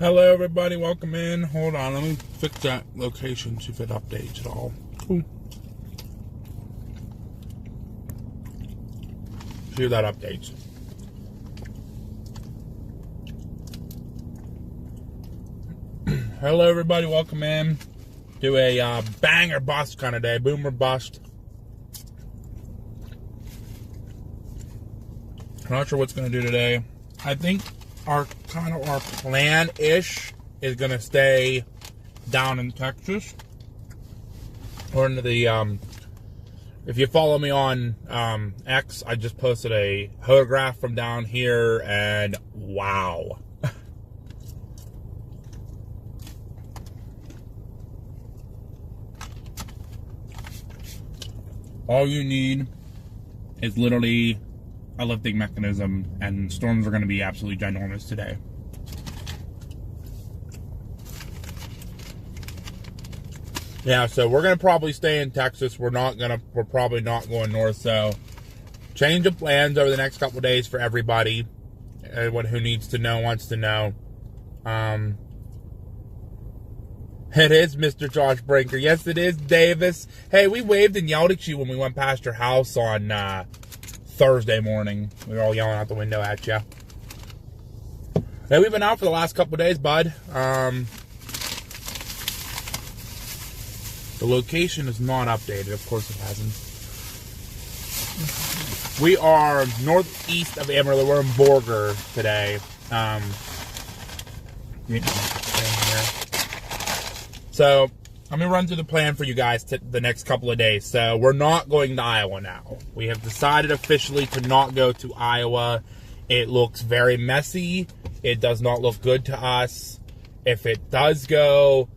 Hello everybody, welcome in. Hold on, let me fix that location, see if it updates at all. Ooh. See if that updates. Hello everybody, welcome in. Do a bang or bust kind of day, boom or bust. I'm not sure what's going to do today. I think our plan-ish is going to stay down in Texas. Or into the, if you follow me on X, I just posted a photograph from down here, and wow. All you need is literally a lifting mechanism, and storms are going to be absolutely ginormous today. Yeah, so we're going to probably stay in Texas. We're probably not going north, so change of plans over the next couple of days for everybody. Everyone who needs to know wants to know. It is Mr. Josh Brinker. Yes, it is, Davis. Hey, we waved and yelled at you when we went past your house on Thursday morning. We were all yelling out the window at you. Hey, we've been out for the last couple of days, bud. The location is not updated. Of course it hasn't. We are northeast of Amarillo. We're in Borger today. So, I'm going to run through the plan for you guys the next couple of days. So, we're not going to Iowa now. We have decided officially to not go to Iowa. It looks very messy. It does not look good to us. If it does go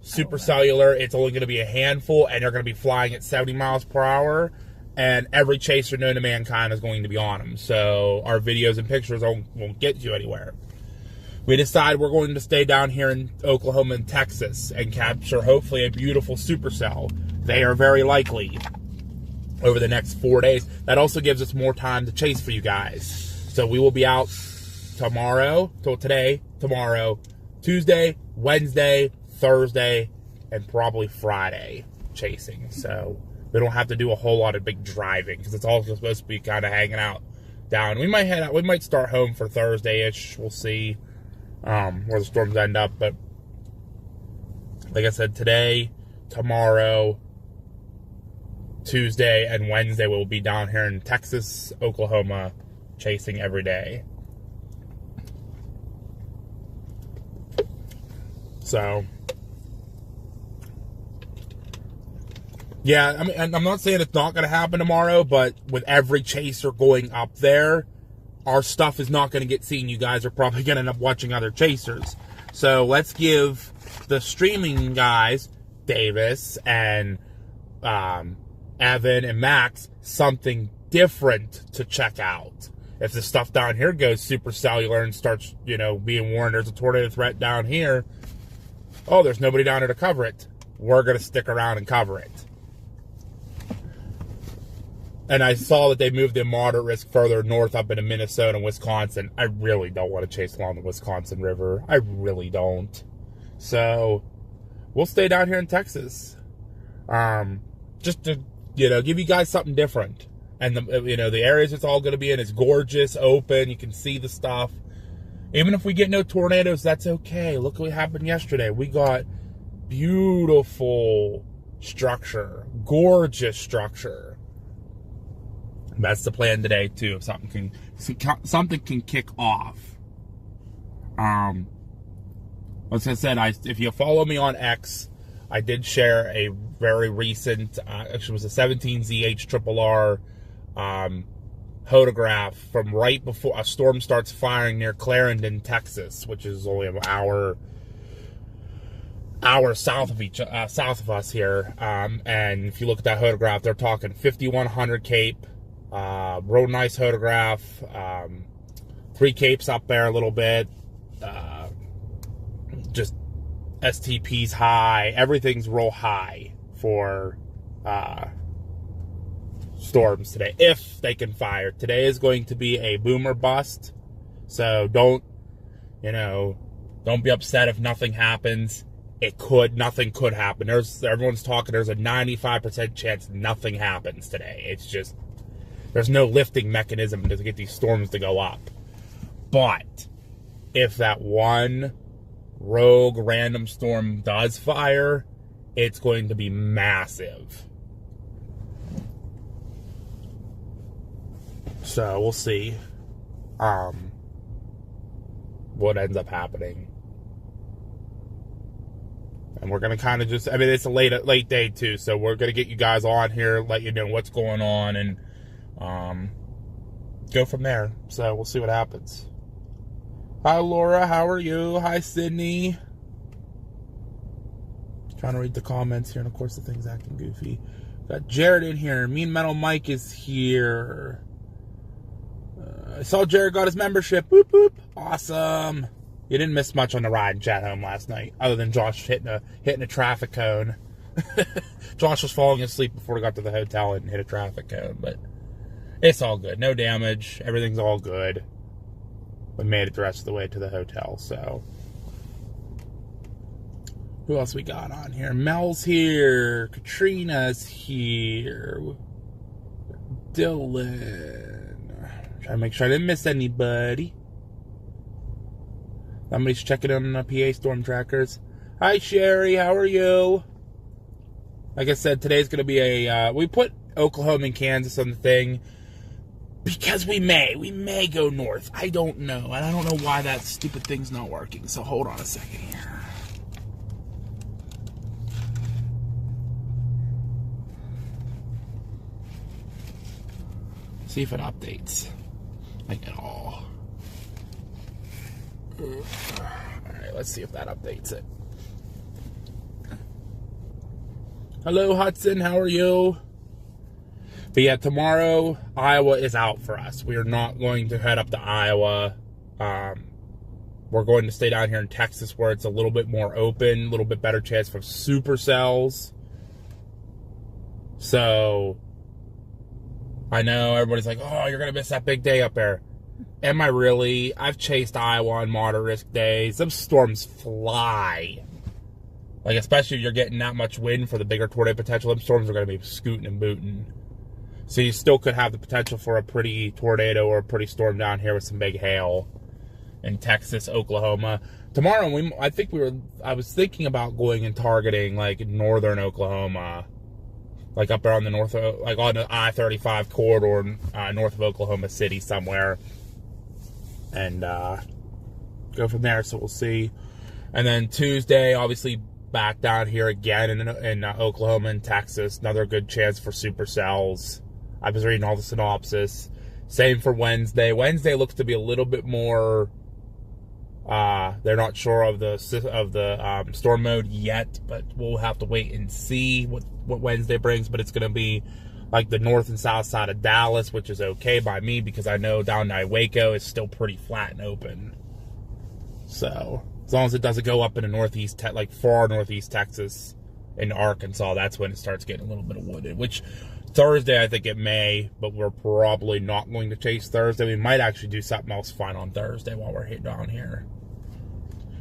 super cellular, it's only going to be a handful, and they're going to be flying at 70 miles per hour. And every chaser known to mankind is going to be on them. So, our videos and pictures won't get you anywhere. We decide we're going to stay down here in Oklahoma and Texas and capture, hopefully, a beautiful supercell. They are very likely over the next 4 days. That also gives us more time to chase for you guys. So we will be out tomorrow, tomorrow, Tuesday, Wednesday, Thursday, and probably Friday chasing. So we don't have to do a whole lot of big driving because it's also supposed to be kind of hanging out down. We might head out. We might start home for Thursday-ish. We'll see where the storms end up, but like I said, today, tomorrow, Tuesday, and Wednesday we'll be down here in Texas, Oklahoma, chasing every day. So, yeah, I mean, I'm not saying it's not going to happen tomorrow, but with every chaser going up there, our stuff is not going to get seen. You guys are probably going to end up watching other chasers. So let's give the streaming guys, Davis and Evan and Max, something different to check out. If the stuff down here goes super cellular and starts, being warned there's a tornado threat down here, oh, there's nobody down here to cover it. We're going to stick around and cover it. And I saw that they moved the moderate risk further north up into Minnesota and Wisconsin. I really don't want to chase along the Wisconsin River. I really don't. So, we'll stay down here in Texas. Just to, give you guys something different. And, the areas it's all going to be in is gorgeous, open. You can see the stuff. Even if we get no tornadoes, that's okay. Look what happened yesterday. We got beautiful structure. Gorgeous structure. That's the plan today too. If something can kick off. As I said, if you follow me on X, I did share a very recent, actually it was a 17ZH RRR photograph from right before a storm starts firing near Clarendon, Texas, which is only an hour south of us here. And if you look at that photograph, they're talking 5100 Cape. Real nice photograph. 3 capes up there a little bit. Just STP's high. Everything's real high for storms today, if they can fire. Today is going to be a boomer bust. So don't Don't be upset if nothing happens. Nothing could happen. Everyone's talking, there's a 95% chance nothing happens today. It's just, there's no lifting mechanism to get these storms to go up. But if that one rogue random storm does fire, it's going to be massive. So we'll see what ends up happening. And we're going to kind of just, I mean, it's a late day too, so we're going to get you guys on here, let you know what's going on, and go from there. So we'll see what happens. Hi, Laura. How are you? Hi, Sydney. Trying to read the comments here, and of course the thing's acting goofy. Got Jared in here. Mean Metal Mike is here. I saw Jared got his membership. Boop, boop. Awesome. You didn't miss much on the ride and chat home last night, other than Josh hitting a traffic cone. Josh was falling asleep before we got to the hotel and hit a traffic cone, but it's all good. No damage. Everything's all good. We made it the rest of the way to the hotel, so. Who else we got on here? Mel's here. Katrina's here. Dylan. Trying to make sure I didn't miss anybody. Somebody's checking on the PA storm trackers. Hi, Sherry. How are you? Like I said, today's going to be a... we put Oklahoma and Kansas on the thing because we may go north. I don't know. And I don't know why that stupid thing's not working. So hold on a second here. See if it updates. Like at all. Alright, let's see if that updates it. Hello, Hudson. How are you? But yeah, tomorrow, Iowa is out for us. We are not going to head up to Iowa. We're going to stay down here in Texas where it's a little bit more open, a little bit better chance for supercells. So, I know everybody's like, oh, you're going to miss that big day up there. Am I really? I've chased Iowa on moderate risk days. Those storms fly. Like, especially if you're getting that much wind for the bigger tornado potential, them storms are going to be scooting and booting. So you still could have the potential for a pretty tornado or a pretty storm down here with some big hail in Texas, Oklahoma. Tomorrow, I was thinking about going and targeting, like, northern Oklahoma. Like, up there on the north, like, on the I-35 corridor, north of Oklahoma City somewhere. And go from there, so we'll see. And then Tuesday, obviously, back down here again in Oklahoma and Texas. Another good chance for supercells. I was reading all the synopsis. Same for Wednesday. Wednesday looks to be a little bit more... they're not sure of the storm mode yet, but we'll have to wait and see what Wednesday brings. But it's going to be like the north and south side of Dallas, which is okay by me because I know down by Waco is still pretty flat and open. So as long as it doesn't go up into northeast, like far northeast Texas into Arkansas, that's when it starts getting a little bit of wooded. Which Thursday I think it may, but we're probably not going to chase Thursday. We might actually do something else fun on Thursday while we're hitting down here.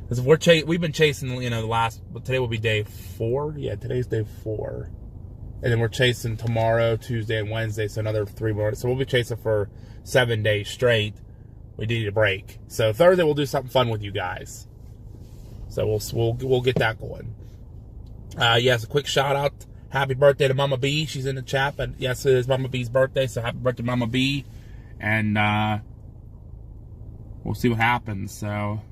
Because we've been chasing, today will be day 4. Yeah, today's day 4. And then we're chasing tomorrow, Tuesday, and Wednesday, so another 3 more. So we'll be chasing for 7 days straight. We need a break. So Thursday we'll do something fun with you guys. So we'll get that going. Yes, a quick shout out. Happy birthday to Mama B. She's in the chat, but yes, it is Mama B's birthday, so happy birthday, Mama B. And we'll see what happens. So.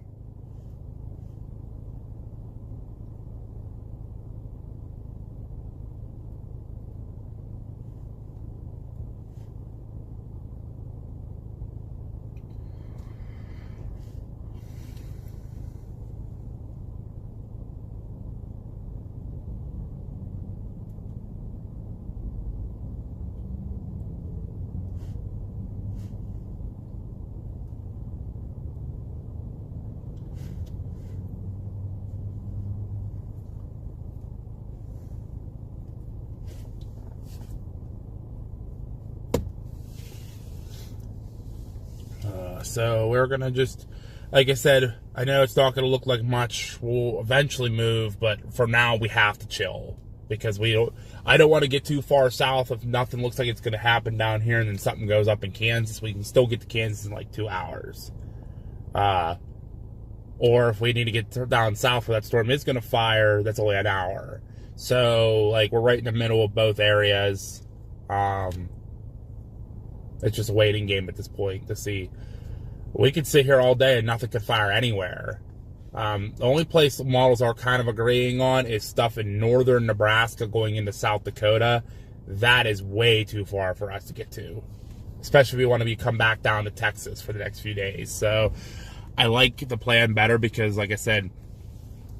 So we're going to just, like I said, I know it's not going to look like much. We'll eventually move, but for now we have to chill because I don't want to get too far south if nothing looks like it's going to happen down here and then something goes up in Kansas. We can still get to Kansas in like 2 hours. Or if we need to get down south where that storm is going to fire, that's only an hour. So, like, we're right in the middle of both areas. It's just a waiting game at this point to see. We could sit here all day and nothing could fire anywhere. The only place the models are kind of agreeing on is stuff in northern Nebraska going into South Dakota. That is way too far for us to get to, especially if we want to come back down to Texas for the next few days. So I like the plan better because, like I said,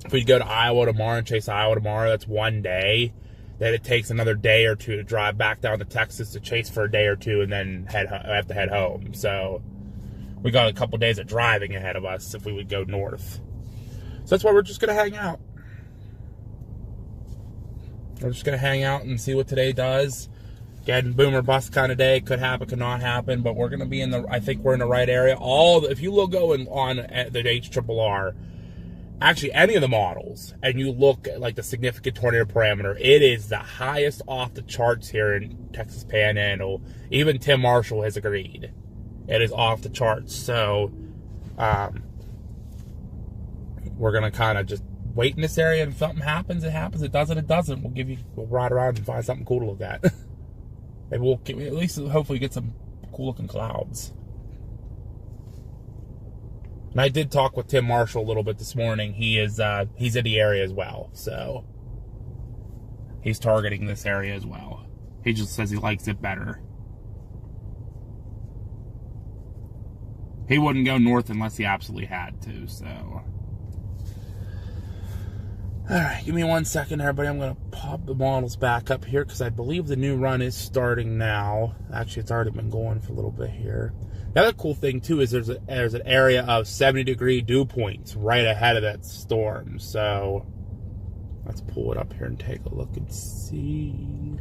if we go to Iowa tomorrow and chase Iowa tomorrow, that's one day. Then it takes another day or two to drive back down to Texas to chase for a day or two and then have to head home. So we got a couple days of driving ahead of us if we would go north. So that's why we're just going to hang out. We're just going to hang out and see what today does. Again, boom or bust kind of day. Could happen, could not happen. But we're going to be in the, I think we're in the right area. If you look going on at the HRRR, actually any of the models, and you look at like the significant tornado parameter, it is the highest off the charts here in Texas Panhandle. Even Tim Marshall has agreed. It is off the charts. So, we're going to kind of just wait in this area, and if something happens, it happens. It doesn't, it doesn't. We'll ride around and find something cool to look at. And we'll at least hopefully get some cool looking clouds. And I did talk with Tim Marshall a little bit this morning. He's in the area as well. So he's targeting this area as well. He just says he likes it better. He wouldn't go north unless he absolutely had to, so. Alright, give me 1 second, everybody. I'm going to pop the models back up here because I believe the new run is starting now. Actually, it's already been going for a little bit here. The other cool thing, too, is there's an area of 70-degree dew points right ahead of that storm. So, let's pull it up here and take a look and see.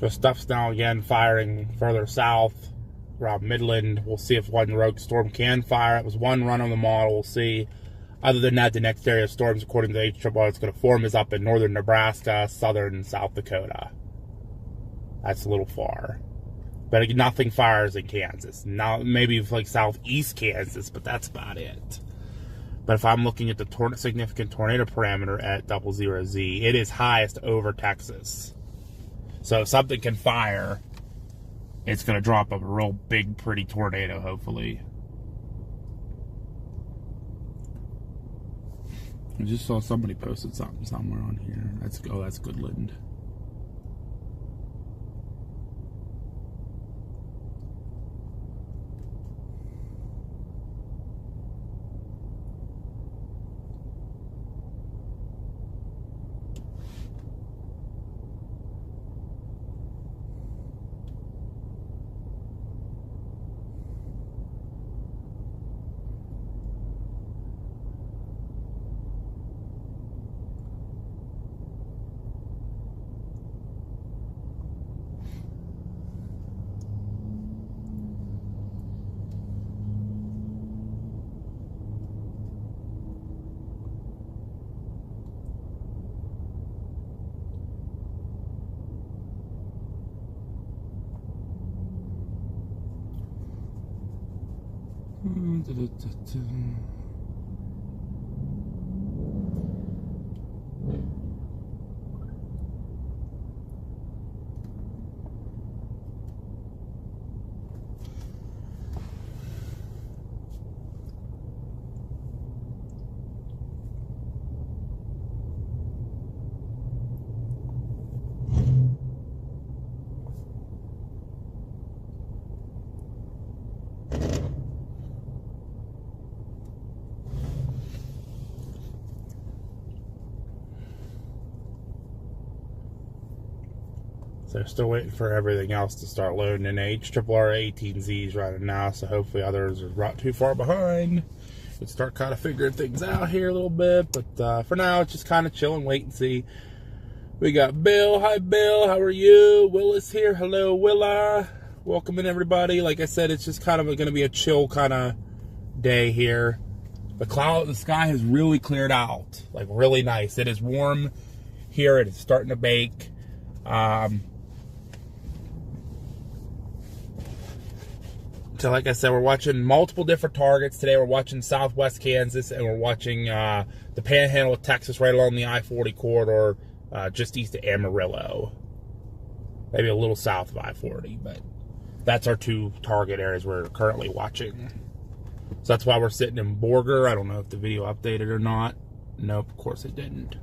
So stuff's now again firing further south around Midland. We'll see if one rogue storm can fire. It was one run on the model. We'll see. Other than that, the next area of storms, according to the HRRR, it's going to form is up in northern Nebraska, southern South Dakota. That's a little far. But nothing fires in Kansas. Now, maybe like southeast Kansas, but that's about it. But if I'm looking at the significant tornado parameter at 00Z, it is highest over Texas. So if something can fire, it's going to drop a real big, pretty tornado, hopefully. I just saw somebody posted something somewhere on here. That's Goodland. So still waiting for everything else to start loading in. HRR 18Z's running now, so hopefully others are not too far behind. We'll start kind of figuring things out here a little bit, but for now it's just kind of chill and wait and see. We got Bill. Hi Bill, how are you? Willa's here. Hello Willa. Welcome in everybody. Like I said, it's just kind of going to be a chill kind of day here. The sky has really cleared out, like really nice. It is warm here. It is starting to bake. So like I said, we're watching multiple different targets. Today we're watching Southwest Kansas, and we're watching the Panhandle of Texas right along the I-40 corridor, just east of Amarillo. Maybe a little south of I-40, but that's our two target areas we're currently watching. So that's why we're sitting in Borger. I don't know if the video updated or not. Nope, of course it didn't.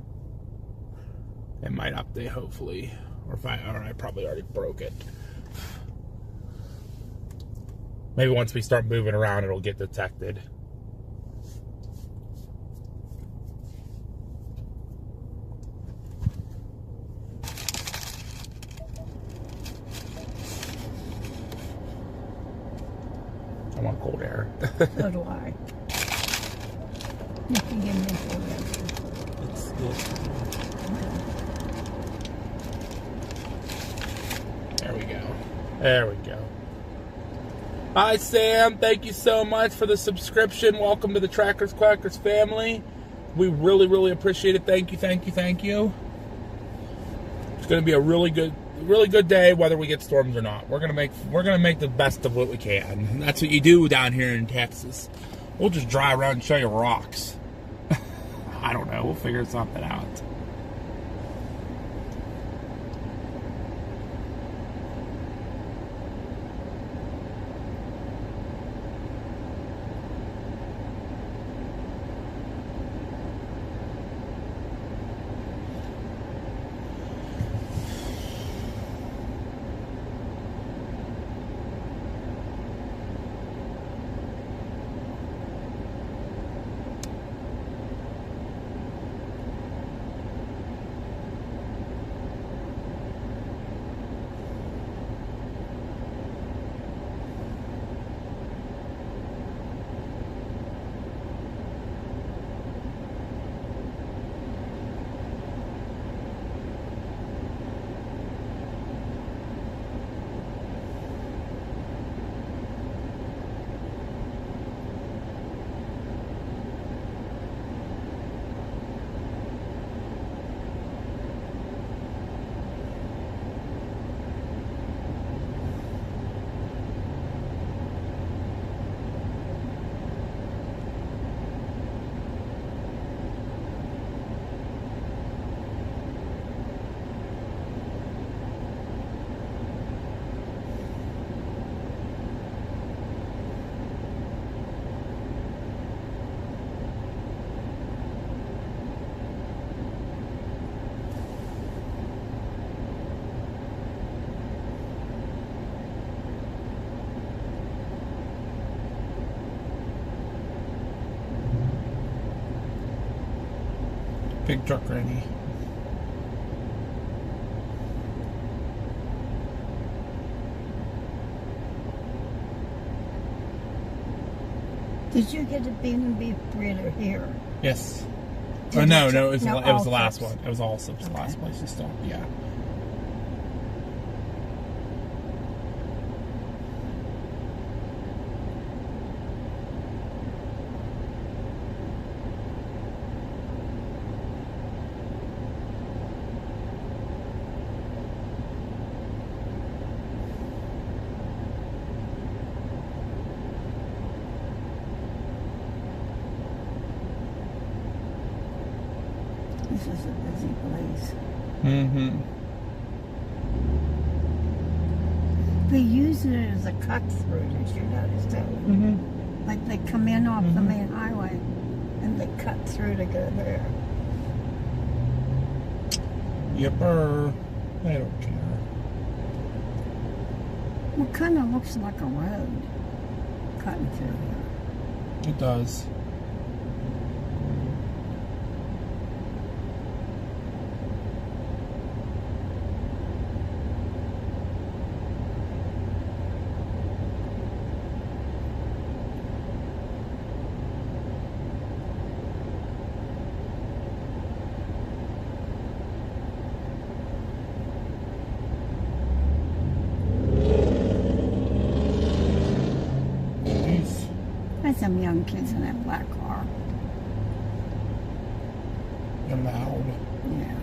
It might update, hopefully. Or I probably already broke it. Maybe once we start moving around, it'll get detected. I want cold air. So do I. You can give me cold air. It's good. There we go. There we go. Hi, Sam. Thank you so much for the subscription. Welcome to the Trackers Quackers family. We really, really appreciate it. Thank you, thank you, thank you. It's going to be a really good day, whether we get storms or not. We're gonna make the best of what we can. And that's what you do down here in Texas. We'll just drive around and show you rocks. I don't know. We'll figure something out. Big truck ready. Did you get a B&B breeder here? Yes. Oh, no, it was the last Allsup's. one. It was Allsup's, the last place you stopped. Yeah. This is a busy place. Mm-hmm. They use it as a cut through, did you notice that? Mm-hmm. Like they come in off the main highway and they cut through to go there. Yepper. I don't care. Well, it kind of looks like a road cutting through here. It does. some young kids in that black car. And loud. Yeah.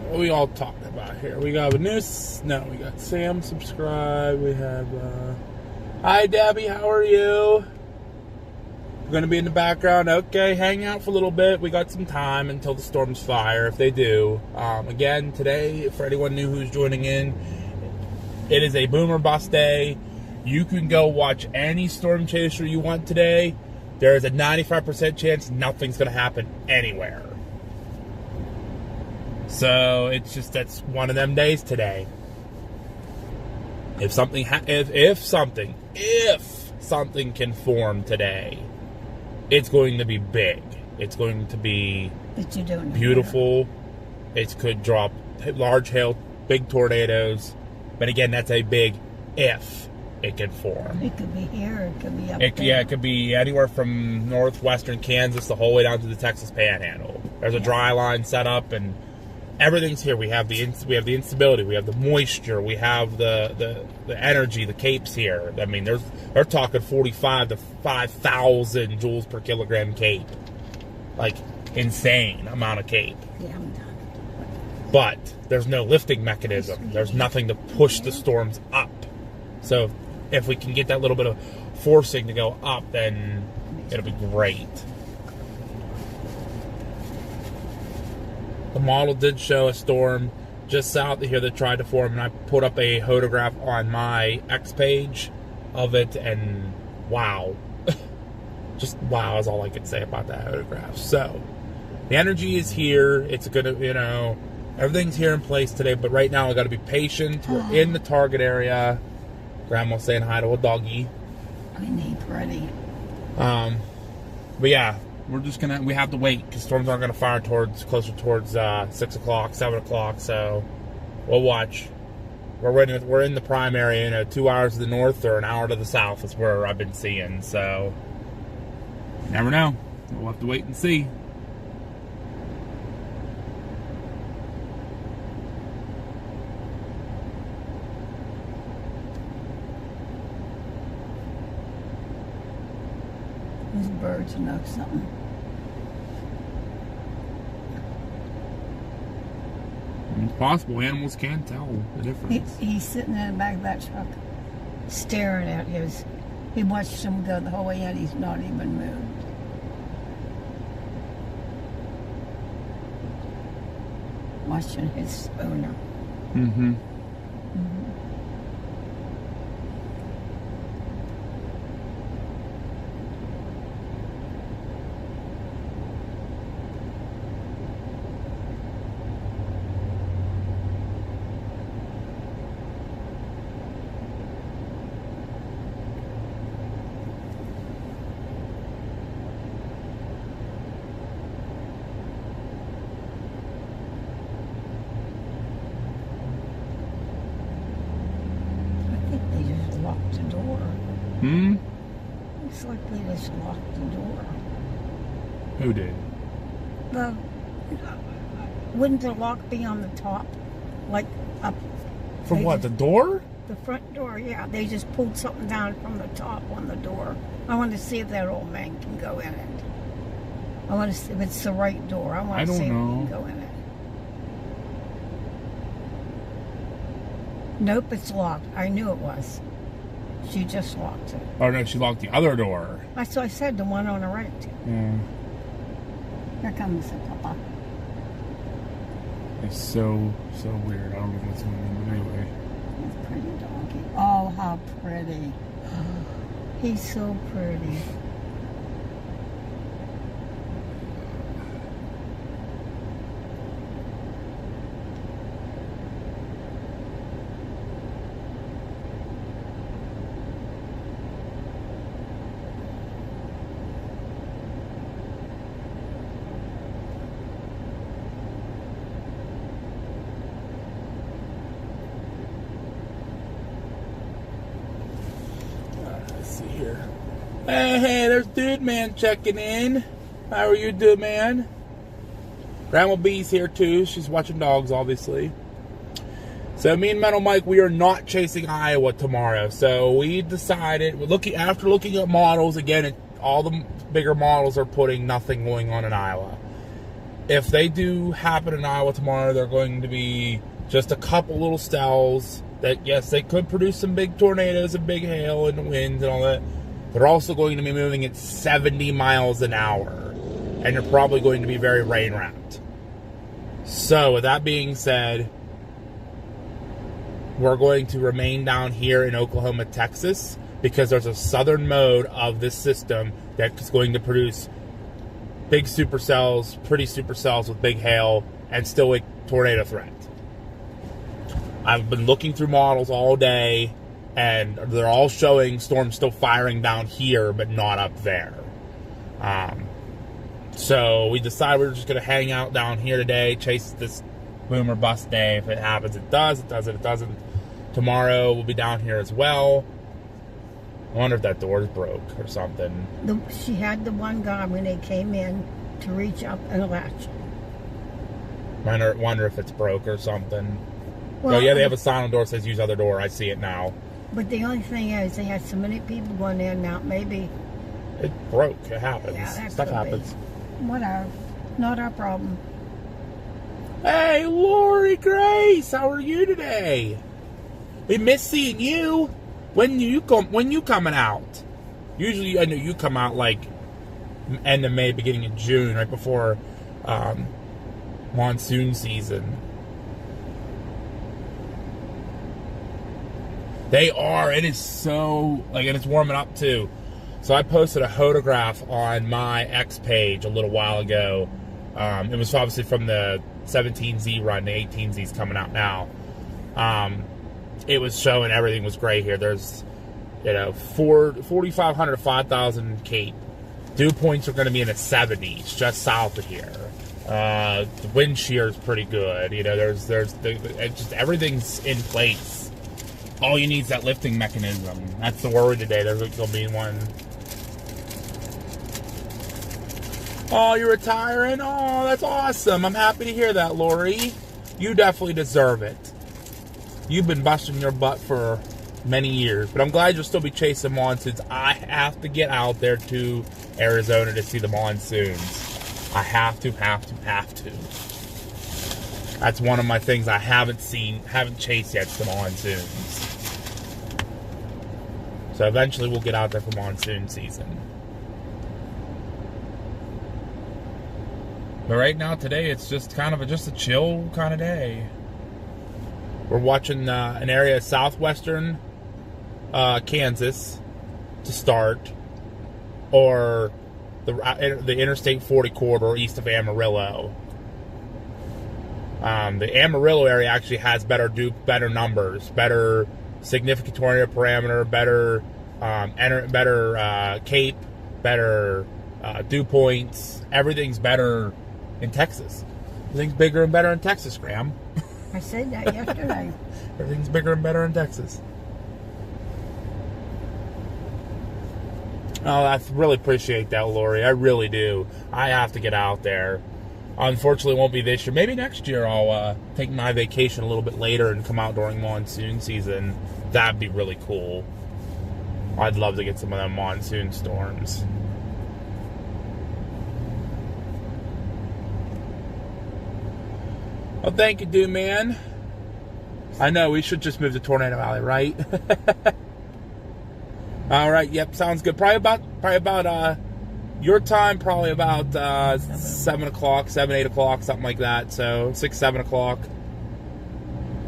What we all talking about here? We got a news. No, we got Sam subscribe. We have. Hi, Debbie. How are you? We're gonna be in the background. Okay, hang out for a little bit. We got some time until the storms fire, if they do. Again, today, for anyone new who's joining in, it is a boomer bust day. You can go watch any storm chaser you want today. There is a 95% chance nothing's gonna happen anywhere. So it's just, that's one of them days today. If something can form today, it's going to be big. It's going to be beautiful. It could drop large hail, big tornadoes. But again, that's a big if it can form. It could be here. It could be up there. Yeah, it could be anywhere from northwestern Kansas the whole way down to the Texas Panhandle. There's a dry line set up, and everything's here. We have the instability, we have the moisture, we have the energy, the capes here. I mean, they're talking 45 to 5,000 joules per kilogram cape, like insane amount of cape. Yeah, I'm done. But there's no lifting mechanism. There's nothing to push the storms up. So if we can get that little bit of forcing to go up, then it'll be great. The model did show a storm just south of here that tried to form, and I put up a photograph on my X page of it, and wow. Just wow is all I could say about that photograph. So, the energy is here. It's gonna, everything's here in place today, but right now I gotta be patient. We're in the target area. Grandma's saying hi to a doggy. I need pretty. But yeah. We have to wait because storms aren't going to fire closer towards 6 o'clock, 7 o'clock. So we'll watch. We're in the prime area, 2 hours to the north or an hour to the south is where I've been seeing. So never know. We'll have to wait and see. Those birds know something. It's possible animals can tell the difference. He's sitting in the back of that truck, staring at his. He watched him go the whole way in. He's not even moved. Watching his owner. Mm-hmm. Looks like they just locked the door. Who did? Wouldn't the lock be on the top? Like up? From what, the door? The front door, yeah. They just pulled something down from the top on the door. I want to see if that old man can go in it. I want to see if it's the right door. I want to see if he can go in it. Nope, it's locked. I knew it was. She just locked it. Oh no, she locked the other door. That's what I said, the one on the right. Yeah. Here comes the papa. It's so weird. I don't know what's going on, but anyway. That's a pretty doggy. Oh, how pretty. He's so pretty. Hey, there's Dude Man checking in. How are you, Dude Man? Grandma B's here too. She's watching dogs, obviously. So me and Metal Mike, we are not chasing Iowa tomorrow. So we decided, after looking at models, again, all the bigger models are putting nothing going on in Iowa. If they do happen in Iowa tomorrow, they're going to be just a couple little stells that, yes, they could produce some big tornadoes and big hail and winds and all that. They're also going to be moving at 70 miles an hour. And they're probably going to be very rain-wrapped. So with that being said, we're going to remain down here in Oklahoma, Texas, because there's a southern mode of this system that's going to produce big supercells, pretty supercells with big hail, and still a tornado threat. I've been looking through models all day, and they're all showing storms still firing down here, but not up there. So we decided we were just going to hang out down here today, chase this boom or bust day. If it happens, it does. It doesn't, it doesn't. Tomorrow we'll be down here as well. I wonder if that door's broke or something. She had the one guy when they came in to reach up and latch. Wonder if it's broke or something. Well, oh yeah, they have a sign on the door that says use other door. I see it now. But the only thing is, they had so many people going in now. Maybe it broke. It happens. Yeah, Stuff happens. Whatever. Not our problem. Hey, Lori Grace, how are you today? We miss seeing you. When you coming out? Usually, I know you come out like end of May, beginning of June, right before monsoon season. They are. It is so and it's warming up too. So I posted a photograph on my X page a little while ago. It was obviously from the 17Z run. The 18Z's coming out now. It was showing everything was great here. There's, 4,500 to 5,000 Cape. Dew points are going to be in the 70s, just south of here. The wind shear is pretty good. There's just everything's in place. All you need is that lifting mechanism. That's the worry today. There's going to be one. Oh, you're retiring? Oh, that's awesome. I'm happy to hear that, Lori. You definitely deserve it. You've been busting your butt for many years, but I'm glad you'll still be chasing monsoons. I have to get out there to Arizona to see the monsoons. I have to. That's one of my things I haven't chased yet, the monsoons. So eventually we'll get out there for monsoon season. But right now, today, it's just kind of just a chill kind of day. We're watching an area of southwestern Kansas to start, or the Interstate 40 corridor east of Amarillo. The Amarillo area actually has better numbers, better significant tornado parameter, better Cape, better dew points. Everything's better in Texas. Everything's bigger and better in Texas, Graham. I said that yesterday. Everything's bigger and better in Texas. Oh, I really appreciate that, Lori. I really do. I have to get out there. Unfortunately, it won't be this year. Maybe next year I'll take my vacation a little bit later and come out during monsoon season. That'd be really cool. I'd love to get some of them monsoon storms. Well, thank you, dude, man. I know, we should just move to Tornado Alley, right? All right, yep, sounds good. Probably about your time, probably about 7 o'clock, 7, 8 o'clock, something like that. So 6, 7 o'clock.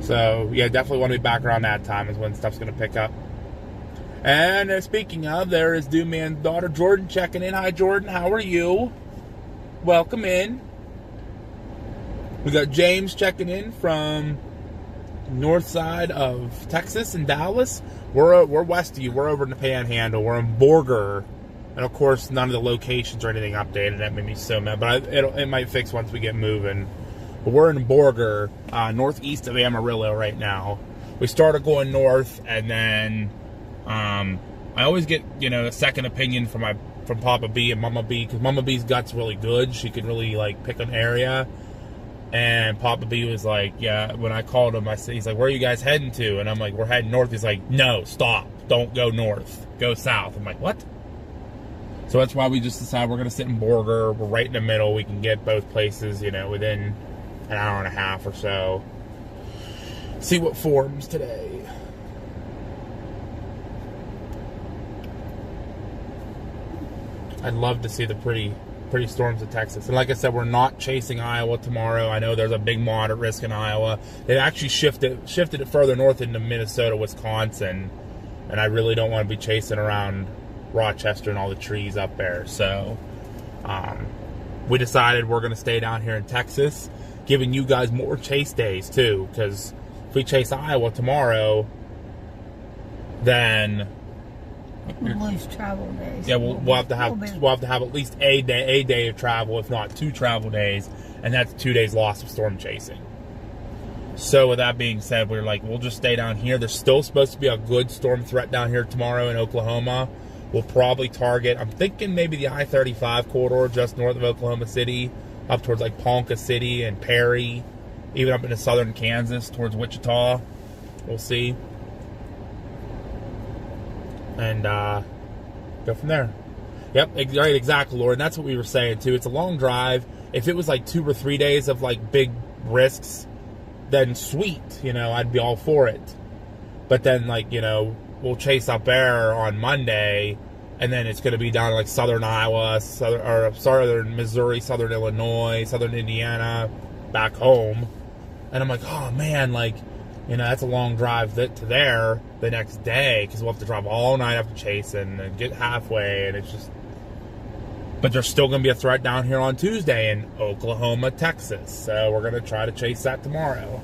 So yeah, definitely want to be back around that time is when stuff's going to pick up. And speaking of, there is Doom Man's daughter, Jordan, checking in. Hi, Jordan. How are you? Welcome in. We got James checking in from north side of Texas in Dallas. We're west of you. We're over in the Panhandle. We're in Borger. And, of course, none of the locations or anything updated. That made me so mad. But it might fix once we get moving. But we're in Borger, northeast of Amarillo right now. We started going north, and then I always get, a second opinion from Papa B and Mama B, because Mama B's gut's really good. She can really, pick an area. And Papa B was like, yeah, when I called him, he's like, where are you guys heading to? And I'm like, we're heading north. He's like, no, stop. Don't go north. Go south. I'm like, what? So that's why we just decided we're going to sit in Borger. We're right in the middle. We can get both places, you know, within an hour and a half or so. See what forms today. I'd love to see the pretty storms of Texas. And like I said, we're not chasing Iowa tomorrow. I know there's a big moderate risk in Iowa. They've actually shifted it further north into Minnesota, Wisconsin. And I really don't want to be chasing around Rochester and all the trees up there. So we decided we're going to stay down here in Texas, giving you guys more chase days too. Because if we chase Iowa tomorrow, then we'll lose travel days. Yeah, we'll have to have at least a day of travel, if not 2 travel days, and that's 2 days loss of storm chasing. So with that being said, we're like, we'll just stay down here. There's still supposed to be a good storm threat down here tomorrow in Oklahoma. We'll probably target, I'm thinking maybe the I-35 corridor just north of Oklahoma City, up towards like Ponca City and Perry, even up into southern Kansas towards Wichita. We'll see. And go from there. Yep, right, exactly, Lord. And that's what we were saying, too. It's a long drive. If it was like 2 or 3 days of, like, big risks, then sweet. You know, I'd be all for it. But then, like, you know, we'll chase up there on Monday, and then it's going to be down to, like, southern Iowa, southern Missouri, southern Illinois, southern Indiana, back home. And I'm like, oh, man, like, you know, that's a long drive to there the next day, because we'll have to drive all night after chasing and get halfway, and it's just... But there's still going to be a threat down here on Tuesday in Oklahoma, Texas, so we're going to try to chase that tomorrow.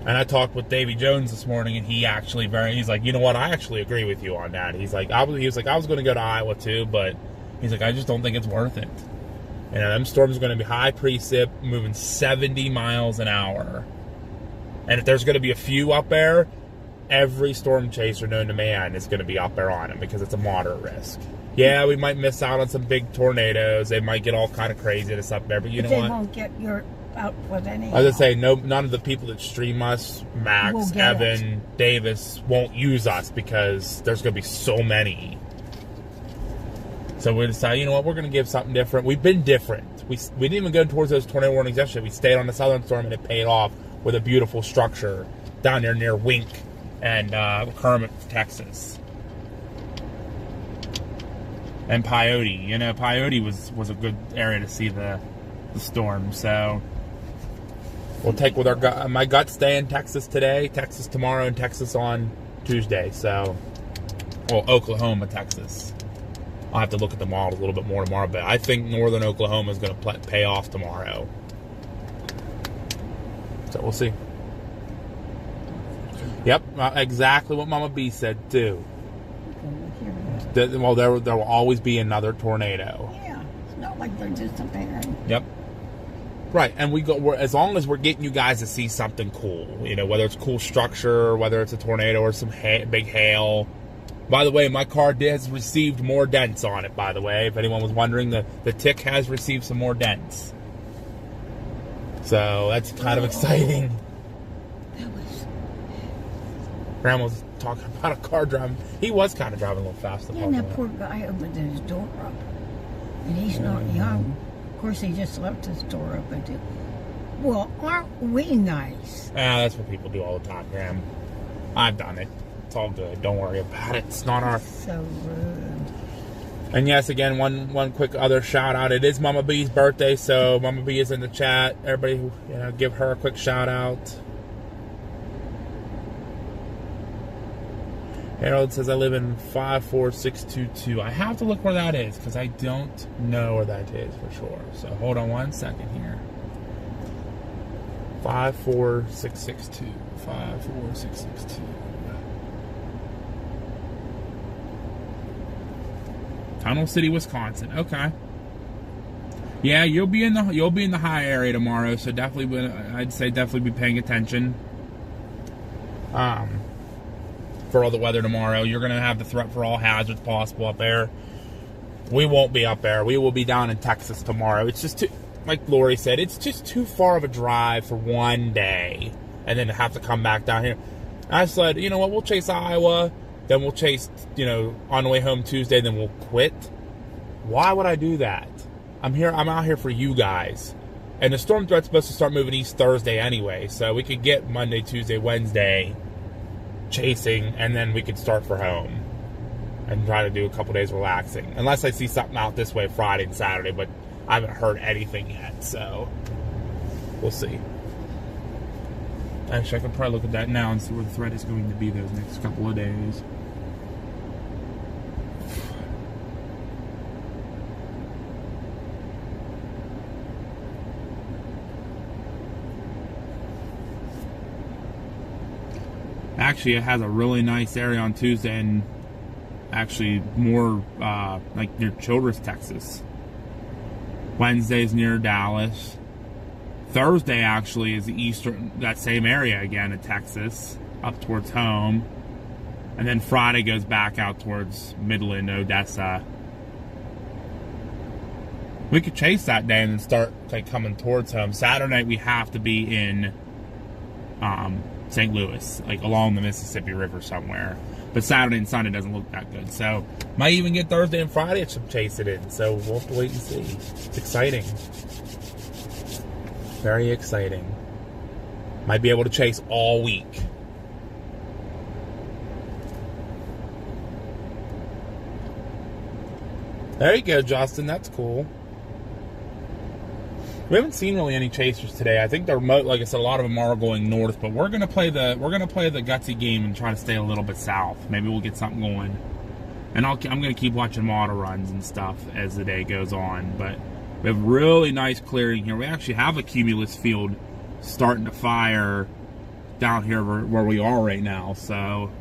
And I talked with Davy Jones this morning, and he's like, you know what, I actually agree with you on that. He's like, I was going to go to Iowa too, but he's like, I just don't think it's worth it. You know, them storms are going to be high precip, moving 70 miles an hour. And if there's going to be a few up there, every storm chaser known to man is going to be up there on them because it's a moderate risk. Yeah, we might miss out on some big tornadoes. They might get all kind of craziness up there, but you know what? They won't get your output anyhow. I was going to say, none of the people that stream us, Max, Evan, Davis, won't use us because there's going to be so many. So we decided, you know what, we're going to give something different. We've been different. We didn't even go towards those tornado warnings yesterday. We stayed on the southern storm and it paid off with a beautiful structure down there near Wink and Kermit, Texas. And Peyote. You know, Peyote was a good area to see the storm. So we'll take with our gut. My gut stay in Texas today, Texas tomorrow, and Texas on Tuesday. So, well, Oklahoma, Texas. I'll have to look at the model a little bit more tomorrow, but I think northern Oklahoma is going to pay off tomorrow. So we'll see. Yep, exactly what Mama B said too. Well, there will always be another tornado. Yeah, it's not like they're disappearing. Yep. Right, and as long as we're getting you guys to see something cool, you know, whether it's cool structure, whether it's a tornado or some big hail. By the way, my car has received more dents on it. By the way, if anyone was wondering, the Tick has received some more dents. So that's kind of exciting. Grandma was talking about a car driving. He was kind of driving a little fast. Yeah, and that poor guy opened his door up. And he's not young. Of course, he just left his door open too. Well, aren't we nice? That's what people do all the time, Graham. I've done it. It's all good. Don't worry about it. It's not our... So rude. And yes, again, one quick other shout out. It is Mama B's birthday, so Mama B is in the chat. Everybody, you know, give her a quick shout out. Harold says, I live in 54622. I have to look where that is because I don't know where that is for sure. So hold on 1 second here. 54662. 54662. Tunnel City, Wisconsin. Okay. Yeah, you'll be in the high area tomorrow, so definitely, I'd say definitely be paying attention. For all the weather tomorrow, you're going to have the threat for all hazards possible up there. We won't be up there. We will be down in Texas tomorrow. It's just like Lori said, it's just too far of a drive for one day and then have to come back down here. I said, you know what, we'll chase Iowa, then we'll chase, on the way home Tuesday, then we'll quit. Why would I do that? I'm out here for you guys. And the storm threat's supposed to start moving east Thursday anyway, so we could get Monday, Tuesday, Wednesday chasing, and then we could start for home and try to do a couple days relaxing. Unless I see something out this way Friday and Saturday, but I haven't heard anything yet, so we'll see. Actually, I could probably look at that now and see where the threat is going to be those next couple of days. Actually, it has a really nice area on Tuesday and actually more like near Childress, Texas. Wednesday's near Dallas. Thursday actually is the eastern, that same area again in Texas, up towards home. And then Friday goes back out towards Midland, Odessa. We could chase that day and then start like coming towards home. Saturday night we have to be in St. Louis, like along the Mississippi River somewhere. But Saturday and Sunday doesn't look that good. So might even get Thursday and Friday to chase it in. So we'll have to wait and see. It's exciting. Very exciting. Might be able to chase all week. There you go, Justin. That's cool. We haven't seen really any chasers today. I think they're, like I said, a lot of them are going north. But we're gonna play the gutsy game and try to stay a little bit south. Maybe we'll get something going. And I'm gonna keep watching auto runs and stuff as the day goes on. But we have really nice clearing here. We actually have a cumulus field starting to fire down here where we are right now. So.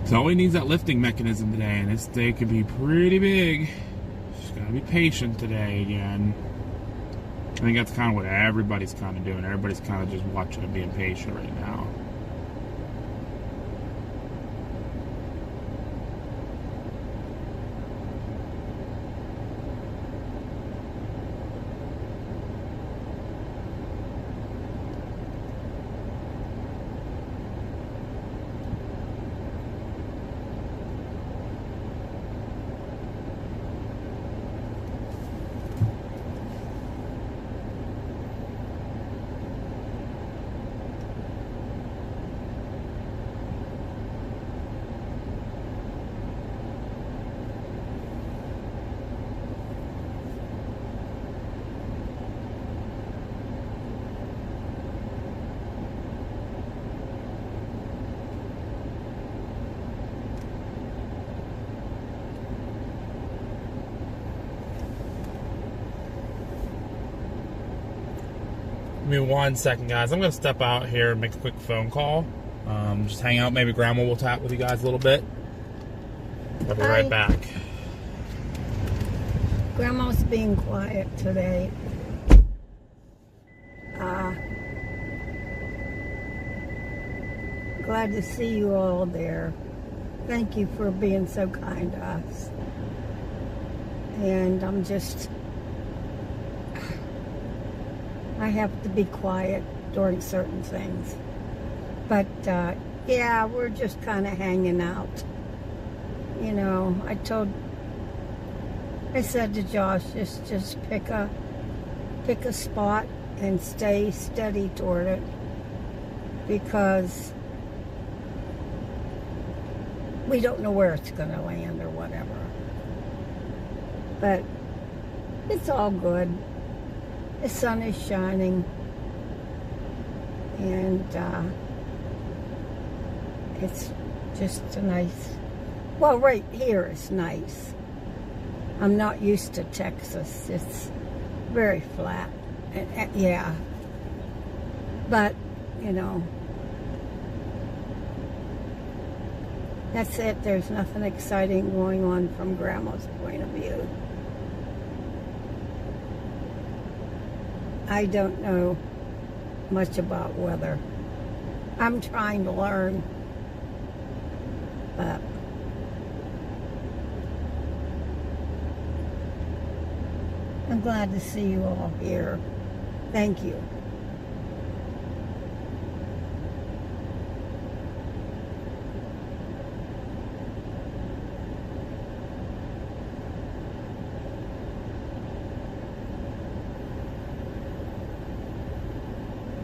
So all he needs that lifting mechanism today, and this day could be pretty big. Just gotta be patient today again. I think that's kind of what everybody's kind of doing. Everybody's kind of just watching and being patient right now. Give me 1 second, guys. I'm going to step out here and make a quick phone call. Just hang out. Maybe Grandma will chat with you guys a little bit. I'll be right back. Grandma's being quiet today. Glad to see you all there. Thank you for being so kind to us. And I have to be quiet during certain things. But, yeah, we're just kind of hanging out. You know, I told I said to Josh, just pick a spot and stay steady toward it, because we don't know where it's going to land or whatever. But it's all good. The sun is shining, and it's just a nice, well, right here is nice. I'm not used to Texas. It's very flat. And, yeah. But, you know, that's it. There's nothing exciting going on from Grandma's point of view. I don't know much about weather. I'm trying to learn, but I'm glad to see you all here. Thank you.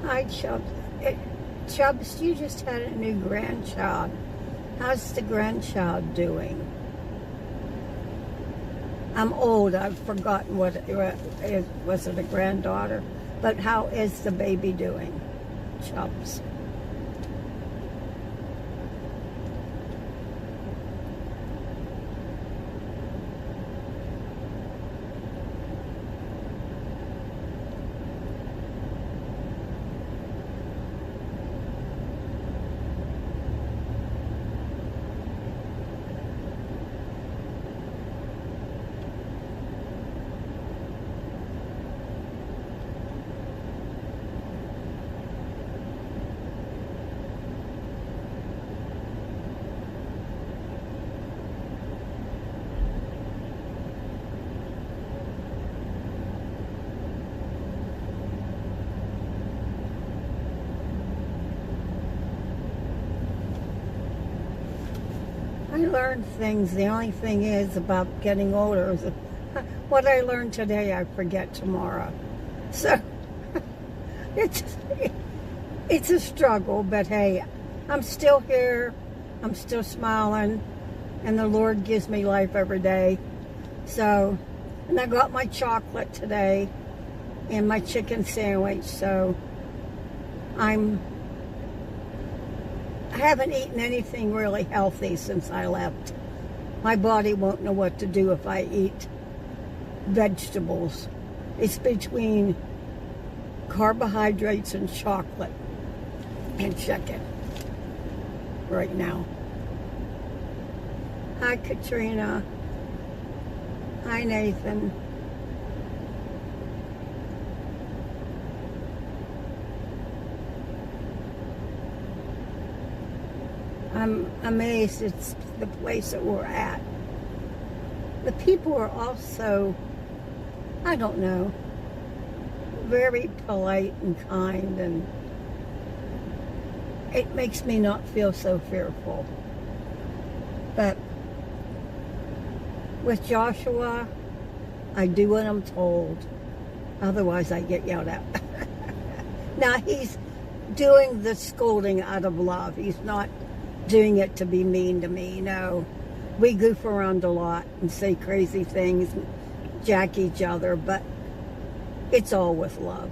Hi, Chubbs. Chubbs, you just had a new grandchild. How's the grandchild doing? I'm old. I've forgotten what it was. It a granddaughter? But how is the baby doing, Chubbs? I learned things. The only thing is about getting older is what I learned today I forget tomorrow. So it's a struggle, but hey, I'm still here. I'm still smiling, and the Lord gives me life every day. So, and I got my chocolate today and my chicken sandwich. So I haven't eaten anything really healthy since I left. My body won't know what to do if I eat vegetables. It's between carbohydrates and chocolate and chicken right now. Hi, Katrina. Hi, Nathan. I'm amazed it's the place that we're at. The people are also, I don't know, very polite and kind, and it makes me not feel so fearful. But with Joshua, I do what I'm told. Otherwise, I get yelled at. Now, he's doing the scolding out of love. He's not doing it to be mean to me. No, we goof around a lot and say crazy things, and jack each other, but it's all with love.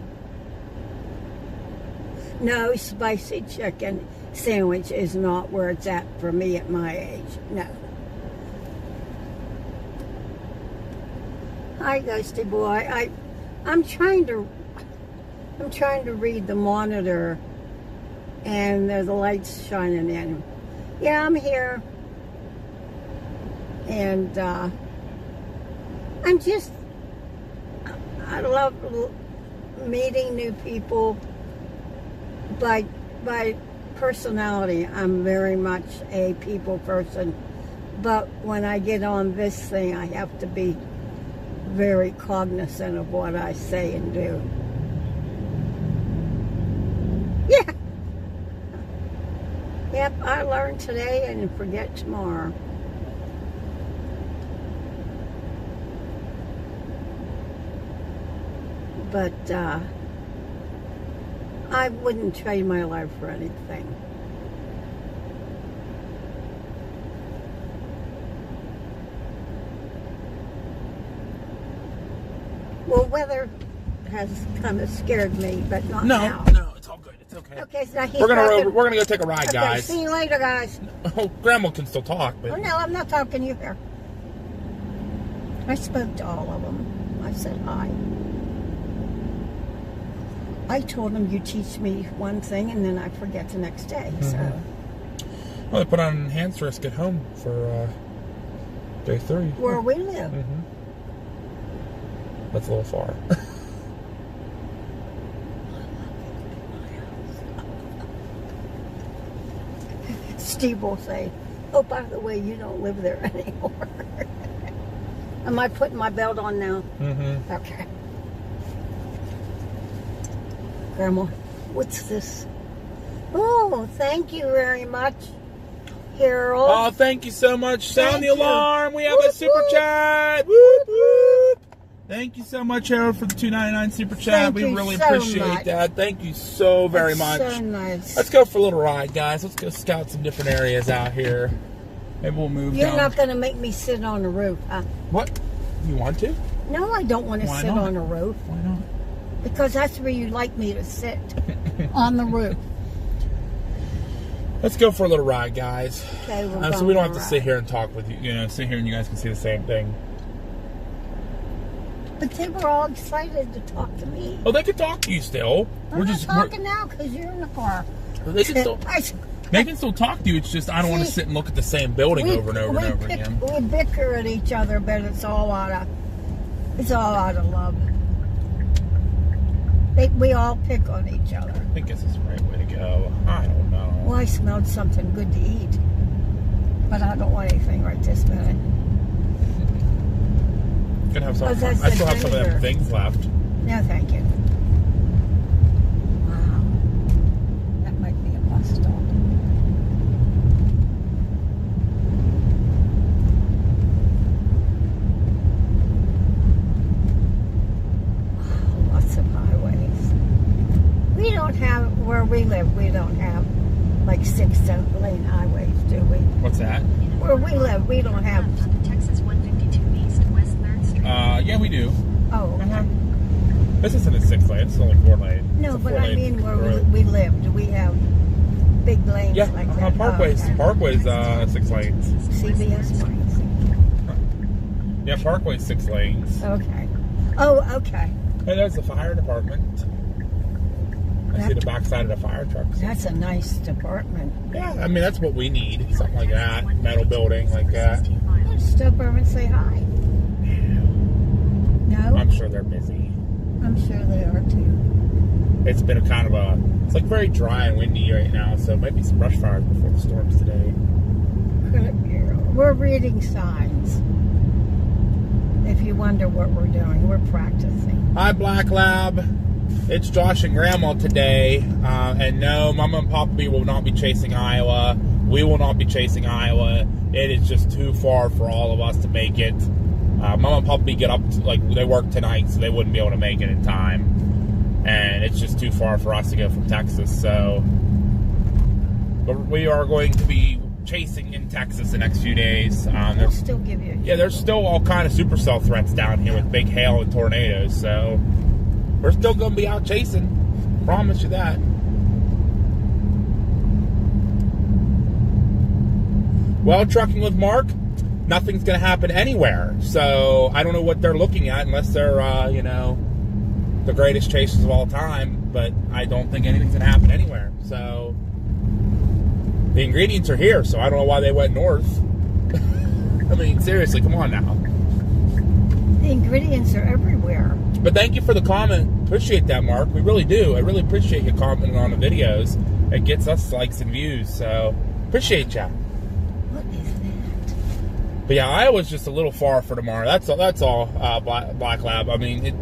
No, spicy chicken sandwich is not where it's at for me at my age. No. Hi, Ghosty Boy. I'm trying to read the monitor, and there's the lights shining in. Yeah, I'm here, and I love meeting new people. By personality, I'm very much a people person, but when I get on this thing, I have to be very cognizant of what I say and do. Yeah. Yep, I learn today and forget tomorrow. But I wouldn't trade my life for anything. Well, weather has kind of scared me, but not now. No, it's all good. It's okay. Okay, so We're gonna go take a ride, okay, guys. see you later, guys. Oh, Grandma can still talk, but Oh no, I'm not talking to you here. I spoke to all of them. I said hi. I told them you teach me one thing and then I forget the next day. So. Well, they put on enhanced risk at home for day 3. Where we live. That's a little far. Steve will say, "Oh, by the way, you don't live there anymore." Am I putting my belt on now? Okay. Grandma, what's this? Oh, thank you very much, Harold. Oh, thank you so much. Sound the Thank you. alarm. We have Whoop, a super whoop. chat. Whoop, whoop. Thank you so much, Harold, for the $2.99 super chat. Thank We you really so appreciate much. that. Thank you so very That's much. So nice. Let's go for a little ride, guys. Let's go scout some different areas out here. Maybe we'll move You're down. not going to make me sit on the roof, huh? What? You want to? No, I don't want to Why sit not? on the roof. Why not? Because that's where you like me to sit, on the roof. Let's go for a little ride, guys. Okay, we're So going we don't for have a to sit ride. here and talk with you. You know, sit here and you guys can see the same thing. But they were all excited to talk to me. Oh, they can talk to you still. I'm not talking now because you're in the car. They can still. They can still talk to you. It's just I don't want to See, sit and look at the same building over and over and over again. We bicker at each other, but it's all out of love. We all pick on each other. I think this is the right way to go. I don't know. Well, I smelled something good to eat, but I don't want anything right this minute. Gonna have some. Oh, that's I the still have some of them ginger. things left. No, thank you. Wow. That might be a bus stop. Wow, lots of highways. We don't have, where we live, we don't have like 6-lane highways, do we? What's that? Where we live, we don't have. Texas 152 East, West 3rd Street. Yeah, we do. Oh, okay. This isn't a 6-lane. It's only 4-lane. No, It's a but I 4-lane mean where road. we live. Do we have big lanes Yeah, like that? Parkway's Oh, okay. Parkway's 6 lanes. CBS lanes. Yeah, Parkway's 6 lanes. Okay. Oh, okay. Hey, there's the fire department. I see the backside of the fire trucks. That's a nice department. Yeah, I mean that's what we need. Something like that, metal building like that. Stop over and say hi. No? I'm sure they're busy. I'm sure they are too. It's been it's like very dry and windy right now, so it might be some brush fires before the storms today. We're reading signs. If you wonder what we're doing, we're practicing. Hi, Black Lab. It's Josh and Grandma today, and no, Mama and Papa will not be chasing Iowa. We will not be chasing Iowa. It is just too far for all of us to make it. Mama and Papa get up, they work tonight, so they wouldn't be able to make it in time. And it's just too far for us to go from Texas, so. But we are going to be chasing in Texas the next few days. They'll still give you. Yeah, there's still all kind of supercell threats down here with big hail and tornadoes, so. We're still going to be out chasing. Promise you that. Well, trucking with Mark, nothing's going to happen anywhere. So I don't know what they're looking at unless they're, the greatest chasers of all time. But I don't think anything's going to happen anywhere. So the ingredients are here, so I don't know why they went north. I mean, seriously, come on now. The ingredients are everywhere. But thank you for the comment. Appreciate that, Mark. We really do. I really appreciate you commenting on the videos. It gets us likes and views. So appreciate ya. What is that? But yeah, Iowa's just a little far for tomorrow. That's all. Black Lab. I mean,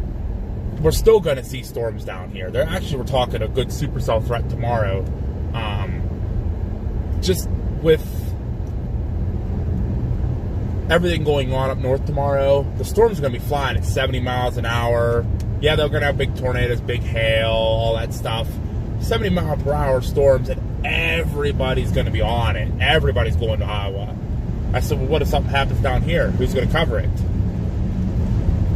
we're still going to see storms down here. We're talking a good supercell threat tomorrow. Just with everything going on up north tomorrow, the storm's going to be flying at 70 miles an hour. Yeah, they're going to have big tornadoes, big hail, all that stuff. 70-mile-per-hour storms, and everybody's going to be on it. Everybody's going to Iowa. I said, well, what if something happens down here? Who's going to cover it?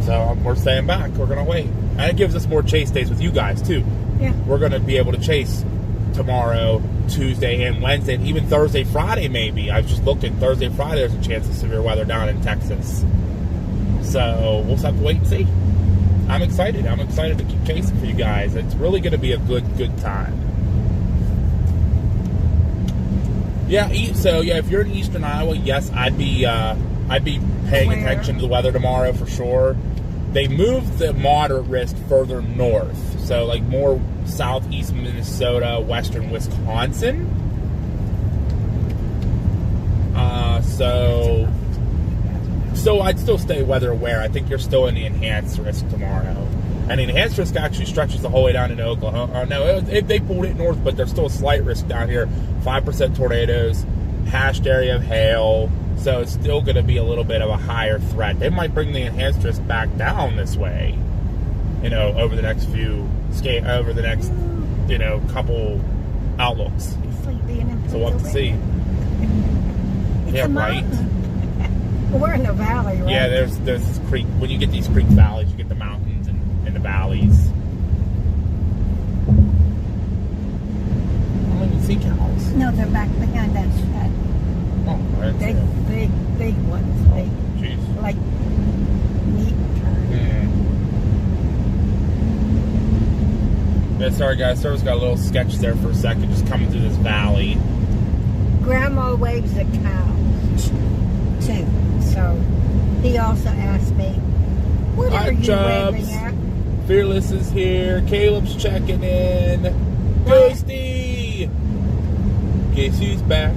So we're staying back. We're going to wait. And it gives us more chase days with you guys, too. Yeah. We're going to be able to chase tomorrow, Tuesday, and Wednesday, and even Thursday, Friday, maybe. I was just looking. Thursday, Friday, there's a chance of severe weather down in Texas. So we'll just have to wait and see. I'm excited. I'm excited to keep chasing for you guys. It's really going to be a good time. Yeah. So yeah, if you're in Eastern Iowa, yes, I'd be paying attention to the weather tomorrow for sure. They moved the moderate risk further north, so like more southeast Minnesota, western Wisconsin. So I'd still stay weather aware. I think you're still in the enhanced risk tomorrow. And the enhanced risk actually stretches the whole way down into Oklahoma. No, they pulled it north, but there's still a slight risk down here. 5% tornadoes, hashed area of hail. So it's still going to be a little bit of a higher threat. They might bring the enhanced risk back down this way, over the next couple outlooks. It's like being in So we'll have to see. It's Yeah, a right. mountain. We're in the valley, right? Yeah, there's this creek. When you get these creek valleys, you get the mountains and the valleys. I don't even see cows. No, they're back behind that shed. Oh, I didn't see them. Big ones. Big, Jeez. like meat kind. Yeah, sorry guys, Service got a little sketch there for a second, just coming through this valley. Grandma waves at cows too. So he also asked me, what Hi, are you Chubbs. waving at? Fearless is here. Caleb's checking in. Ghosty! Guess who's back?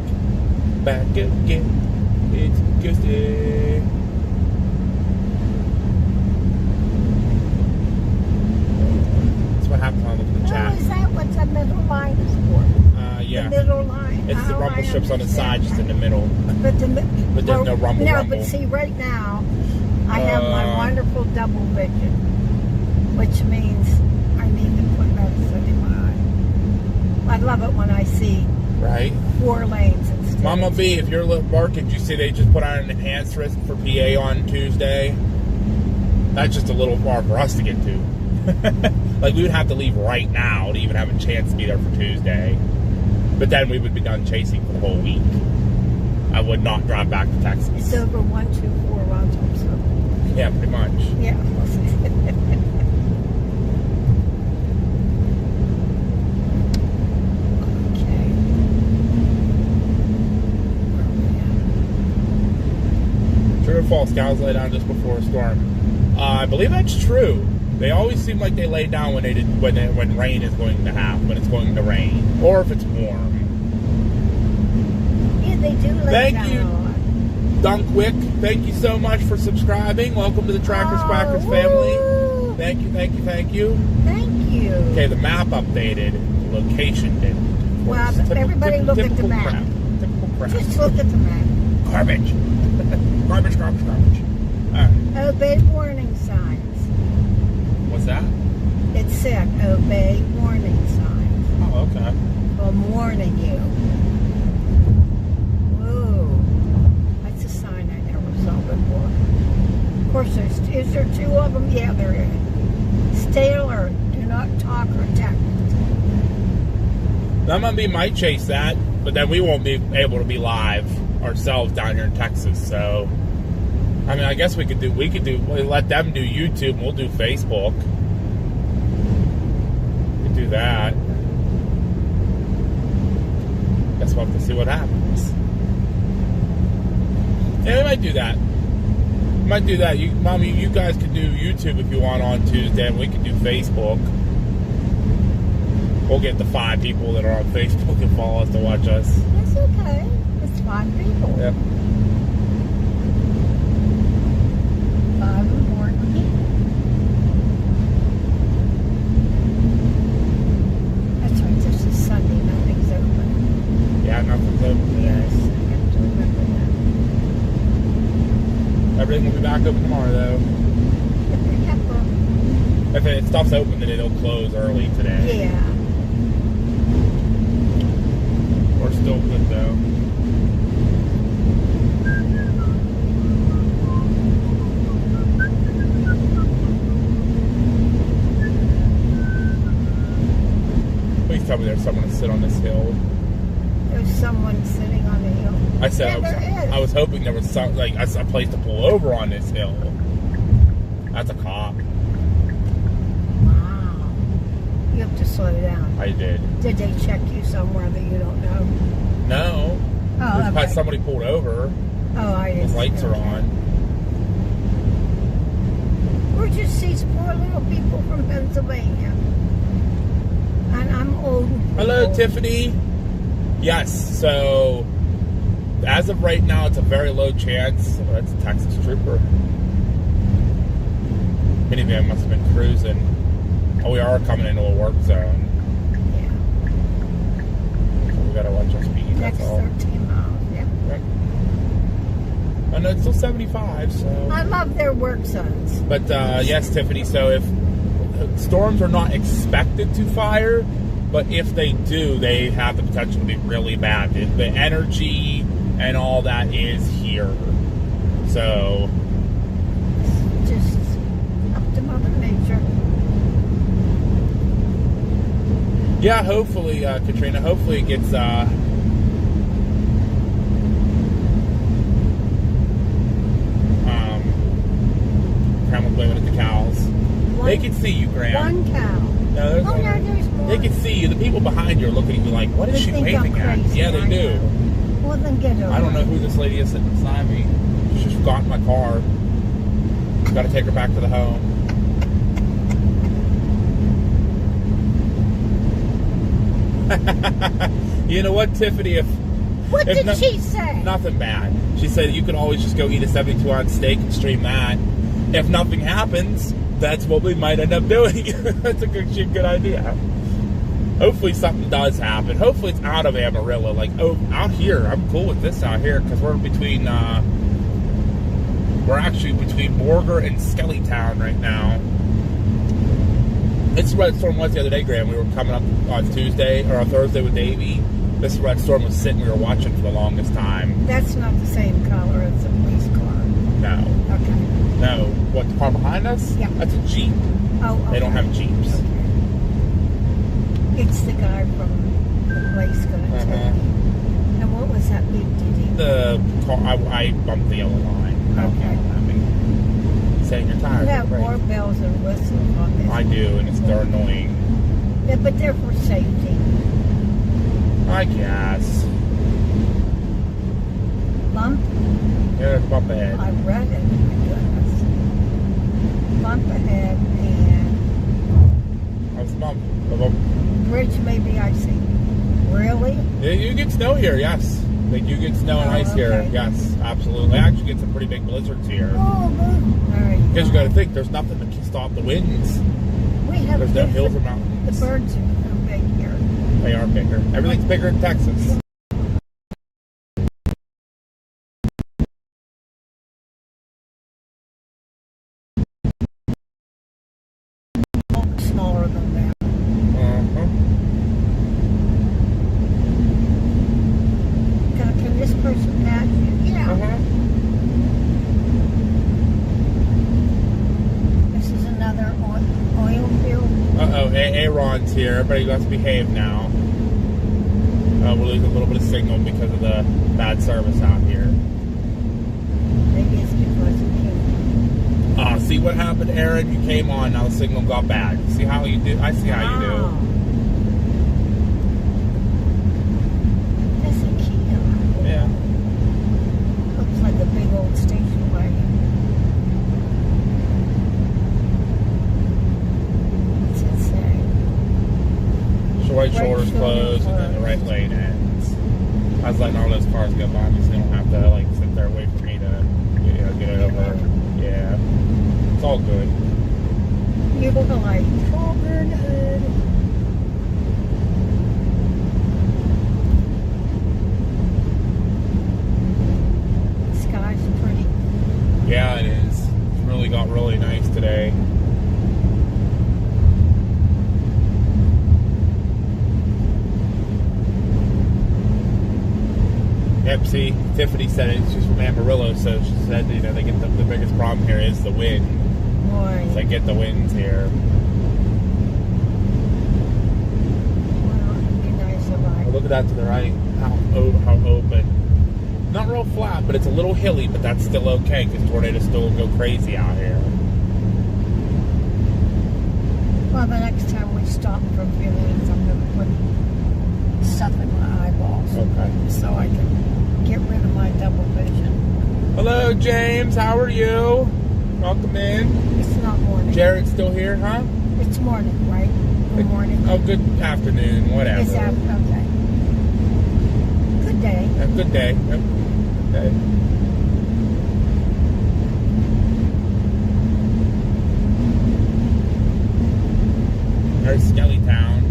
Back again. It's Ghosty. That's what happens when I look at the chat. Oh, is that what the middle line is for? Yeah. The middle line. It's the Oh, rumble I strips on the side, just in the understand. middle. But there's no rumble. No, but see, right now, I have my wonderful double vision, which means I need to put medicine in my eye. I love it when I see Right? 4 lanes instead. Mama B, if you're at work, did you see they just put out an enhanced risk for PA on Tuesday? That's just a little far for us to get to. Like, we would have to leave right now to even have a chance to be there for Tuesday. But then we would be done chasing for the whole week. I would not drive back to Texas. It's over 1, 2, 4 round trips. Yeah, pretty much. Yeah. True or false? Cows lay down just before a storm. I believe that's true. They always seem like they lay down when rain is going to happen, when it's going to rain, or if it's warm. Yeah, they do lay Thank down you. a lot. Dunkwick, thank you so much for subscribing. Welcome to the Trackers Quackers family. Woo! Thank you, thank you, thank you. Thank you. Okay, the map updated. The location didn't. Well, everybody look at the typical map. crap. Typical crap. Just look at the map. Garbage. Garbage. All right. Obey warning signs. What's that? It said obey warning signs. Oh, okay. I'm warning you. Whoa. That's a sign I never saw before. Of course, is there 2 of them? Yeah, there is. Stay alert. Do not talk or text. That might be might chase that, but then we won't be able to be live ourselves down here in Texas. So, I mean, I guess we could let them do YouTube and we'll do Facebook. We could do that. Guess we'll have to see what happens. Yeah, we might do that. Mommy, you guys could do YouTube if you want on Tuesday, and we could do Facebook. We'll get the 5 people that are on Facebook and follow us to watch us. That's okay. It's 5 people. Yep. 5 important. That's right. This is Sunday. Nothing's open. Yeah, nothing's open. Yes, I have to remember that. Everything will be back open tomorrow, though. Pepper. If it stuff's open, then it'll close early today. Yeah. We're still good though. Please tell me there's someone to sit on this hill. There's someone sitting on the hill. I said Yeah, I was hoping there was some, like, a place to pull over on this hill. That's a cop. Wow. You have to slow down. I did. Did they check you somewhere that you don't know? No. Oh, There's probably okay. somebody pulled over. Oh, I didn't. His lights are okay. on. We're just these poor little people from Pennsylvania. And I'm old. Hello, Tiffany. Yes, so as of right now, it's a very low chance. Oh, that's a Texas trooper. Minivan must have been cruising. Oh, we are coming into a work zone. Yeah. So we gotta watch our speed. Next That's all. 13 miles. Yeah. Yep. Oh, no, it's still 75, so. I love their work zones. But yes, Tiffany, so if storms are not expected to fire, but if they do, they have the potential to be really bad. The energy and all that is here. So, Just up to Mother Nature. yeah, hopefully, Katrina, hopefully it gets, Graham was blaming it the cows. They can see you, Graham. One cow. No, there's Oh, one. no, there's more. They can see you. The people behind you are looking at you like, what is They she think I'm waving at? crazy, Yeah, they I do. know. Well, then get over I don't know it. who this lady is sitting beside me. She just got in my car. Got to take her back to the home. You know what, Tiffany? What if did she say? Nothing bad. She said you can always just go eat a 72-ounce steak and stream that. If nothing happens, that's what we might end up doing. That's a good idea. Hopefully something does happen. Hopefully it's out of Amarillo. Like, oh, out here. I'm cool with this out here because we're between, we're actually between Borger and Skellytown right now. This is where that storm was the other day, Graham. We were coming up on Tuesday or on Thursday with Davey. This is where that storm was sitting. We were watching for the longest time. That's not the same color as the police car. No. Okay. No. What, the car behind us? Yeah. That's a Jeep. Oh, okay. They don't have Jeeps. Okay. It's the guy from the place going to take me. And what was that big ditty? The car, I bumped the yellow line. Okay. Saying you're You tired. have Right. more bells and whistles on this. I do, and they're annoying. Yeah, but they're for safety. I guess. Bump? Yeah, there's a bump ahead. I read it. My goodness. Bump ahead and That's a bump. bridge may be icy. Really? Yeah, you get snow here, yes. They do get snow and ice here, okay. yes, absolutely. They actually get some pretty big blizzards here. Oh, good. There you Because you go. got to think, there's nothing to stop the winds. We have There's no big- hills or The mountains. birds are big here. They are bigger. Everything's bigger in Texas. Smaller than that. Can this person pass you? Yeah. This is another oil field. Uh-oh, Aaron's here. Everybody got to behave now. We're losing a little bit of signal because of the bad service out here. Maybe it's because of you. See what happened, Aaron? You came on, now the signal got bad. See how you do? I see how you do. That's a Kia. Yeah. Looks like a big old station wagon. What's it say? So right shoulder's shoulder closed and then the right lane ends. I was letting all those cars go by me so they don't have to like sit there wait for me to get it over. Yeah. It's all good. You look like Colburn Hood. The sky's pretty. Yeah, it is. It's really got really nice today. Yep, see, Tiffany said it. She's from Amarillo, so she said, you know, they get the biggest problem here is the wind. Boy. So they get the winds here. Well, it'd be nice if Oh, look at that to the right. How open. Not real flat, but it's a little hilly, but that's still okay because tornadoes still go crazy out here. Well, the next time we stop for a few minutes, I'm going to put stuff in my eyeballs. Okay. So I can get rid of my double vision. Hello, James. How are you? Welcome in. It's not morning. Jared's still here, huh? It's morning, right? Good morning. Oh, good afternoon. Whatever. It's after, okay. Good day. Have a good day. Yep. Okay. There's Skellytown.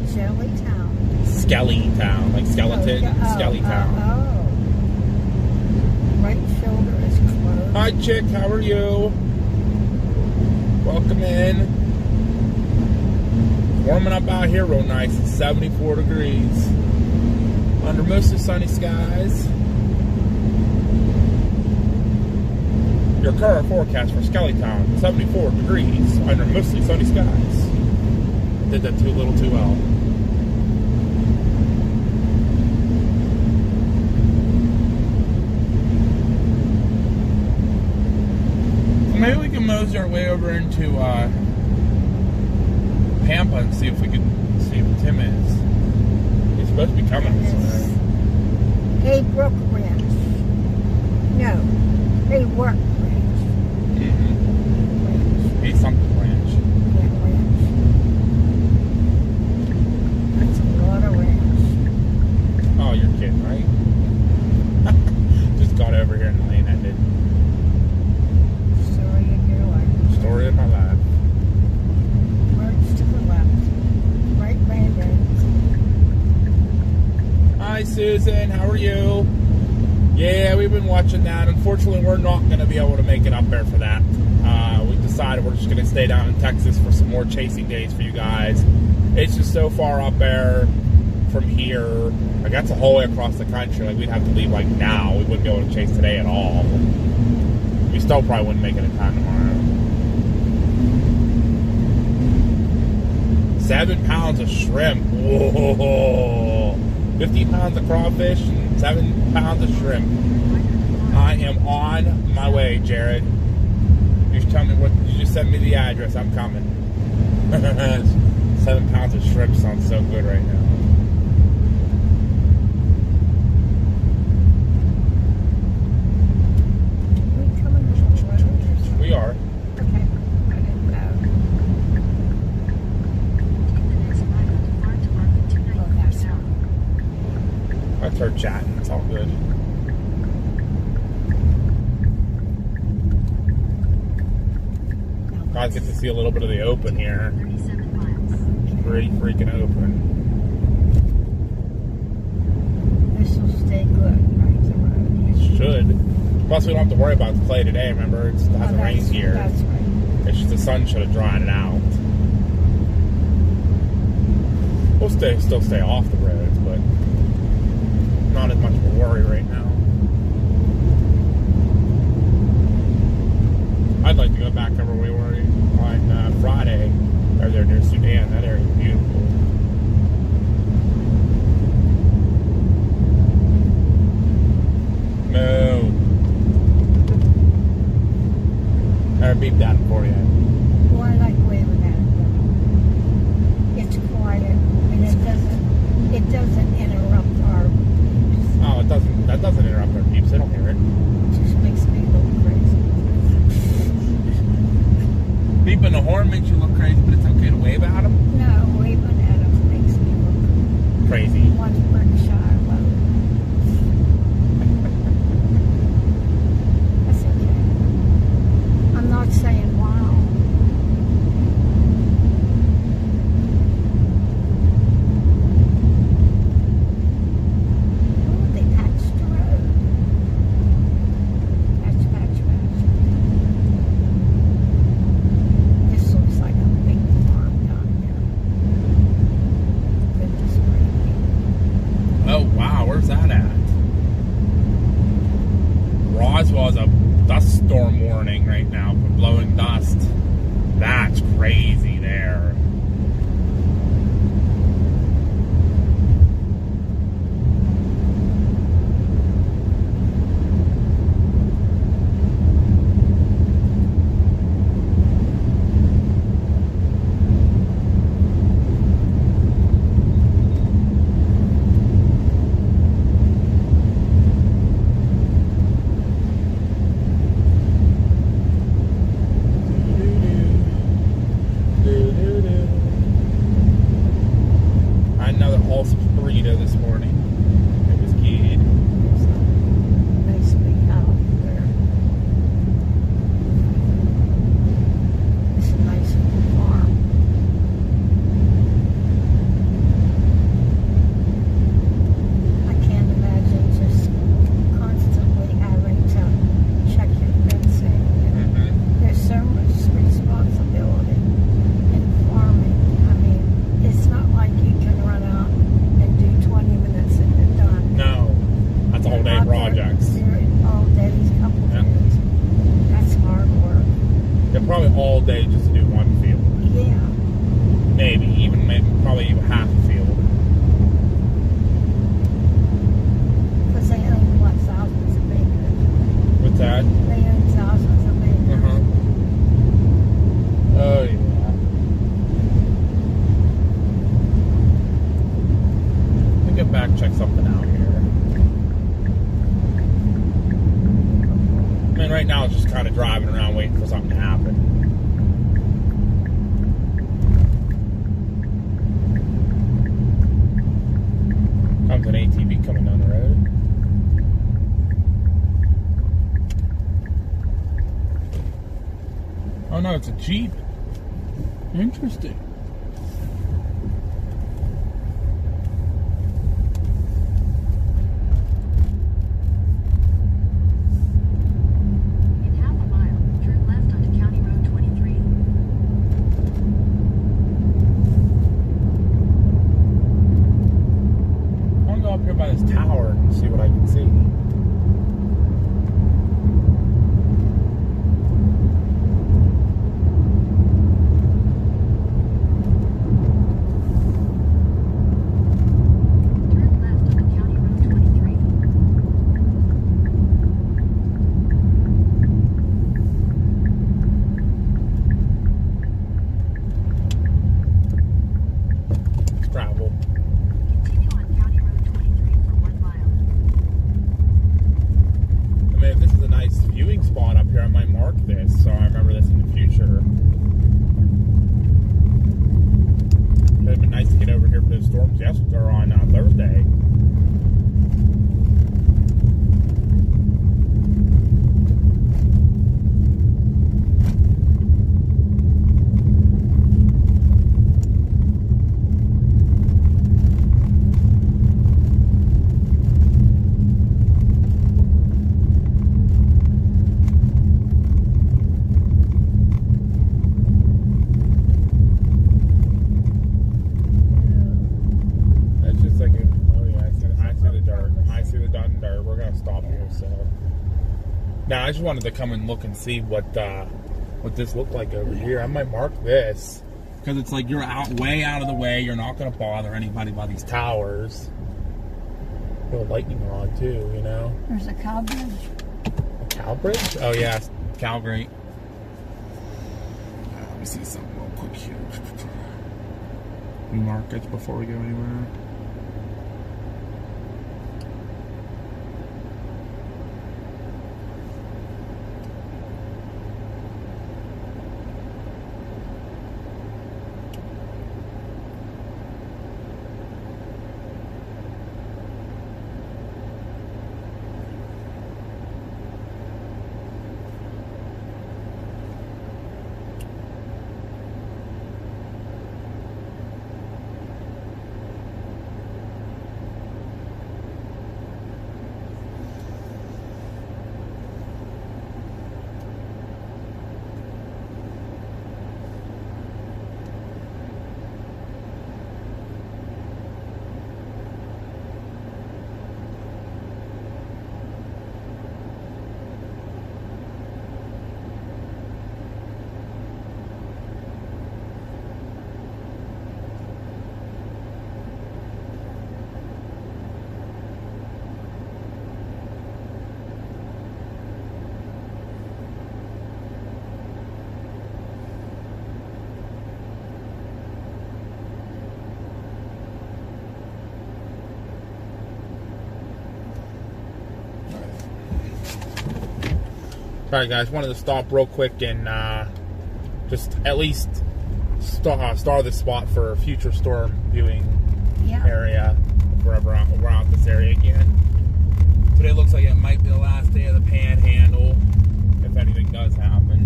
Jellytown. Skellytown, like skeleton. Skellytown. Oh. Right shoulder is closed. Hi, chick. How are you? Welcome in. Warming up out here real nice. It's 74 degrees. Under mostly sunny skies. Your current forecast for Skellytown, 74 degrees under mostly sunny skies. I did that a little too well. Maybe we can mosey our way over into Pampa and see if we can see if Tim is. He's supposed to be coming this way. Haybrook Ranch. No. Haywork Ranch. Mm-hmm. Ranch. He's something ranch. Yeah, ranch. That's a lot of ranch. Oh, you're kidding, right? Just got over here and the lane ended. Story of your life. Story of my life. Merge to the left. Right lane ends. Hi, Susan. How are you? Yeah, we've been watching that. Unfortunately, we're not going to be able to make it up there for that. We decided we're just going to stay down in Texas for some more chasing days for you guys. It's just so far up there from here. Like, that's a whole way across the country. Like, we'd have to leave, like, now. We wouldn't be able to chase today at all. We still probably wouldn't make it in time tomorrow. 7 pounds of shrimp. Whoa. 50 pounds of crawfish and 7 pounds of shrimp. I am on my way, Jared. You just tell me what. You just send me the address. I'm coming. 7 pounds of shrimp sounds so good right now. Are we coming to the road? We are. Okay. I didn't know. Take the next right onto Far to Market 294 Oh, that's South. That's her chatting. It's all good. Guys get to see a little bit of the open here. 37 miles. Pretty freaking open. This will stay good, right? The road. It should. Plus, we don't have to worry about the clay today. Remember, it hasn't rained here. That's right. It's just the sun should have dried it out. We'll still stay off the roads, but not as much of a worry right now. I'd like to go back over where we were on Friday, over there near Sudan. That area is beautiful. No. I'll beep that for you. Well, I like waving at it. It's quiet and it doesn't interrupt our. Oh, it doesn't. That doesn't interrupt our peeps. They don't hear it. It just makes me look crazy. Beeping the horn makes you look crazy, but it's okay to wave at them. No, waving at them makes me look Crazy. one Berkshire low. That's okay. I'm not saying wow. Oh, they patched the road. Patch, patch, patch. This looks like a big farm down here. Goodness gracious. Oh, right now from blowing dust. That's crazy there. I had another Allsup's burrito this morning. It was good. Nice big house there. It's a nice little farm. I can't imagine just constantly having to check your fencing. There's so much responsibility in farming. I mean, it's not like you can run out and do 20 minutes and you're done. No, that's all day Out there, projects. you're all days, couple Yeah. days. That's hard work. They're probably all day just to do one field. Yeah. Maybe probably even half a field. Because they own what, thousands of acres. What's that? They own thousands of acres. Oh yeah. Let me get back, check something out here. I mean, right now it's just kind of driving around waiting for something to happen. Comes an ATV coming down the road. Oh no, it's a Jeep. Interesting. In half a mile, turn left onto County Road 23. I want to go up here by this tower and see what I can see. Turn left onto County Road 23. Let's travel. Continue on County Road 23 for 1 mile. I mean, if this is a nice viewing spot up here, I might mark this so I remember this in the future. It'd been nice to get over here for those storms yesterday or on Thursday. It's just like, oh yeah, I see the dirt. I see the done dirt. We're gonna stop here. So now I just wanted to come and look and see what this looked like over here. I might mark this because it's like you're way out of the way. You're not gonna bother anybody by these towers. A lightning rod too, you know. There's a cow bridge. A cow bridge? Oh yeah, Calgary. Let me see something real quick here. Mark it before we go anywhere. Alright guys, wanted to stop real quick and just at least star the spot for future storm viewing area if we're ever out this area again. Today looks like it might be the last day of the Panhandle, if anything does happen.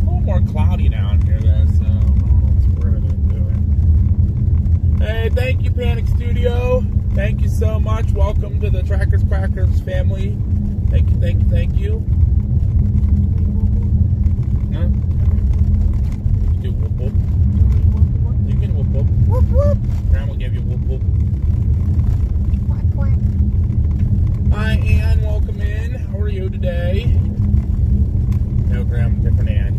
A little more cloudy down here though, so I don't know what we're gonna do. Hey, thank you Panic Studio. Thank you so much. Welcome to the Trackers Quackers family. Thank you, thank you, thank you. Huh? You do whoop whoop. You can whoop whoop. Whoop whoop. Grandma gave you whoop whoop. Quack quack. Hi Ann, welcome in. How are you today? No, Grandma, different Ann.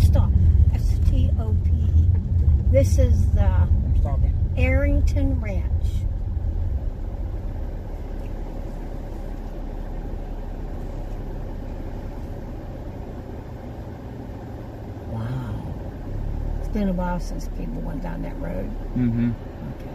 Stop. S-T-O-P. This is the I'm stopping. Arrington Ranch. Wow. It's been a while since people went down that road. Mm-hmm. Okay.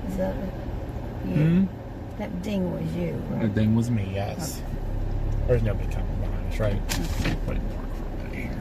Is that you? Mm-hmm. That ding was you, The right? thing was me, yes. There's nobody coming behind us, right? But it worked for a minute here.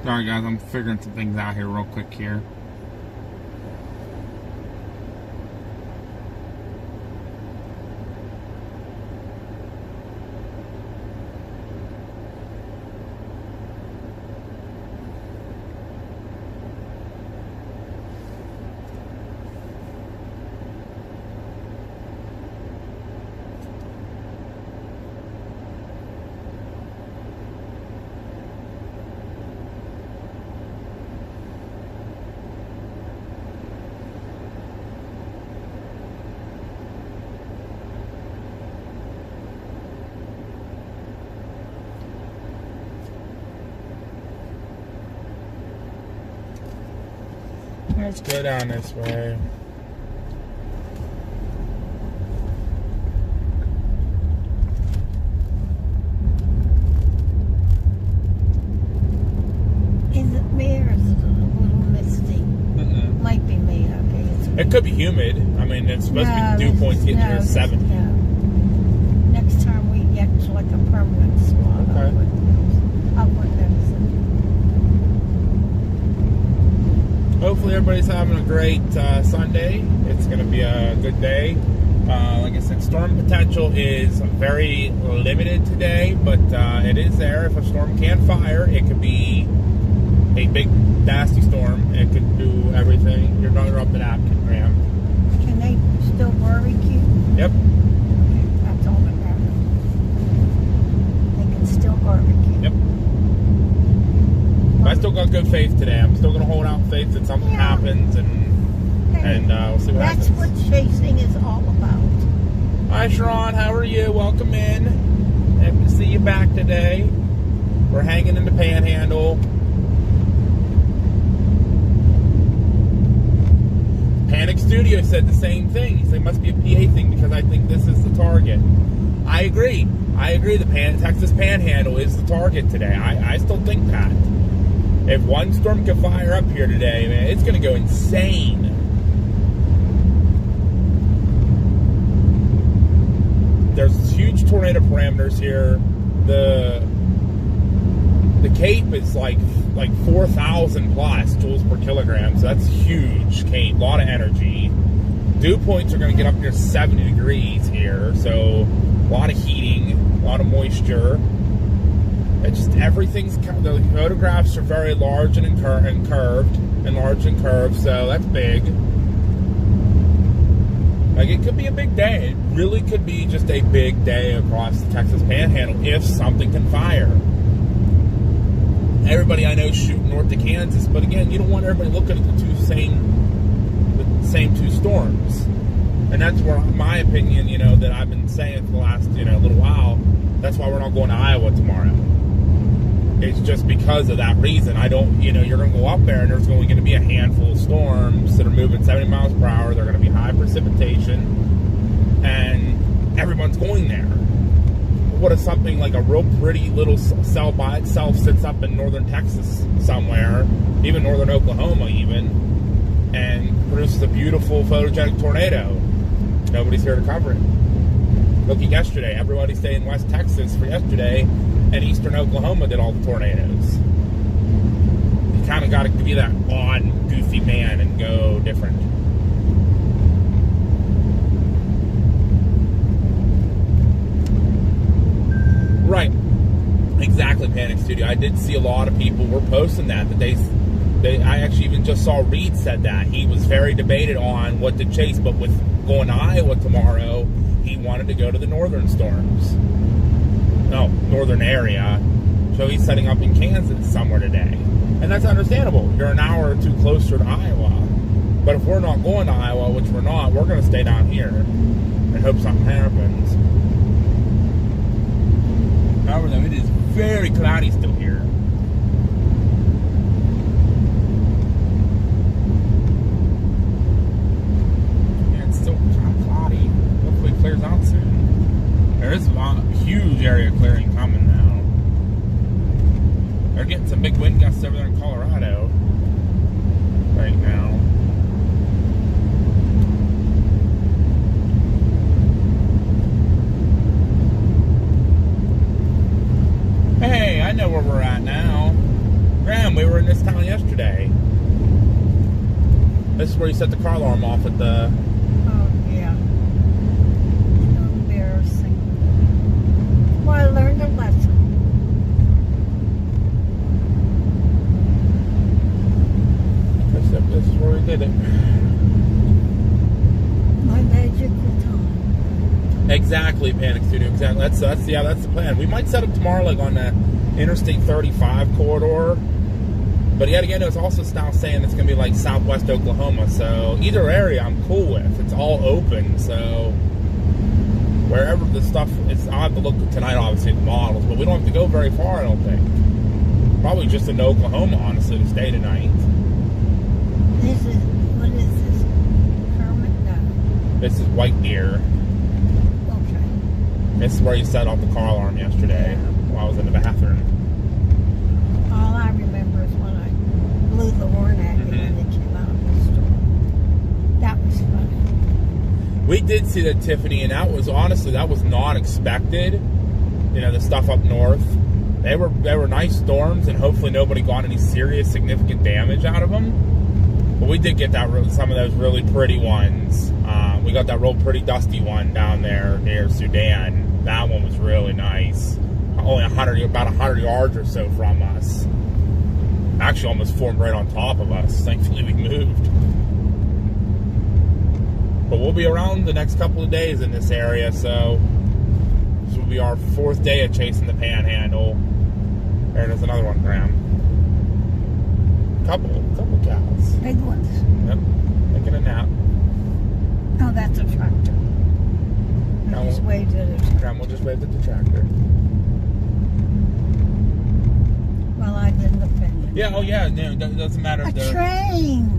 Sorry guys, I'm figuring some things out here real quick here. Let's go down this way. Is it me or is it a little misty? Might be me, okay. It could be humid. I mean, it's supposed to be dew points getting to 70. Yeah. Next time we get to like a permanent spot, Okay. I'll put notice it. Hopefully everybody's having a great Sunday. It's going to be a good day. Like I said, storm potential is very limited today, but it is there. If a storm can fire, it could be a big, nasty storm. It could do everything. You're not up in Apkin, Graham. Can they still barbecue? Yep. That's all that matters. They can still barbecue. Yep. I still got good faith today. I'm still going to hold out faith that something happens, and we'll see what happens. That's what chasing is all about. Hi, Sharon. How are you? Welcome in. Happy to see you back today. We're hanging in the Panhandle. Panic Studio said the same thing. He said it must be a PA thing because I think this is the target. I agree. The Texas Panhandle is the target today. I still think that. If one storm can fire up here today, man, it's going to go insane. tornado parameters here. The Cape is like 4,000 plus joules per kilogram, so that's huge Cape, a lot of energy. Dew points are going to get up near 70 degrees here, so a lot of heating, a lot of moisture. It's just everything's, the photographs are very large and curved, so that's big. Like, it could be a big day. It really could be just a big day across the Texas Panhandle if something can fire. Everybody I know is shooting north to Kansas, but again, you don't want everybody looking at the same two storms. And that's where my opinion, that I've been saying for the last, little while, that's why we're not going to Iowa tomorrow. It's just because of that reason. I don't, you're going to go up there and there's only going to be a handful of storms that are moving 70 miles per hour. They're going to be high precipitation, and everyone's going there. What if something like a real pretty little cell by itself sits up in northern Texas somewhere, even northern Oklahoma even, and produces a beautiful photogenic tornado? Nobody's here to cover it. Look at yesterday. Everybody stayed in West Texas for yesterday, and eastern Oklahoma did all the tornadoes. You kind of got to be that odd, goofy man and go different. Right. Exactly, Panic Studio. I did see a lot of people were posting that I actually even just saw Reed said that. He was very debated on what to chase, but with going to Iowa tomorrow, he wanted to go to the northern storms. No, northern area. So he's setting up in Kansas somewhere today. And that's understandable. You're an hour or two closer to Iowa. But if we're not going to Iowa, which we're not, we're going to stay down here and hope something happens. However, though, it is very cloudy still here. Yeah, it's still kind of cloudy. Hopefully it clears out soon. There is a huge area clearing coming now. They're getting some big wind gusts over there in Colorado right now. Hey, I know where we're at now. Graham, we were in this town yesterday. This is where you set the car alarm off at the... Oh, yeah. So embarrassing. Well, I learned a lesson. This is where we did it. My magical time. Exactly, Panic Studio. Exactly. That's the plan. We might set up tomorrow, like on the Interstate 35 corridor. But yet again, it was also now saying it's going to be like southwest Oklahoma. So either area, I'm cool with. It's all open. So wherever the stuff is, I'll have to look tonight, obviously, at the models. But we don't have to go very far, I don't think. Probably just into Oklahoma, honestly, to stay tonight. What is this? Kermit? No. This is White Deer. Okay. This is where you set off the car alarm yesterday while I was in the bathroom. All I remember is when I blew the horn at you and it came out of the store. That was funny. We did see that, Tiffany, and that was not expected. The stuff up north. They were nice storms, and hopefully nobody got any serious, significant damage out of them. But we did get some of those really pretty ones. We got that real pretty dusty one down there near Sudan. That one was really nice. Only about 100 yards or so from us. Actually, almost formed right on top of us. Thankfully, we moved. But we'll be around the next couple of days in this area, so this will be our 4th day of chasing the Panhandle. There's another one, Graham. Couple cows. Big ones. Yep. Taking a nap. Oh, that's a tractor. No. Just waved at it. Graham, we'll just wave at the tractor. Well, I didn't offend him. Yeah, oh yeah, no, it doesn't matter. A train!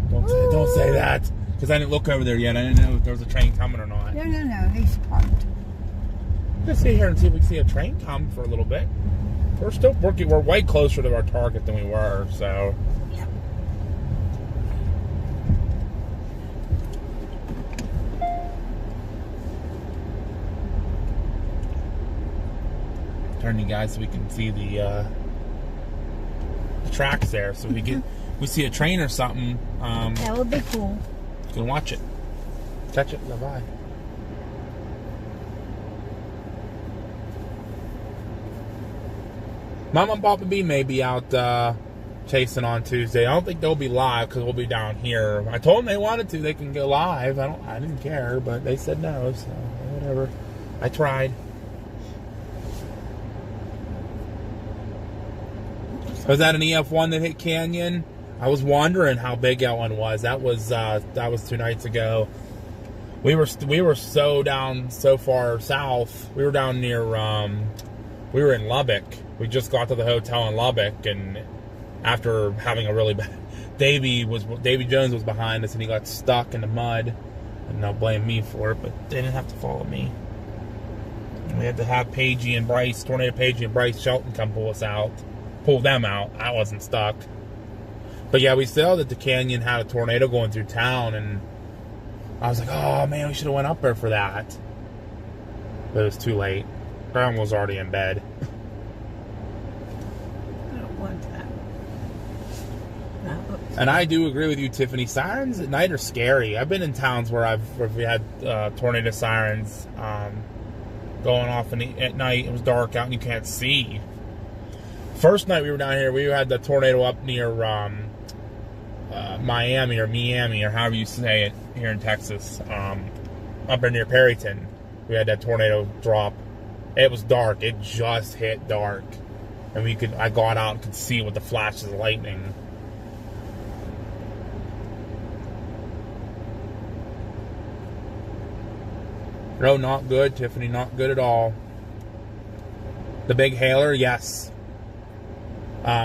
Don't say that. Because I didn't look over there yet. I didn't know if there was a train coming or not. No, he's parked. Let's sit here and see if we can see a train come for a little bit. We're still working. We're way closer to our target than we were, so. Yep. turn you guys so we can see the tracks there. So we see a train or something. That would be cool. You can watch it. Catch it. Bye-bye. Mom and Papa B may be out chasing on Tuesday. I don't think they'll be live because we'll be down here. I told them they wanted to. They can go live. I didn't care, but they said no, so whatever. I tried. Was that an EF1 that hit Canyon? I was wondering how big that one was. That was 2 nights ago. We were so far south. We were down near we were in Lubbock. We just got to the hotel in Lubbock, and after having a really bad Davy Jones was behind us and he got stuck in the mud, and they'll blame me for it, but they didn't have to follow me. And we had to have Tornado Pagey and Bryce Shelton come pull them out. I wasn't stuck. But yeah, we saw that the canyon had a tornado going through town, and I was like, oh man, we should have went up there for that. But it was too late. Grandma was already in bed. I don't want that. No. And I do agree with you, Tiffany. Sirens at night are scary. I've been in towns where we had tornado sirens going off at night. It was dark out and you can't see. First night we were down here, we had the tornado up near Miami or however you say it here in Texas, up near Perryton. We had that tornado drop. It was dark. It just hit dark, and I got out and could see with the flashes of lightning. No, not good, Tiffany. Not good at all. The big hailer, yes.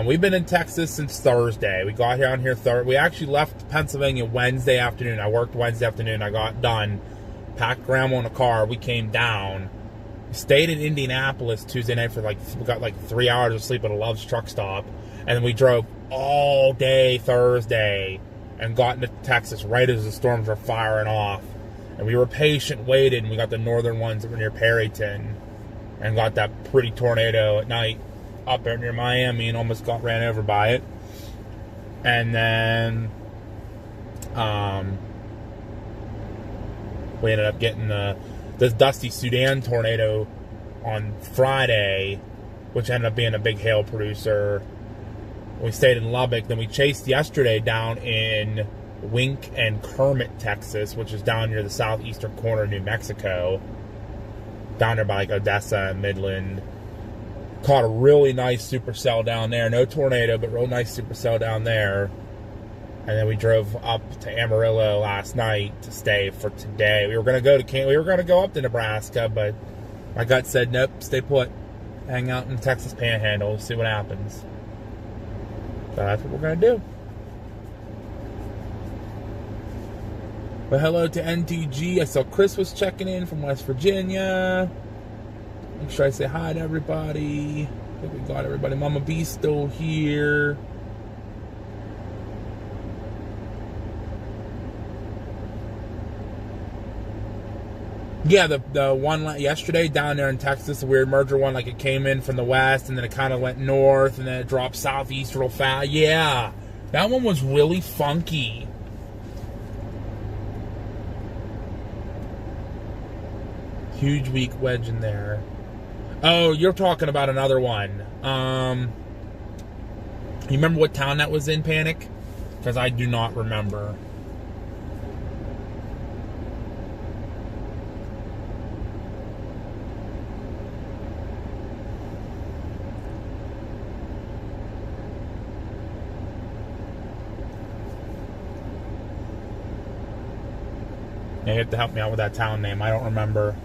We've been in Texas since Thursday. We got down here we actually left Pennsylvania Wednesday afternoon. I worked Wednesday afternoon. I got done. Packed Grandma in a car. We came down. We stayed in Indianapolis Tuesday night for we got 3 hours of sleep at a Love's truck stop. And then we drove all day Thursday and got into Texas right as the storms were firing off. And we were patient, waited, and we got the northern ones that were near Perryton and got that pretty tornado at night up there near Miami and almost got ran over by it. And then we ended up getting this Dusty Sudan tornado on Friday, which ended up being a big hail producer. We stayed in Lubbock. Then we chased yesterday down in Wink and Kermit, Texas, which is down near the southeastern corner of New Mexico, down there by Odessa and Midland. Caught a really nice supercell down there. No tornado, but real nice supercell down there. And then we drove up to Amarillo last night to stay for today. We were going to go up to Nebraska, but my gut said nope, stay put. Hang out in the Texas Panhandle, see what happens. So that's what we're going to do. Well, hello to NTG. I saw Chris was checking in from West Virginia. Make sure I say hi to everybody. I think we got everybody. Mama B's still here. Yeah, the one yesterday down there in Texas, the weird merger one, it came in from the west and then it kind of went north and then it dropped southeast real fast. Yeah, that one was really funky. Huge weak wedge in there. Oh, you're talking about another one. You remember what town that was in, Panic? Because I do not remember. You have to help me out with that town name. I don't remember.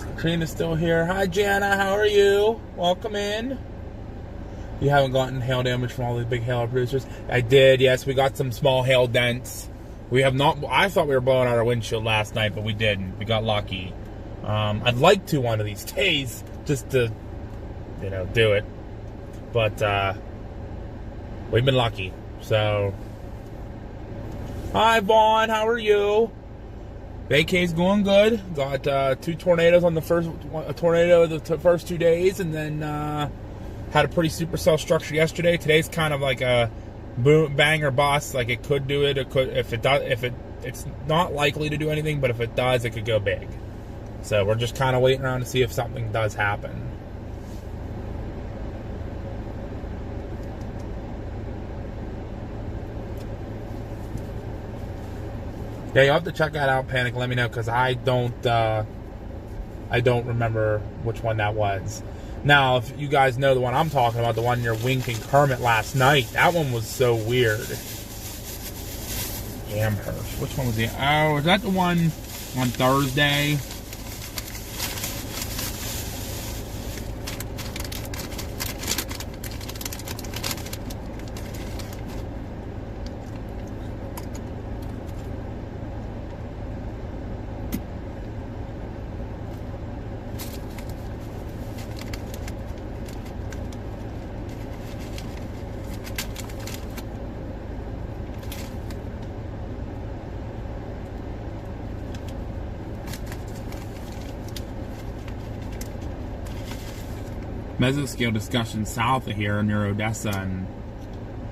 Katrina's still here. Hi, Jana. How are you? Welcome in. You haven't gotten hail damage from all these big hail producers? I did, yes. We got some small hail dents. We have not... I thought we were blowing out our windshield last night, but we didn't. We got lucky. I'd like to one of these days just to, do it. But we've been lucky. So... Hi, Vaughn. How are you? Vacay's going good. Got 2 tornadoes on the tornado the first 2 days, and then had a pretty supercell structure yesterday. Today's kind of like a boom, bang or bust. Like it could do it. It could if it does. It's not likely to do anything, but if it does, it could go big. So we're just kind of waiting around to see if something does happen. Yeah, you'll have to check that out, Panic. Let me know, because I don't remember which one that was. Now, if you guys know the one I'm talking about, the one near Wink and Kermit last night, that one was so weird. Amherst. Which one was it? Oh, is that the one on Thursday? Mesoscale discussion south of here near Odessa and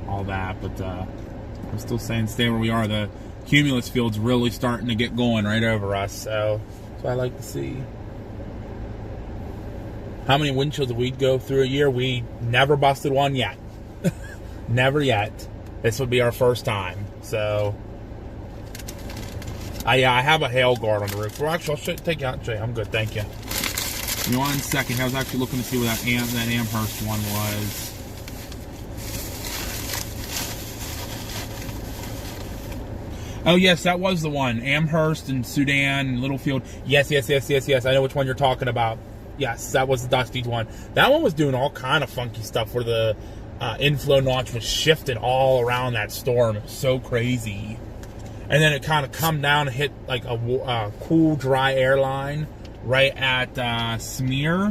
all that, but I'm still saying stay where we are. The cumulus field's really starting to get going right over us, so that's what I like to see. How many wind chills do we go through a year? We never busted one yet. Never yet. This would be our first time, so I have a hail guard on the roof. Well, actually, I'll take you out, Jay. I'm good, thank you. Give me 1 second. I was actually looking to see where that Amherst one was. Oh, yes, that was the one. Amherst and Sudan and Littlefield. Yes. I know which one you're talking about. Yes, that was the Dusty one. That one was doing all kind of funky stuff where the inflow notch was shifted all around that storm. It was so crazy. And then it kind of come down and hit like a cool, dry airline right at Smear,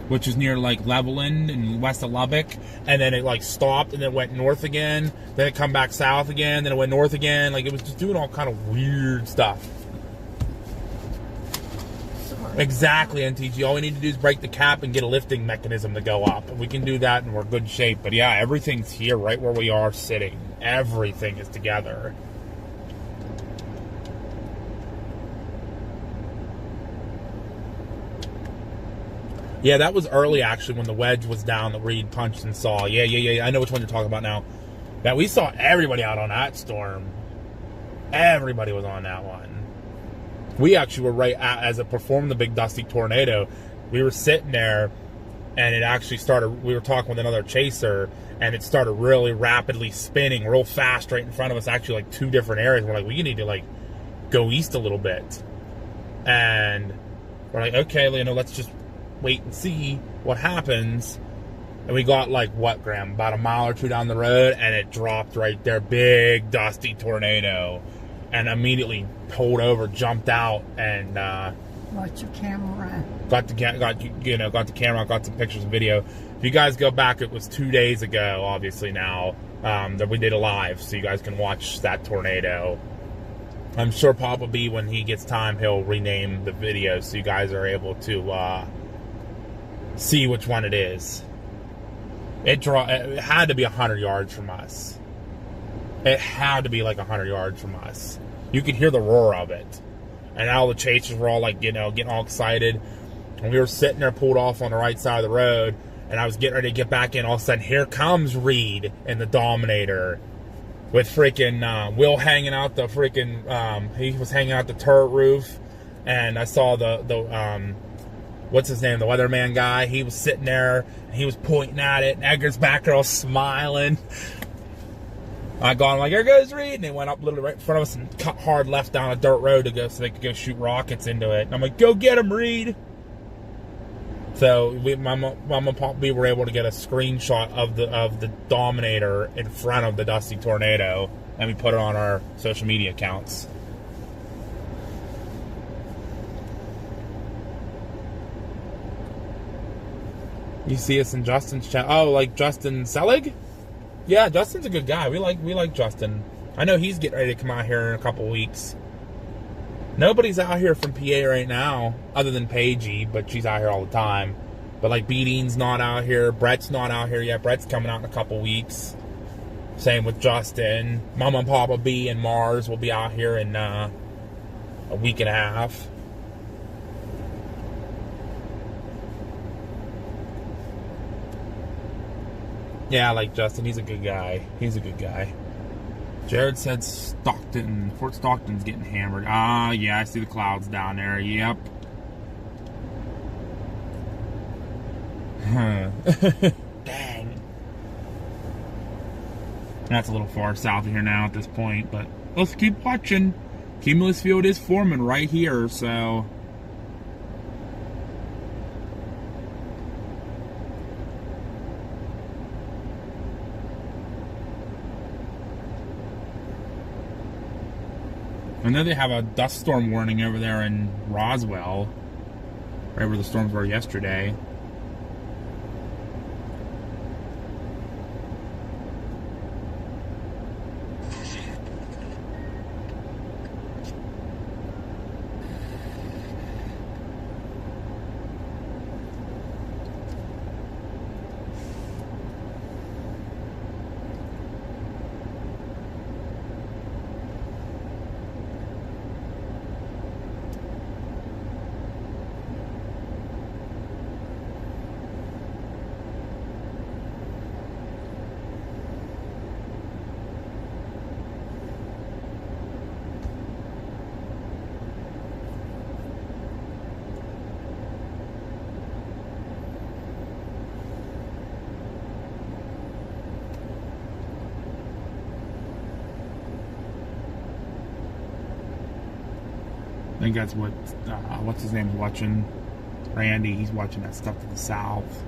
which is near like Levelland and west of Lubbock, and then it like stopped and then went north again, then it come back south again, then it went north again. Like it was just doing all kind of weird stuff. Sorry. Exactly, NTG. All we need to do is break the cap and get a lifting mechanism to go up. We can do that and we're in good shape. But yeah, everything's here right where we are sitting. Everything is together. Yeah, that was early, actually, when the wedge was down that Reed punched and saw. Yeah. I know which one you're talking about now. That we saw everybody out on that storm. Everybody was on that one. We actually were right as it performed the big dusty tornado. We were sitting there, and it actually started. We were talking with another chaser, and it started really rapidly spinning real fast right in front of us. Actually, like 2 different areas. We're like, we need to like go east a little bit, and we're like, okay, let's just wait and see what happens. And we got like what, Graham, about a mile or 2 down the road, and it dropped right there. Big dusty tornado, and immediately pulled over, jumped out, and Watch your camera. got the camera, got some pictures and video. If you guys go back, it was 2 days ago, obviously now, that we did a live, so you guys can watch that tornado. I'm sure Papa B, when he gets time, he'll rename the video so you guys are able to see which one it is. It had to be 100 yards from us. It had to be like 100 yards from us. You could hear the roar of it. And all the chasers were all like, getting all excited. And we were sitting there pulled off on the right side of the road. And I was getting ready to get back in. All of a sudden, here comes Reed and the Dominator. With freaking Will hanging out the freaking, he was hanging out the turret roof. And I saw the what's his name, the weatherman guy. He was sitting there, and he was pointing at it, and Edgar's back there all smiling. I got him like, there goes Reed, and they went up literally right in front of us and cut hard left down a dirt road to go so they could go shoot rockets into it. And I'm like, go get him, Reed. So Mama and Papa B were able to get a screenshot of the Dominator in front of the dusty tornado, and we put it on our social media accounts. You see us in Justin's chat. Oh, like Justin Selig? Yeah, Justin's a good guy. We like Justin. I know he's getting ready to come out here in a couple weeks. Nobody's out here from PA right now, other than Paigey, but she's out here all the time. But like Beateen's not out here. Brett's not out here yet. Brett's coming out in a couple weeks. Same with Justin. Mama and Papa B and Mars will be out here in a week and a half. Yeah, I like Justin. He's a good guy. He's a good guy. Jared said Fort Stockton's getting hammered. Ah, yeah, I see the clouds down there. Yep. Dang. That's a little far south of here now at this point, but let's keep watching. Cumulus field is forming right here, so... I know they have a dust storm warning over there in Roswell, right where the storms were yesterday. I think that's what, what's his name's watching. Randy, he's watching that stuff to the south.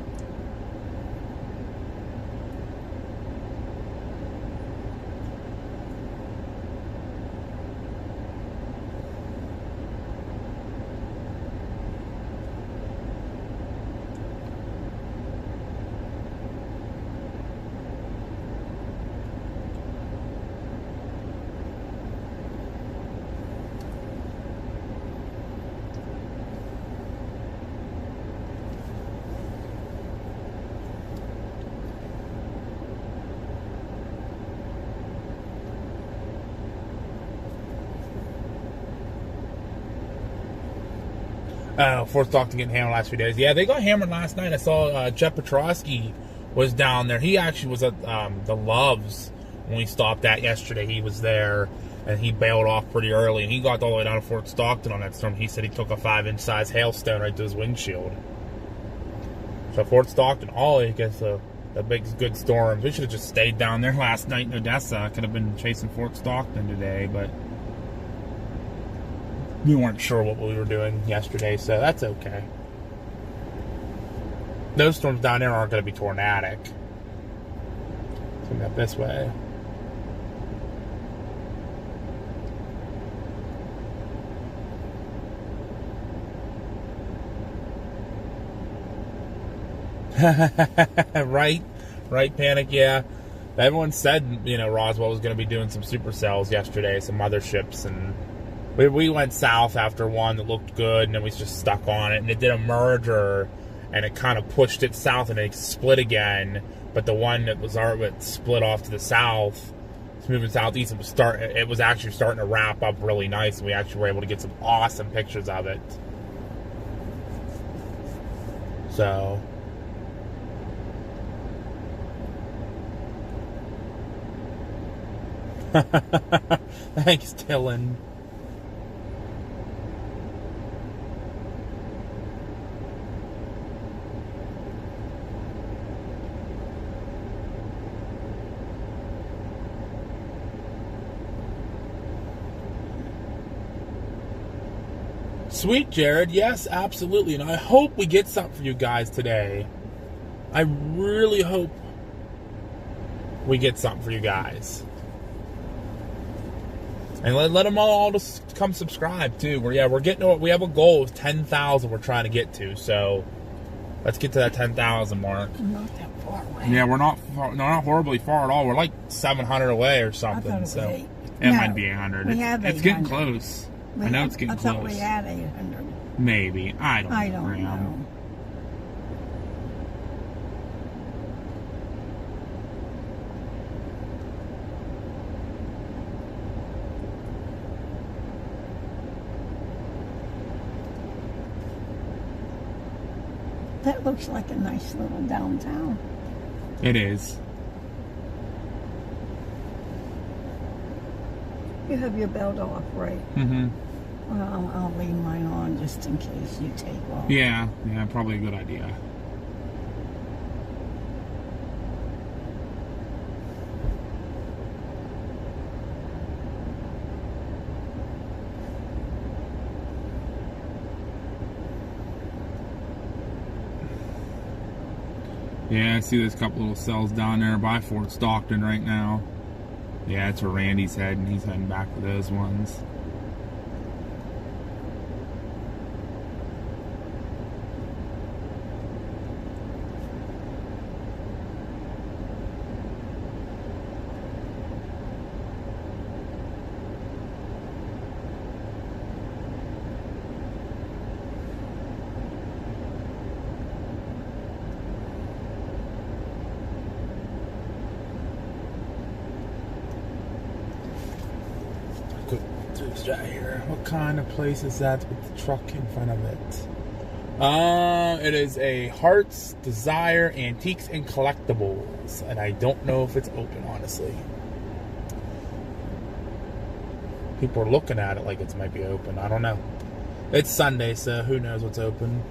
Fort Stockton getting hammered the last few days. Yeah, they got hammered last night. I saw Jeff Petrosky was down there. He actually was at the Loves when we stopped at yesterday. He was there, and he bailed off pretty early, and he got all the way down to Fort Stockton on that storm. He said he took a 5-inch size hailstone right to his windshield. So Fort Stockton, I guess the big good storms. We should have just stayed down there last night in Odessa. Could have been chasing Fort Stockton today, but we weren't sure what we were doing yesterday, so that's okay. Those storms down there aren't going to be tornadic. It's going to go this way. Right, Panic, yeah. Everyone said, Roswell was going to be doing some supercells yesterday, some motherships, and we went south after one that looked good, and then we just stuck on it, and it did a merger, and it kind of pushed it south, and it split again, but the one that was split off to the south, it's moving southeast, it was actually starting to wrap up really nice, and we actually were able to get some awesome pictures of it. So... Thanks, Dylan. Sweet, Jared. Yes, absolutely. And I hope we get something for you guys today. I really hope we get something for you guys. And let them all just come subscribe too. We have a goal of 10,000 we're trying to get to. So let's get to that 10,000 mark. Not that far away. Yeah, we're not horribly far at all. We're like 700 away or something. I thought it was so 8. it might be 800. We have It's getting 800. close. I know it's getting I thought we close. had 800. Maybe. I don't know. Graham. know. That looks like a nice little downtown. It is. You have your belt off, right? Mm-hmm. Well, I'll leave mine on just in case you take off. Yeah, probably a good idea. Yeah, I see there's a couple little cells down there by Fort Stockton right now. Yeah, that's where Randy's heading. He's heading back to those ones. Right here. What kind of place is that with the truck in front of it? It is a Heart's Desire Antiques and Collectibles, and I don't know if it's open, honestly. People are looking at it like it might be open. I don't know. It's Sunday, so who knows what's open.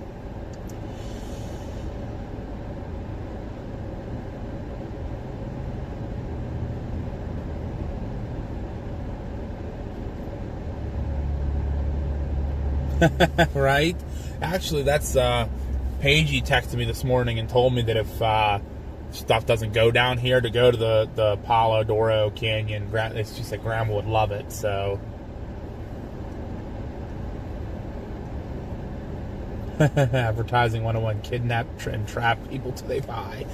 Right? Actually, that's Paigey texted me this morning and told me that if stuff doesn't go down here to go to the Palo Duro Canyon, she said Grandma would love it. So Advertising 101: kidnap and trap people till they buy.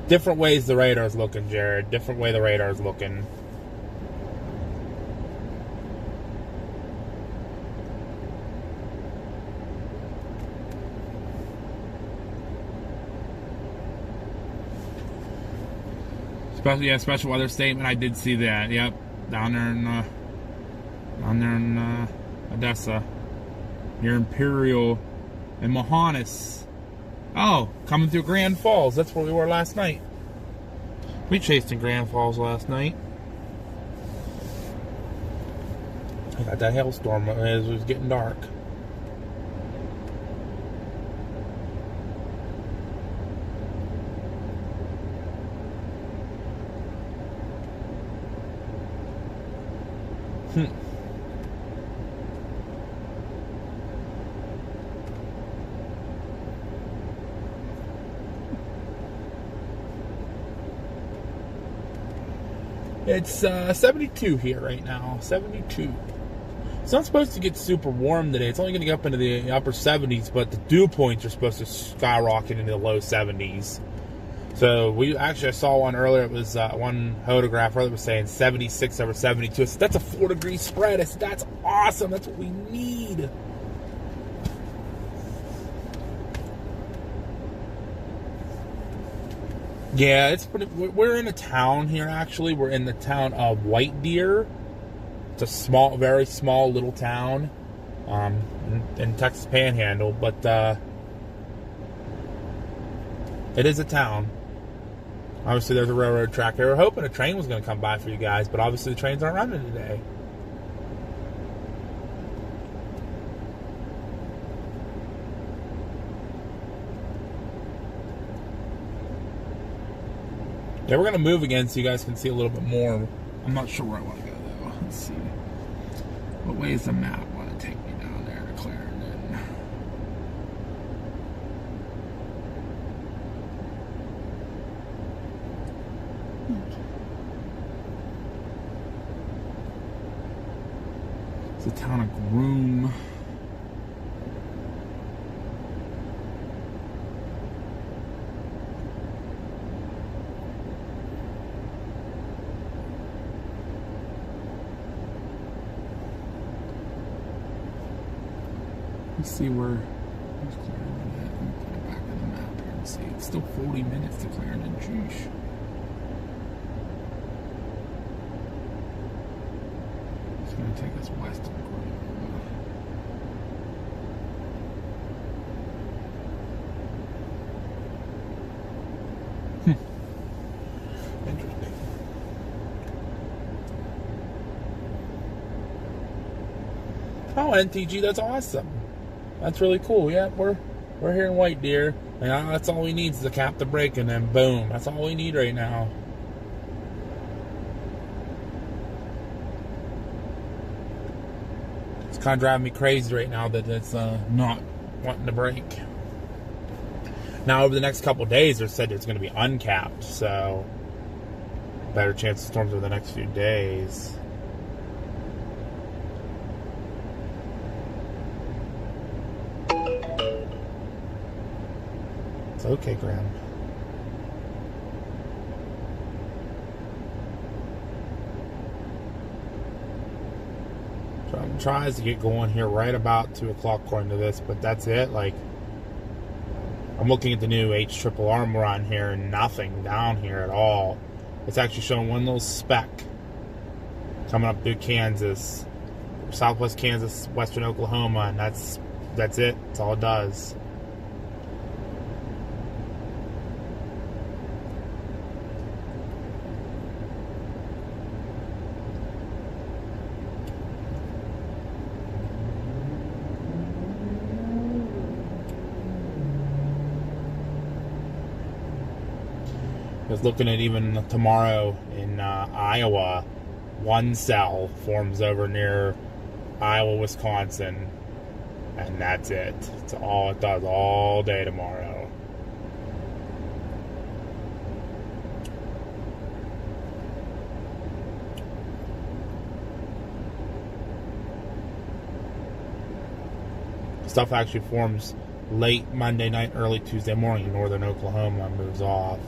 Different ways the radar's looking, Jared. Different way the radar's looking. Special weather statement. I did see that. Yep, down there in Odessa, near Imperial and Mohannis. Oh, coming through Grand Falls. That's where we were last night. We chased in Grand Falls last night. I got that hailstorm as it was getting dark. It's 72 here right now. 72. It's not supposed to get super warm today. It's only going to get up into the upper 70s, but the dew points are supposed to skyrocket into the low 70s. So I saw one earlier. It was one photograph earlier was saying 76 over 72. So that's a 4-degree spread. I said, that's awesome. That's what we need. Yeah, it's pretty. We're in a town here. Actually, we're in the town of White Deer. It's a small, very small little town, in Texas Panhandle. But it is a town. Obviously, there's a railroad track. They were hoping a train was going to come by for you guys, but obviously the trains aren't running today. Yeah, we're going to move again so you guys can see a little bit more. I'm not sure where I want to go, though. Let's see. What way is the map want to take me down there to Clarendon? It's the town of Groom. Let's see where's Clarendon at. Let me put it back on the map here and see. It's still 40 minutes to Clarendon. Jeez. It's going to take us west of Clarendon. Interesting. Oh, NTG, that's awesome. That's really cool. Yeah, we're here in White Deer, and that's all we need is to cap the brake, and then boom, that's all we need right now. It's kind of driving me crazy right now that it's not wanting to brake. Now, over the next couple of days, they said it's going to be uncapped, so better chance of storms over the next few days. It's okay, Graham. Tries to get going here right about 2 o'clock according to this, but that's it. Like, I'm looking at the new H-triple arm run here, and nothing down here at all. It's actually showing one little speck coming up through Kansas, southwest Kansas, western Oklahoma, and that's it. That's all it does. I was looking at even tomorrow in Iowa, one cell forms over near Iowa, Wisconsin, and that's it. It's all it does all day tomorrow. Stuff actually forms late Monday night, early Tuesday morning in northern Oklahoma, moves off.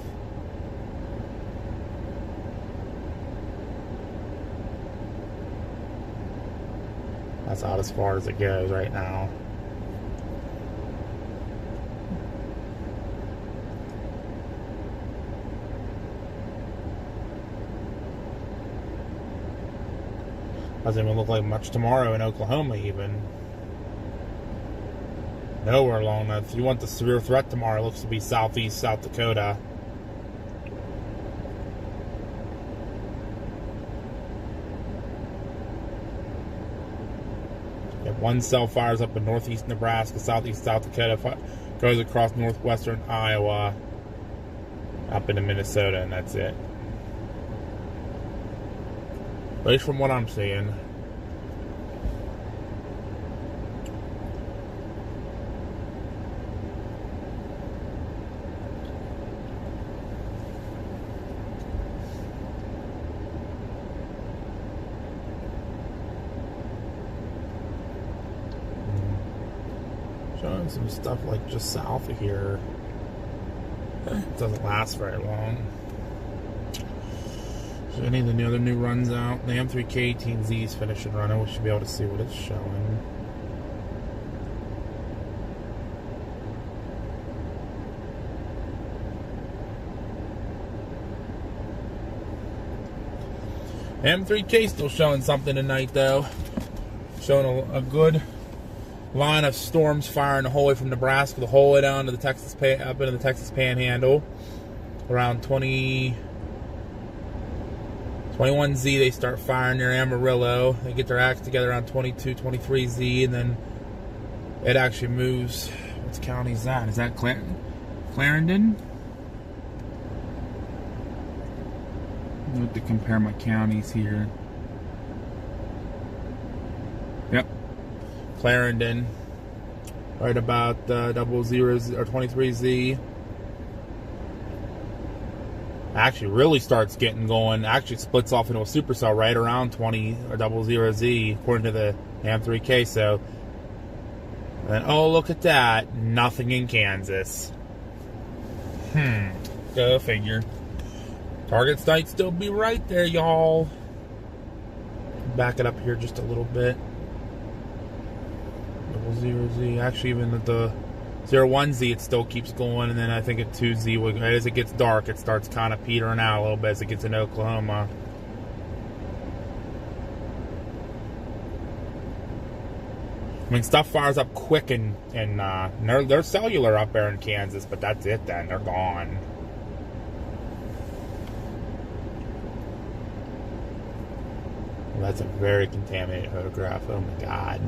That's out as far as it goes right now. Doesn't even look like much tomorrow in Oklahoma even. Nowhere along that. If you want the severe threat tomorrow, it looks to be southeast South Dakota. One cell fires up in northeast Nebraska, southeast South Dakota, goes across northwestern Iowa, up into Minnesota, and that's it. At least from what I'm seeing. Showing some stuff like just south of here. It doesn't last very long. So any of the other new runs out. The M3K18Z is finishing running. We should be able to see what it's showing. M3K still showing something tonight though. Showing a good line of storms firing the whole way from Nebraska the whole way down to the up into the Texas Panhandle. Around 21Z they start firing near Amarillo. They get their acts together around 22, 23Z, and then it actually moves. What county is that? Is that Clarendon? I have to compare my counties here. Yep. Clarendon, right about 00 or 23Z. Actually, really starts getting going. Actually, splits off into a supercell right around 20 or 00Z, according to the M3K. So, and oh, look at that! Nothing in Kansas. Go figure. Target might still be right there, y'all. Back it up here just a little bit. 00Z. Actually, even at the 01Z, it still keeps going, and then I think at 2Z, as it gets dark, it starts kind of petering out a little bit as it gets into Oklahoma. I mean, stuff fires up quick, and they're cellular up there in Kansas, but that's it then. They're gone. Well, that's a very contaminated photograph. Oh my God.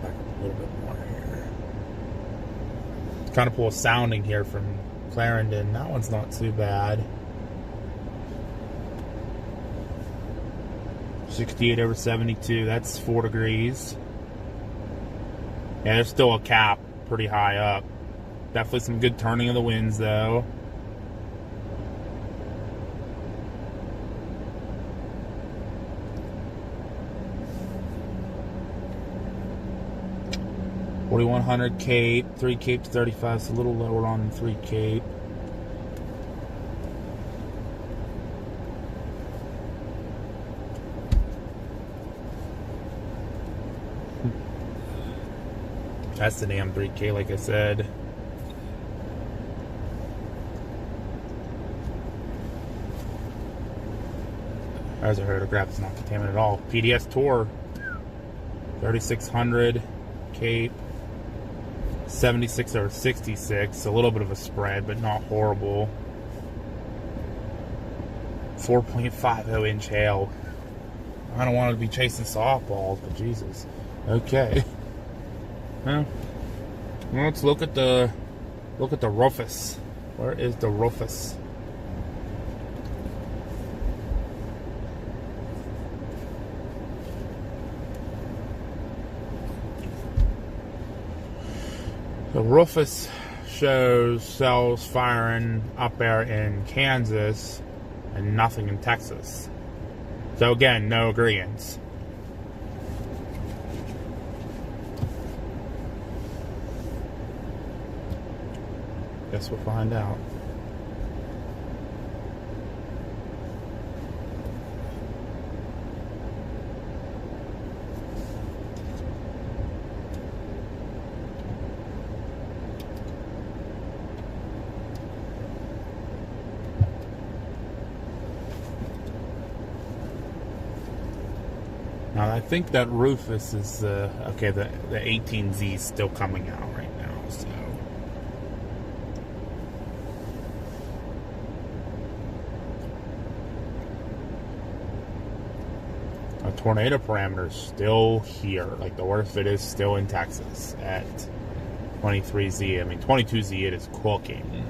Back up a little bit more here. Kind of pull a sounding here from Clarendon. That one's not too bad. 68/72, that's 4 degrees. Yeah, there's still a cap pretty high up. Definitely some good turning of the winds, though. .4100 Cape, 3 Cape's 35, it's a little lower on 3 Cape. That's the damn 3K, like I said. There's a photograph. It's not contaminated at all. PDS Tour, 3600 Cape, 76/66. A little bit of a spread, but not horrible. 4.50 inch hail. I don't want to be chasing softballs, but Jesus. Okay. Well, let's look at the Rufus. Where is the Rufus? The Rufus shows cells firing up there in Kansas and nothing in Texas. So again, no agreeance. Guess we'll find out. Now I think that Rufus is okay. The 18Z is still coming out right now, so. Tornado parameters still here. Like the worst it is still in Texas at 23Z. I mean 22Z it is cooking.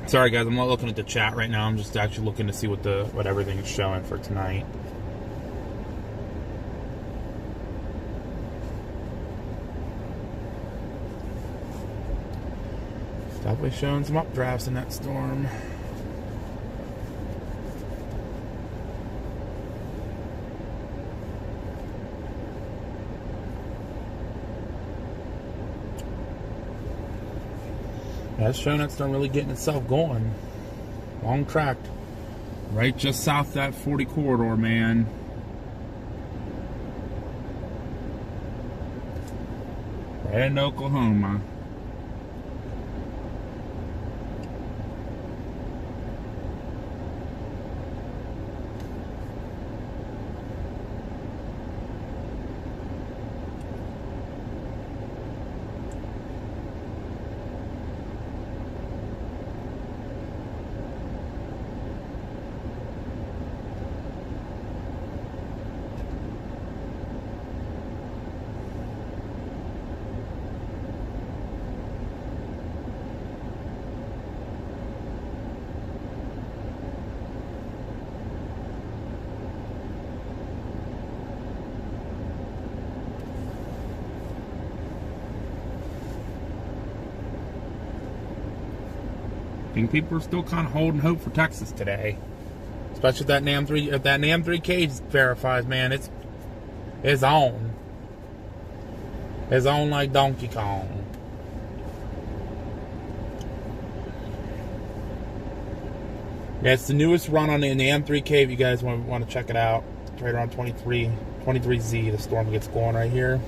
Sorry guys, I'm not looking at the chat right now. I'm just actually looking to see what everything is showing for tonight. It's definitely showing some updrafts in that storm. That's showing that's not really getting itself going. Long track. Right just south of that 40 corridor, man. Right in Oklahoma. I think people are still kind of holding hope for Texas today, especially if that NAM 3. If that NAM 3K verifies, man, it's on. It's on like Donkey Kong. Yeah, it's the newest run on in the M3K if you guys want to check it out. It's right around 23Z. The storm gets going right here.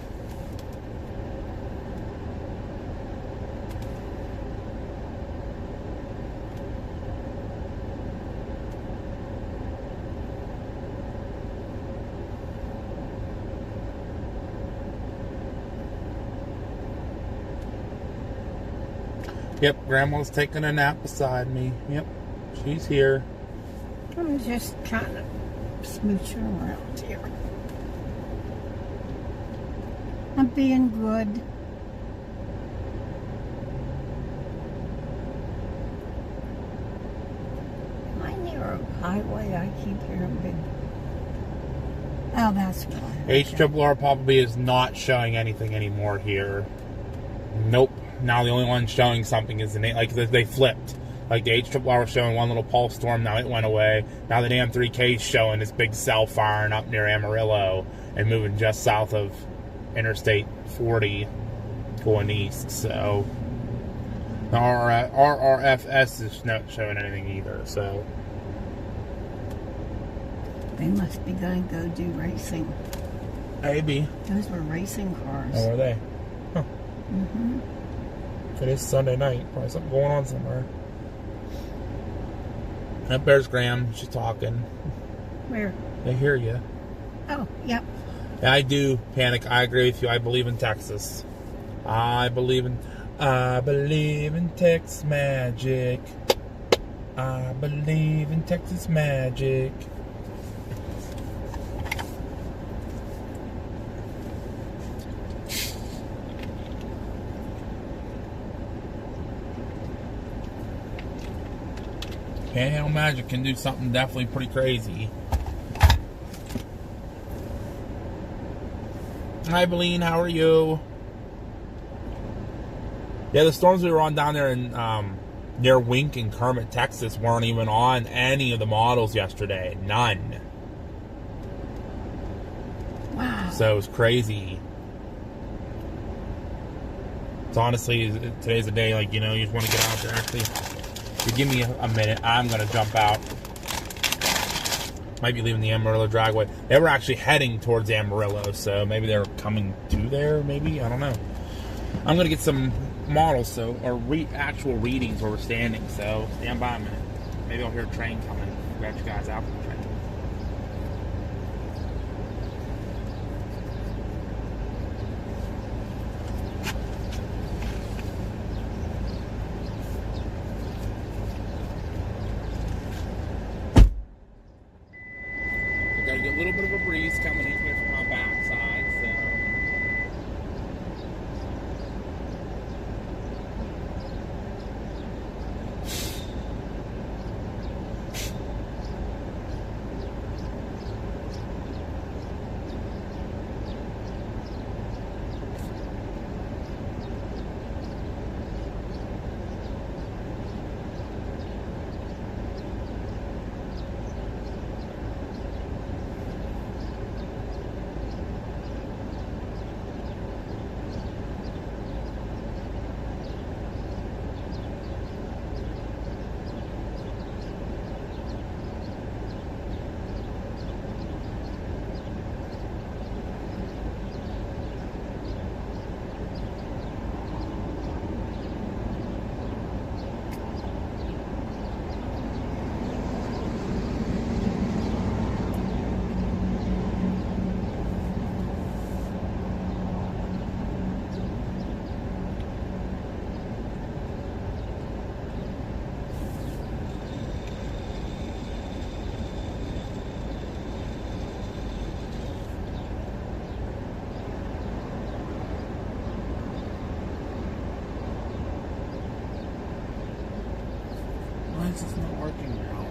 Yep, Grandma's taking a nap beside me. Yep, she's here. I'm just kind of smooching around here. I'm being good. Am I near a highway? I keep hearing big. Oh, that's why. HRRR probably is not showing anything anymore here. Nope. Now the only one showing something is like they flipped. Like the HRRR was showing one little pulse storm, now it went away. Now the damn 3K is showing this big cell firing up near Amarillo and moving just south of Interstate 40 going east. So the RRFS is not showing anything either. So They must be going to go do racing. maybe. Those were racing cars. Oh, are they? Huh. Mm-hmm. It is Sunday night. Probably something going on somewhere. That there's Graham. She's talking. Where? They hear you. Oh, yep. Yeah, I do, Panic. I agree with you. I believe in Texas. I believe in Texas magic. I believe in Texas magic. Panhandle magic can do something definitely pretty crazy. Hi, Beline. How are you? Yeah, the storms we were on down there in near Wink and Kermit, Texas, weren't even on any of the models yesterday. None. Wow. So it was crazy. It's honestly, today's the day, like, you know, you just want to get out there. Actually, if you give me a minute, I'm going to jump out. Might be leaving the Amarillo dragway. They were actually heading towards Amarillo, so maybe they're coming to there, maybe? I don't know. I'm going to get some models, or actual readings where we're standing, so stand by a minute. Maybe I'll hear a train coming. Grab you guys out from the train. I get a little bit of a breeze coming in here from my backside, so. Why is this not working now?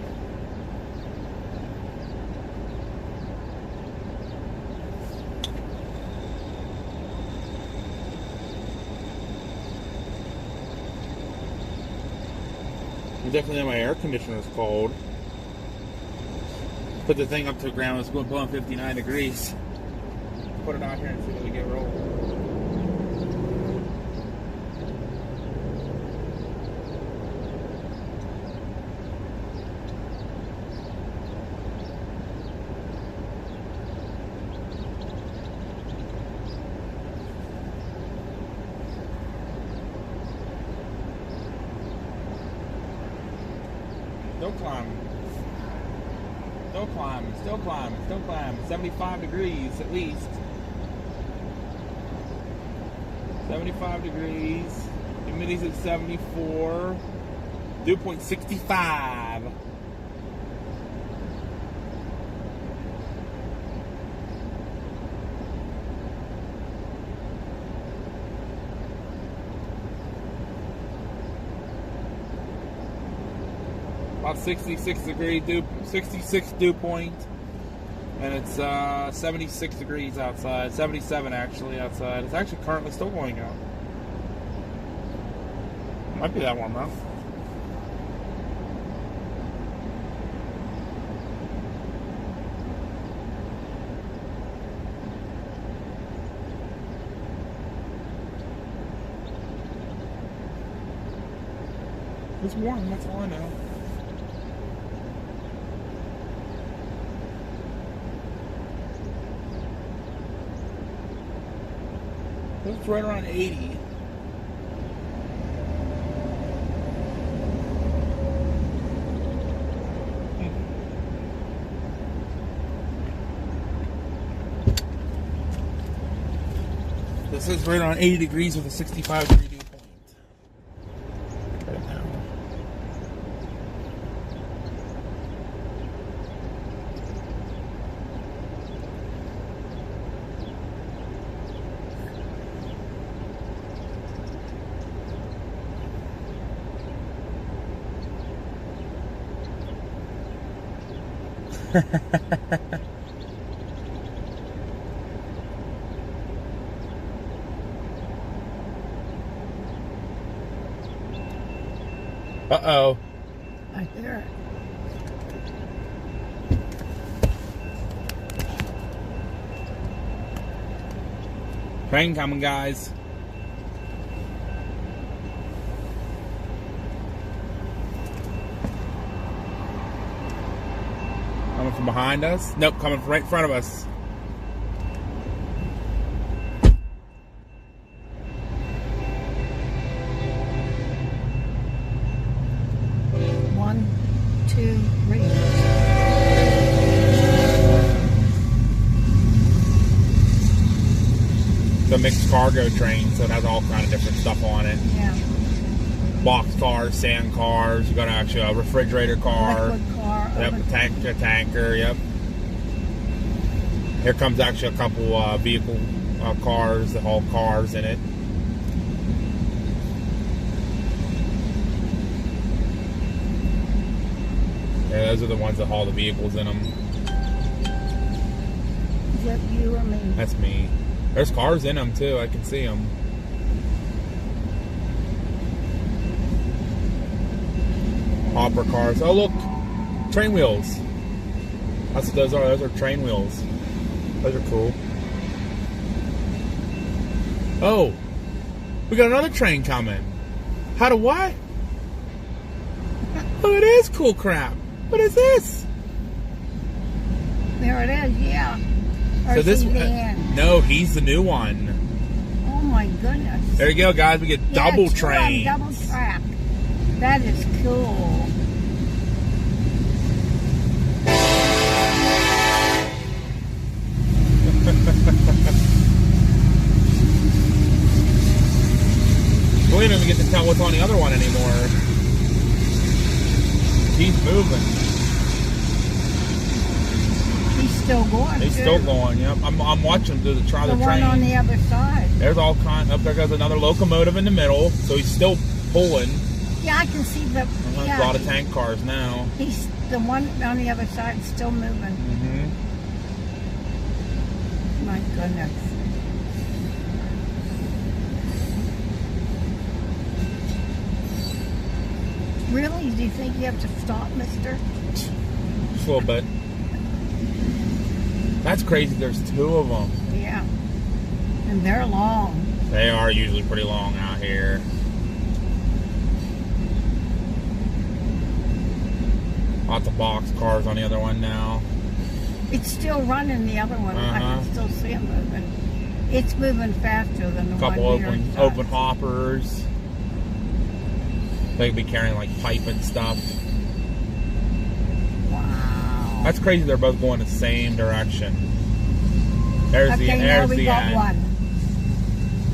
Definitely my air conditioner is cold. Put the thing up to the ground, it's going blowing 59 degrees. Put it out here and see if we get rolled. climbing. Still climbing, still climbing, still climbing. 75 degrees at least. 75 degrees. Humidity's at 74. Dew point 65. About 66 dew point, and it's 76 degrees outside, 77 actually outside. It's actually currently still going out. Might be that warm though. It's warm, that's all I know. It's right around 80. This is right around 80 degrees with a 65 degree dew point. Right now. Uh-oh. I hear it. Train coming, guys. Coming from behind us? Nope, coming from right in front of us. One, two, three. It's a mixed cargo train, so it has all kind of different stuff on it. Yeah. Box cars, sand cars. You got actually a refrigerator car. Liquid car. Yep, a tanker. Yep. Here comes actually a couple vehicle cars that haul cars in it. Yeah, those are the ones that haul the vehicles in them. Is that you or me? That's me. There's cars in them too. I can see them. Hopper cars. Oh look, train wheels. That's what those are. Those are train wheels. Those are cool. Oh, we got another train coming. How do what? Oh, it is cool crap. What is this? There it is, yeah. Or So this is he the end? no, he's the new one. Oh my goodness. There you go, guys. We get double two on trains. double track. That is cool. We don't even get to tell what's on the other one anymore. He's moving. He's still going. He's too. still going. Yep. I'm watching him do the try The the one train. on the other side. There's all kind. Up there goes another locomotive in the middle, so he's still pulling. Yeah, I can see the. There's Yeah, a lot of tank cars now. he's the one on the other side still moving. Mm-hmm. My goodness. Really? Do you think you have to stop, mister? Just a little bit. That's crazy. There's two of them. Yeah. And they're long. They are usually pretty long out here. Lots of box cars on the other one now. It's still running the other one. I Uh-huh. can still see it moving. It's moving faster than the A couple one here. open hoppers. They could be carrying like pipe and stuff. That's crazy. They're both going the same direction. There's Okay, now there's we the got end. one.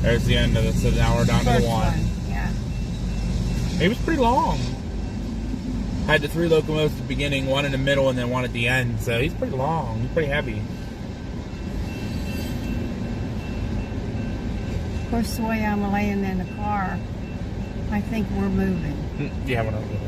There's the end of it. So now we're down to First the one. Yeah. It was pretty long. Had the 3 locomotives at the beginning, one in the middle, and then one at the end. So he's pretty long. He's pretty heavy. Of course, the way I'm laying in the car, I think we're moving. Yeah, we're not moving.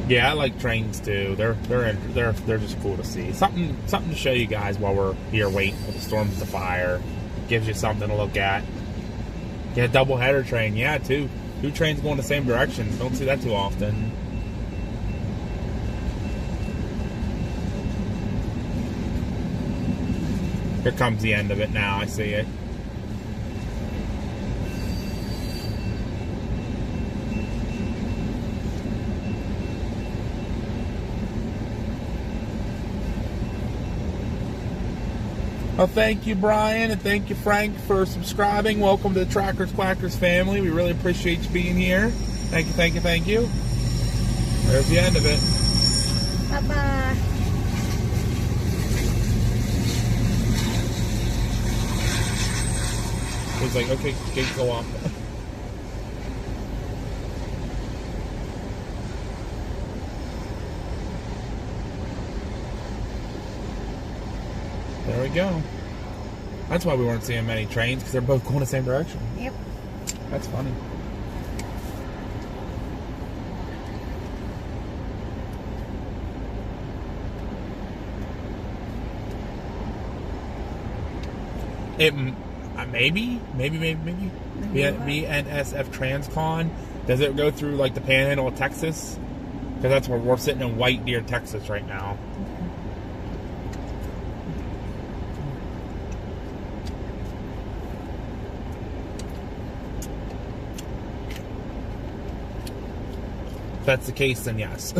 Yeah, I like trains too. They're just cool to see. Something to show you guys while we're here waiting for the storms to fire. Gives you something to look at. Get a double header train. Yeah, two trains going the same direction. Don't see that too often. Here comes the end of it now. I see it. Well, thank you, Brian, and thank you, Frank, for subscribing. Welcome to the Trackers Quackers family. We really appreciate you being here. Thank you, thank you, thank you. There's the end of it. Bye-bye. He's like, okay, gate go off. There we go. That's why we weren't seeing many trains, because they're both going the same direction. Yep. That's funny. It maybe BNSF Transcon. Does it go through like the Panhandle of Texas? Because that's where we're sitting in White Deer, Texas, right now. If that's the case, then yes.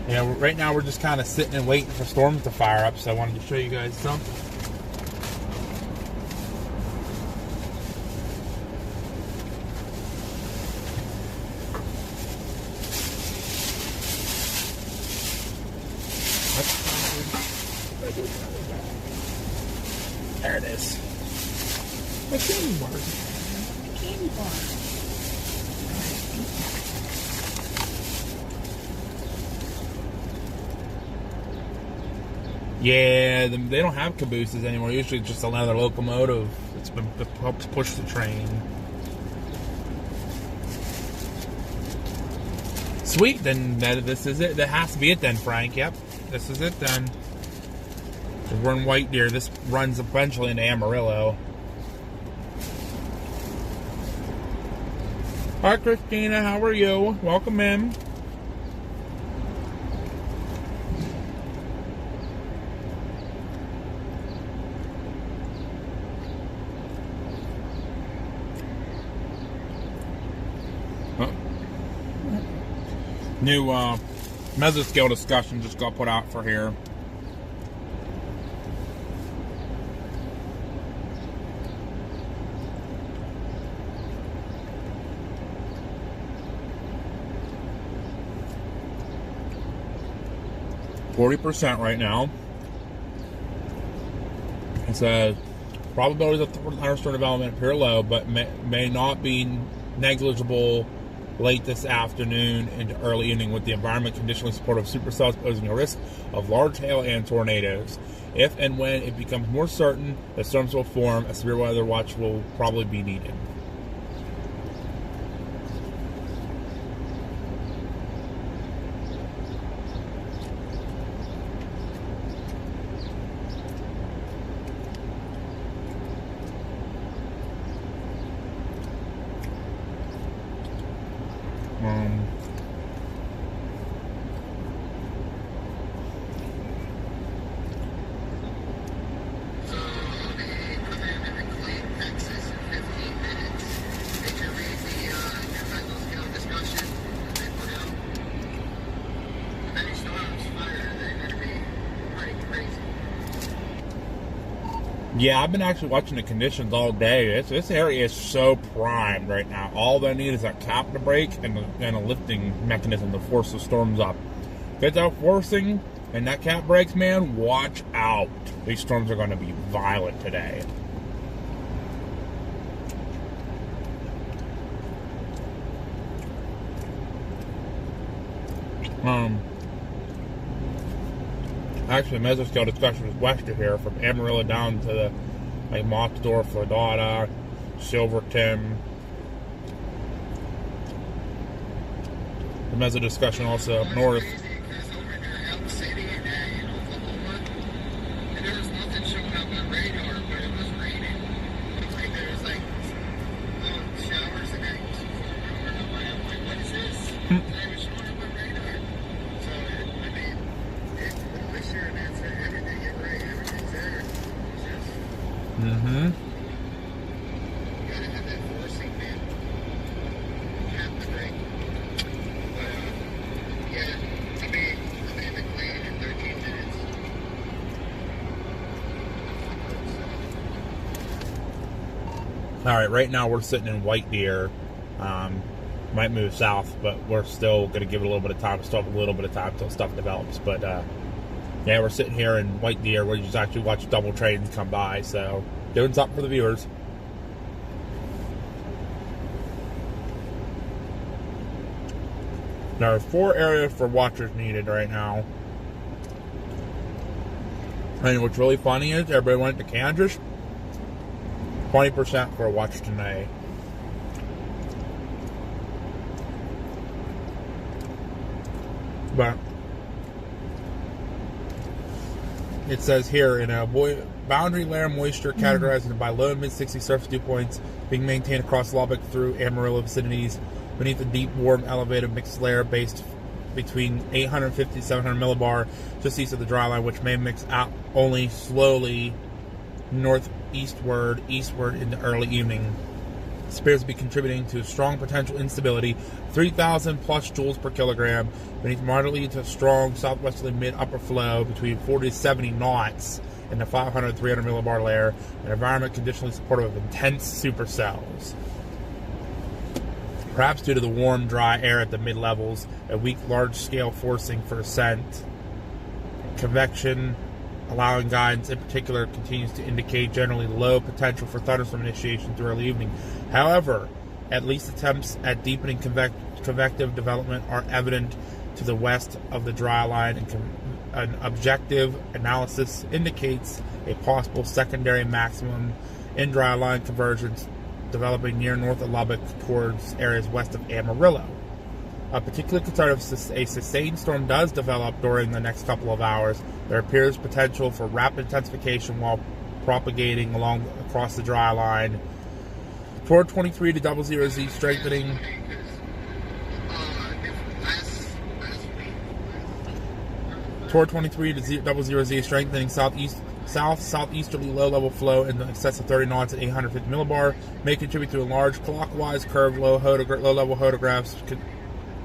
Yeah, right now we're just kind of sitting and waiting for storms to fire up, so I wanted to show you guys something. There it is. The candy bar. The candy bar. Yeah, they don't have cabooses anymore. Usually it's just another locomotive that's been helped push the train. Sweet, then this is it. That has to be it then, Frank. Yep, this is it then. We're in White Deer. This runs eventually into Amarillo. Hi, Christina. How are you? Welcome in. New mesoscale discussion just got put out for here. %40 right now. It says probabilities of thunderstorm development appear low, but may not be negligible late this afternoon into early evening, with the environment conditionally supportive of supercells posing a risk of large hail and tornadoes. If and when it becomes more certain that storms will form, a severe weather watch will probably be needed. Yeah, I've been actually watching the conditions all day. This area is so primed right now. All they need is a cap to break and a lifting mechanism to force the storms up. If it's out forcing and that cap breaks, man, watch out. These storms are going to be violent today. Actually, mesoscale discussion is west of here, from Amarillo down to the Moxdorf, Fladada, Silverton. The meso discussion also up north. All right, right now we're sitting in White Deer. Might move south, but we're still going to give it a little bit of time. Still have a little bit of time until stuff develops. But yeah, we're sitting here in White Deer where you just actually watch double trains come by. So doing something for the viewers. There are 4 areas for watchers needed right now. And what's really funny is everybody went to Kansas. 20% for a watch tonight. But it says here in a boundary layer moisture categorized by low and mid 60 surface dew points being maintained across Lubbock through Amarillo vicinities beneath the deep, warm, elevated mixed layer based between 850 to 700 millibar just east of the dry line, which may mix out only slowly eastward in the early evening. This appears to be contributing to strong potential instability, 3,000 plus joules per kilogram, beneath moderately to strong southwesterly mid-upper flow between 40 to 70 knots in the 500 to 300 millibar layer, an environment conditionally supportive of intense supercells. Perhaps due to the warm, dry air at the mid-levels, a weak, large-scale forcing for ascent, convection, allowing guidance in particular continues to indicate generally low potential for thunderstorm initiation through early evening. However, at least attempts at deepening convective development are evident to the west of the dry line, and an objective analysis indicates a possible secondary maximum in dry line convergence developing near north of Lubbock towards areas west of Amarillo. A particular concern if a sustained storm does develop during the next couple of hours, there appears potential for rapid intensification while propagating across the dry line toward 23 to 00Z, strengthening toward 23 to 00Z, strengthening southeasterly low-level flow in excess of 30 knots at 850 millibar, may contribute to a large clockwise curved low-level hodographs,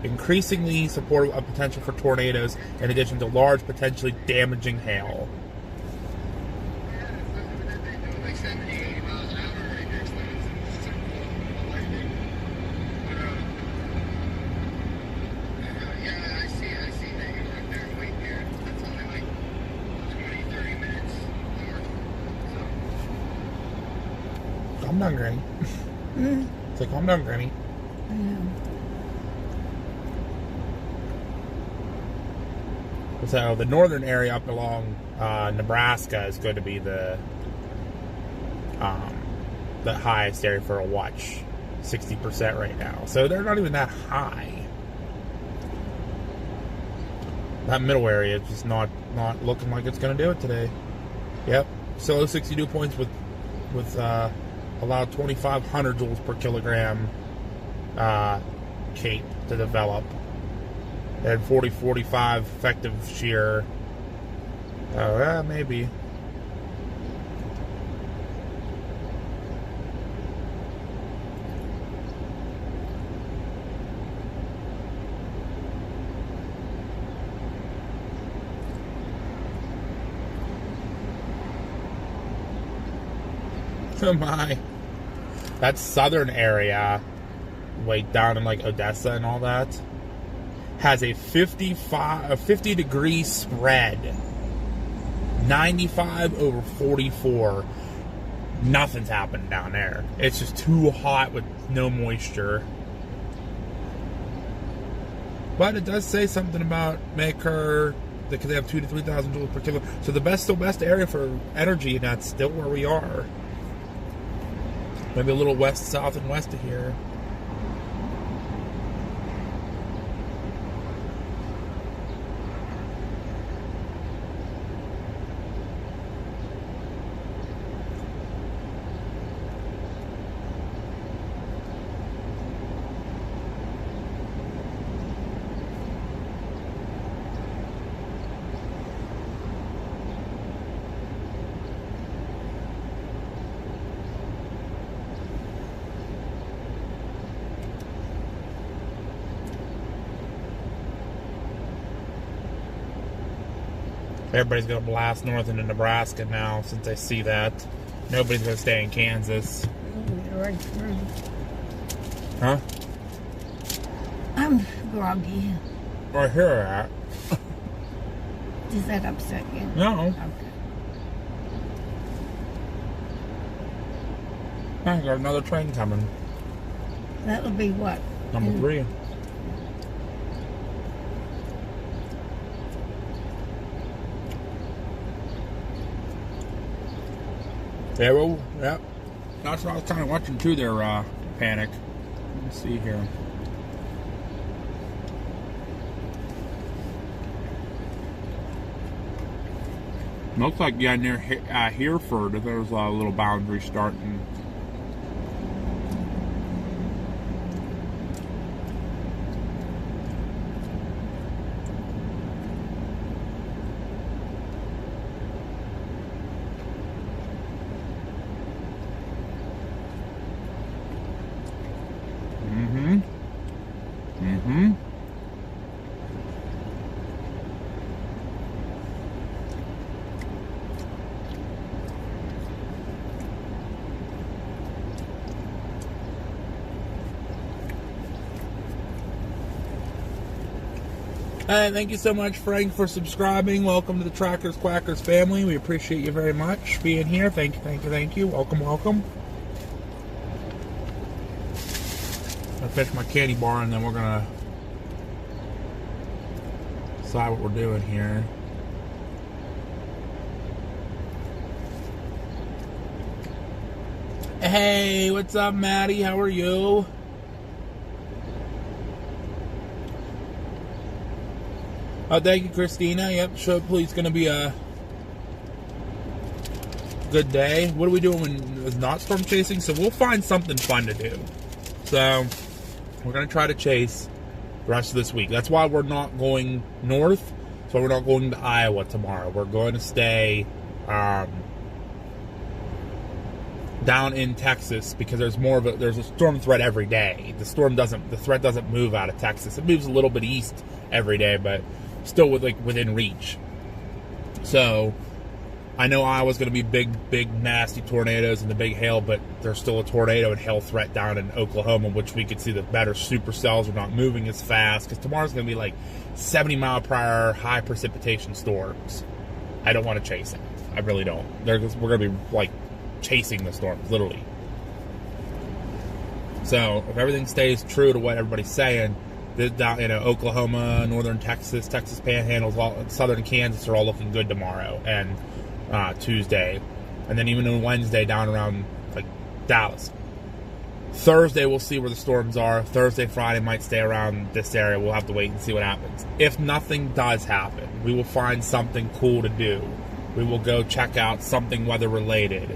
increasingly supportive of potential for tornadoes, in addition to large, potentially damaging hail. Calm down, Granny. It's like, calm down, Granny. I know. So the northern area up along Nebraska is going to be the highest area for a watch, 60% right now. So they're not even that high. That middle area is just not looking like it's going to do it today. Yep, still 60 dew points with allowed 2,500 joules per kilogram cape to develop. And 40-45 effective shear. Oh, yeah, maybe. Oh my. That southern area, way down in like Odessa and all that, has a 50 degree spread. 95 over 44. Nothing's happening down there. It's just too hot with no moisture. But it does say something about because they have 2,000 to 3,000 joules per kilo. So the best area for energy, and that's still where we are. Maybe a little west, south, and west of here. Everybody's going to blast north into Nebraska now since I see that. Nobody's going to stay in Kansas. Right through. Huh? I'm groggy. I hear that. Does that upset you? No. Okay. I got another train coming. That'll be what? Number 3. Yeah, well, yeah. That's what I was kind of watching too there, Panic. Let me see here. Looks like, yeah, near Hereford, there's a little boundary starting. Thank you so much, Frank, for subscribing. Welcome to the Trackers Quackers family. We appreciate you very much being here. Thank you, thank you, thank you. Welcome, welcome. I finish my candy bar and then we're gonna decide what we're doing here. Hey, what's up, Maddie? How are you? Thank you, Christina. Yep, so hopefully it's going to be a good day. What are we doing when it's not storm chasing? So we'll find something fun to do. So we're going to try to chase the rest of this week. That's why we're not going north. So we're not going to Iowa tomorrow. We're going to stay down in Texas because there's a storm threat every day. The threat doesn't move out of Texas. It moves a little bit east every day, but still within reach. So I know Iowa's going to be big nasty tornadoes and the big hail, but there's still a tornado and hail threat down in Oklahoma, which we could see the better supercells are not moving as fast because tomorrow's going to be like 70 mile per hour high precipitation storms. I don't want to chase it. I really don't. We're going to be like chasing the storms, literally. So if everything stays true to what everybody's saying, down, Oklahoma, northern Texas, Texas Panhandle, southern Kansas are all looking good tomorrow and Tuesday, and then even on Wednesday down around like Dallas. Thursday we'll see where the storms are. Thursday, Friday might stay around this area. We'll have to wait and see what happens. If nothing does happen, we will find something cool to do. We will go check out something weather related.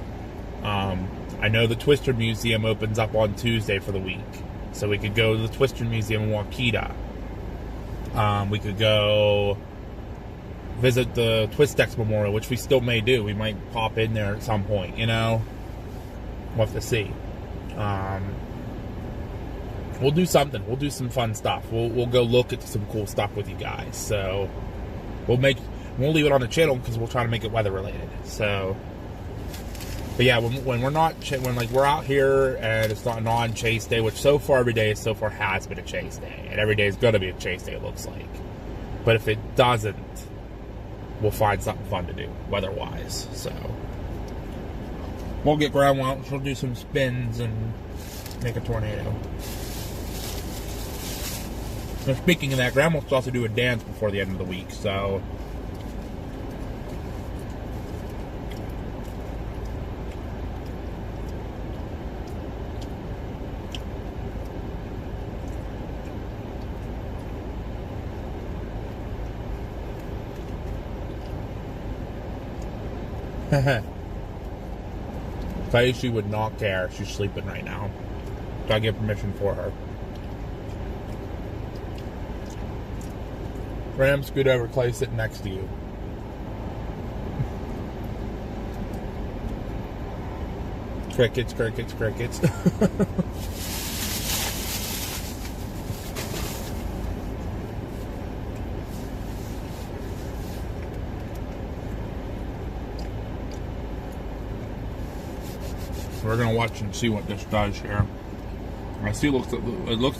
I know the Twister Museum opens up on Tuesday for the week. So we could go to the Twister Museum in Waukita. We could go visit the Twistex Memorial, which we still may do. We might pop in there at some point, you know. We'll have to see. We'll do something. We'll do some fun stuff. We'll go look at some cool stuff with you guys. So we'll leave it on the channel because we'll try to make it weather related. So, but yeah, when we're not when we're out here and it's not a non-chase day, which so far every day so far has been a chase day, and every day is going to be a chase day. It looks like. But if it doesn't, we'll find something fun to do weather-wise. So we'll get ground mounts. We'll do some spins and make a tornado. Now, speaking of that, Grandma wants to also do a dance before the end of the week, so She would not care. She's sleeping right now. Gotta get permission for her. Ram, scoot over. Clay sitting next to you. Crickets, crickets, crickets. We're gonna watch and see what this does here. I see it looks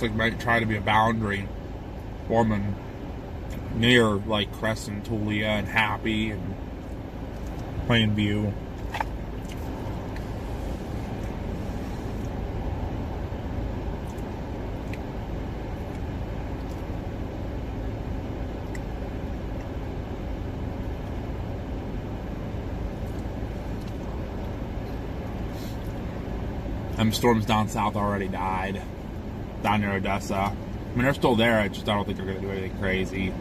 like it might try to be a boundary forming near like Crescent, Tulia, and Happy and Plainview. Storms down south already died. Down near Odessa. I mean, they're still there. I don't think they're going to do anything crazy.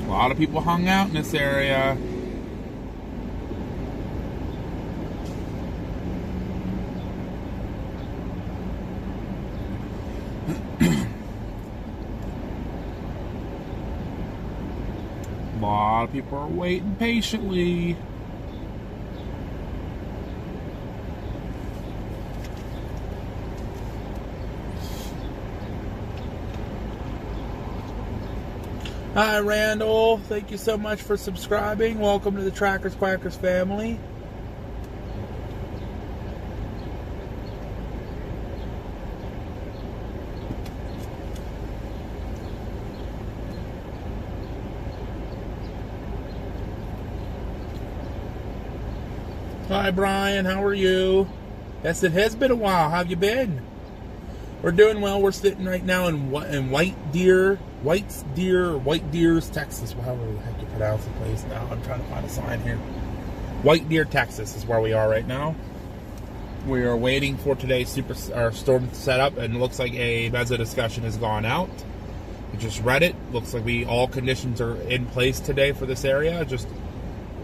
A lot of people hung out in this area. A lot of people are waiting patiently. Hi, Randall. Thank you so much for subscribing. Welcome to the Trackers Quackers family. Hi, Brian. How are you? Yes, it has been a while. How have you been? We're doing well. We're sitting right now in White Deers, Texas. However the heck you pronounce the place now. I'm trying to find a sign here. White Deer, Texas is where we are right now. We are waiting for today's storm setup, and it looks like a mezzo discussion has gone out. We just read it. Looks like all conditions are in place today for this area. Just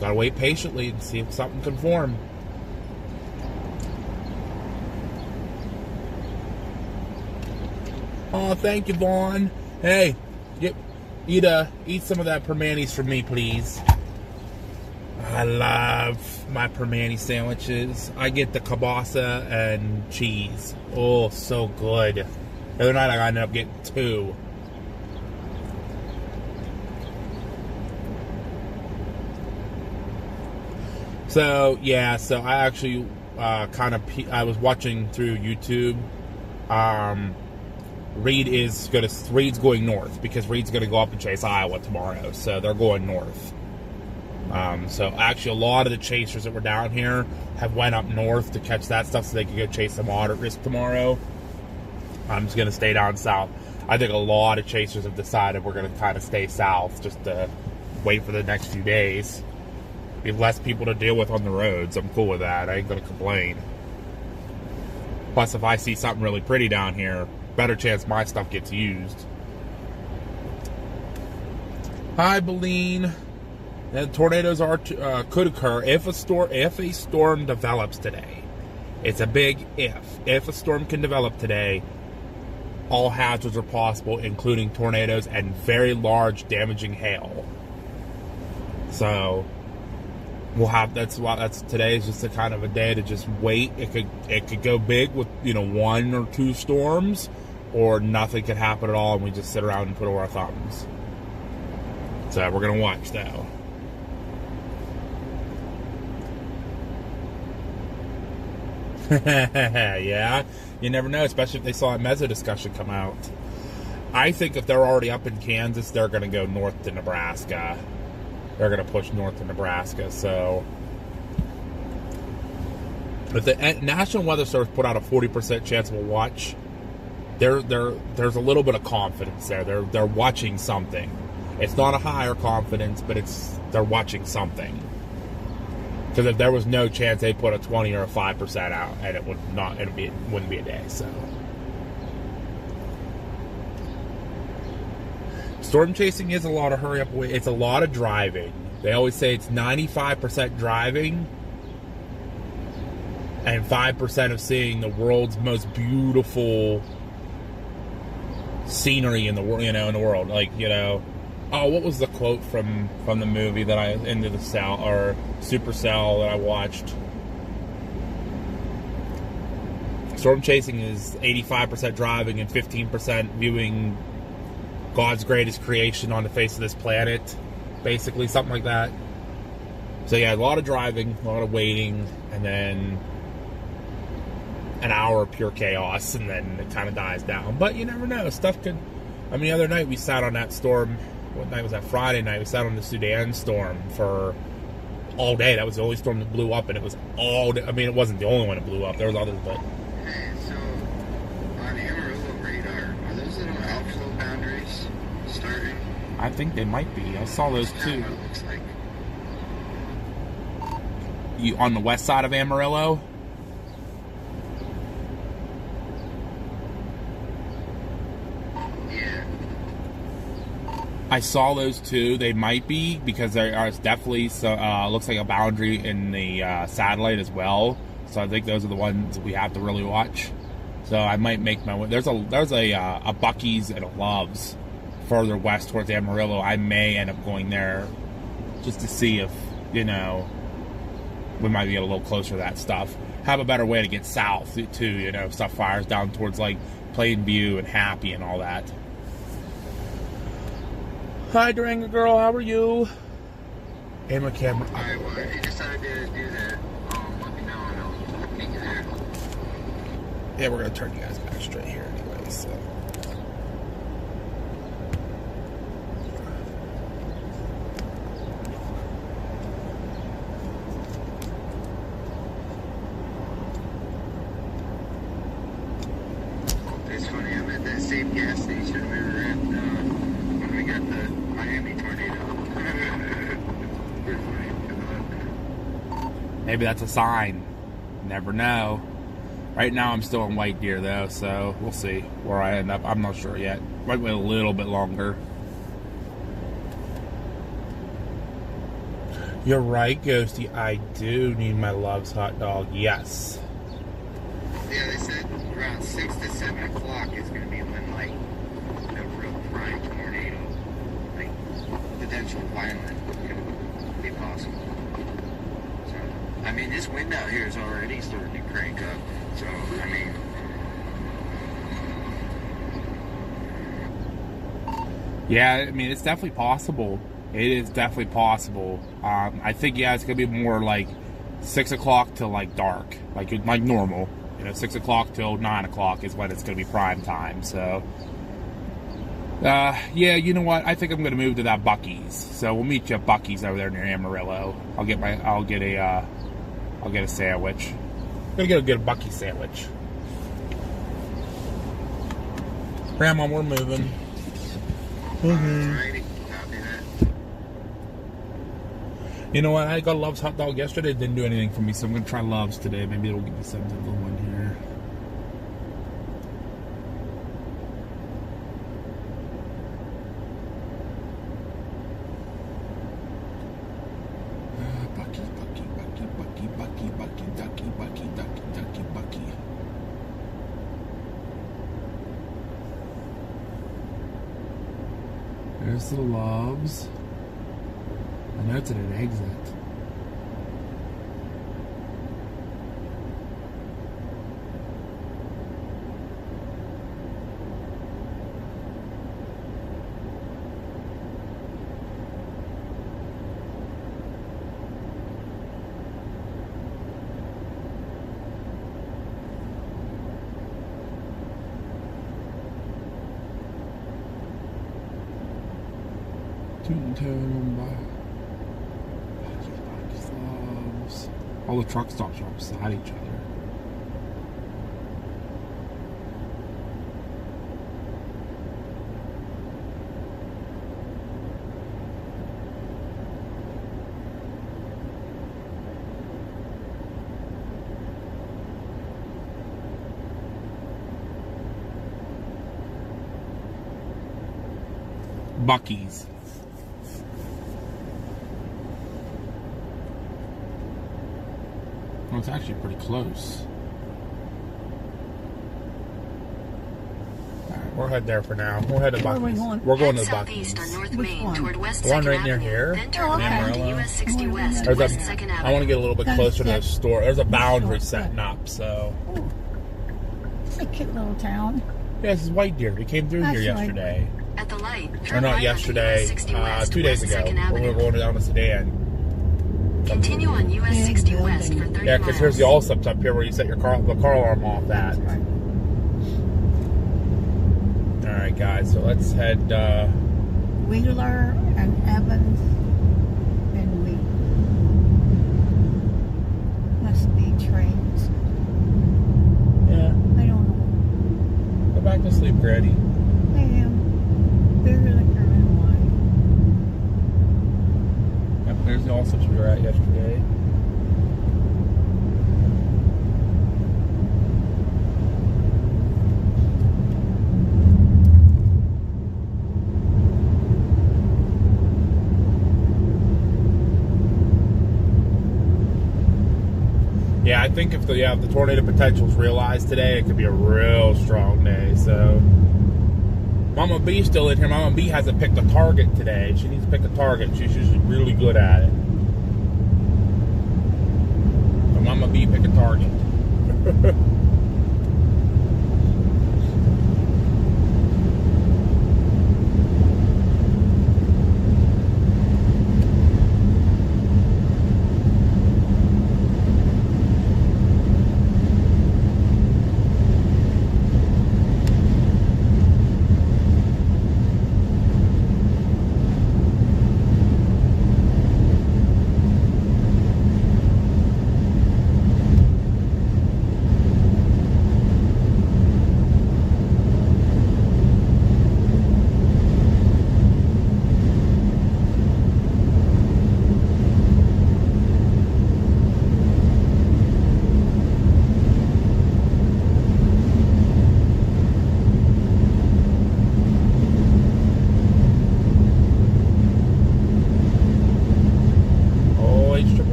gotta wait patiently and see if something can form. Oh, thank you, Vaughn. Hey, eat some of that permanis for me, please. I love my permani sandwiches. I get the kielbasa and cheese. Oh, so good. The other night I ended up getting 2. So yeah, so I actually I was watching through YouTube. Reed's going north because Reed's going to go up and chase Iowa tomorrow, so they're going north. So actually, a lot of the chasers that were down here have went up north to catch that stuff, so they can go chase some moderate risk tomorrow. I'm just going to stay down south. I think a lot of chasers have decided we're going to kind of stay south just to wait for the next few days. Be less people to deal with on the roads. I'm cool with that. I ain't going to complain. Plus, if I see something really pretty down here, better chance my stuff gets used. Hi, Beline. Tornadoes could occur if a storm develops today. It's a big if. If a storm can develop today, all hazards are possible, including tornadoes and very large damaging hail. So we'll have that's today is just a kind of a day to just wait. It could go big with 1 or 2 storms, or nothing could happen at all, and we just sit around and twiddle our thumbs. So we're gonna watch though. Yeah, you never know, especially if they saw a Mezzo discussion come out. I think if they're already up in Kansas, they're going to go north to Nebraska. They're going to push north to Nebraska. So, if the National Weather Service put out a 40% chance of a watch, there's a little bit of confidence there. They're watching something. It's not a higher confidence, but they're watching something. Because if there was no chance, they'd put a 20 or a 5% out, and it wouldn't be a day. So, storm chasing is a lot of hurry up. It's a lot of driving. They always say it's 95% driving and 5% of seeing the world's most beautiful scenery in the world. In the world, Oh, what was the quote from the movie that Into the Cell or Supercell that I watched? Storm chasing is 85% driving and 15% viewing God's greatest creation on the face of this planet. Basically, something like that. So yeah, a lot of driving, a lot of waiting, and then an hour of pure chaos, and then it kind of dies down. But you never know. Stuff could... the other night we sat on that storm... What night was that? Friday night. We sat on the Sudan storm for all day. That was the only storm that blew up, and it was all day. It wasn't the only one that blew up. There was others, but... Hey, so, on Amarillo radar, are those little outflow boundaries starting? I think they might be. I saw those too. What it looks like. You on the west side of Amarillo? I saw those too. They might be, because there are definitely looks like a boundary in the satellite as well. So I think those are the ones we have to really watch. So I might make my way. There's a Buc-ee's and a Love's further west towards Amarillo. I may end up going there just to see if we might get a little closer to that stuff. Have a better way to get south too. If stuff fires down towards like Plainview and Happy and all that. Hi, Durango girl, how are you? And my camera. Alright, well, if you decide to do that, let me know and I'll meet you there. Yeah, we're gonna turn you guys back straight here anyway, so. It's funny, I'm at that same gas station we were at when we got the Miami tornado. Maybe that's a sign. Never know. Right now I'm still in White Deer though, so we'll see where I end up. I'm not sure yet. Might wait a little bit longer. You're right, Ghosty. I do need my Love's hot dog. Yes. Yeah, they said around 6 to 7 o'clock is going to be when, like, a real prime tornado, like, potential violent, could be possible. So, this wind out here is already starting to crank up. So, Yeah, it's definitely possible. It is definitely possible. I think, it's going to be more like 6 o'clock till, like, dark. Like normal. 6 o'clock till 9 o'clock is when it's going to be prime time. So, yeah, you know what? I think I'm going to move to that Buc-ee's. So we'll meet you at Buc-ee's over there near Amarillo. I'll get a sandwich. I'm going to get a Buc-ee's sandwich. Grandma, we're moving. Alrighty, copy that. You know what? I got Love's hot dog yesterday. It didn't do anything for me, so I'm gonna try Love's today. Maybe it'll give me something going here. Bucky. There's the Loves. I know it's at an exit. Loves. All the truck stops are beside each other. Bucky's. Oh, it's actually pretty close. Alright, we'll head there for now. We'll head to Where are we Bucky's. going? We're going to Head the Bucky's. southeast on North Which Main one? toward West The one 2nd right near Avenue, here? then turn Oh, left okay. onto US 60 West There's West a, 2nd I Avenue. want to get a little bit That's closer to the it. store. There's a boundary Sure, setting yeah. up, so. Ooh. It's a cute little town. Yeah, this is White Deer. We came through here That's right. yesterday. At the light, Or turn not right yesterday, onto US 60 West 2 days West ago. 2nd When we were Avenue. going down to Sedan. Continue on US Big 60 West for building. 30 Yeah, miles. because here's the Allsup's up here where you set your car, the car alarm off at. Right. Alright, guys, so let's head, Wheeler and Evans and Wheeler. Must be trains. yeah, I don't know. go back to sleep, Grady. I am. Beer, liquor, and wine. Yep, there's the Allsup's we were at yesterday. Yeah, I think if the tornado potential is realized today, it could be a real strong day. So, Mama B's still in here. Mama B hasn't picked a target today. She needs to pick a target. She's usually really good at it. So Mama B, pick a target.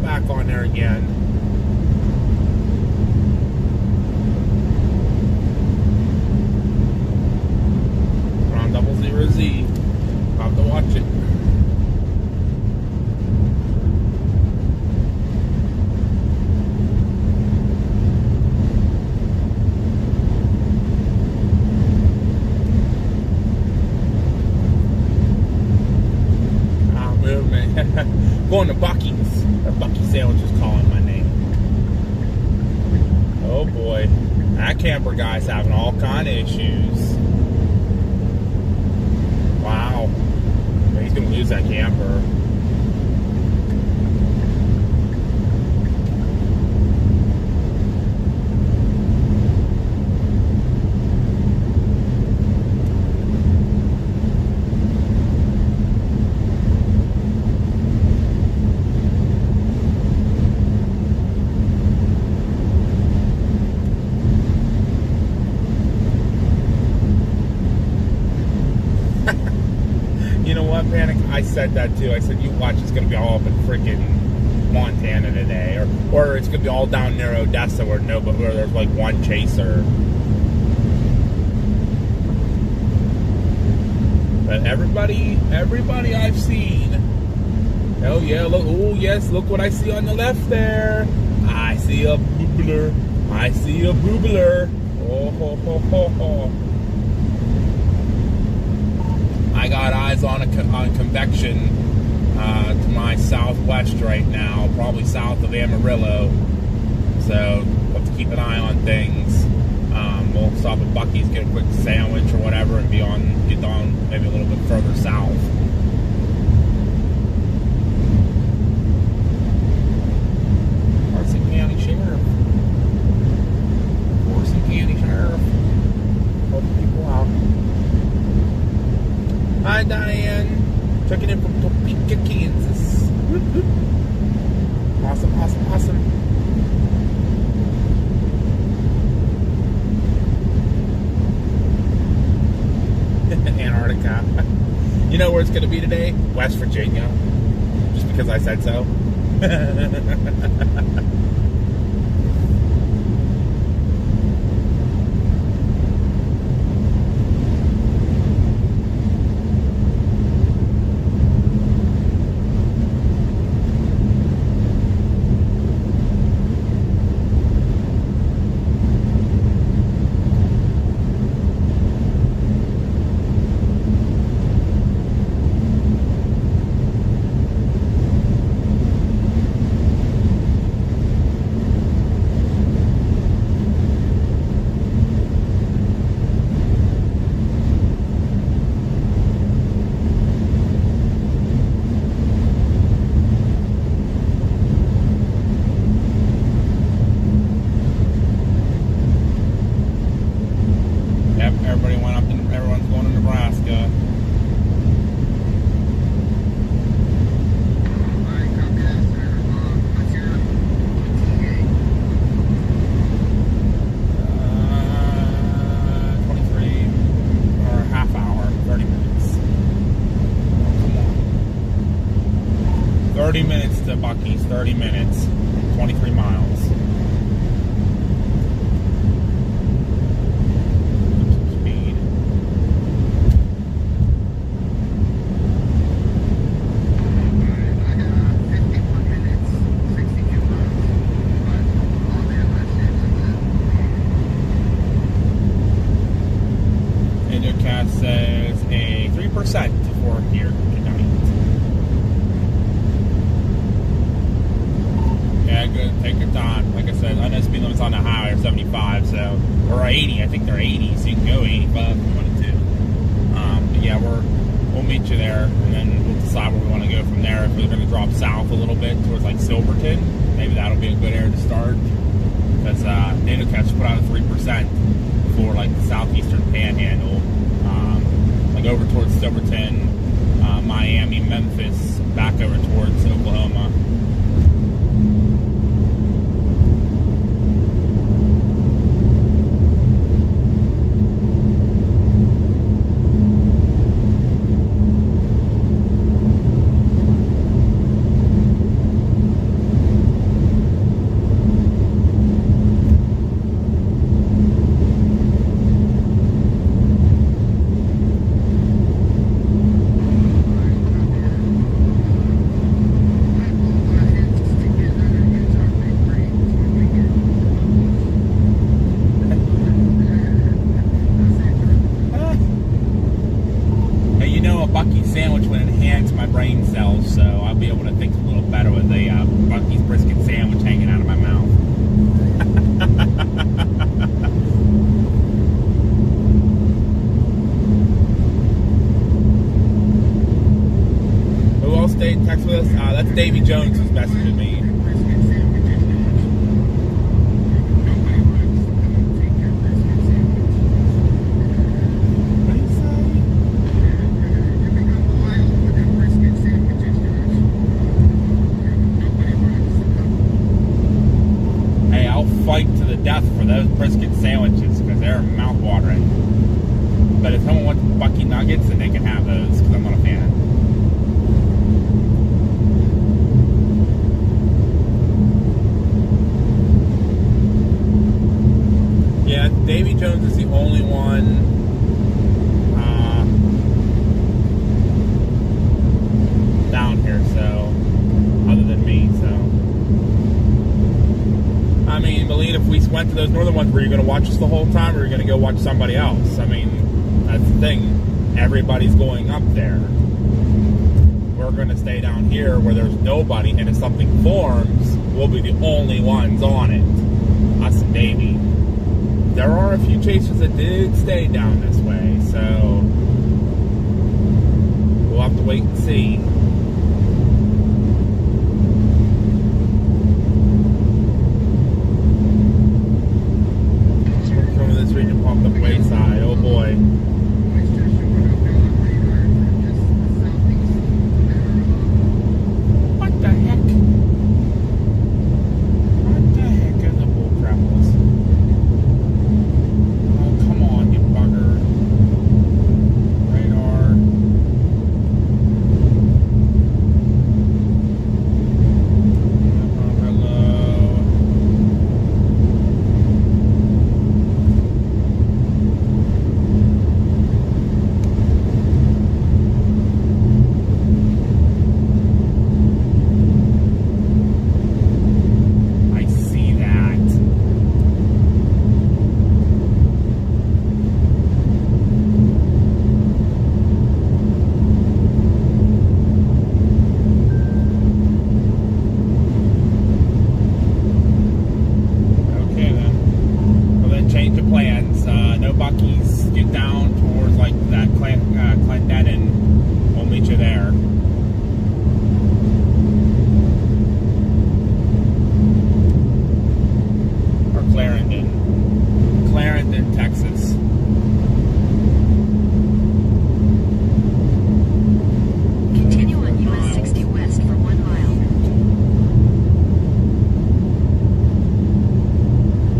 Back on there again. We're on 00Z. I'll have to watch it. Ah, movement. Going to Bucky's. Bucky Sandwich is calling my name. Oh boy, that camper guy's having all kind of issues. Wow, he's gonna lose that camper. Panic. I said that too. I said, you watch, it's gonna be all up in freaking Montana today, or it's gonna be all down near Odessa where there's like one chaser. But everybody I've seen. Oh yeah, look! Oh yes, look what I see on the left there. I see a boobler. I see a boobler. Oh ho ho ho ho! I got eyes on convection to my southwest right now, probably south of Amarillo. So we'll have to keep an eye on things. We'll stop at Buc-ee's, get a quick sandwich or whatever, and get on maybe a little bit further south. Carson County Sheriff. Carson County Sheriff. Helping people out. Hi, Diane. Checking in from Topeka, Kansas. Awesome, awesome, awesome. Antarctica. You know where it's going to be today? West Virginia. Just because I said so. Minutes to Buc-ee's, 30 minutes, 23 miles. Speed. I got 51 minutes, 62 miles, but all day last year. Intercast says a 3% for here tonight. Yeah, good. Take your time. Like I said, I know speed limit's on the highway are 75, so, or 80. I think they're 80, so you can go 85 if you wanted to. But yeah, we'll meet you there, and then we'll decide where we want to go from there. If we're going to drop south a little bit towards like Silverton, maybe that'll be a good area to start. Because NatoCats put out a 3% for like the southeastern Panhandle, like over towards Silverton, Miami, Memphis, back over towards Oklahoma. Sandwich would enhance my brain cells, so I'll be able to think a little better with a Buc-ee's brisket sandwich hanging out of my mouth. Who else stayed in text with us? That's Davy Jones who's messaging me. Fight to the death for those brisket sandwiches because they're mouth-watering. But if someone wants Buc-ee nuggets, then they can have those because I'm not a fan. one down here, so other than me, so I mean, Melina, if we went to those northern ones, were you going to watch us the whole time, or are you going to go watch somebody else? I mean, that's the thing. Everybody's going up there. We're going to stay down here where there's nobody, and if something forms, we'll be the only ones on it. Us and Davey. There are a few chasers that did stay down this way, so we'll have to wait and see. Some of this region popped up wayside. Oh boy. What the heck? What the heck is the bull crap was? Oh, come on, you bugger. Radar. Hello. I see that. Okay then. Well then, change of plans. No Buc-ee's. Get down towards like that Clarendon. We'll meet you there. Or Clarendon. Clarendon, Texas. Continue on US 60 West for 1 mile.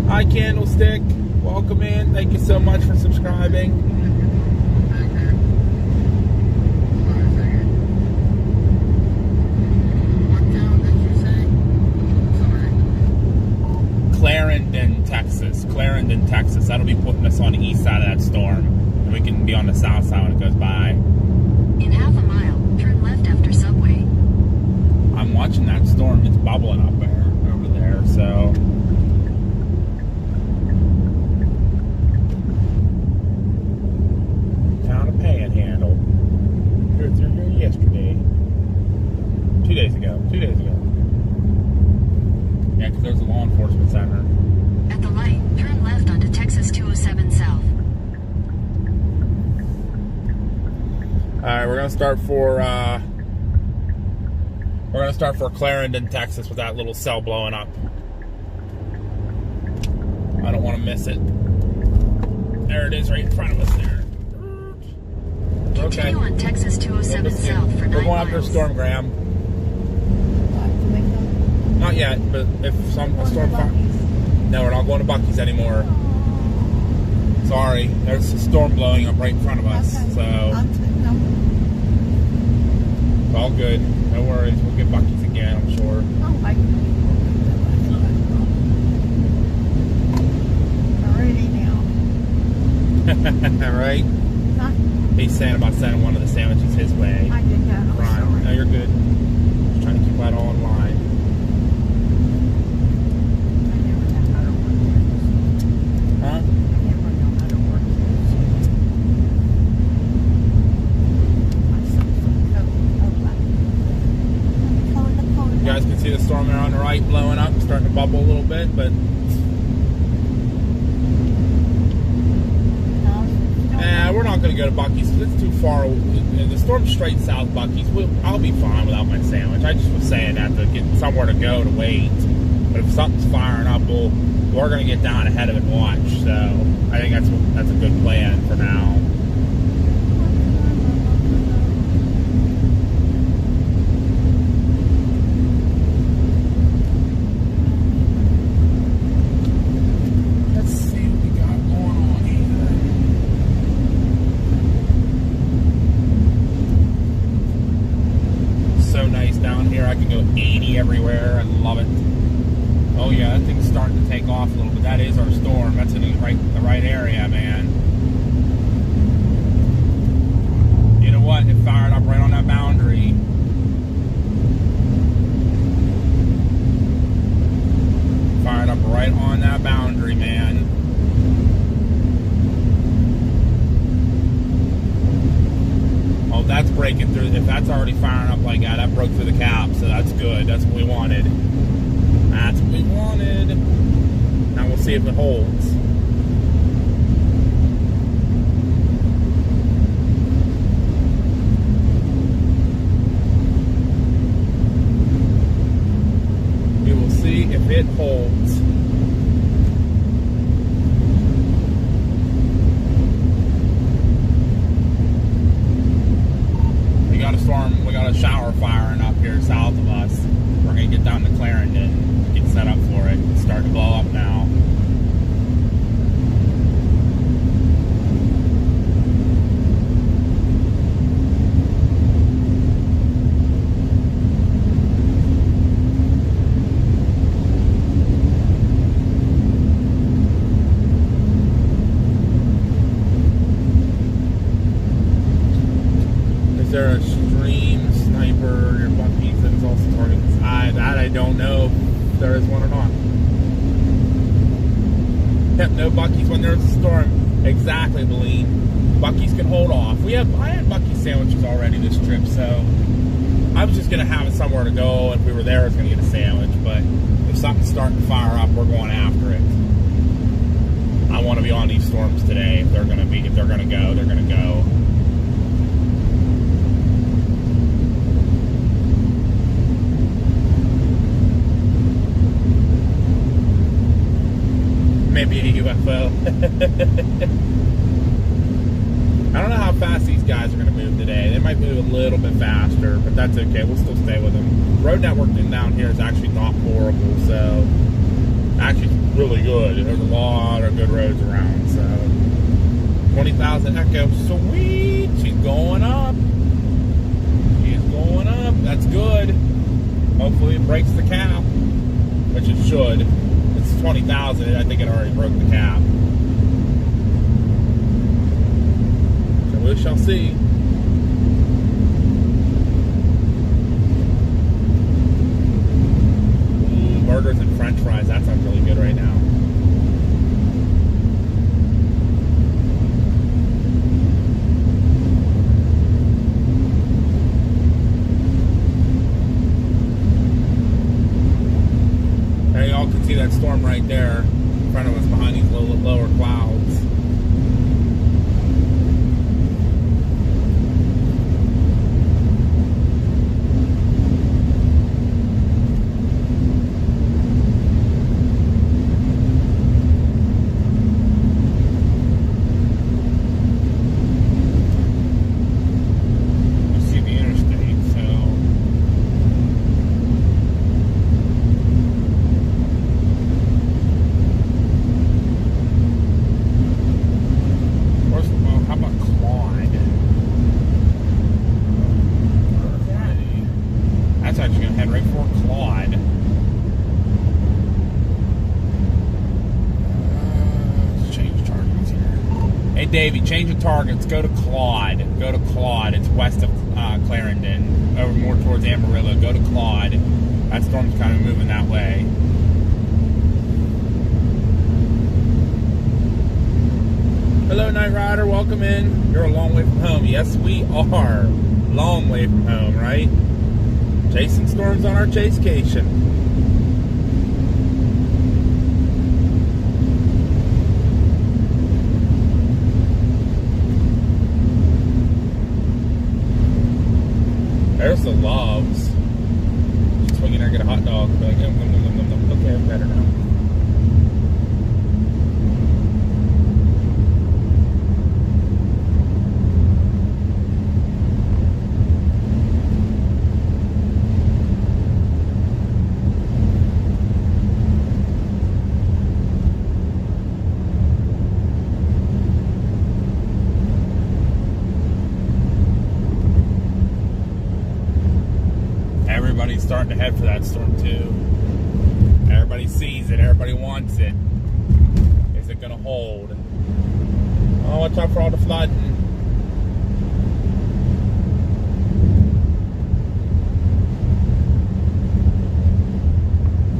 Hi, Candlestick. Welcome in. Thank you so much for subscribing. Clarendon, Texas. Clarendon, Texas. That'll be putting us on the east side of that storm. And we can be on the south side when it goes by. In half a mile, turn left after subway. I'm watching that storm. It's bubbling up there, over there, so. Town of Panhandle. Through here yesterday. 2 days ago. 2 days ago. Yeah, because there's a law enforcement center. At the light, turn left onto Texas 207 South. Alright, we're gonna start for Clarendon, Texas with that little cell blowing up. I don't want to miss it. There it is right in front of us there. Okay. Continue on Texas 207 South for 9 We're going miles. after a storm, Graham. Not yet, but if a storm fire. No, we're not going to Buc-ee's anymore. Sorry, there's a storm blowing up right in front of us. So it's all good. No worries. We'll get Buc-ee's again, I'm sure. Right? He's saying about sending one of the sandwiches his way. I did that. I'm Right. sorry. No, you're good. Just trying to keep that all in line. Huh? You guys can see the storm there on the right blowing up, starting to bubble a little bit, but we're not going to go to Buc-ee's because it's too far. The storm's straight south Buc-ee's. I'll be fine without my sandwich. I just was saying that to get somewhere to go to wait. But if something's firing up, we're going to get down ahead of it and watch. So I think that's a good plan for now. Let's see what we got going on here. So nice down here. I can go 80 everywhere. I love it. Oh yeah, that thing's starting to take off a little bit. That is our storm. That's in the right area, man. if that's breaking through, if that's already firing up like that, that broke through the cap, so that's good. That's what we wanted. That's what we wanted. Now we'll see if it holds. We will see if it holds. We got a shower firing up here south of us. We're gonna get down to Clarendon, get set up for it. It's starting to blow up now. Is there a stream sniper or Bucky's that is also targeting? I don't know if there is one or not. Yep, no Bucky's when there's a storm. Exactly, Beline. Bucky's can hold off. I had Bucky's sandwiches already this trip, so I was just gonna have it somewhere to go. If we were there, I was gonna get a sandwich. But if something's starting to fire up, we're going after it. I want to be on these storms today. If they're gonna go, they're gonna go. Maybe a UFO. I don't know how fast these guys are going to move today. They might move a little bit faster, but that's okay. We'll still stay with them. Road network down here is actually not horrible, so actually it's really good. There's a lot of good roads around, so 20,000 Echo, sweet. She's going up. She's going up. That's good. Hopefully it breaks the cap, which it should. 20,000, I think it already broke the cap. So we shall see. Ooh, burgers and french fries, that sounds really good right now. Y'all can see that storm right there in front of us behind these little lower clouds. Davey, change of targets. Go to Claude. Go to Claude. It's west of Clarendon, over more towards Amarillo. Go to Claude. That storm's kind of moving that way. Hello, Night Rider. Welcome in. You're a long way from home. Yes, we are. Long way from home, right? Chasing storms on our chasecation. There's the loves. Just swing in there and get a hot dog. Be like, okay, I'm better now. Everybody's starting to head for that storm too. Everybody sees it. Everybody wants it. Is it going to hold? Oh, watch out for all the flooding.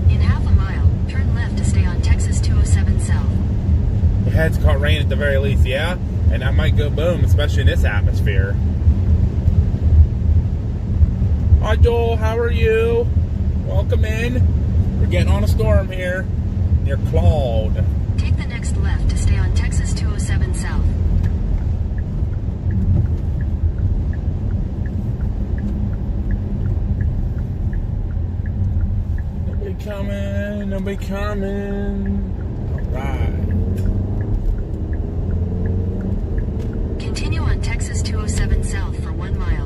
In half a mile, turn left to stay on Texas 207 South. Your head's caught rain at the very least, yeah? And that might go boom, especially in this atmosphere. Hi, Joel. How are you? Welcome in. We're getting on a storm here near Claude. Take the next left to stay on Texas 207 South. Nobody coming. Nobody coming. All right. Continue on Texas 207 South for 1 mile.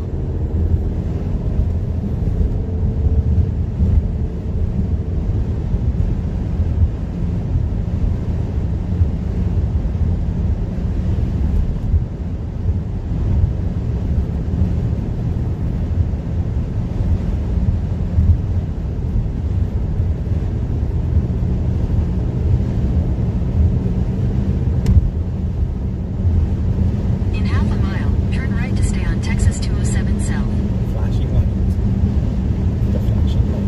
In half a mile, turn right to stay on Texas 207 South. Flashing light. The flashing light.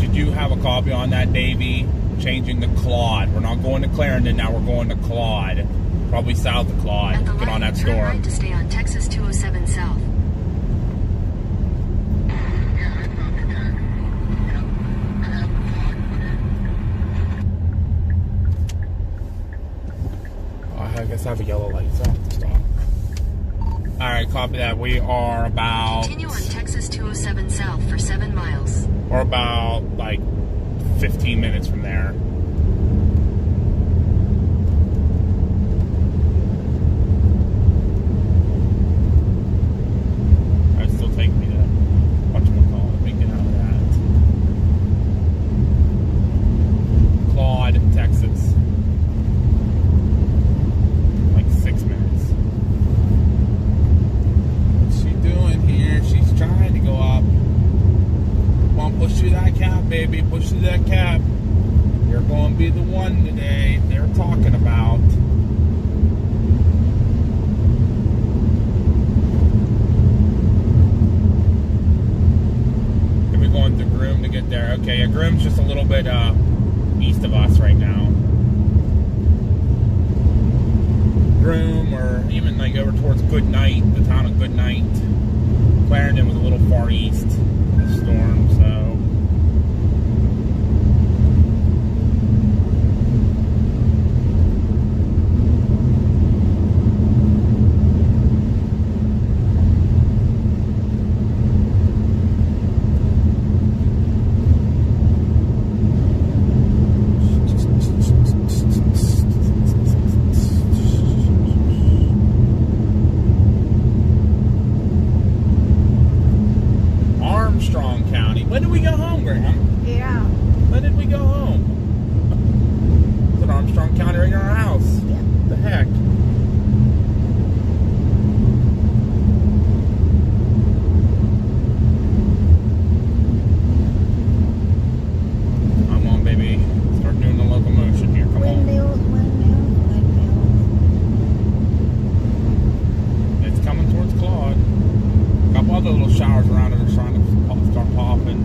Did you have a copy on that, Davey? Changing the Claude. We're not going to Clarendon now. We're going to Claude. Probably south of Claude. At the Get on light, that turn right storm. to stay on Texas 207 South. Yeah, I copied that. Yep. I have the log put in. Oh, I guess I have a yellow light, so I have to stop. Alright, copy that. We are about... Continue on Texas 207 South for 7 miles. We're about, like, 15 minutes from there. I'd still take me to whatchamacallit, we get out of that. Claude, Texas. Like 6 minutes. What's she doing here? She's trying to go up. Come on, push through that cap, baby. Push through that cap. You're going to be the one today they're talking about. Are we going through Groom to get there? Okay, yeah, Groom's just a little bit east of us right now. Groom, or even like over towards Goodnight, the town of Goodnight. Clarendon was a little far east of the storm, so. Armstrong County. When did we go home, Graham? Yeah. When did we go home? It's in Armstrong County right near our house. Yeah. The heck? Come on, baby. Start doing the locomotion here. Come on. Windmills, windmills, windmills. It's coming towards Claude. A couple other little showers around it are starting to start popping.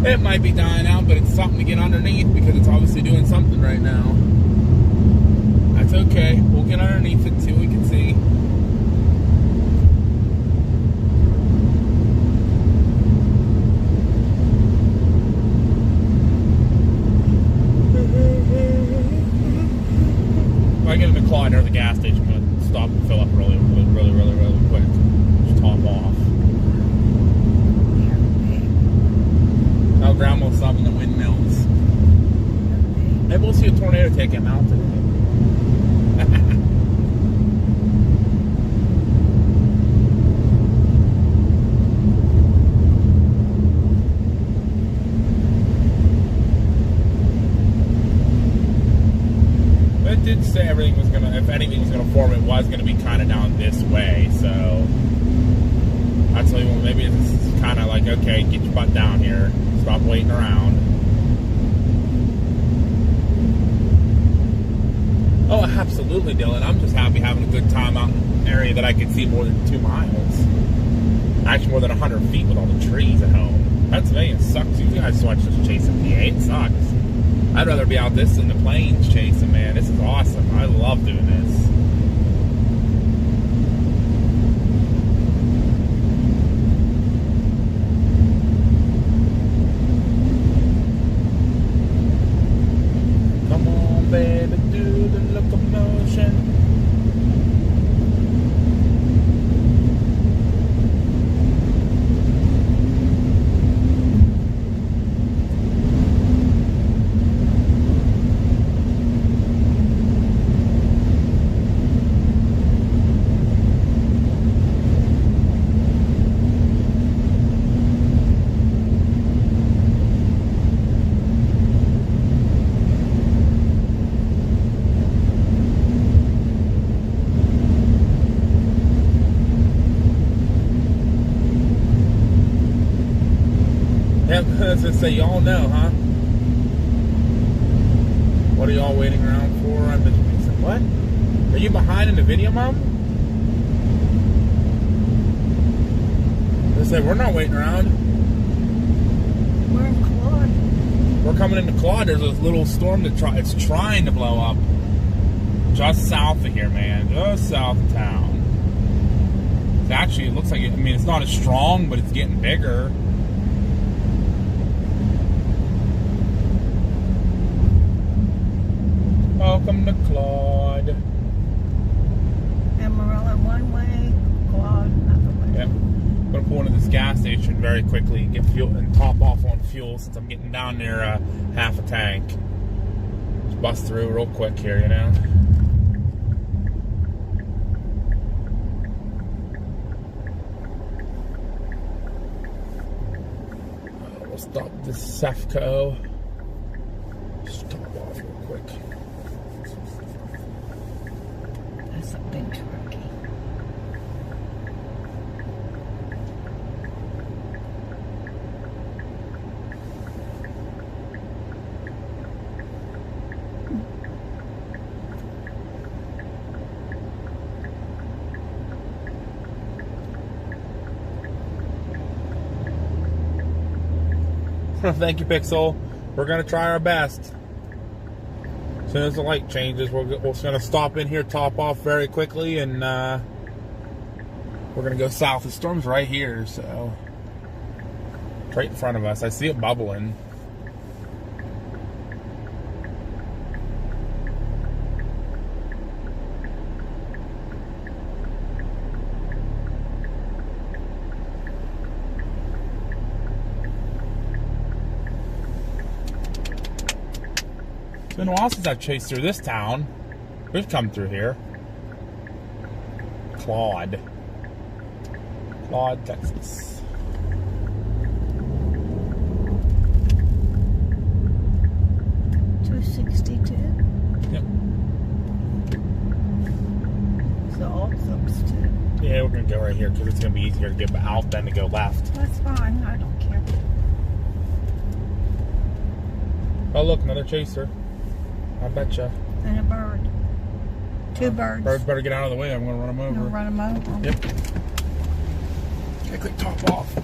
It might be dying out, but it's something to get underneath because it's obviously doing something right now. That's okay. We'll get underneath it and see what we can see. If I get into Claude near the gas station, I'm going to stop and fill up really quick. Just top off. Now Grandma will stop in the windmills. Maybe we'll see a tornado take him out today. say everything was gonna, if anything was gonna form, it was gonna be kind of down this way. So I'd say, well, maybe it's kind of like, okay, get your butt down here, stop waiting around. Oh, absolutely, Dylan. I'm just happy having a good time out in an area that I can see more than 2 miles. Actually, more than 100 feet with all the trees at home. Pennsylvania sucks. You guys so much just chasing PA. It sucks. I'd rather be out this in the plains chasing, man. This is awesome. I love doing this. Come on, baby, do the locomotion. As say, y'all know, huh? What are y'all waiting around for? I've been saying, what? Are you behind in the video, Mom? They say we're not waiting around. We're in Claude. We're coming into Claude. There's a little storm that it's trying to blow up just south of here, man. Just south of town. It's actually, it looks like it. I mean, it's not as strong, but it's getting bigger. Welcome to Claude. Amarillo one way, Claude another way. Yep. I'm gonna pull into this gas station very quickly and get fuel and top off on fuel since I'm getting down near half a tank. Just bust through real quick here, you know. We'll stop this Sefco. Just top off real quick. That's a big turkey. Thank you, Pixel. We're gonna try our best. As soon as the light changes, we're gonna stop in here, top off very quickly, and we're gonna go south. The storm's right here, so it's right in front of us. I see it bubbling. It's been a while since I've chased through this town. We've come through here. Claude, Texas. $262. Yep. So all substitute. Yeah, we're gonna go right here because it's gonna be easier to get out than to go left. That's fine. I don't care. Oh, look, another chaser. I betcha. And a bird. Two birds. Birds better get out of the way. I'm gonna run them over. You'll run them over. Yep. Okay, click top off.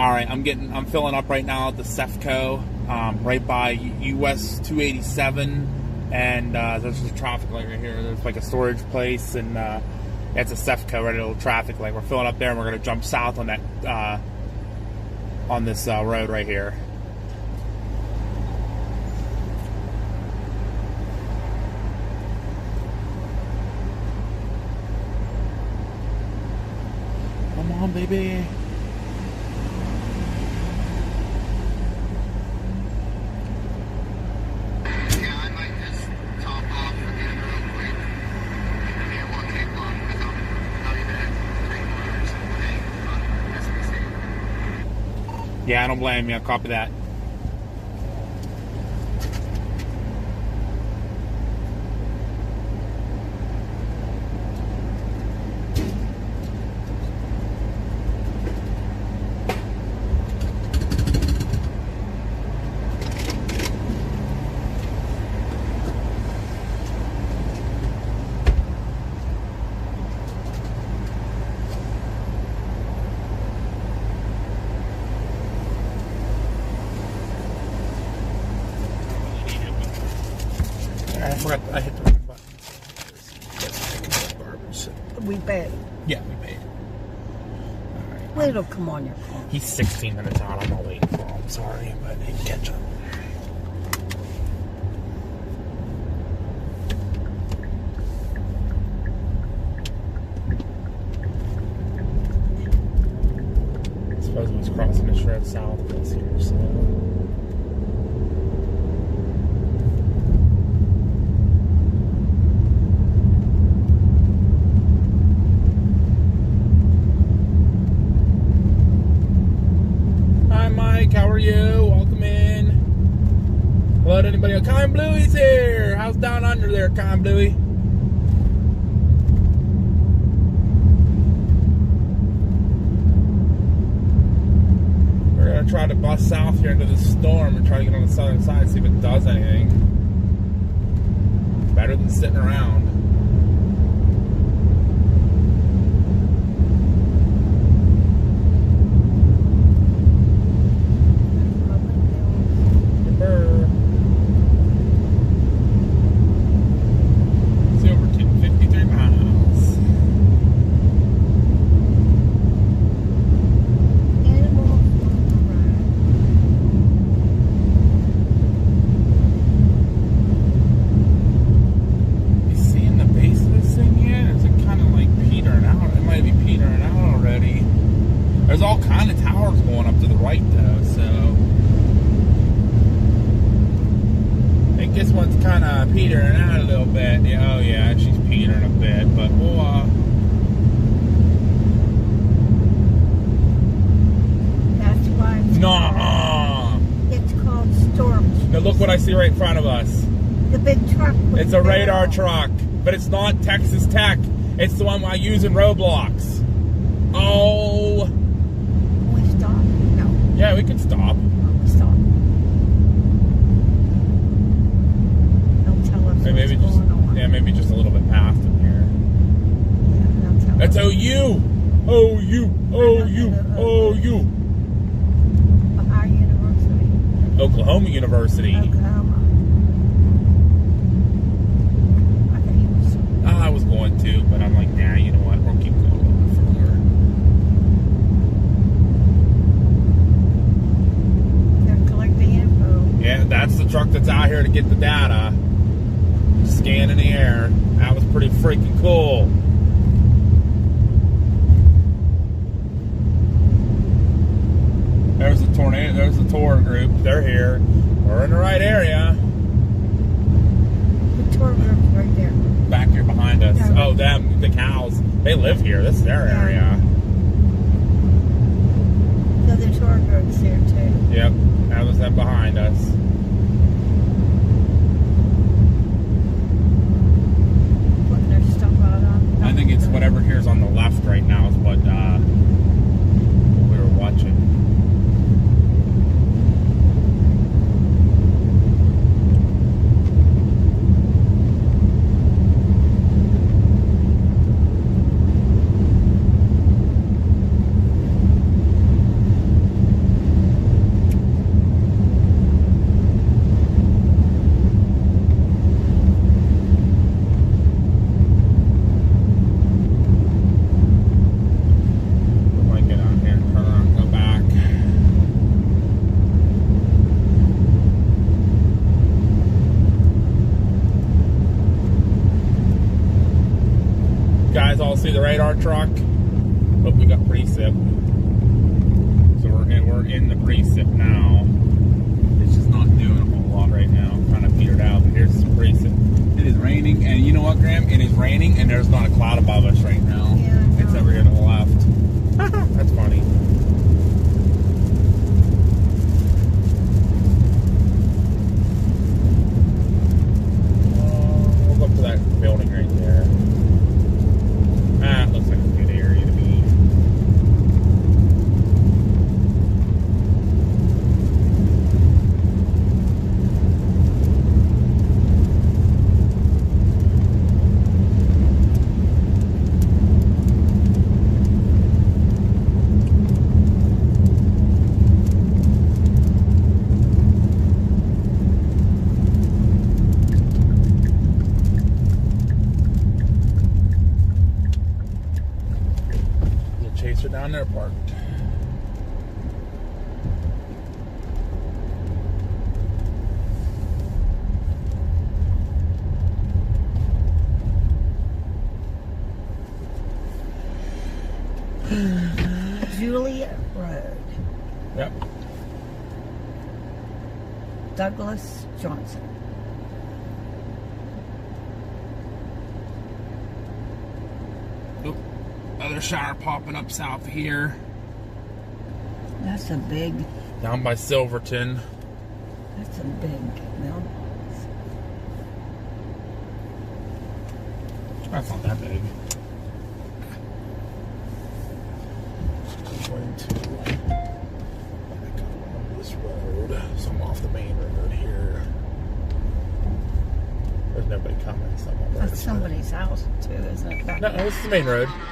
All right, I'm filling up right now at the Cefco, right by US 287, and there's a traffic light right here. There's like a storage place, and it's a Cefco, right, a little traffic light. We're filling up there, and we're gonna jump south on that on this road right here. Come on, baby. Yeah, I don't blame you. I'll copy that. I forgot. I hit the wrong button. Garbage. We paid. Yeah, we paid. All right. Wait, it'll come on your phone. He's 16 minutes out. I'm not waiting for him. Sorry, but he can catch up. I suppose he was crossing the shred south of us here, so. How are you? Welcome in. Hello to anybody else. Kind Bluey's here. How's down under there, Kind Bluey? We're going to try to bust south here into the storm and try to get on the southern side, see if it does anything. Better than sitting around. There's all kind of towers going up to the right though, so I think this one's kind of petering out a little bit. Yeah, oh yeah, she's petering a bit, but we'll That's why it's Nuh-uh. It's called storm. Now look what I see right in front of us. The big truck. It's a radar truck, but it's not Texas Tech. It's the one I use in Roblox. Oh. We stop? No. Yeah, we can stop. We stop. They'll tell us Maybe what's just going on. yeah, maybe just a little bit past them here. Yeah, they'll tell That's us. OU. OU. OU. OU. Ohio University. Oklahoma University. Oklahoma. I think he was. I was going to, but I'm like, nah, you know what? We'll keep going a little bit further. They're collecting info. Yeah, that's the truck that's out here to get the data. Scanning the air. That was pretty freaking cool. There's the tornado. There's the tour group. They're here. We're in the right area. The tour group's right there. Back here behind us. Yeah. Oh, them, the cows. They live here. This is their Yeah. area. So the tour group's here too. Yep. That was them behind us. Putting their stuff out on. I think it's whatever here's on the left right now is what we were watching. guys all see the radar truck? Oh, we got precip. So we're in the precip now. It's just not doing a whole lot right now. Kind of petered out, but here's some precip. It is raining, and you know what, Graham? It is raining, and there's not a cloud above us right now. Yeah, I know. It's over here to the left. That's funny. We'll go up to that building right there. It looks like a good area to be. Chaser down there parked. Juliet Road. Yep. Douglas Johnson. Oop. Other shower popping up south here. That's a big, Down by Silverton. that's a big mailbox. That's not that big. I'm going to back up on this road. So I'm off the main road here. There's nobody coming, so I'm on the right That's side. somebody's house too, isn't it? No, this is the main road. Oh.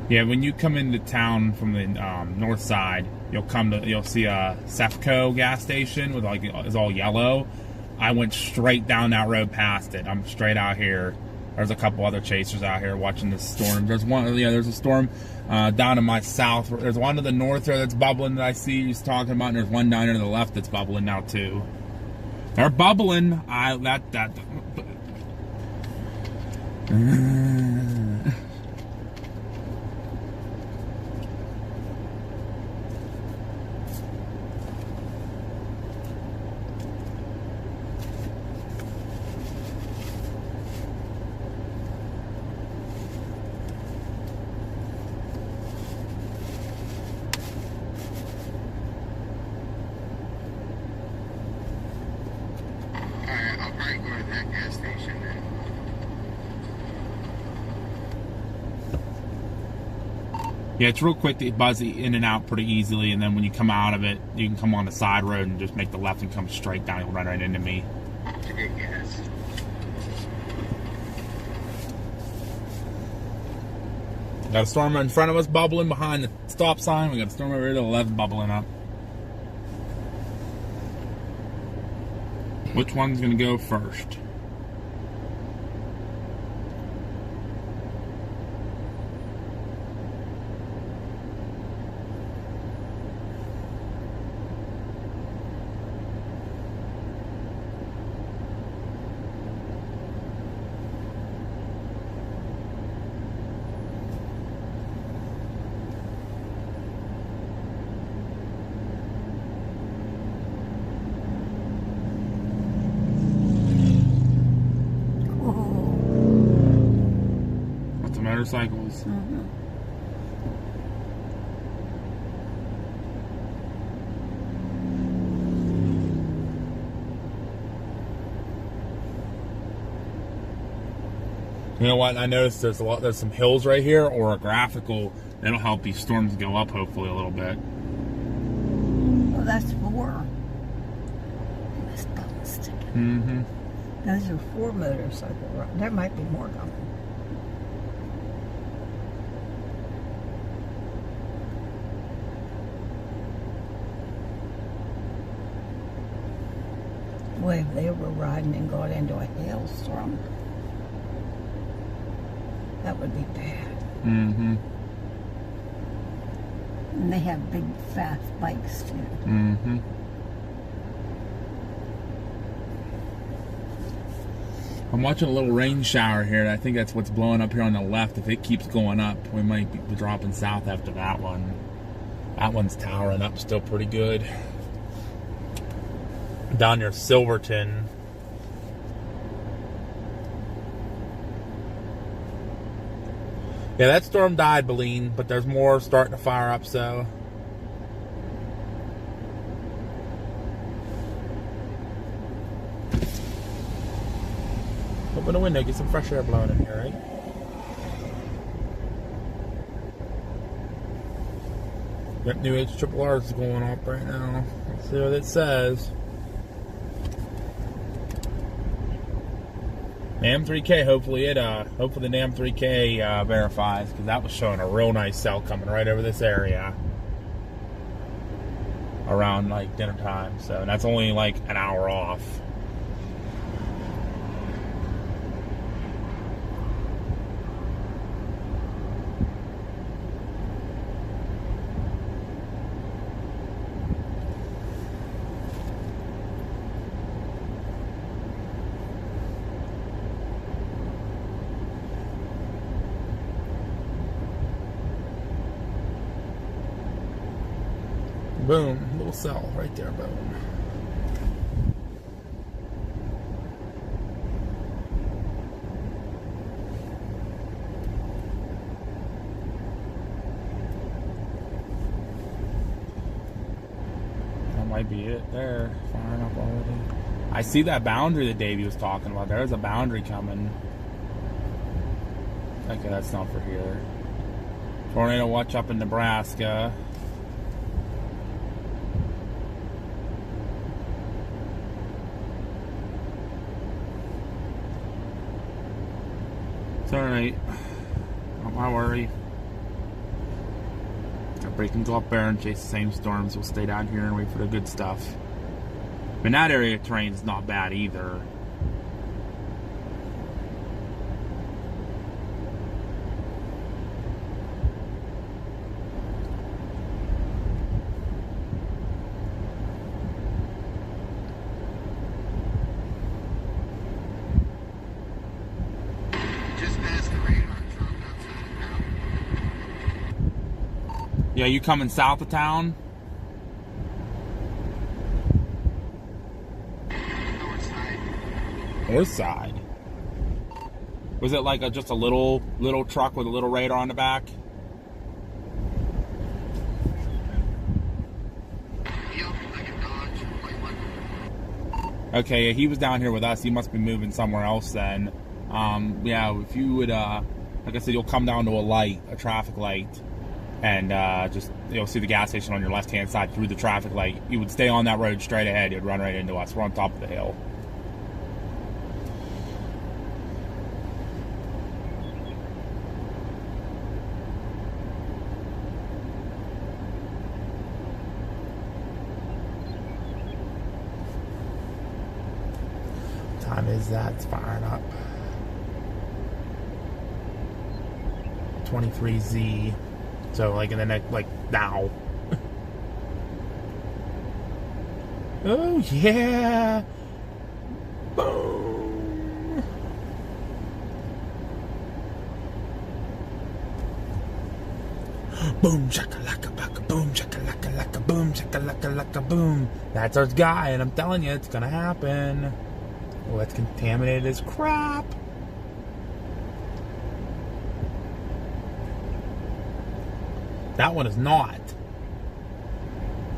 Yeah, when you come into town from the north side, you'll see a Sefco gas station with like it's all yellow. I went straight down that road past it. I'm straight out here. There's a couple other chasers out here watching this storm. There's one, there's a storm down in my south. There's one to the north there that's bubbling that I see he's talking about, and there's one down here to the left that's bubbling now too. They're bubbling. I'll probably go to that gas station then. Yeah, it's real quick to buzz in and out pretty easily, and then when you come out of it, you can come on the side road and just make the left and come straight down. You'll run right into me. To get gas. Got a storm in front of us bubbling behind the stop sign. We got a storm over here to the left bubbling up. Which one's going to go first? Motorcycles. You know what? I noticed there's some hills right here, or a graphical that'll help these storms go up hopefully a little bit. Oh, that's 4. This bell's sticking. Those are 4 motorcycle rides. There might be more coming. Boy, if they were riding and got into a hailstorm, that would be bad. And they have big, fast bikes too. Mm-hmm. I'm watching a little rain shower here. I think that's what's blowing up here on the left. If it keeps going up, we might be dropping south after that one. That one's towering up still pretty good. Down near Silverton. Yeah, that storm died, Beline, but there's more starting to fire up, so. Open the window, get some fresh air blowing in here, right? Yep, new HRRR is going up right now. Let's see what it says. NAM3K, hopefully the NAM3K verifies, because that was showing a real nice cell coming right over this area around like dinner time. So that's only like an hour off. Boom, little cell right there, boom. That might be it there, firing up already. I see that boundary that Davey was talking about. There's a boundary coming. Okay, that's not for here. Tornado watch up in Nebraska. It's alright. Not my worry. Everybody can go up there and chase the same storms. We'll stay down here and wait for the good stuff. But that area of terrain is not bad either. Yeah, you coming south of town? North side. Was it like just a little truck with a little radar on the back? Okay, yeah, he was down here with us. He must be moving somewhere else then. Yeah, if you would, like I said, you'll come down to a traffic light. And just, you'll see the gas station on your left-hand side through the traffic light. You would stay on that road straight ahead. You'd run right into us. We're on top of the hill. What time is that? It's firing up. 23Z. So, like, in the next, like, now. Oh, yeah! Boom! Boom, shakalaka, baka, boom, shakalaka, laka, boom, shakalaka, laka, boom. That's our guy, and I'm telling you, it's gonna happen. Oh, that's contaminated as crap. That one is not.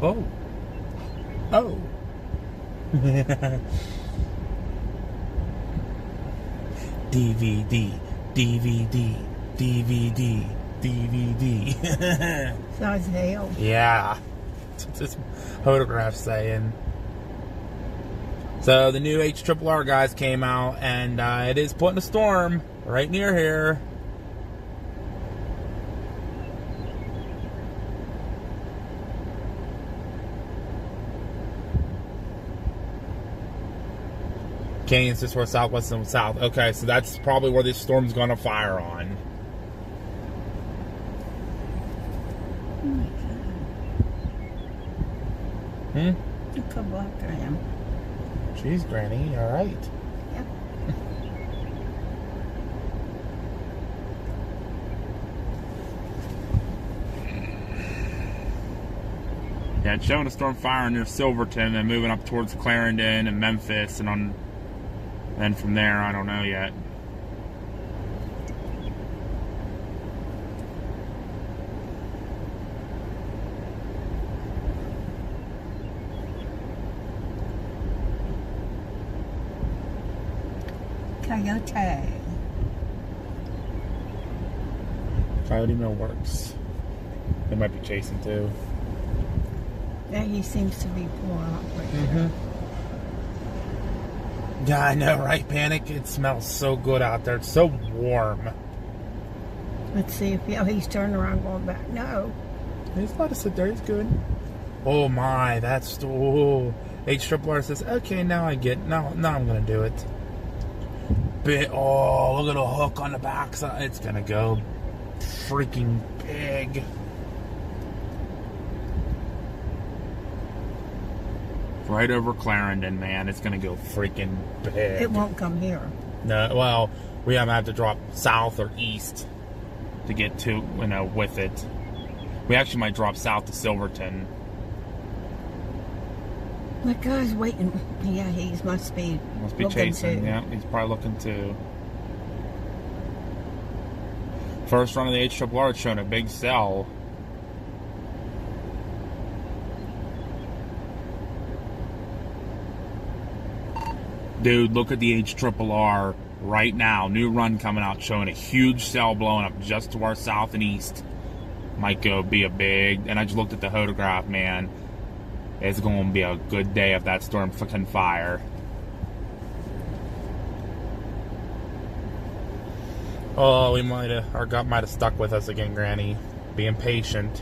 Oh. Oh. DVD. DVD. DVD. DVD. Size hail. Yeah. That's what this photograph's saying. So the new HRRR guys came out, and it is putting a storm right near here. Canyons just where southwest and south. Okay, so that's probably where this storm's going to fire on. Oh my God. Look how black I am. Jeez, Granny, all right. Yeah. Yeah, it's showing a storm fire near Silverton and moving up towards Clarendon and Memphis, and then from there, I don't know yet. Coyote. Coyote mill works. They might be chasing too. Yeah, he seems to be pulling up right there. Yeah, I know, right? Panic. It smells so good out there. It's so warm. Let's see if he's turning around going back. No. He's about to sit there. He's good. Oh my, that's H-R says, okay, now I get. Now I'm gonna do it. Oh, look at the hook on the backside. It's gonna go freaking big. Right over Clarendon, man. It's gonna go freaking big. It won't come here. No, well, we have to drop south or east to get to, with it. We actually might drop south to Silverton. That guy's waiting. Yeah, he must be Chasing. too. Yeah, he's probably looking too. First run of the HRR showing a big sell. Dude, look at the HRR right now. New run coming out showing a huge cell blowing up just to our south and east. Might be a big... And I just looked at the photograph, man. It's going to be a good day if that storm can fire. Oh, our gut might have stuck with us again, Granny. Being patient.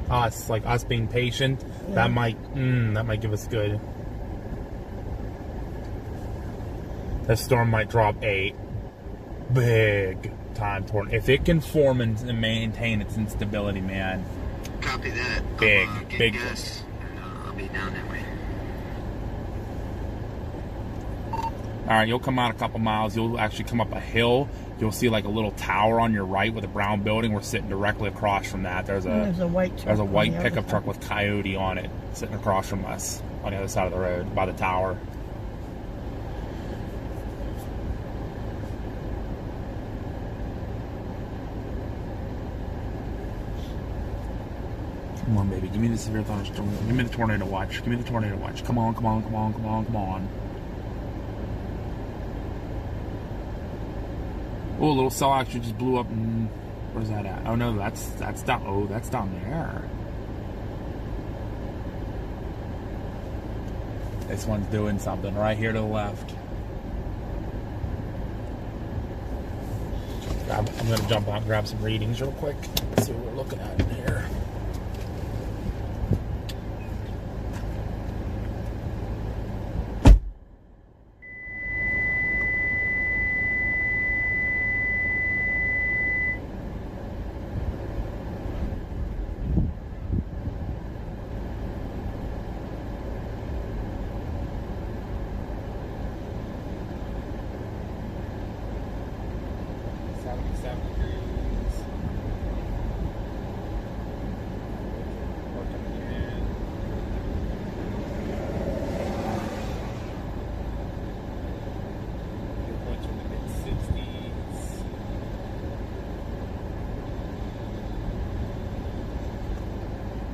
Us, like us being patient. Yeah. That might give us good. This storm might drop a big time tornado. If it can form and maintain its instability, man. Copy that. Big. Gus, and I'll be down that way. Alright, you'll come out a couple miles. You'll actually come up a hill. You'll see like a little tower on your right with a brown building. We're sitting directly across from that. There's a white pickup truck with Coyote on it sitting across from us on the other side of the road by the tower. Come on, baby. Give me the severe thunderstorm. Give me the tornado watch. Give me the tornado watch. Come on, come on, come on, come on, come on. Oh, a little cell actually just blew up. Where's that at? Oh no, that's down. Oh, that's down there. This one's doing something right here to the left. I'm gonna jump out and grab some readings real quick. See what we're looking at in here.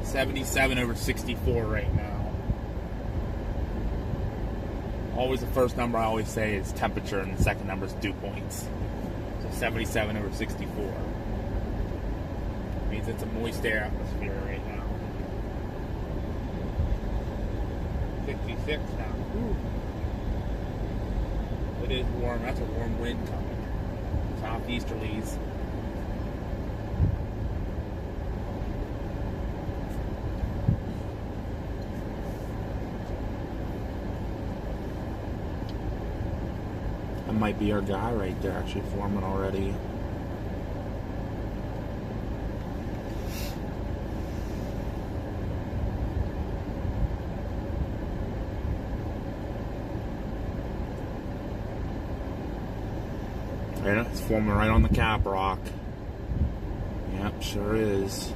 .77 over 64 right now. Always the first number I always say is temperature, and the second number is dew points. So 77 over 64 means it's a moist air atmosphere right now. 56 now. Ooh. It is warm. That's a warm wind coming. Southeasterlies. That might be our guy right there actually forming already. Right, it's forming right on the cap rock. Yep, sure is.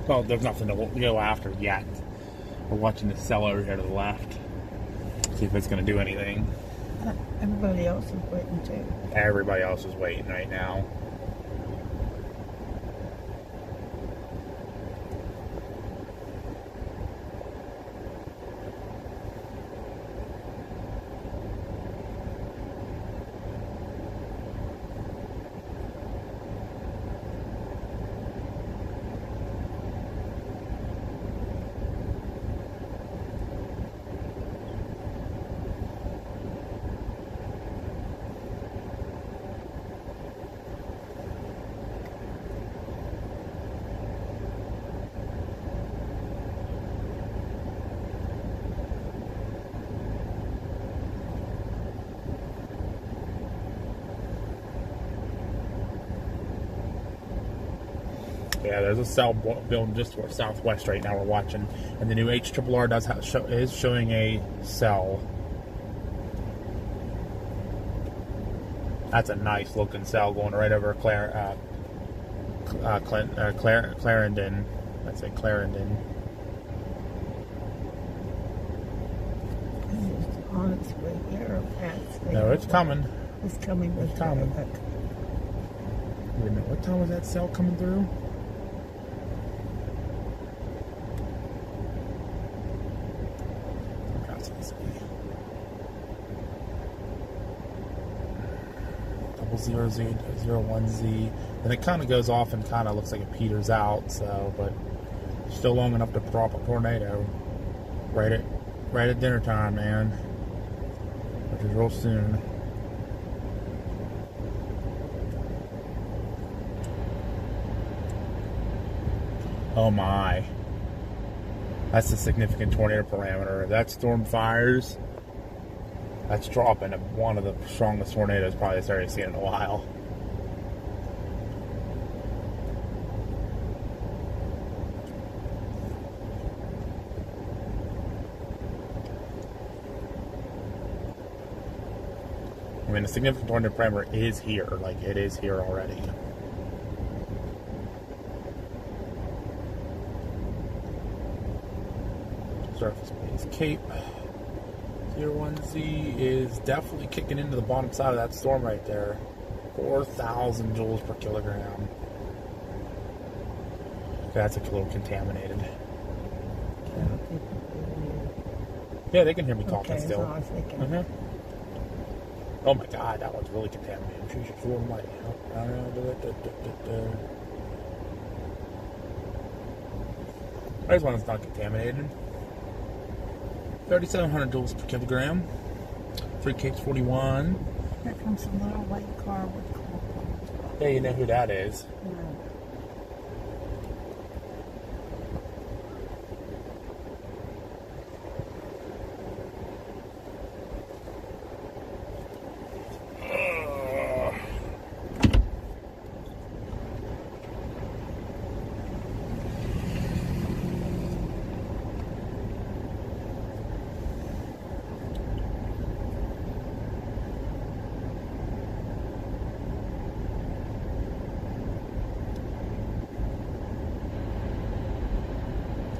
Well, there's nothing to go after yet. We're watching the cell over here to the left. See if it's going to do anything. Everybody else is waiting too. Everybody else is waiting right now. Yeah, there's a cell building just to our southwest right now we're watching. And the new HRRR is showing a cell. That's a nice looking cell going right over Clarendon. Let's say Clarendon. It's on its way here, or past there. No, it's coming. It's coming. It's coming. Wait a minute, what time was that cell coming through? .0001Z. Then it kind of goes off and kind of looks like it peters out. So, but still long enough to drop a tornado right at dinner time, man. Which is real soon. Oh my. That's a significant tornado parameter. If that storm fires, that's dropping one of the strongest tornadoes probably this area's seen in a while. I mean, a significant tornado parameter is here. Like, it is here already. Surface base Cape 01Z is definitely kicking into the bottom side of that storm right there. 4,000 joules per kilogram. That's a little contaminated. Yeah, they can hear me talking Okay, still. so I was thinking. Mhm. Oh my God, that one's really contaminated. She should throw light. There's one that's not contaminated. 3,700 joules per kilogram. 3 Capes 41. Here comes a little white car with coal. Yeah, you know who that is.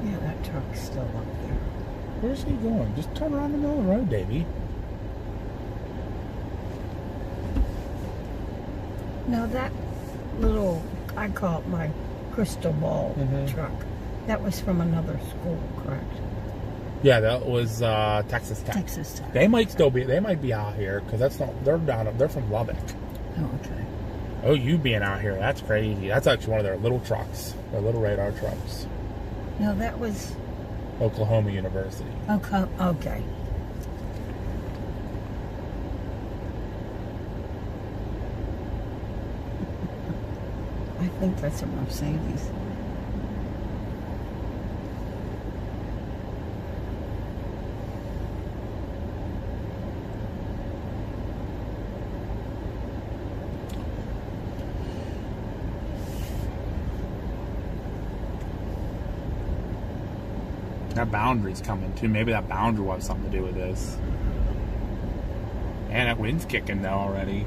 Yeah, that truck's still up there. Where's he going? Just turn around the middle of the road, Davey. Now that little, I call it my crystal ball truck. That was from another school, correct? Yeah, that was Texas Tech. Texas Tech. They might still be. They might be out here because that's not. They're down. They're from Lubbock. Oh, okay. Oh, you being out here, that's crazy. That's actually one of their little trucks. Their little radar trucks. No, that was Oklahoma University. okay. Okay. I think that's a Mercedes. That boundary's coming too. Maybe that boundary will have something to do with this. Man, that wind's kicking though already.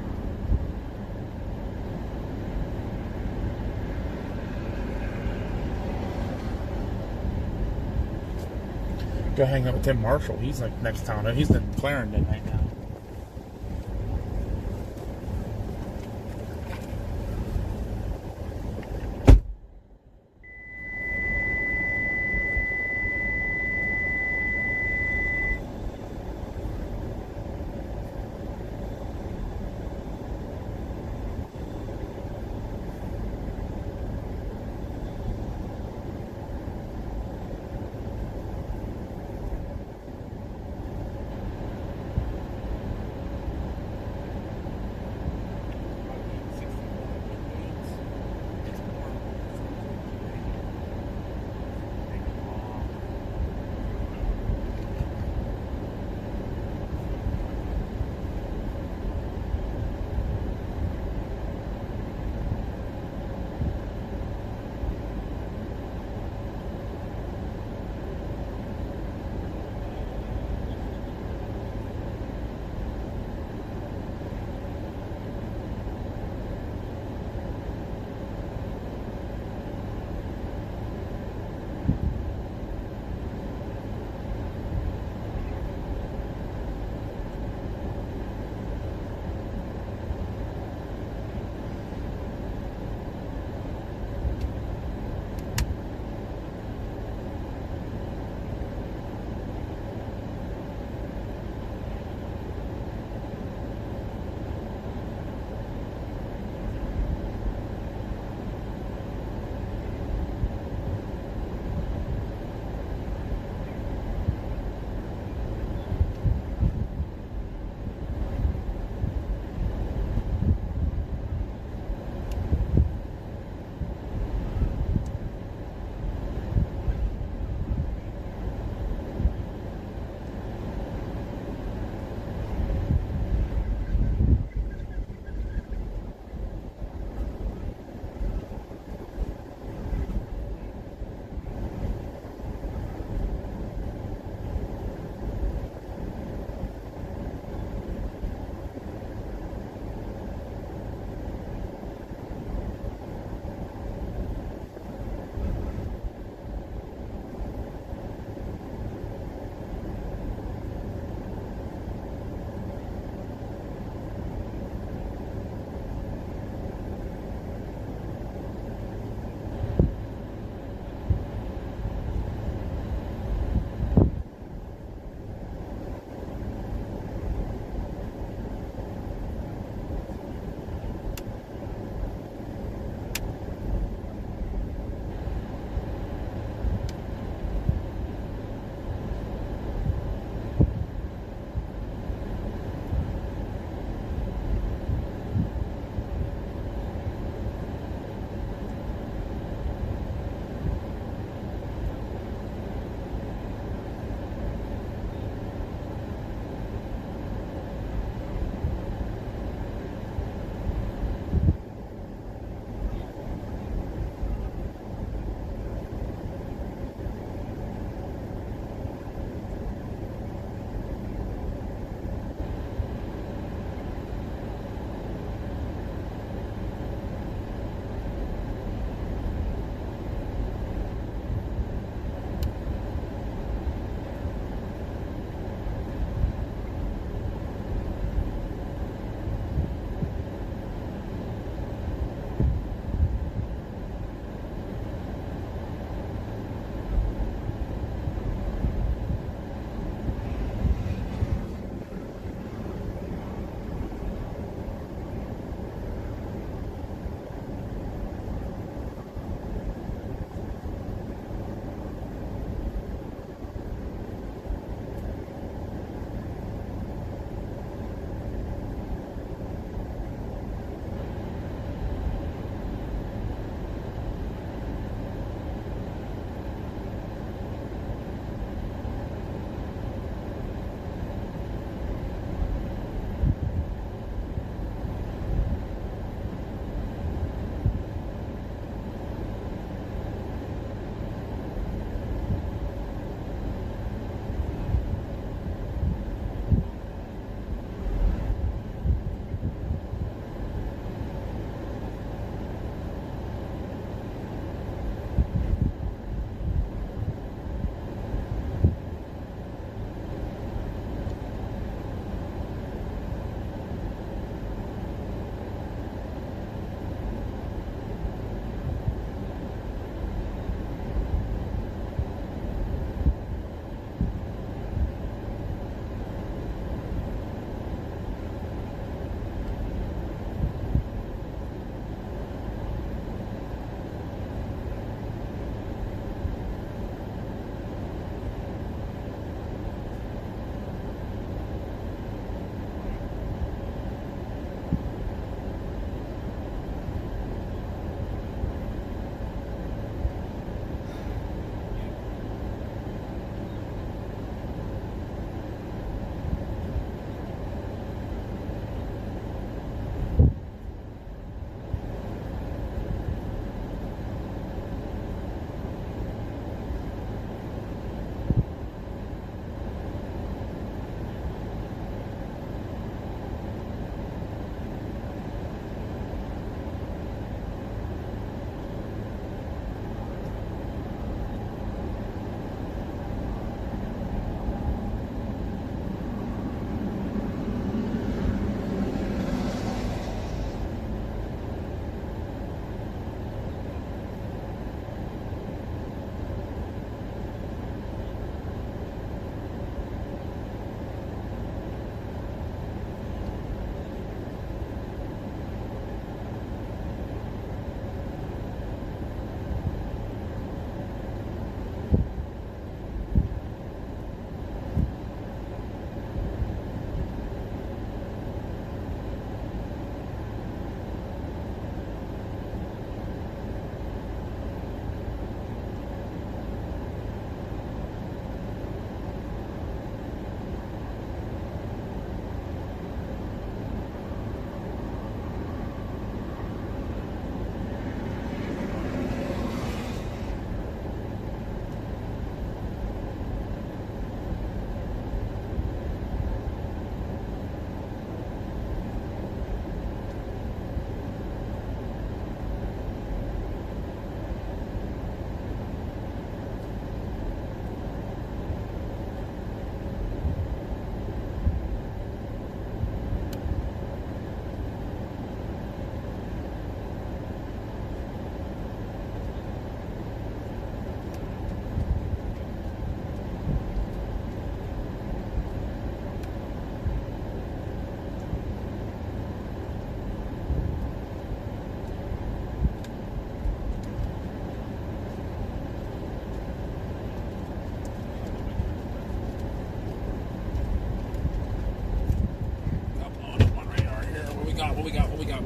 Go hang out with Tim Marshall. He's like next town. He's in Clarendon right now.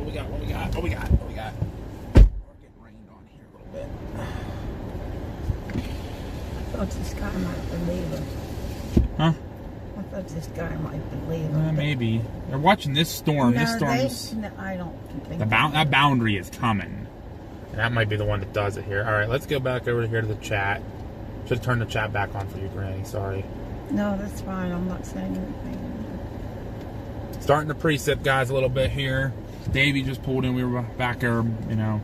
we got? What we got? We're getting rained on here a little bit. I thought this guy might believe it. Huh? I thought this guy might believe it. Maybe. They're watching this storm. No, This storm's... no, I don't think that boundary is coming. And that might be the one that does it here. All right, let's go back over here to the chat. Should have turned the chat back on for you, Granny. Sorry. No, that's fine. I'm not saying anything. Starting to precip, guys, a little bit here. Davey just pulled in. We were back there, you know,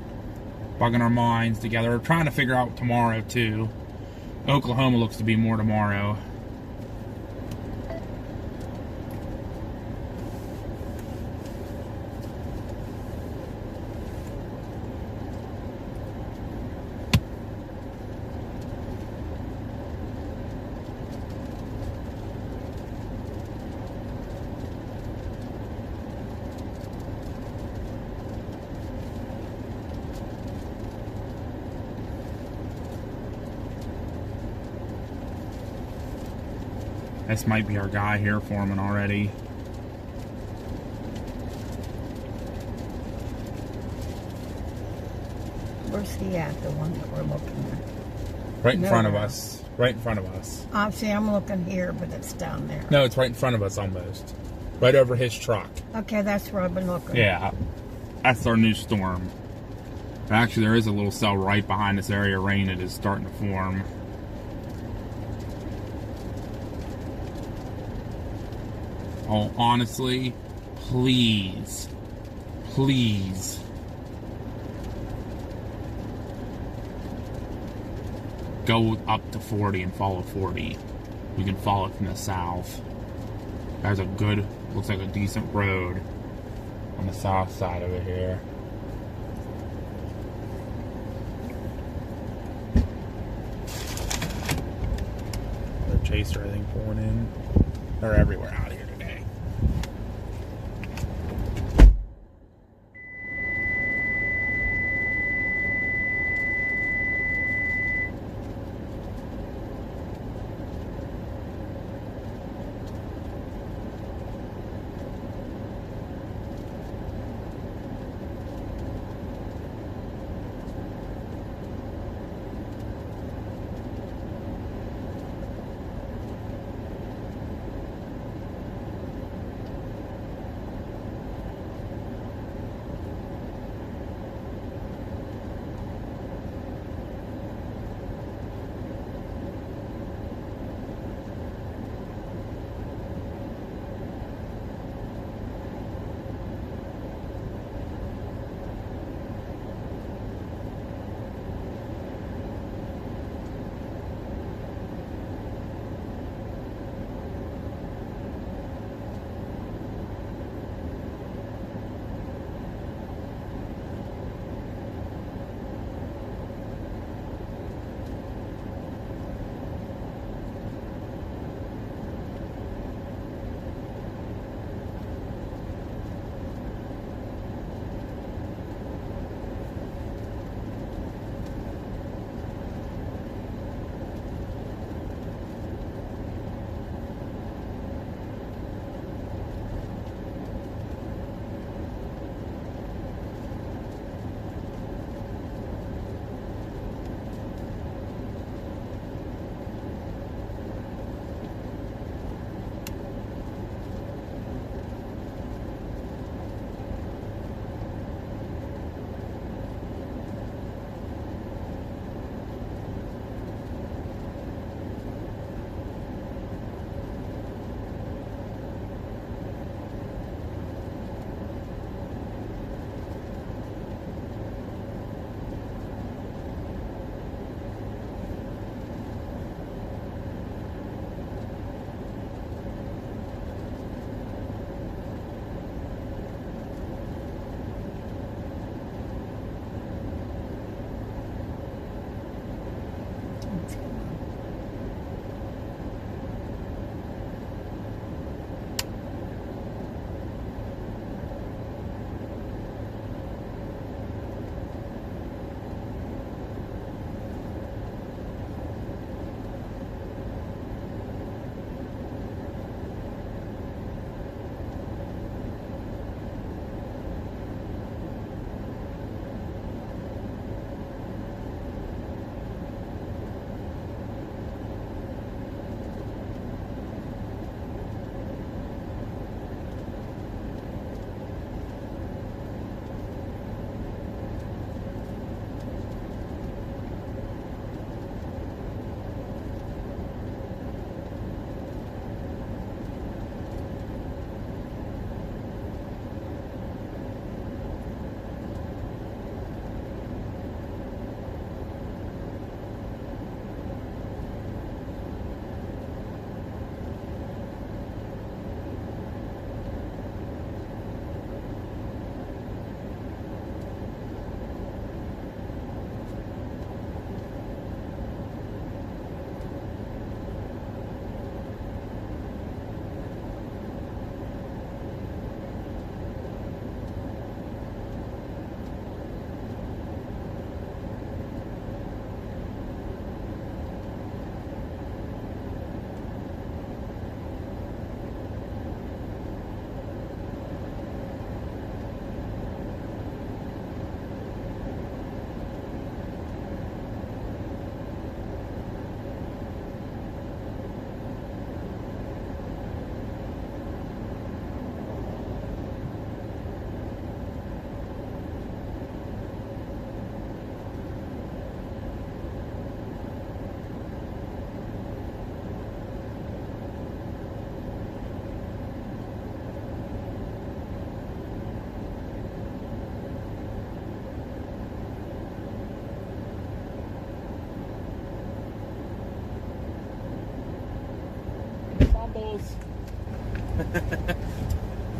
bugging our minds together. We're trying to figure out tomorrow, too. Oklahoma looks to be more tomorrow. This might be our guy here forming already. Where's he at, the one that we're looking at? Right in No, front of no. us. Right in front of us. See, I'm looking here, but it's down there. No, it's right in front of us almost. Right over his truck. Okay, that's where I've been looking. Yeah. That's our new storm. Actually, there is a little cell right behind this area of rain that is starting to form. Oh, honestly, please, please. Go up to 40 and follow 40. We can follow it from the south. There's a good, looks like a decent road on the south side over here. The chaser, I think, pulling in. They're everywhere out here today.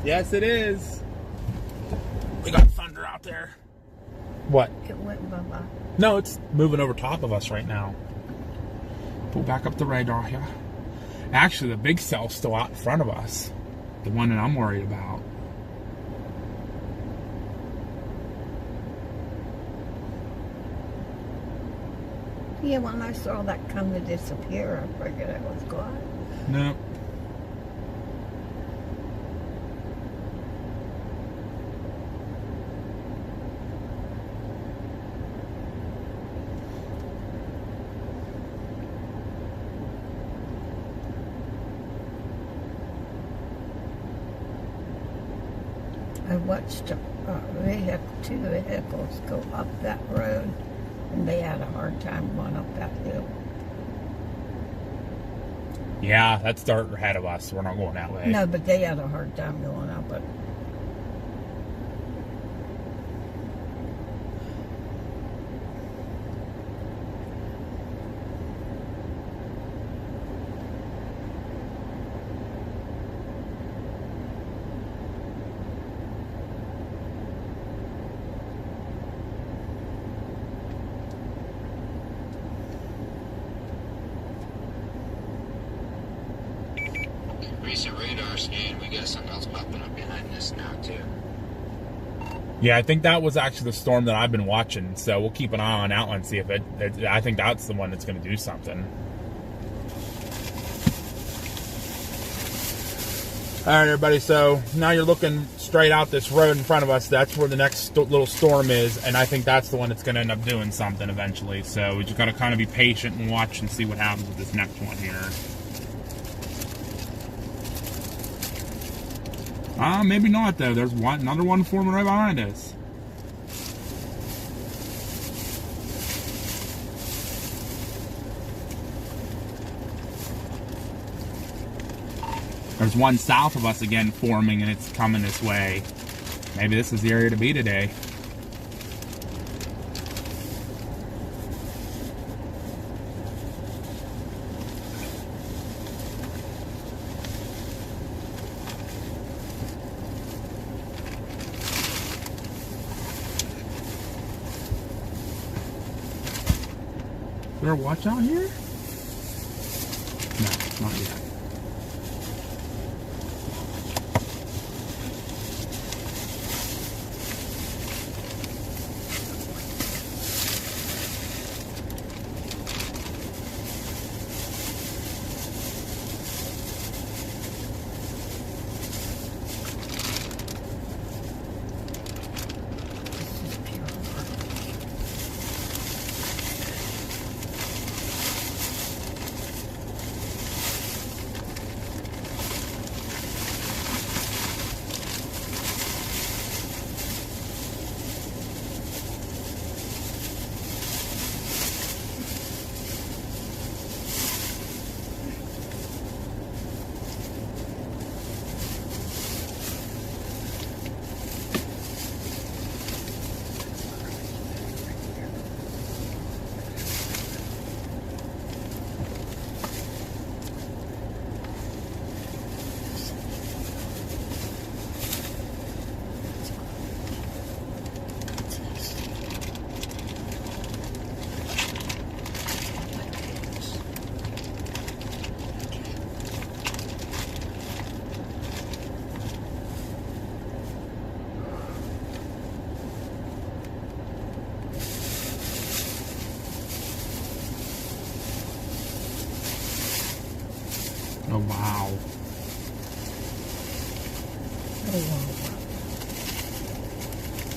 Yes, it is. We got thunder out there. What? It went bye-bye. No, it's moving over top of us right now. Pull back up the radar here. Actually, the big cell's still out in front of us. The one that I'm worried about. Yeah, when I saw that come to disappear, I figured it was gone. No. I watched two vehicles go up that road, and they had a hard time going up that hill. Yeah, that's dirt ahead of us. We're not going that way. No, but they had a hard time going up it. Recent radar scan, we got something else popping up behind this now, too. Yeah, I think that was actually the storm that I've been watching, so we'll keep an eye on that one, see if I think that's the one that's going to do something. All right, everybody, so now you're looking straight out this road in front of us. That's where the next little storm is, and I think that's the one that's going to end up doing something eventually. So we just got to kind of be patient and watch and see what happens with this next one here. Maybe not, though. There's another one forming right behind us. There's one south of us again forming, and it's coming this way. Maybe this is the area to be today. Is there a watch out here? No, not yet. Oh, wow. Oh, wow.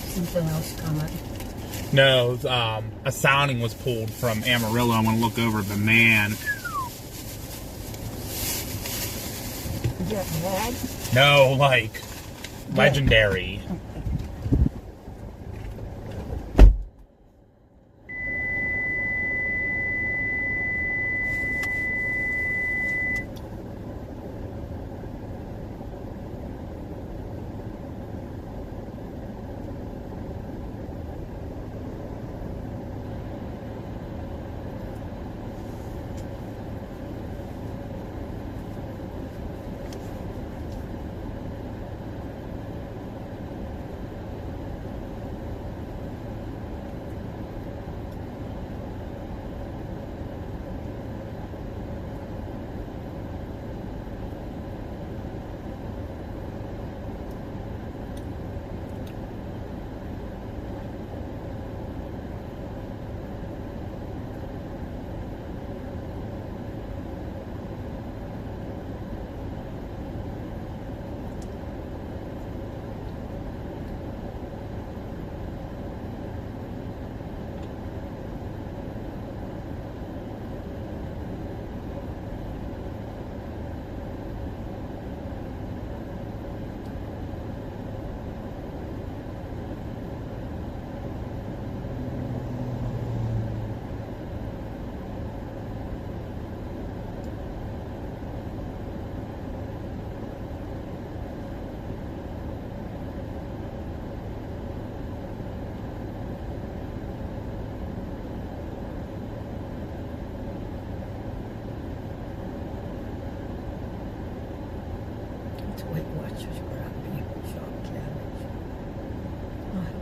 Something else coming. No, a sounding was pulled from Amarillo. I want to look over, but man. Is that bad? No, like, legendary.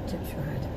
to try to.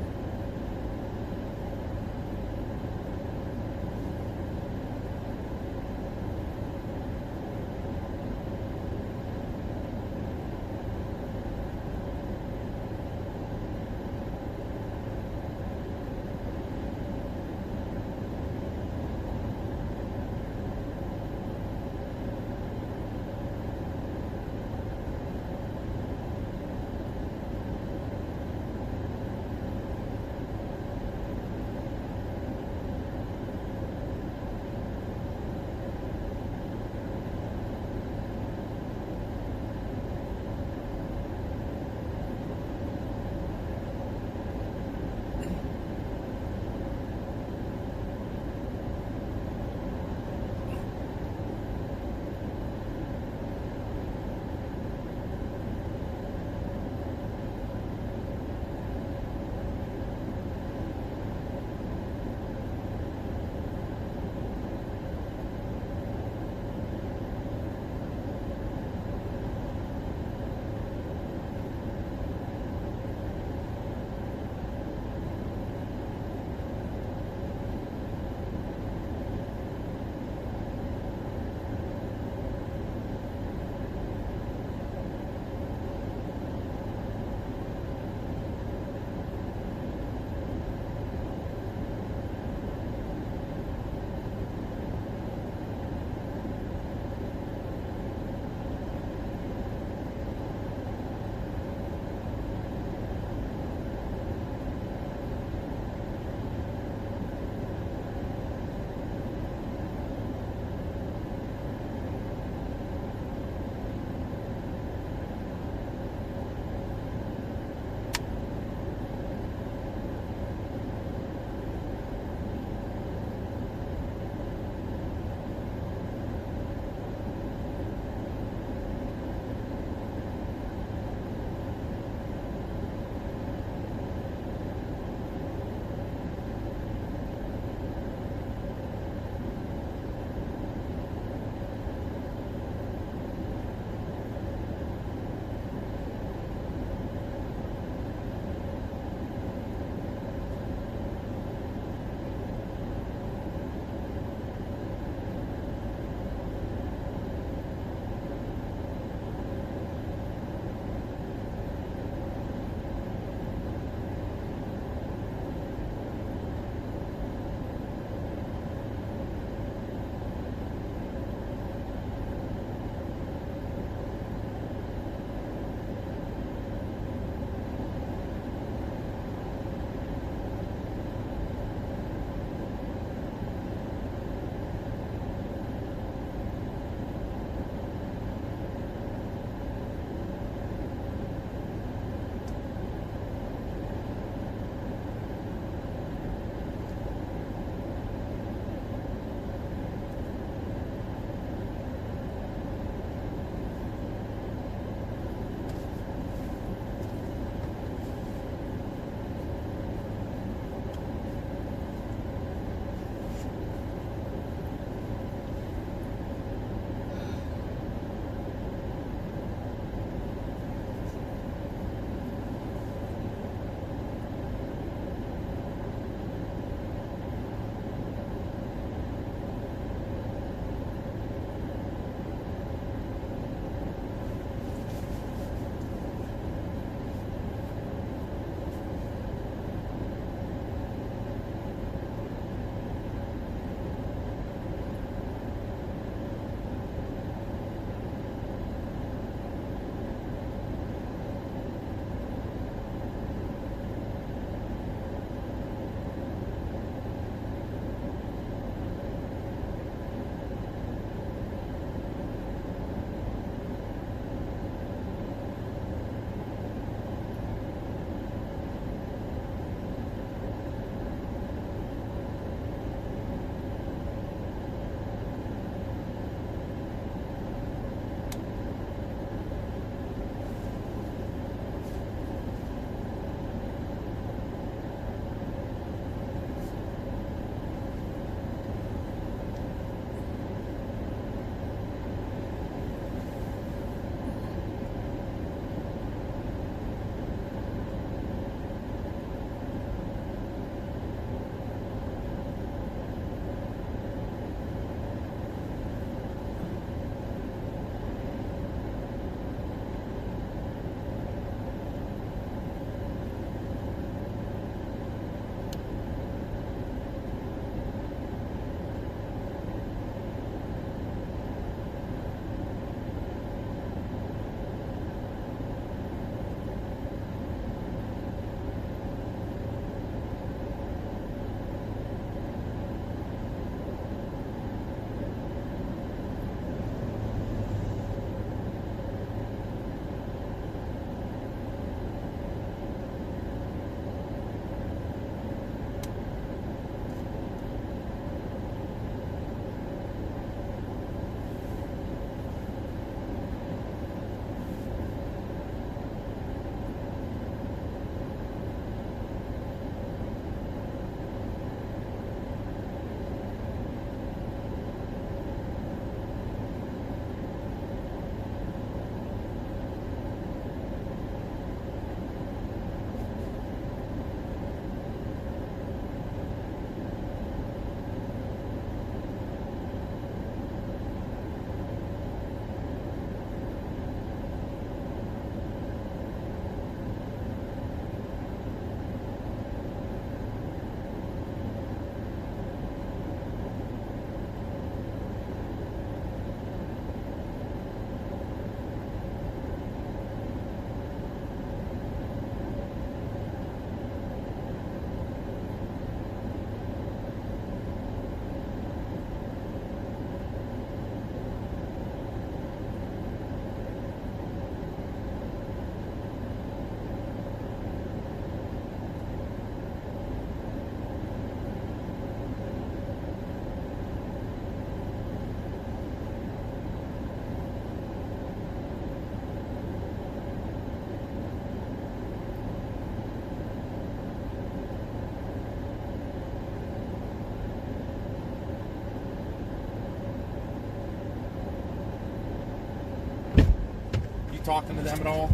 talking to them at all?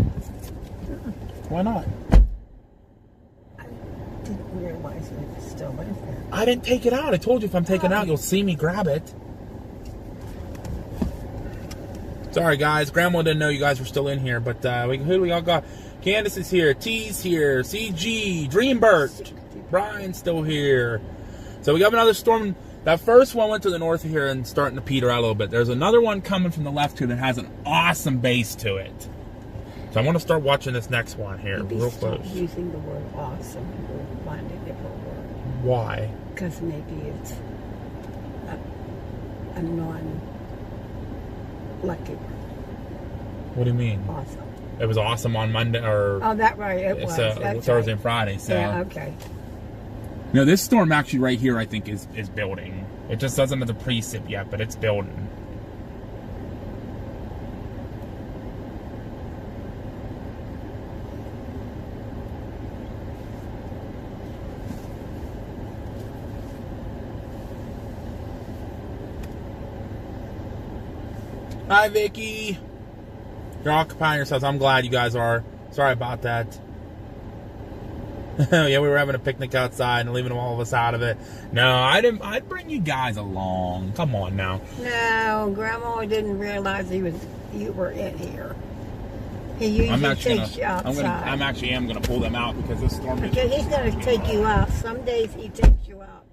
Why not? I didn't realize it was still in there. I didn't take it out. I told you if I'm taking it out, you'll see me grab it. Sorry, guys. Grandma didn't know you guys were still in here, but who do we all got? Candace is here. T's here. CG. Dreambert. Brian's still here. So we got another storm. That first one went to the north of here and starting to peter out a little bit. There's another one coming from the left here that has an awesome base to it. So I want to start watching this next one here, Maybe real stop close. using the word awesome and we'll find a different word. Why? Because maybe it's a non-lucky word. What do you mean? Awesome. It was awesome on Monday or Oh, that right. It was. That's Thursday right. and Friday. So Yeah, okay. no, this storm actually right here I think is building. It just doesn't have the precip yet, but it's building. Hi, Vicky. You're occupying yourselves. I'm glad you guys are. Sorry about that. Yeah, we were having a picnic outside and leaving all of us out of it. No, I didn't. I'd bring you guys along. Come on now. No, Grandma didn't realize you were in here. He usually takes you outside. I'm actually gonna pull them out because this storm is. Okay, he's going to take you out. Some days he takes you out.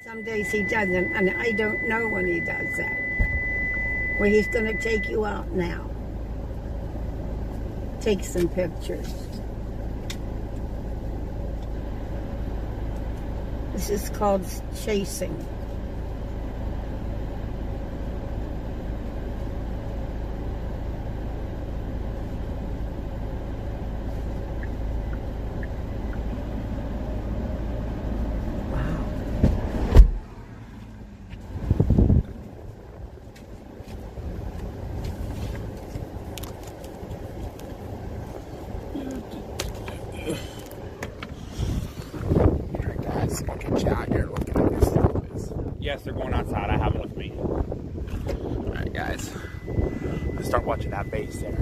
Some days he doesn't. And I don't know when he does that. Well, he's going to take you out now. Take some pictures. This is called chasing. Yes, they're going outside. I have them with me. All right, guys. Let's start watching that base there.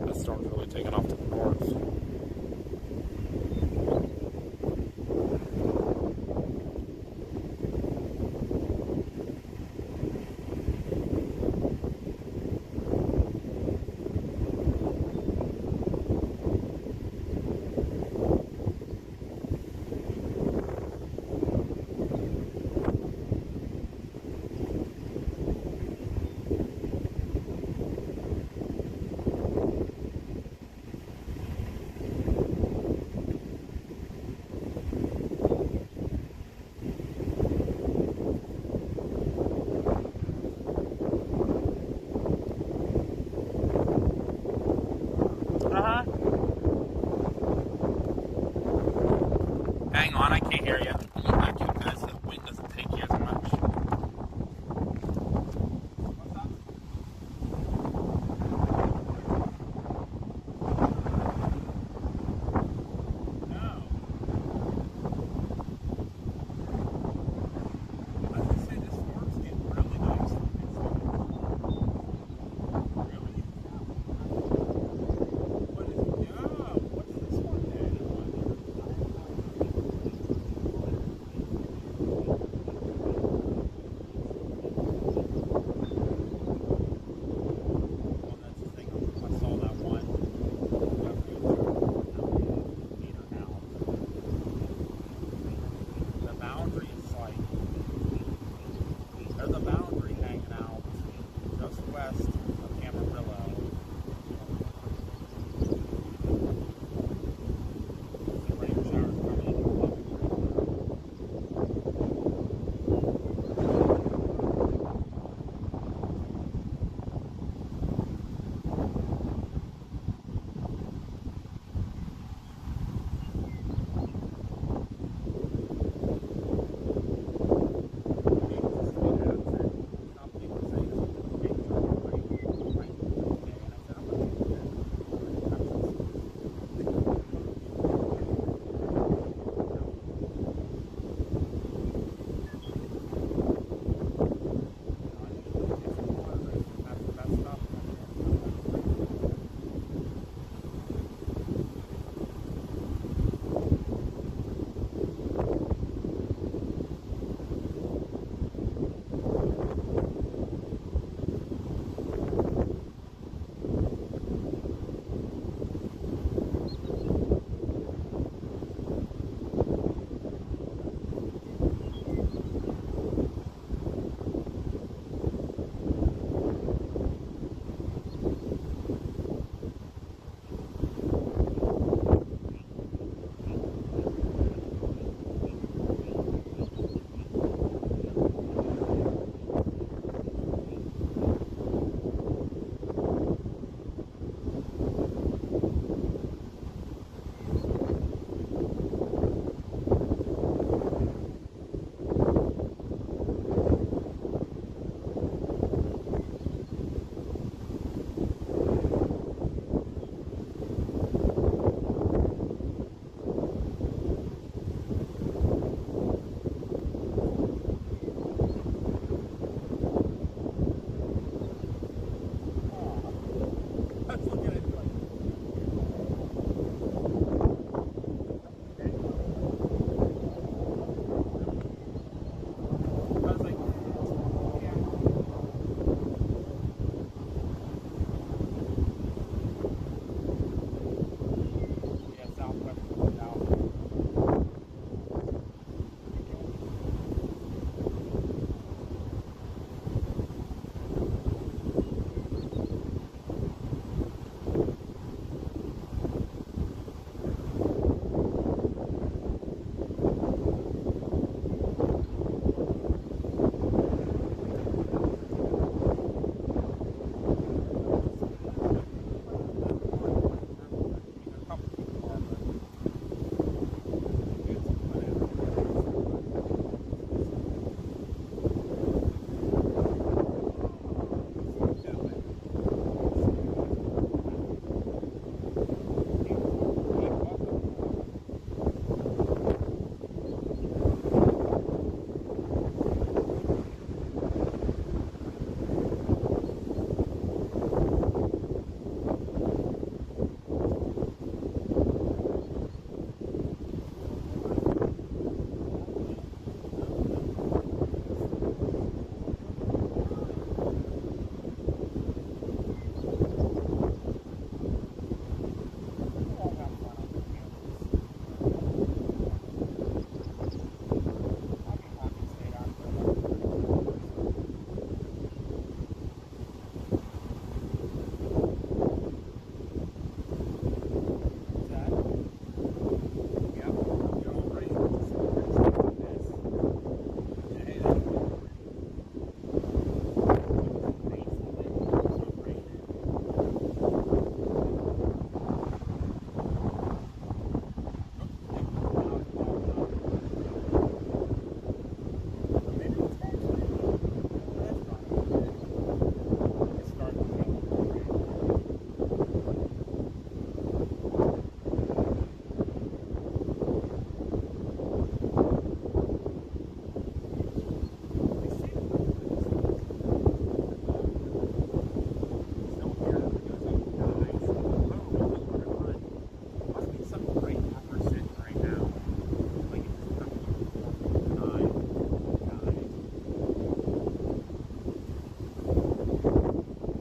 That storm's really taking off to the north.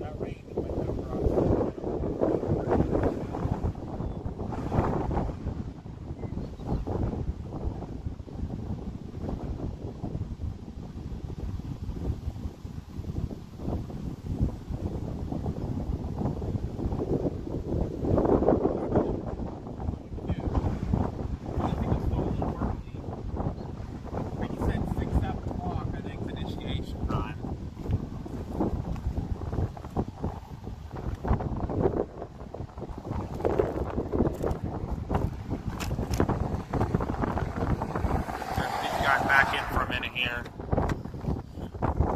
That rain went over us. Back in for a minute here.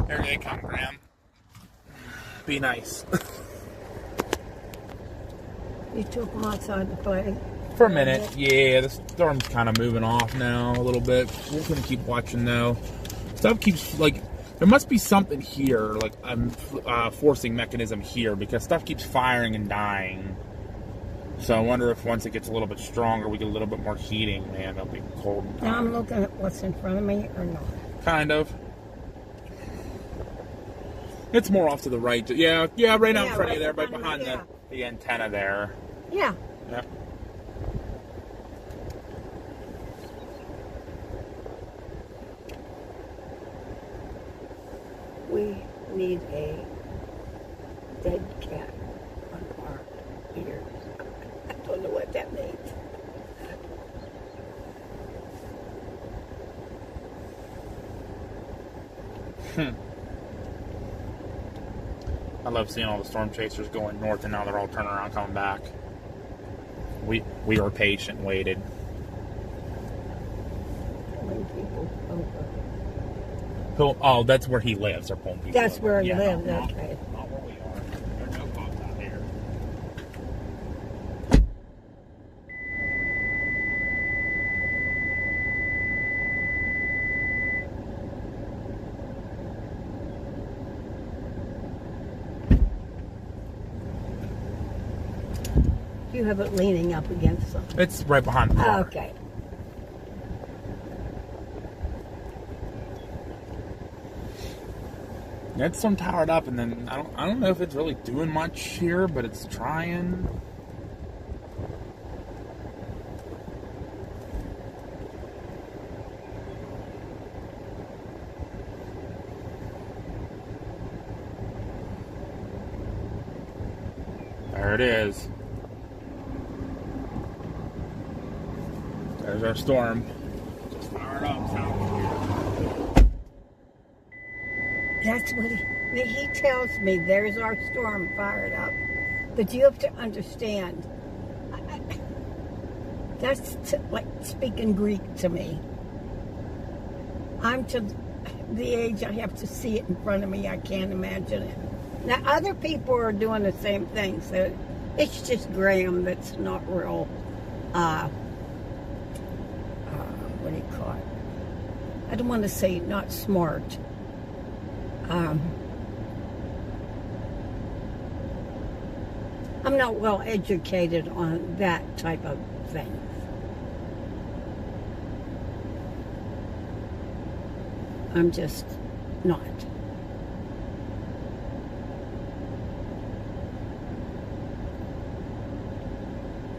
There they come, Graham. Be nice. You took them outside to play? For a minute, yeah. The storm's kind of moving off now a little bit. We're gonna keep watching though. Stuff keeps, like, there must be something here, like a forcing mechanism here, because stuff keeps firing and dying. So I wonder if once it gets a little bit stronger, we get a little bit more heating. Man, it'll be cold. Now I'm looking at what's in front of me or not. Kind of. It's more off to the right. Yeah, right out in front of you there, right behind the antenna there. Yeah. Yep. We need a dead cat on our ears. I don't know what that means. I love seeing all the storm chasers going north, and now they're all turning around coming back. We were patient and waited. Pulling people over. Oh, that's where he lives. They're pulling people That's over. where he Yeah, lives, not okay. Not where we are. There are no cops out here. You have it leaning up against something. It's right behind the car. Okay. It's some towered up, and then I don't know if it's really doing much here, but it's trying. There it is. There's our storm. Just fired up, That's what he tells me. There's our storm fired up. But you have to understand, that's like speaking Greek to me. I'm to the age I have to see it in front of me. I can't imagine it. Now, other people are doing the same thing, so it's just Graham that's not real, what do you call it? I don't want to say not smart. I'm not well educated on that type of thing. I'm just not.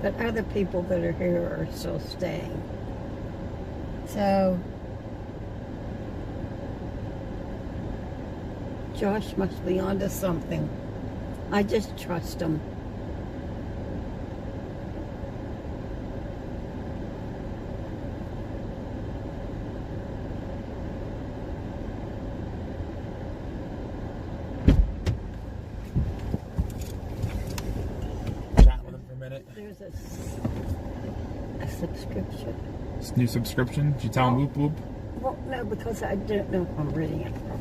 But other people that are here are still staying. So Josh must be onto something. I just trust him. Chat with him for a minute. There's a subscription. This new subscription? Did you tell him whoop whoop? Well, no, because I don't know if I'm reading it properly.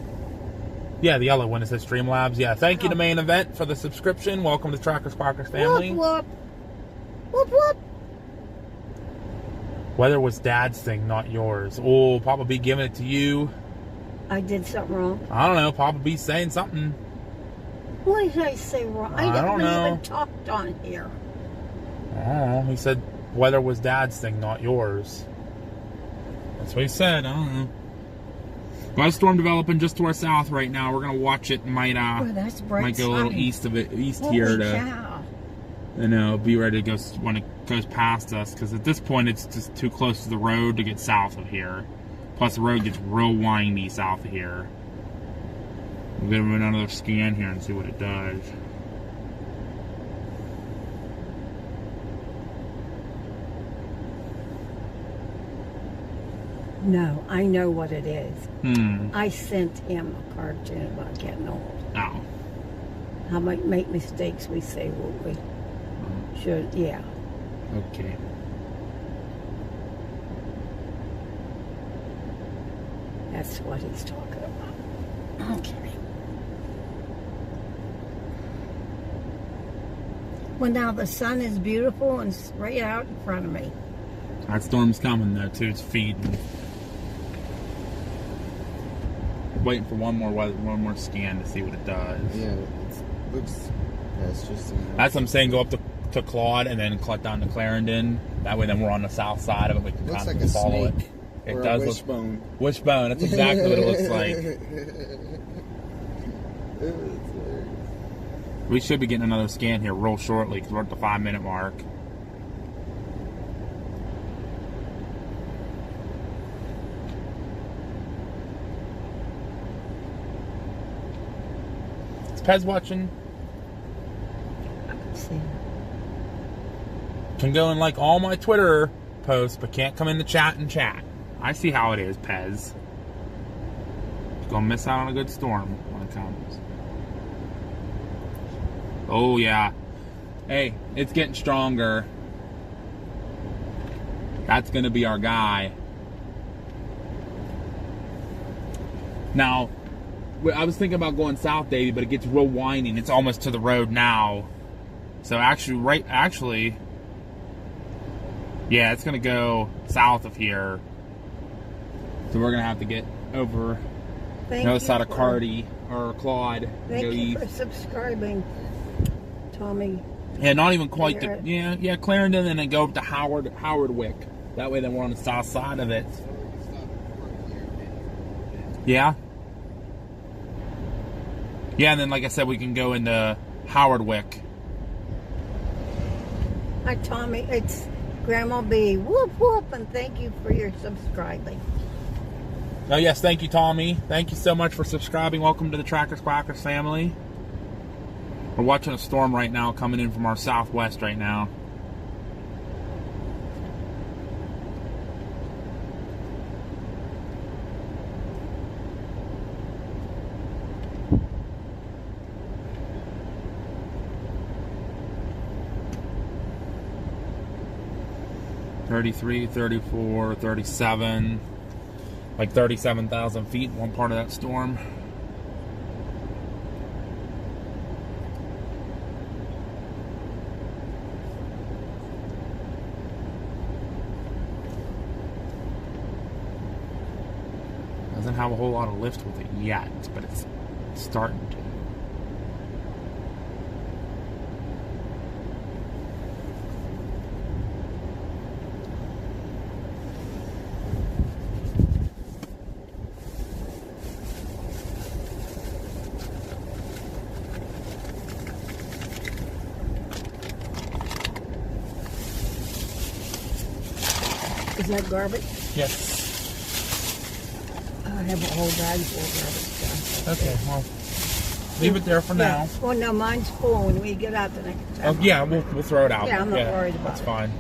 Yeah, the yellow one. It says Streamlabs. Yeah, thank you to Main Event for the subscription. Welcome to Trackers Sparkers family. Whoop, whoop. Whoop, whoop. Weather was Dad's thing, not yours. Oh, Papa B giving it to you. I did something wrong. I don't know. Papa B saying something. What did I say wrong? I don't know. even talked on here. Oh, he said weather was Dad's thing, not yours. That's what he said. I don't know. Got a storm developing just to our south right now. We're gonna watch it. Might that's bright might go a little sunny. east of it, east Holy here to, cow. be ready to go when it goes past us. Because at this point, it's just too close to the road to get south of here. Plus, the road gets real windy south of here. We'll give him another scan here and see what it does. No, I know what it is. Hmm. I sent him a cartoon about getting old. Oh. How might make mistakes we say what we should, yeah. Okay. That's what he's talking about. Okay. Well, now the sun is beautiful and straight out in front of me. That storm's coming though too. It's feeding. Waiting for one more scan to see what it does. Yeah, it looks. Yeah, it's just. That's what I'm saying. Go up to Claude and then cut down to Clarendon. That way, then we're on the south side of it. We can Looks kind like of a follow snake. it. It Or does a look wishbone. wishbone. That's exactly what it looks like. We should be getting another scan here real shortly because we're at the 5-minute mark. Is Pez watching? See. Can go and like all my Twitter posts, but can't come in the chat and chat. I see how it is, Pez. Gonna miss out on a good storm when it comes. Oh yeah. Hey, it's getting stronger. That's gonna be our guy. Now, I was thinking about going south, Davey, but it gets real winding. It's almost to the road now. So actually, yeah, it's gonna go south of here. So we're gonna have to get over the other side of Cardi or Claude. Thank go you for east. subscribing, Tommy. Yeah, not even quite You're the yeah, Clarendon, and then go up to Howardwick. That way, then we're on the south side of it. Yeah. Yeah, and then like I said, we can go into Howardwick. Hi, Tommy. It's Grandma B. Whoop, whoop, and thank you for your subscribing. Oh yes, thank you, Tommy. Thank you so much for subscribing. Welcome to the Trackers Quackers family. We're watching a storm right now coming in from our southwest right now. $33, $34, $37, like 37,000 feet in one part of that storm. Doesn't have a whole lot of lift with it yet, but it's starting to. Is that garbage? Yes. I have a whole bag full of garbage. Okay, well, leave it there for now. Well, no, mine's full when we get out the next Oh, time. yeah, we'll throw it out. Yeah, I'm not worried about That's it. fine.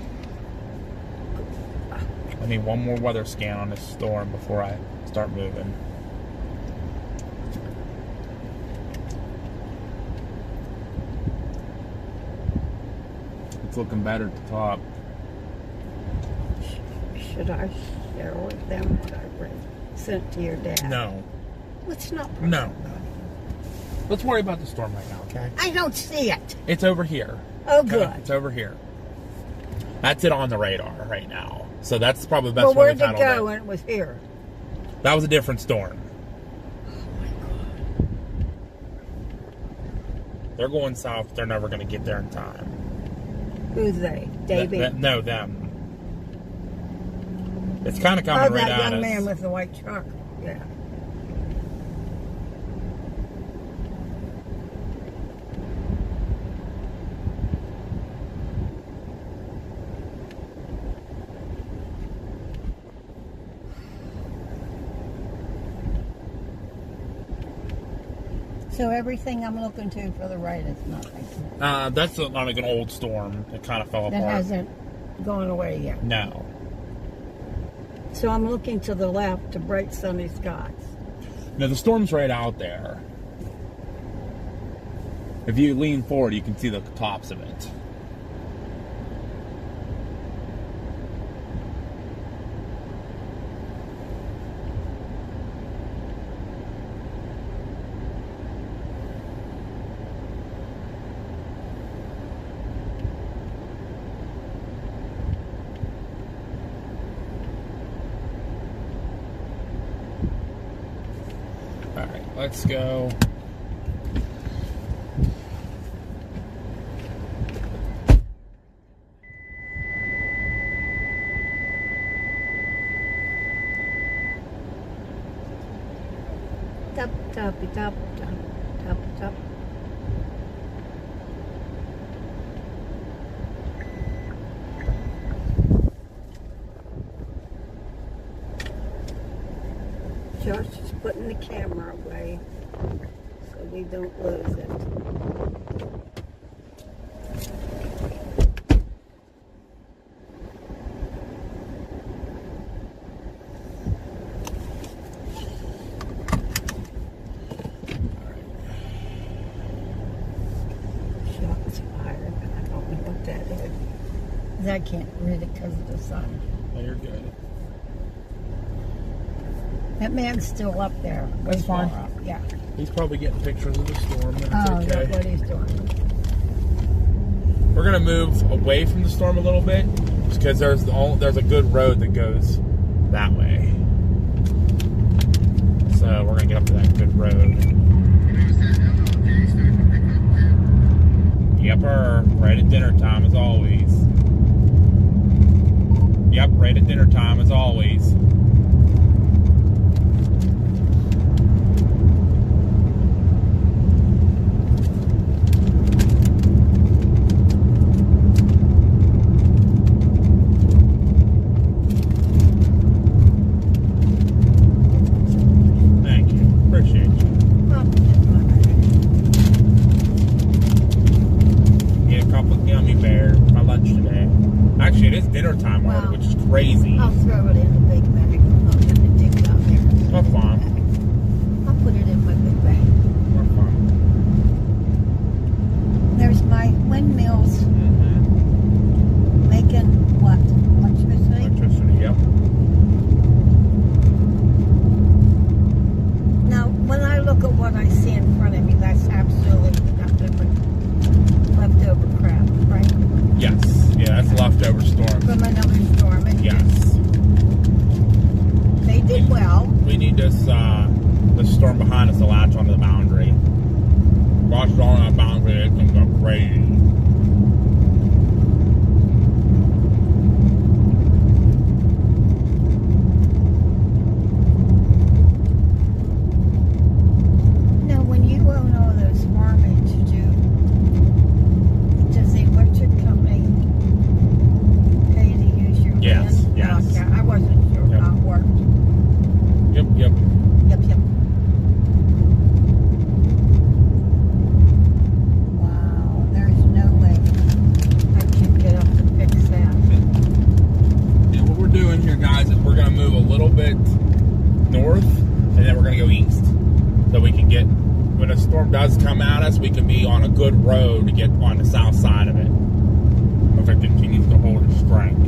I need one more weather scan on this storm before I start moving. It's looking better at the top. Should I share with them what I sent to your dad? No. It's not. No. Let's worry about the storm right now, okay? I don't see it. It's over here. Oh, Okay? good. It's over here. That's it on the radar right now. So that's probably the best Well, one where'd we've it had all go day. when it was here? That was a different storm. Oh my God. They're going south. They're never going to get there in time. Who's they? Davey? No, them. It's kind of Oh, coming right that at young us. man with the white truck. Yeah. So everything I'm looking to for the right is nothing. That's not like an old storm. It kind of fell That apart. hasn't gone away yet. No. So I'm looking to the left to bright sunny skies. No, the storm's right out there. If you lean forward, you can see the tops of it. All right, let's go. Top, toppy, top, top, top, top. Josh is putting the camera away so we don't lose it. Shots fired. I don't know what that is. I can't read it because of the sun. Oh, you're good. That man's still up there. That's Way far fine. up. Yeah. He's probably getting pictures of the storm. And Oh, it's that's okay. what he's doing. We're gonna move away from the storm a little bit, just because there's a good road that goes that way. So we're gonna get up to that good road. Yepper, right at dinner time as always. Yep, right at dinner time as always. Thank you. Appreciate you. Oh, that's my bad. Get a couple of gummy bears for my lunch today. Actually, it is dinner time already, Wow. which is crazy. I'll throw it in the big bag. I'm not going to dig it out there. That's fine. I'll put it in my big bag. We're fine. There's my windmills Mm-hmm. making what? Electricity? Electricity, yep. Now, when I look at what I see in front of me, that's absolutely nothing but leftover crap, right? Yes. Yeah, that's leftover storm. From another storm. And Yes. they did well. We need this storm behind us to latch onto the boundary. Watch it on that boundary, it's gonna go crazy. Now, when you own all those farmage, does the electric company pay to use your Yes, land? yes. Okay, I wasn't sure Yep. how it worked. Yep, yep. Yep, yep. Wow, there's no way I can get up to fix that. And what we're doing here, guys, is we're gonna move a little bit north, and then we're gonna go east. So we can get, when a storm does come at us, we can be on a good road to get on the south side of it. If it continues to hold its strength.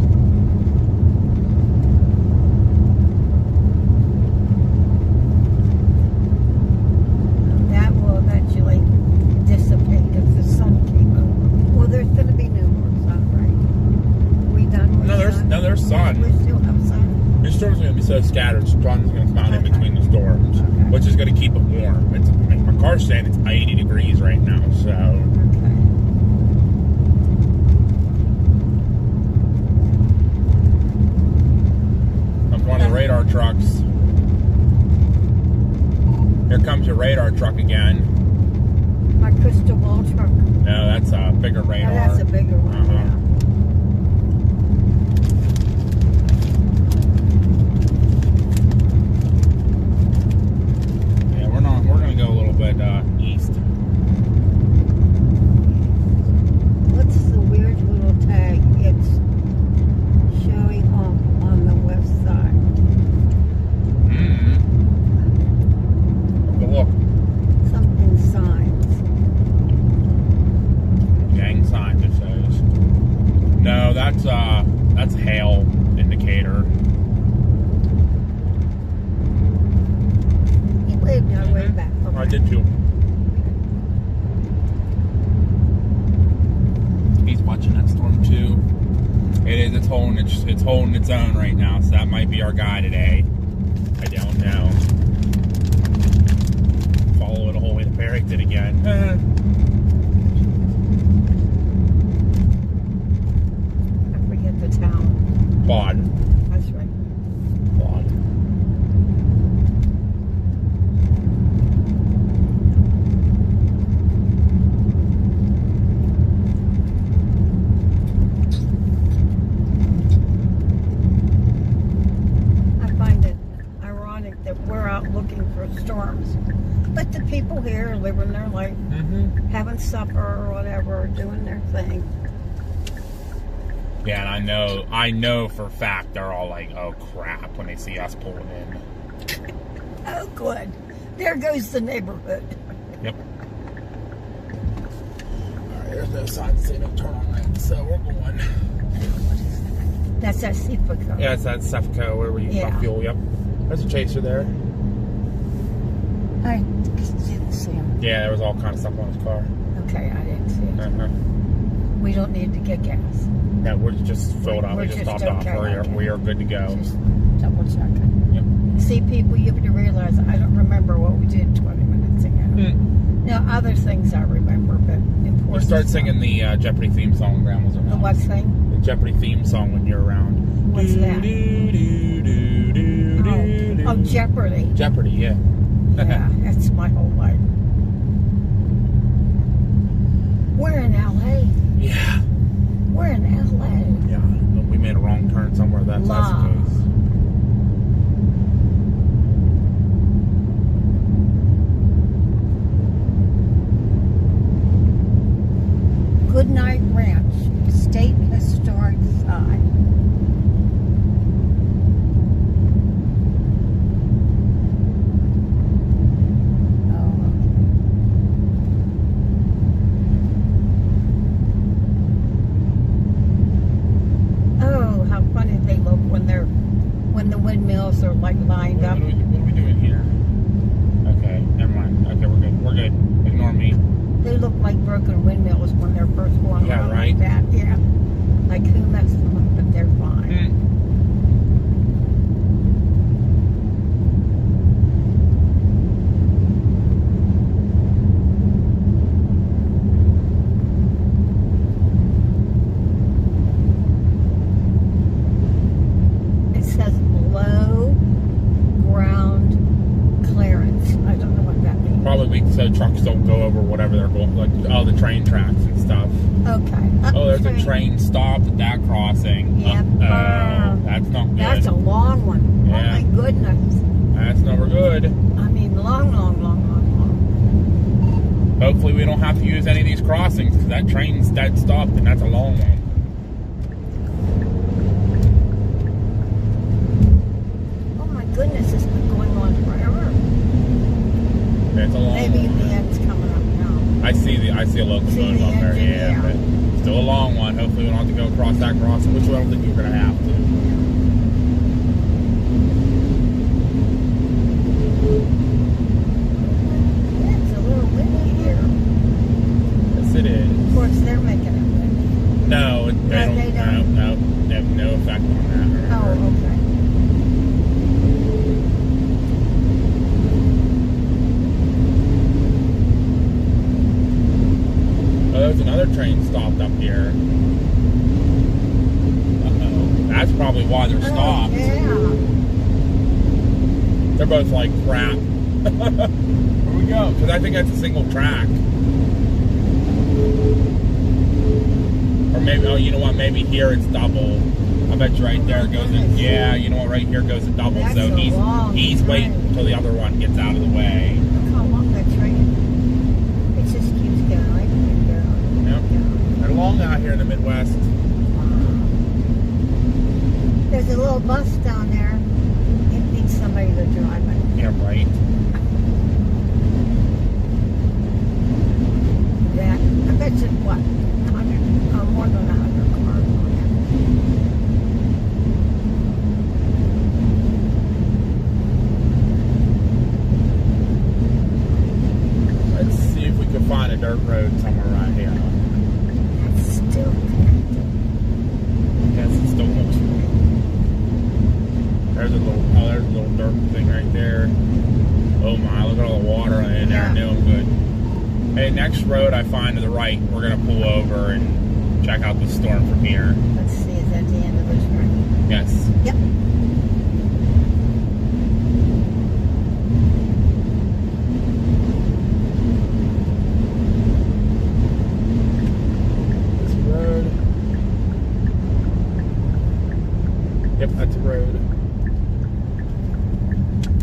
That will eventually dissipate if the sun came out. Well, there's going to be no more sun, right? Are we done with sun? No, there's sun. We still have sun. The storm's going to be so scattered, sun's going to come out in Okay. between the storms, Okay. which is going to keep it warm. It's, my car's saying it's 80 degrees right now, so Okay. I'm one of the radar trucks. Here comes your radar truck again. My crystal ball truck. No, that's a bigger Oh, radar. that's a bigger one, Uh-huh. yeah. Yeah, we're going to go a little bit east. That's hail indicator. He waved my way back. Okay. I did too. He's watching that storm too. It is. It's holding its own right now. So that might be our guy today. I don't know. Follow it the whole way to Barrington again. I forget the town. Bod. That's right. Bod. I find it ironic that we're out looking for storms, but the people here are living their life, having supper or whatever, doing their thing. Yeah, and I know for a fact they're all like, oh crap, when they see us pulling in. Oh, good. There goes the neighborhood. Yep. Alright, there's no sign to say no turn on red, so we're going. That's that Seafood. Yeah, it's that Sefco where we Yeah. fuel, yep. There's a chaser there. I didn't see him. Yeah, there was all kind of stuff on his car. Okay, I didn't see it. Uh-huh. We don't need to get gas. Yeah, we're just filled up. We're We just just stopped okay, off. okay. We are good to go. Just double checking. Yep. See, people, you have to realize I don't remember what we did 20 minutes ago. Now, other things I remember, but important. We start singing the Jeopardy theme song when Grandma's around. The what thing? The Jeopardy theme song when you're around. What's that? Oh, Jeopardy. Jeopardy, yeah. Yeah, that's my whole life. We're in LA. Yeah. We're in LA. Yeah. We made a wrong turn somewhere. That's the case. Goodnight Ranch, State Historic Site. Oh, how funny they look when the windmills are like lined up. What are we doing here? Okay, never mind. Okay, we're good. We're good. Ignore me. They look like broken windmills when they're first going Yeah, around right. like that. Yeah. Like who messed them up, but they're fine. It says below ground clearance. I don't know what that means. Probably so trucks don't go over whatever they're going, like all the train tracks and stuff. Okay. Oh, there's a train stopped at that crossing. Yep. Oh, that's not good. That's a long one. Yeah. Oh my goodness. That's never good. I mean, long. Hopefully we don't have to use any of these crossings because that train's dead stopped and that's a long one. Oh my goodness, it's been going on forever. It's a long Maybe one. the end's coming up now. I see a locomotive See the up there, engine, yeah, yeah. but still a long one. Hopefully we don't have to go across that crossing, which I don't think we're gonna have to. Yeah, it's a little windy here. Yes, it is. Of course, they're making it windy. No, they have no effect on that. Oh, okay. Oh, there's another train stopped up here. Uh-oh. That's probably why they're stopped. Oh, yeah. They're both like crap. Where we go? Because I think that's a single track. Or maybe, oh, you know what? Maybe here it's double. I bet you right there it goes in. Yeah, you know what? Right here goes a double. That's So a long he's waiting train. until the other one gets out of the way. Look how long that train. It just keeps going. Yep. They're long out here in the Midwest. There's a little bus down there. It needs somebody to drive it. Yeah, right. That, I bet you what? 100 or more than 100 cars on turn somewhere right here. It's still. Yes, it still looks. There's a little dirt thing right there. Oh my, look at all the water in there. Yeah. Doing good. Hey, next road I find to the right, we're gonna pull over and check out the storm from here. Let's see, is that the end of this one? Yes. Yep. This road. Yep, that's a road.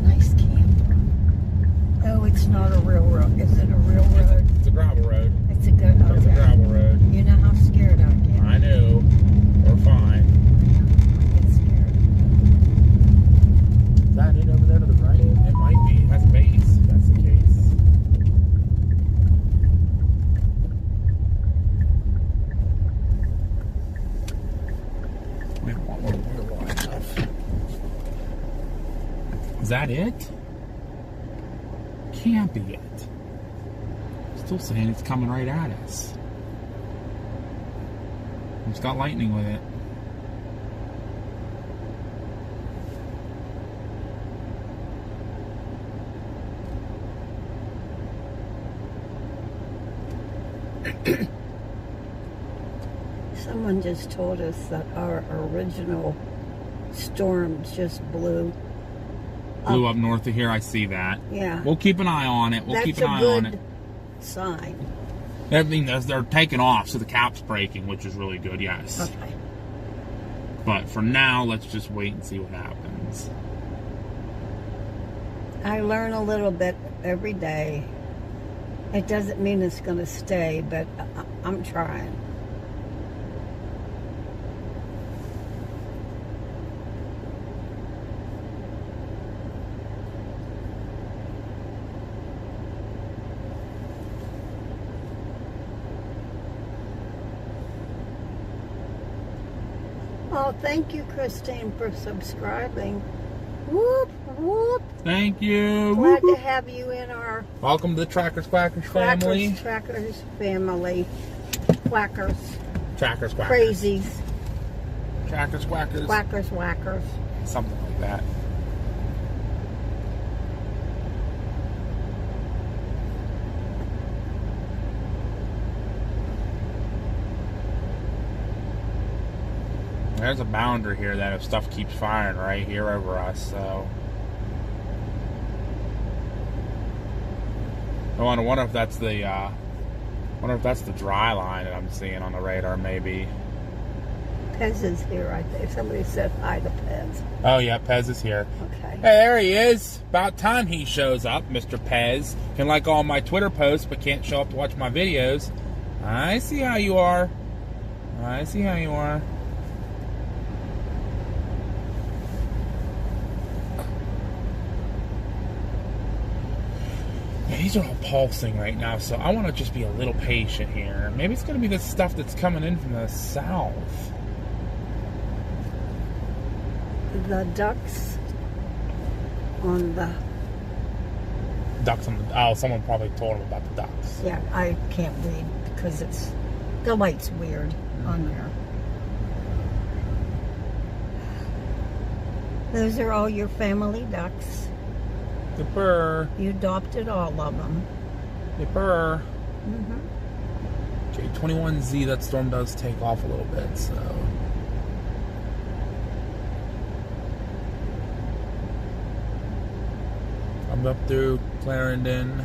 Nice camper. Oh, it's not a real road. Is it a real road? It's a gravel road. It's a good, It's a okay. gravel road. You know how scared I get. I knew. We're fine. I get scared. Is that it over there to the right? It might be. It has base. If that's the case. We don't want one more wide enough. Is that it? Can't be it. Still saying it's coming right at us. It's got lightning with it. Someone just told us that our original storm just blew Blew up north of here. I see that. Yeah. We'll keep an eye on it. We'll That's keep an a eye good on it. sign. Everything they're taking off, so the cap's breaking, which is really good. Yes. Okay. But for now, let's just wait and see what happens. I learn a little bit every day. It doesn't mean it's going to stay, but I'm trying. Oh, thank you, Christine, for subscribing. Whoop, whoop. Thank you. Glad to have you in our Welcome to the Trackers Quackers family. Trackers family. Quackers. Trackers Quackers. Crazies. Trackers Quackers. Quackers, whackers. Something like that. There's a boundary here that if stuff keeps firing right here over us, so. I wonder if that's the dry line that I'm seeing on the radar, maybe. Pez is here right there. Somebody said hi to Pez. Oh yeah, Pez is here. Okay. Hey, there he is. About time he shows up, Mr. Pez. Can like all my Twitter posts, but can't show up to watch my videos. I see how you are. I see how you are. Yeah, these are all pulsing right now, so I want to just be a little patient here. Maybe it's going to be the stuff that's coming in from the south. The ducks on the... Ducks on the... Oh, someone probably told him about the ducks. Yeah, I can't read because it's... The light's weird on there. Those are all your family ducks. The purr. You adopted all of them. The purr. Mm-hmm. J21Z, that storm does take off a little bit, so... I'm up through Clarendon.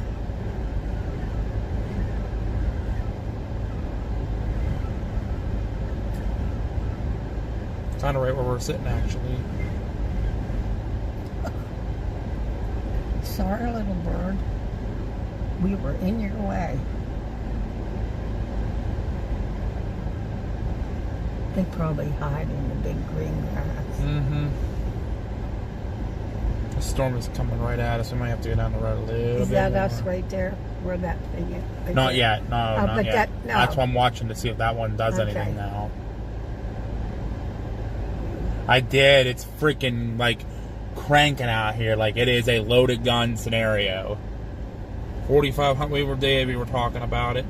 Kind of right where we're sitting, actually. Sorry, little bird. We were in your way. They probably hide in the big green grass. Mm-hmm. The storm is coming right at us. We might have to go down the road a little bit. Is that more. us right there? Where that thing is? Right Not there? yet. No, not but yet. no. That's why I'm watching to see if that one does Okay. anything now. I did. It's freaking like cranking out here. Like it is a loaded gun scenario. 45. We were talking about it.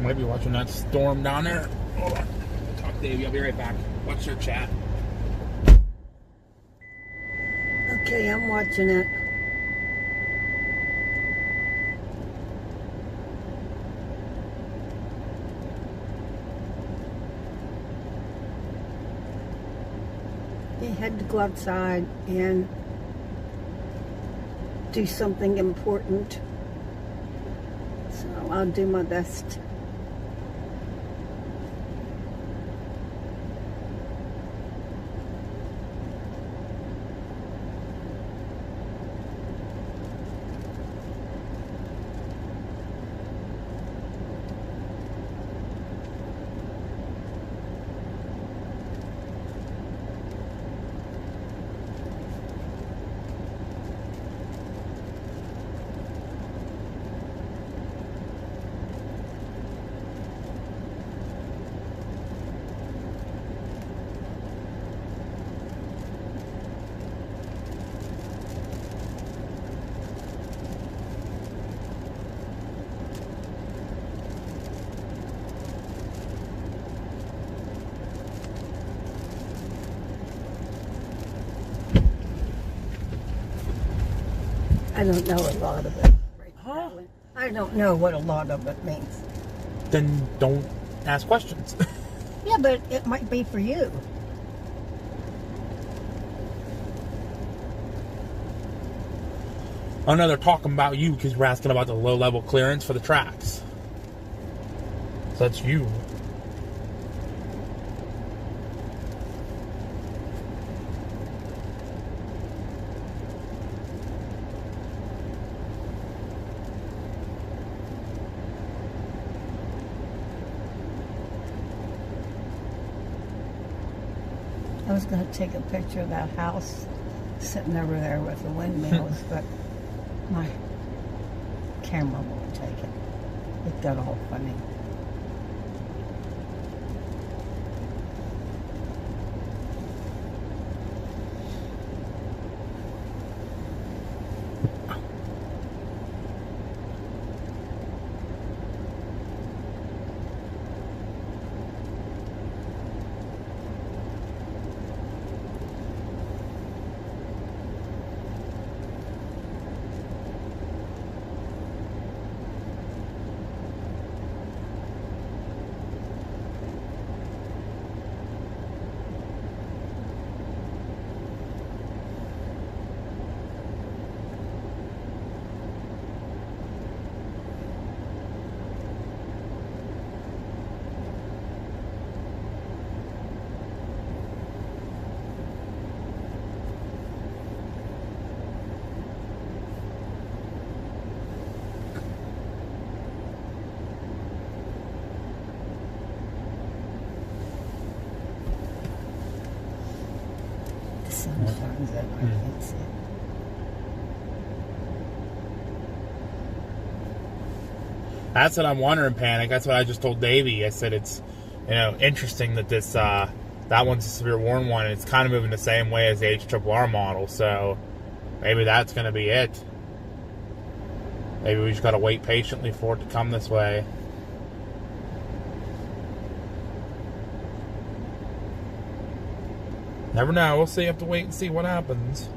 Might be watching that storm down there. Hold on. I'll talk to Davey. I'll be right back. Watch your chat. Okay, I'm watching it. He had to go outside and do something important. So I'll do my best. I don't know a lot of it. Huh? I don't know what a lot of it means. Then don't ask questions. Yeah, but it might be for you. Oh no, they're talking about you because we're asking about the low-level clearance for the tracks. So that's you. I was going to take a picture of that house sitting over there with the windmills, but my camera won't take it. It got all funny. Sometimes I can't see it. That's what I'm wondering, Panic. That's what I just told Davey. I said it's, interesting that this, that one's a severe warn one. It's kind of moving the same way as the HRRR model, so maybe that's going to be it. Maybe we just got to wait patiently for it to come this way. Never know. We'll see. Have to wait and see what happens.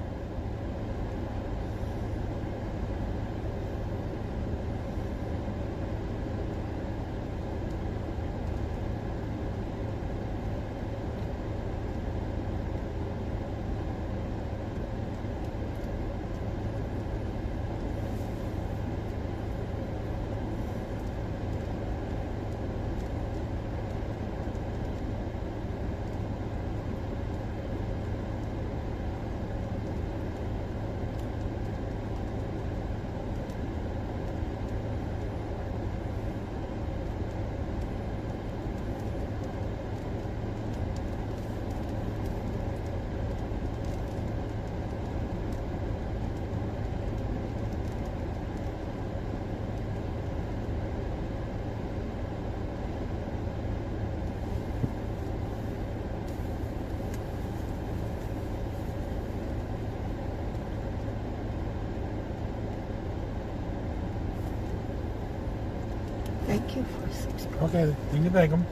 you for subscribing. Okay, you can thank them.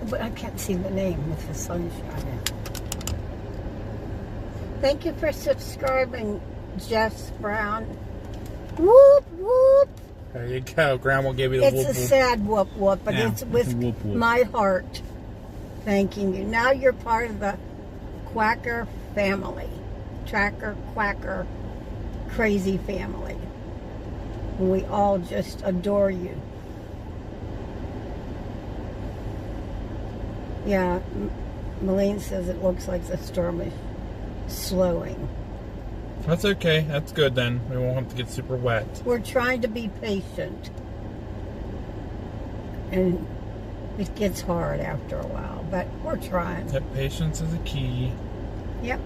But I can't see the name with the sun shining. Thank you for subscribing, Jess Brown. Whoop, whoop. There you go. Grandma gave you the It's whoop a whoop. sad whoop whoop, but Yeah, it's with it's a whoop whoop. my heart thanking you. Now you're part of the Quacker family. Tracker, Quacker, crazy family. We all just adore you. Yeah, Malene says it looks like the storm is slowing. That's okay. That's good then. We won't have to get super wet. We're trying to be patient. And it gets hard after a while, but we're trying. That patience is a key. Yep.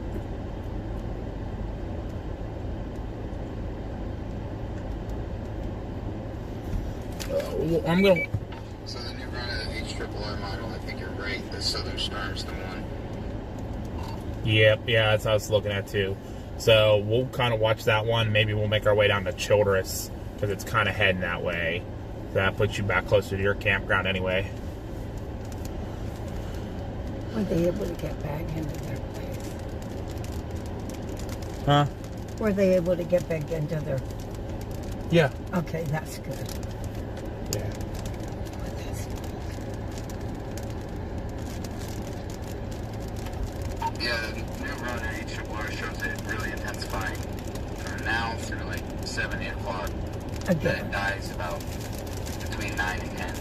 I'm gonna. So the new run of the HRRR model, I think you're right. The Southern Storm's the one. Yep, yeah, that's what I was looking at too. So we'll kind of watch that one. Maybe we'll make our way down to Childress because it's kind of heading that way. So that puts you back closer to your campground anyway. Were they able to get back into their place? Huh? Were they able to get back into their... Yeah. Okay, that's good. Yeah. Yeah, the new run of HRRR shows it really intensifying from now through like 7, 8 o'clock. Then Again. it dies about between 9 and 10.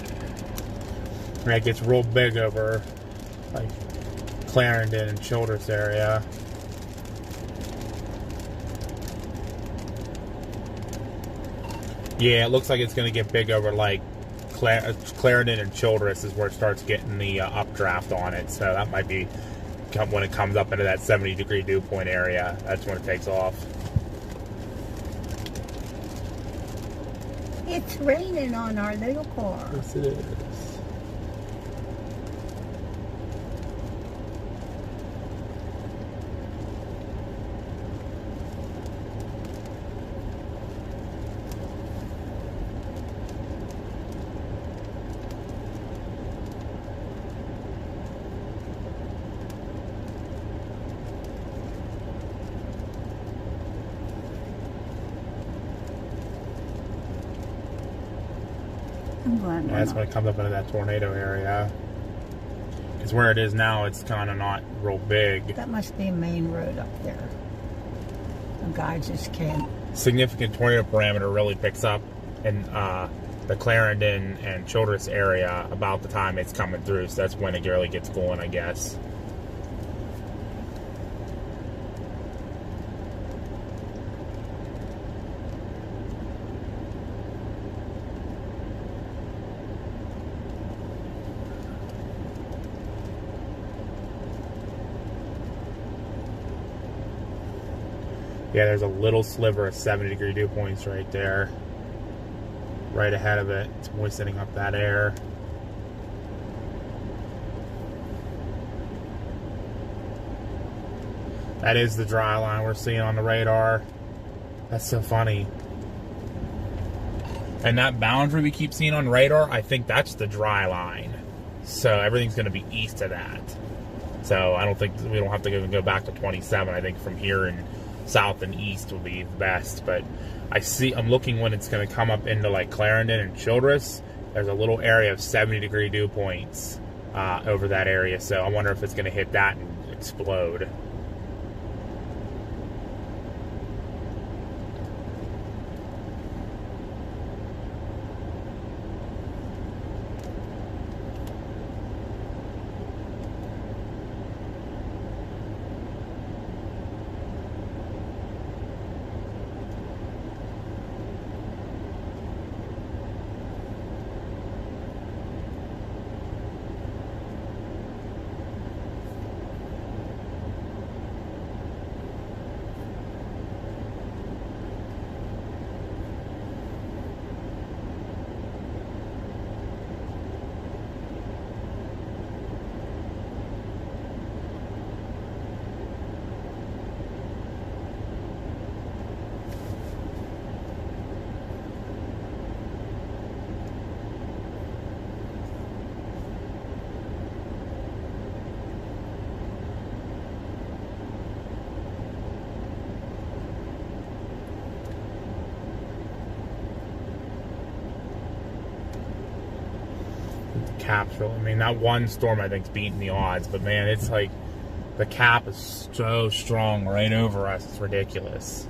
And it gets real big over like Clarendon and Childress area. Yeah, it looks like it's going to get big over like Clarendon and Childress is where it starts getting the updraft on it. So that might be when it comes up into that 70-degree dew point area. That's when it takes off. It's raining on our little car. Yes, it is. I'm glad That's when it comes up into that tornado area. Because where it is now, it's kind of not real big. That must be a main road up there. The guy just can't. Significant tornado parameter really picks up in the Clarendon and Childress area about the time it's coming through. So that's when it really gets going, I guess. Yeah, there's a little sliver of 70-degree dew points right there. Right ahead of it. It's moistening up that air. That is the dry line we're seeing on the radar. That's so funny. And that boundary we keep seeing on radar, I think that's the dry line. So everything's going to be east of that. So I don't think we don't have to go back to 27. I think from here and south and east will be the best, but I'm looking when it's going to come up into like Clarendon and Childress. There's a little area of 70-degree dew points over that area, so I wonder if it's going to hit that and explode. cap's really, I mean, that one storm I think's beating the odds, but man, it's like the cap is so strong right over us. It's ridiculous.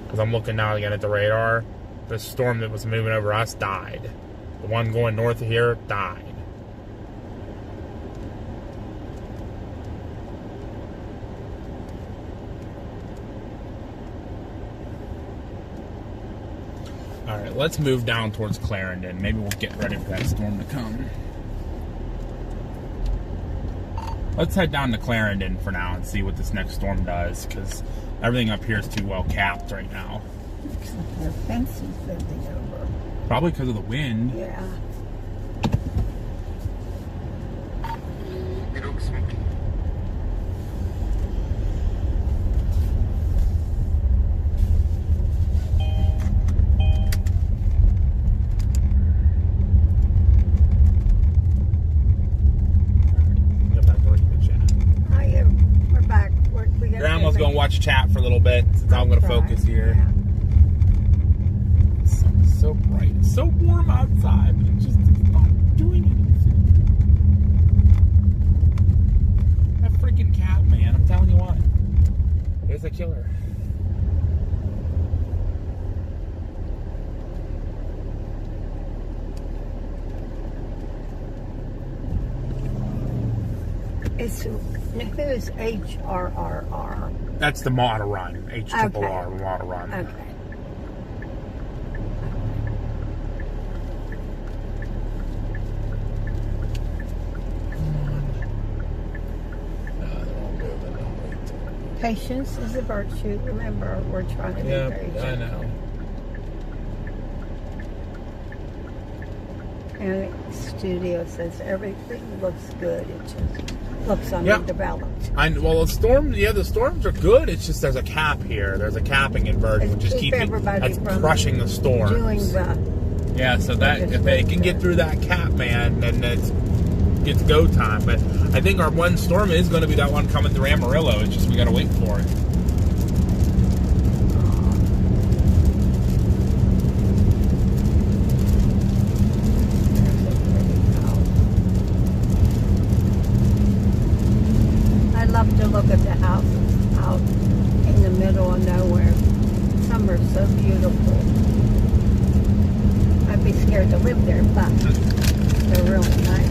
Because I'm looking now again at the radar. The storm that was moving over us died. The one going north of here died. Alright, let's move down towards Clarendon. Maybe we'll get ready for that storm to come. Let's head down to Clarendon for now and see what this next storm does, because everything up here is too well capped right now. Looks like their fence is bending over. Probably because of the wind. Yeah. It looks smoky. Grandma's gonna watch chat for a little bit since I'm gonna focus here. Yeah. The sun is so bright. It's so warm outside, but it's not doing anything. That freaking cat, man. I'm telling you what. It's a killer. It's who's HRRR? That's the model run. H-triple-R, Okay. model run. Okay. Patience is a virtue. Remember, we're trying to be very Yeah, I know. And studio says everything looks good. It just looks underdeveloped. Well, the storms, the storms are good. It's just there's a cap here. There's a capping inversion, which is keeping everybody that's from crushing the storms. Doing the Yeah, so that if they can get through that cap, man, then it's go time. But I think our one storm is going to be that one coming through Amarillo. It's just we got to wait for it. I love to look at the houses out in the middle of nowhere. Some are so beautiful. I'd be scared to live there, but they're really nice.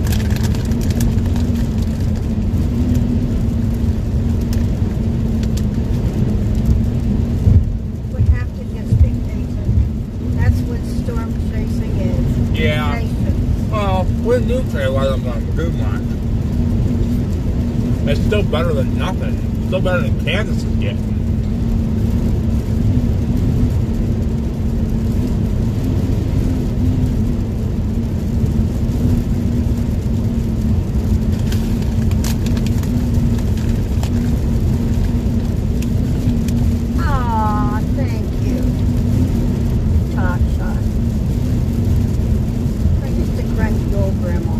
We have to just be patient. That's what storm chasing is. Yeah. Patience. Well, with new trailer, I'm going to do much. It's still better than nothing. Still better than Kansas is getting. Aw, thank you, Tasha. I used to crank the old grandma.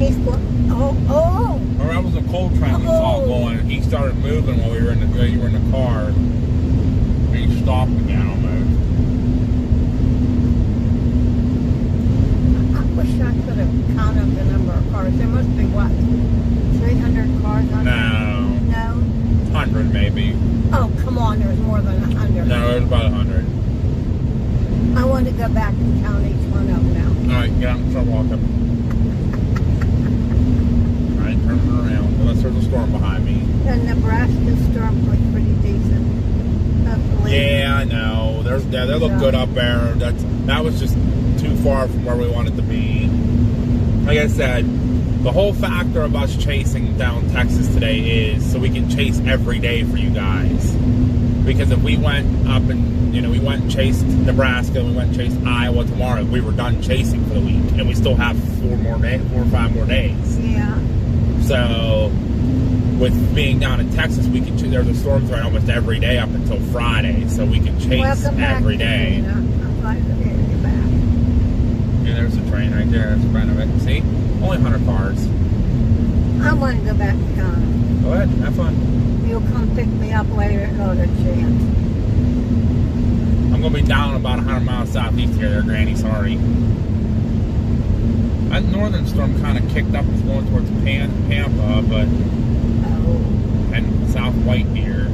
He's going. Oh. Or that was a coal train we saw going. He started moving while you were in the car. And he stopped again almost. I wish I could have counted the number of cars. There must be what, 300 cars on there? No. 100 maybe. Oh, come on, there's more than 100. No, it was about 100. I want to go back and count each one of them now. Alright, get out and start walking. Alright, turn it around. Unless there's a storm behind me. The Nebraska storm was pretty decent. Yeah, I know. They look good up there. That was just too far from where we wanted to be. Like I said, the whole factor of us chasing down Texas today is so we can chase every day for you guys. Because if we went up and, we went and chased Nebraska, we went and chased Iowa tomorrow, we were done chasing for the week. And we still have 4 or 5 more days. Yeah. So, with being down in Texas, there's a storm threat almost every day up until Friday. So we can chase every day. I'm glad to hear you back. Yeah, there's a train right there. That's in front of it. See? Only 100 cars. I want to go back to Ghana. Go ahead. Have fun. You'll come pick me up later at another chance. I'm going to be down about 100 miles southeast here. There, Granny. Sorry. That northern storm kind of kicked up. It's going towards Pampa, but... and South White Deer.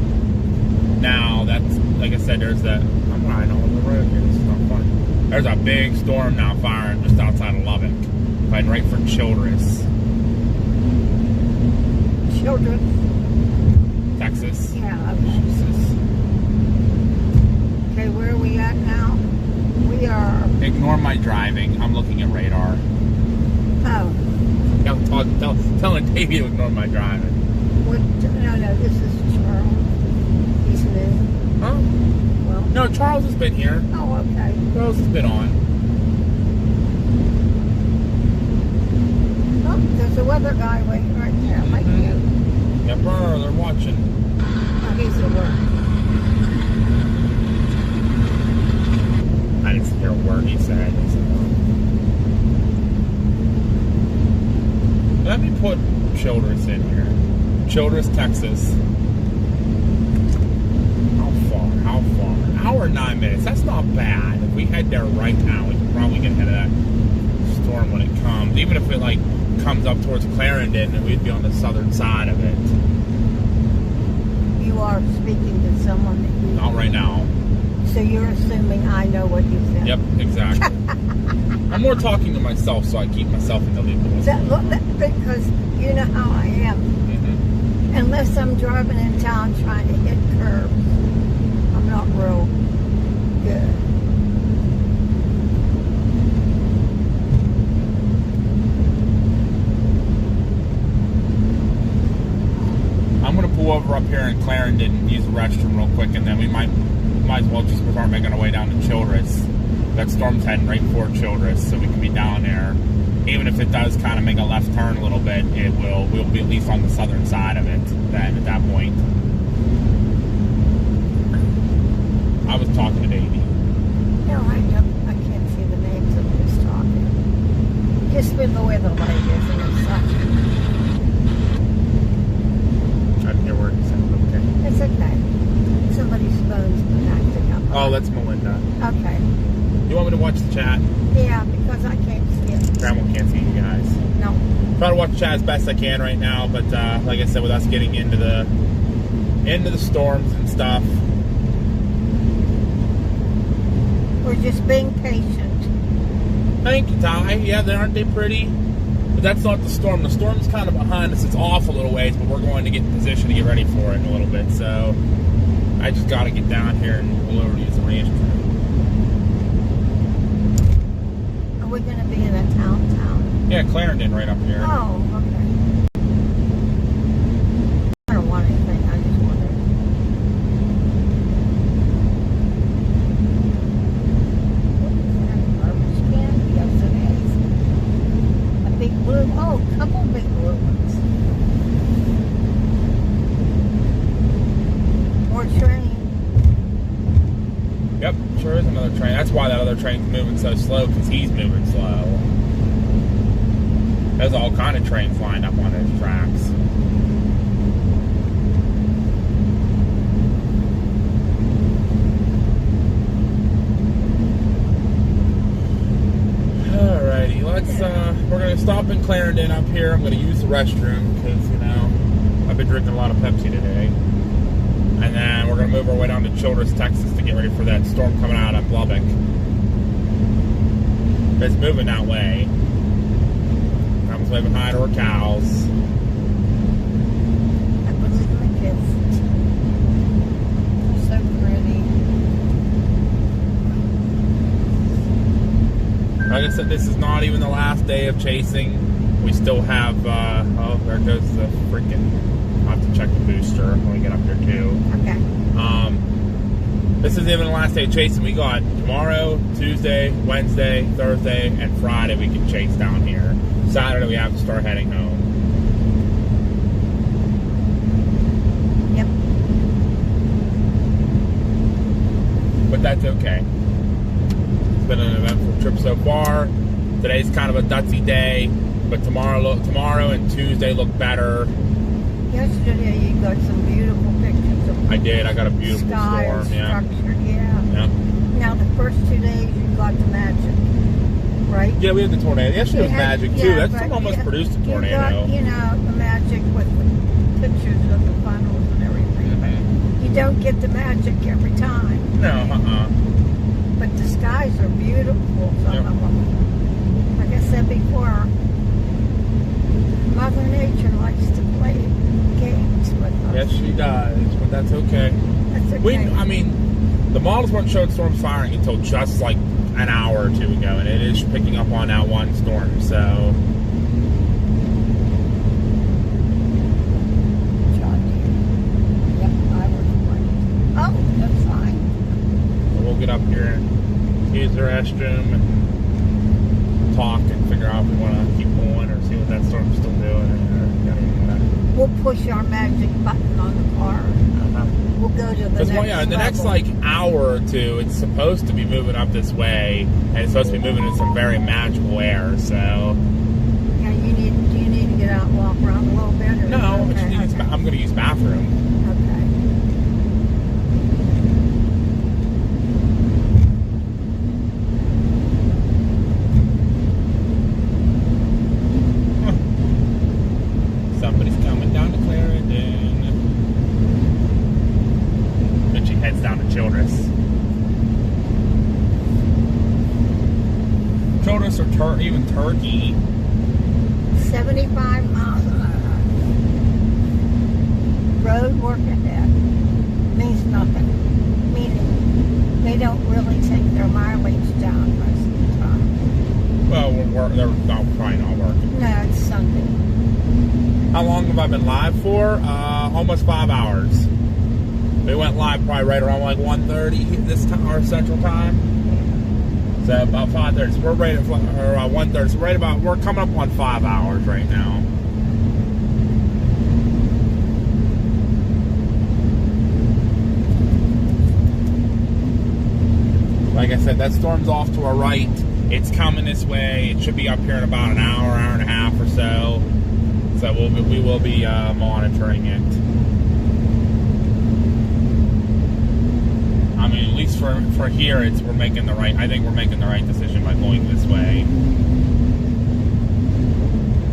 Now, that's... Like I said, there's that... I'm riding all over the road here. This is not fun. There's a big storm now firing just outside of Lubbock. Heading right for Childress. Childress? Texas. Yeah. Jesus. Okay, where are we at now? We are... Ignore my driving. I'm looking at radar. Oh. Telling Davey to ignore my driving. What? No, this is Charles. He's new. Huh? Well... No, Charles has been here. Oh, okay. Charles has been on. Oh, there's a weather guy waiting right there. Like you. Yep, they're watching. Oh, he's at work. I didn't hear a word he said. Let me put Childress in here. Childress, Texas. How far? An hour and 9 minutes. That's not bad. If we head there right now, we can probably get ahead of that storm when it comes. Even if it comes up towards Clarendon, and we'd be on the southern side of it. You are speaking to someone that you... Not right now. So you're assuming I know what you said. Yep, exactly. I'm more talking to myself, so I keep myself in the lead. Because you know how I am. Mm-hmm. Unless I'm driving in town trying to hit curbs, I'm not real good. I'm going to pull over up here in Clarendon and use the restroom real quick, and then we might as well just start making our way down to Childress. That storm's heading right for Childress, so we can be down there. Even if it does kind of make a left turn a little bit, we'll be at least on the southern side of it then at that point. I was talking to Davey. No, I can't see the names of who's talking. Just with the way the light is and it's such. I didn't hear where he said, okay. It's okay. Somebody's phone's been acting up. Oh, that's Melinda. Okay. You want me to watch the chat? Yeah, because I can't see it. Grandma can't see you guys. No. Try to watch the chat as best I can right now, but like I said, with us getting into the storms and stuff, we're just being patient. thank you, Ty. Yeah, aren't they pretty? But that's not the storm. The storm's kind of behind us. It's off a little ways, but we're going to get in position to get ready for it in a little bit. So I just got to get down here and pull over to use the ranch. Are we going to be in a town? Yeah, Clarendon right up here. Oh, okay. I don't want anything. I just wondered. What is that? Garbage can? Yes, it is. A big blue. Oh, a couple big blue ones. More train. Yep, sure is another train. That's why that other train's moving so slow, because he's moving slow. There's all kind of trains lined up on those tracks. Alrighty, we're gonna stop in Clarendon up here. I'm gonna use the restroom because, I've been drinking a lot of Pepsi today. And then we're gonna move our way down to Childress, Texas to get ready for that storm coming out of Lubbock. It's moving that way. Comes way behind our cows. I believe in the kids. They're so pretty. Like I said, this is not even the last day of chasing. We still have, oh, there goes the freaking, I'll have to check the booster when we get up there too. Okay. This isn't even the last day of chasing. We got tomorrow, Tuesday, Wednesday, Thursday, and Friday we can chase down here. Saturday we have to start heading home. Yep. But that's okay. It's been an eventful trip so far. Today's kind of a dutsy day, but tomorrow and Tuesday look better. Yesterday you got some beautiful pictures of I did. I got a beautiful sky storm. and Yeah. structure, yeah. Yeah. Now the first 2 days you got the magic, right? Yeah, we had the tornado. Yesterday was magic too. That but storm almost produced a You tornado. got, the magic with the pictures of the funnels and everything. Mhm. You don't get the magic every time. No, But the skies are beautiful, some Yep. of them. Like I said before, Mother Nature likes to play games with us. Yes, she does, but that's okay. That's okay. The models weren't showing storms firing until just like an hour or two ago, and it is picking up on that one storm, so. Yep, I was right. Oh, that's fine. We'll get up here and use the restroom and talk and figure out if we want to keep going or see what that storm's still doing. We'll push our magic button on the car. We'll go to the next in the next level. hour or two, it's supposed to be moving up this way, and it's supposed to be moving in some very magical air. So Yeah, do you need to get out and walk around a little bit? Or no, okay, I'm going to use bathroom. Okay. Somebody's coming down to Clarendon. Then she heads down to Childress. Childress or even Turkey. 75 miles an hour. Road work ahead means nothing. Meaning they don't really take their mileage down most of the time. Well, they're probably not working. No, it's Sunday. How long have I been live for? Almost 5 hours. We went live probably right around like 1:30 this time, our central time. So about 5:30. So we're right at 1:30. So we're coming up on 5 hours right now. Like I said, that storm's off to our right. It's coming this way. It should be up here in about an hour and a half or so. So we will be monitoring it. I mean, at least for here, we're making the right. I think we're making the right decision by going this way.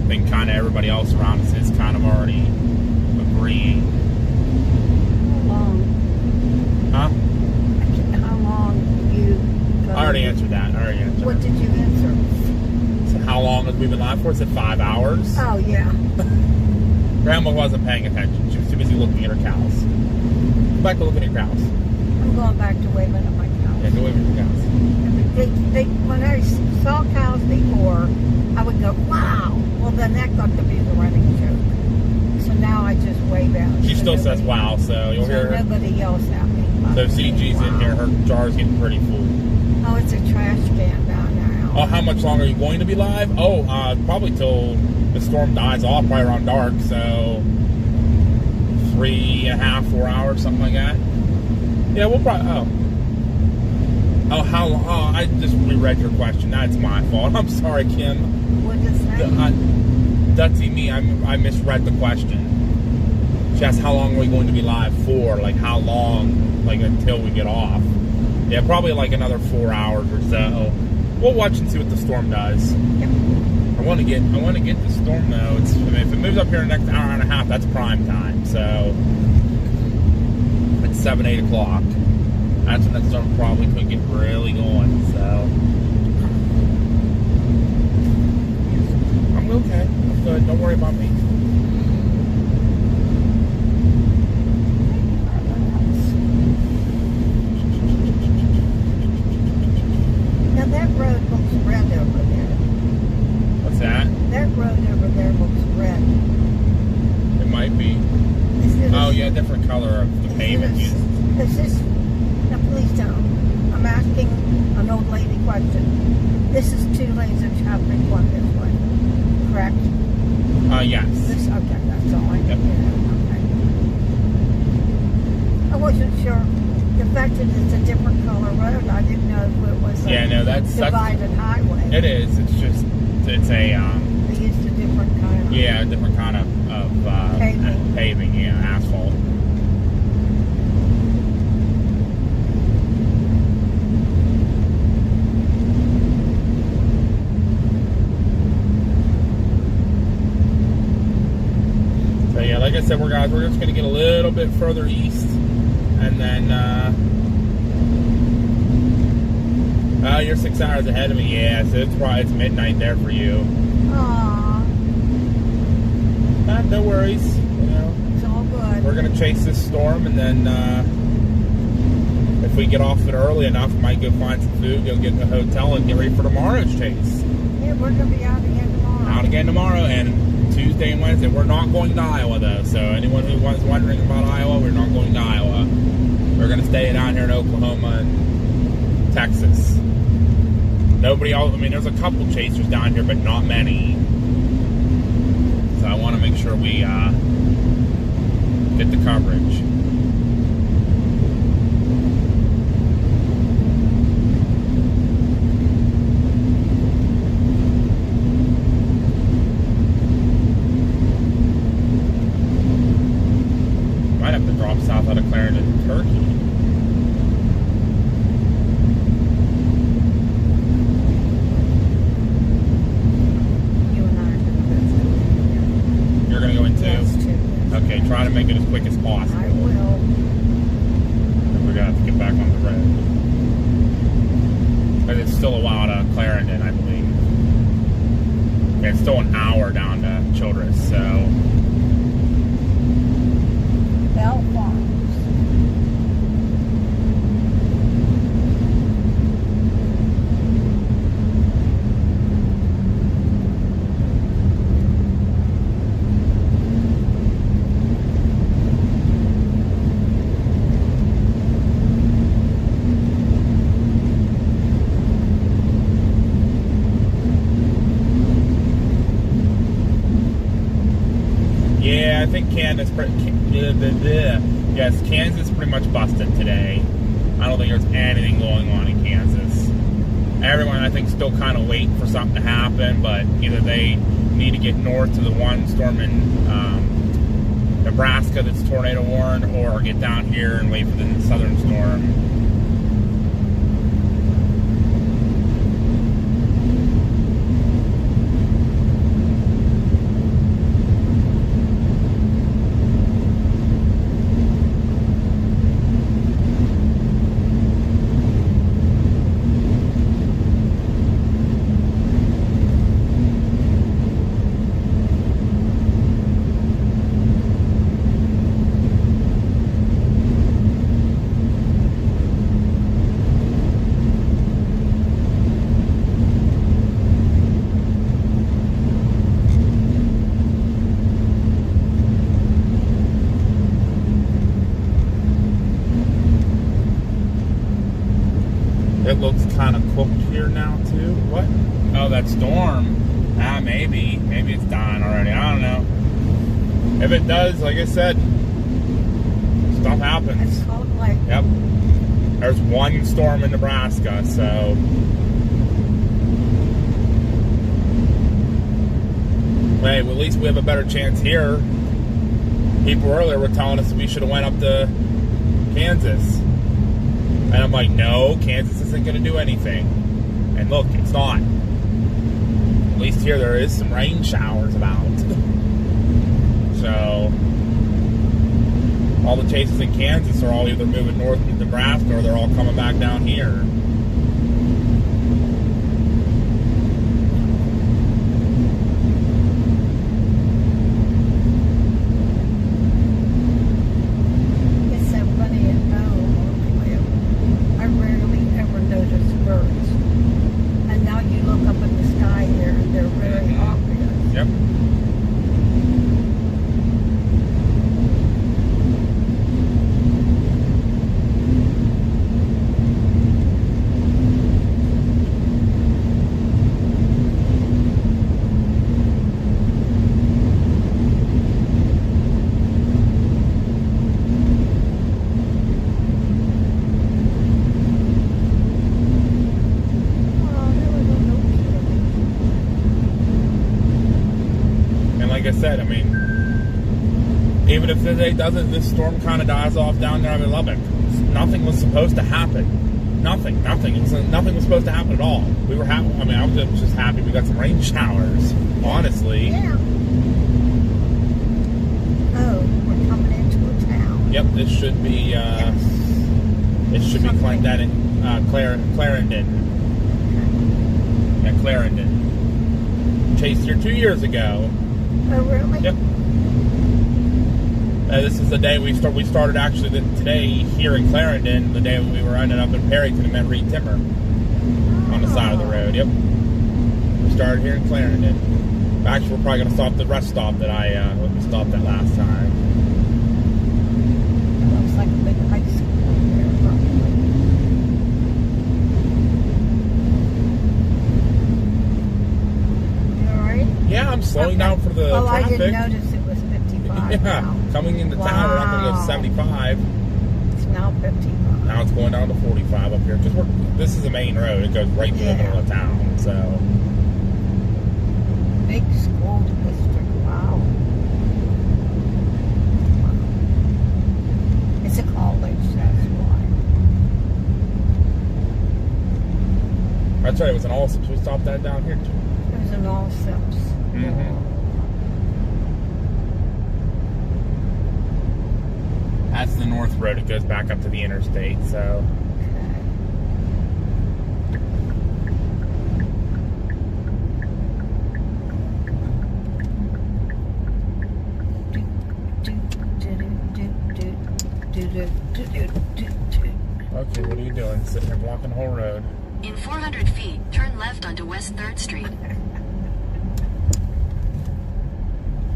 I think kind of everybody else around us is kind of already agreeing. How long? Huh? How long you? I already answered that. What did you answer? So how long have we been live for? Is it 5 hours? Oh yeah. Grandma wasn't paying attention. She was too busy looking at her cows. Go back to looking at your cows. I'm going back to waving at my cows. Yeah, go away with your cows. When I saw cows before, I would go, wow. Well, then that got to be the running joke. So now I just wave out. She still says wow, so you'll hear her. Nobody yells at me. So CG's in here. Her jar's getting pretty full. Oh, it's a trash can down now. Oh, how much longer are you going to be live? Oh, probably till the storm dies off, probably around dark. So 3.5, 4 hours, something like that. Yeah, we'll probably. Oh, how long? Oh, I just reread your question. That's my fault. I'm sorry, Kim. What is that? Dutsy me, I misread the question. She asked how long are we going to be live for? Like how long, like until we get off? Yeah, probably like another 4 hours or so. We'll watch and see what the storm does. Yep. I want to get the storm though. It's, I mean, if it moves up here in the next hour and a half, that's prime time. So it's 7, 8 o'clock. That's when that storm probably could get really going. So I'm okay. I'm good. Don't worry about me. Now that road looks red over there. What's that? That road over there looks red. It might be. Oh yeah, different color of the pavement. Is this? Now please don't. I'm asking an old lady question. This is 2 lanes of traffic going this way, correct? Yes. This, okay, that's all I Yep. need. Okay. I wasn't sure. The fact that it's a different color road, I didn't know if it was a divided highway. It is. It's just it's a They used a different kind of yeah, a different kind of paving, yeah, asphalt. So yeah, like I said, we're just gonna get a little bit further east, and then you're 6 hours ahead of me. Yeah, so it's midnight there for you. Aww, No worries. You know, it's all good. we're gonna chase this storm, and then if we get off it early enough, we might go find some food, go get in a hotel, and get ready for tomorrow's chase. Yeah, we're gonna be out again tomorrow. Out again tomorrow, and Tuesday and Wednesday. We're not going to Iowa though, so anyone who was wondering about Iowa, we're not going to Iowa. We're gonna stay down here in Oklahoma and Texas. Nobody else. I mean, there's a couple chasers down here, but not many. So I want to make sure we get the coverage. Might have to drop south out of Clarendon, Turkey. You're gonna go in too? Yes, too. Okay, try to make it as quick as possible. I will. We're gonna have to get back on the road. But it's still a while to Clarendon, I believe. Okay, it's still an hour down to Childress, so Bell Farms. yeah, I think Kansas is pretty much busted today. I don't think there's anything going on in Kansas. Everyone, I think, still kind of waiting for something to happen, but either they need to get north to the one storm in Nebraska that's tornado warned, or get down here and wait for the southern storm. It looks kind of cooked here now too. What? Oh, that storm. Maybe. Maybe it's dying already. I don't know. If it does, like I said, stuff happens. It's called like. Yep. There's one storm in Nebraska, so Hey, well, at least we have a better chance here. People earlier were telling us we should have went up to Kansas. And I'm like, no, Kansas isn't going to do anything. And look, it's not. At least here there is some rain showers about. So, all the chases in Kansas are all either moving north to Nebraska or they're all coming back down here. It's so funny at home where we live. I rarely ever notice birds. And now you look up in the sky here and they're very obvious. Yep. Like I said, I mean, even if today doesn't, this storm kind of dies off down there in Lubbock. Nothing was supposed to happen. Nothing. Nothing was supposed to happen at all. We were happy. I mean, I was just happy we got some rain showers. Honestly. Yeah. Oh, we're coming into a town. Yep. This should be. Yes. It should be Clarendon. Clarendon. Yeah, Clarendon. Chased here 2 years ago. Oh, really? Yep. This is the day we started actually today here in Clarendon. The day we were ended up in Perryton and met Reed Timmer on the side of the road. Yep. We started here in Clarendon. Actually, we're probably going to stop the rest stop that we stopped at last time. It looks like a big high school here, probably. You all right? Yeah, I'm slowing down for the oh, traffic. I didn't notice it was 55 Yeah, now. coming into town, we're not going to go 75. It's now 55. Now it's going down to 45 up here. Because this is a main road. It goes right through the middle of town. So, Big school district. Wow. It's a college, that's why. that's right. It was an Allsup's. We stopped that down here too. It was an Allsup's. Mm-hmm. That's the north road. It goes back up to the interstate. So, okay, what are you doing? Sitting here blocking the whole road. In 400 feet, turn left onto West 3rd Street.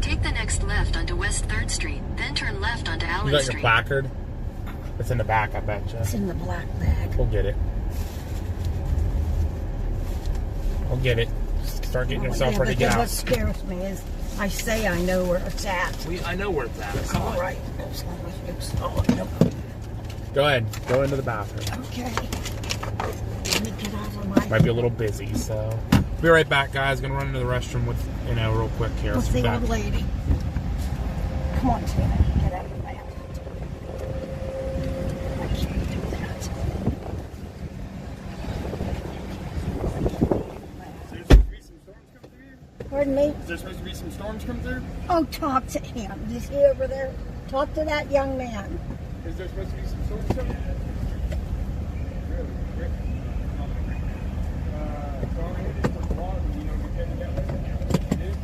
Take the next left onto West 3rd Street, then turn left onto You Allen got your Street. placard? It's in the back, I bet you. It's in the black bag. We'll get it. We'll get it. Just start getting yourself ready to get What out. scares me is I say I know where it's at. I know where it's at. I saw All it. right. As long as you saw it. Go ahead. Go into the bathroom. Okay. Let me get out of my... Might be a little busy, so. Be right back, guys. Gonna run into the restroom with, real quick here. With So the back. old lady. Come on, Tina. Get out of the bath. I can't do that. Is there supposed to be some storms come through? Pardon me? Is there supposed to be some storms come through? Oh, talk to him. Is he over there? Talk to that young man. Is there supposed to be some storms coming? Really? Sorry, it is for the water, you know, we're getting that way. It is?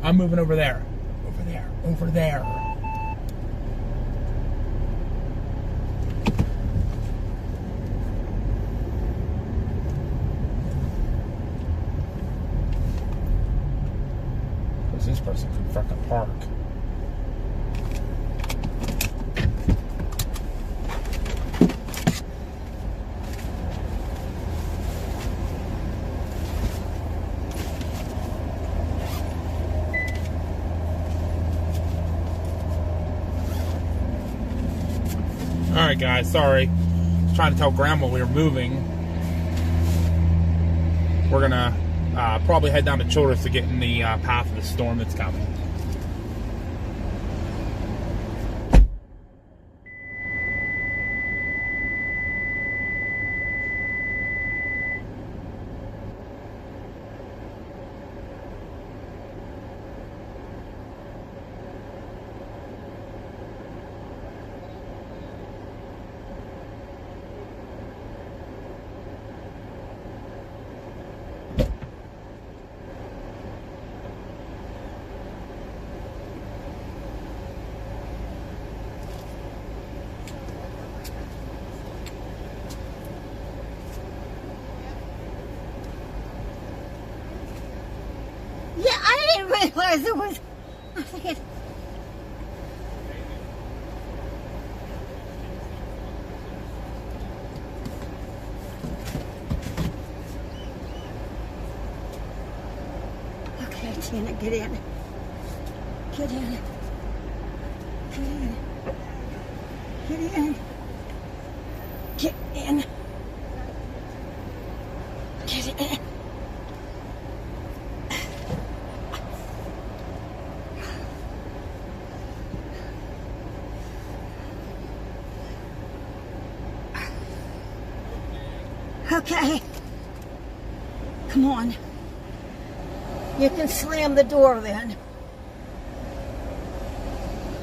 I'm moving over there. Over there. Over there. Because this person could fucking park. Alright guys, sorry. I was trying to tell Grandma we were moving. We're gonna probably head down to Childress to get in the path of the storm that's coming. Yeah, I didn't realize it was. I think it. Okay, Tina, get in. Get in. Get in. Get in. Get in. Get in. Okay. Come on. You can slam the door then.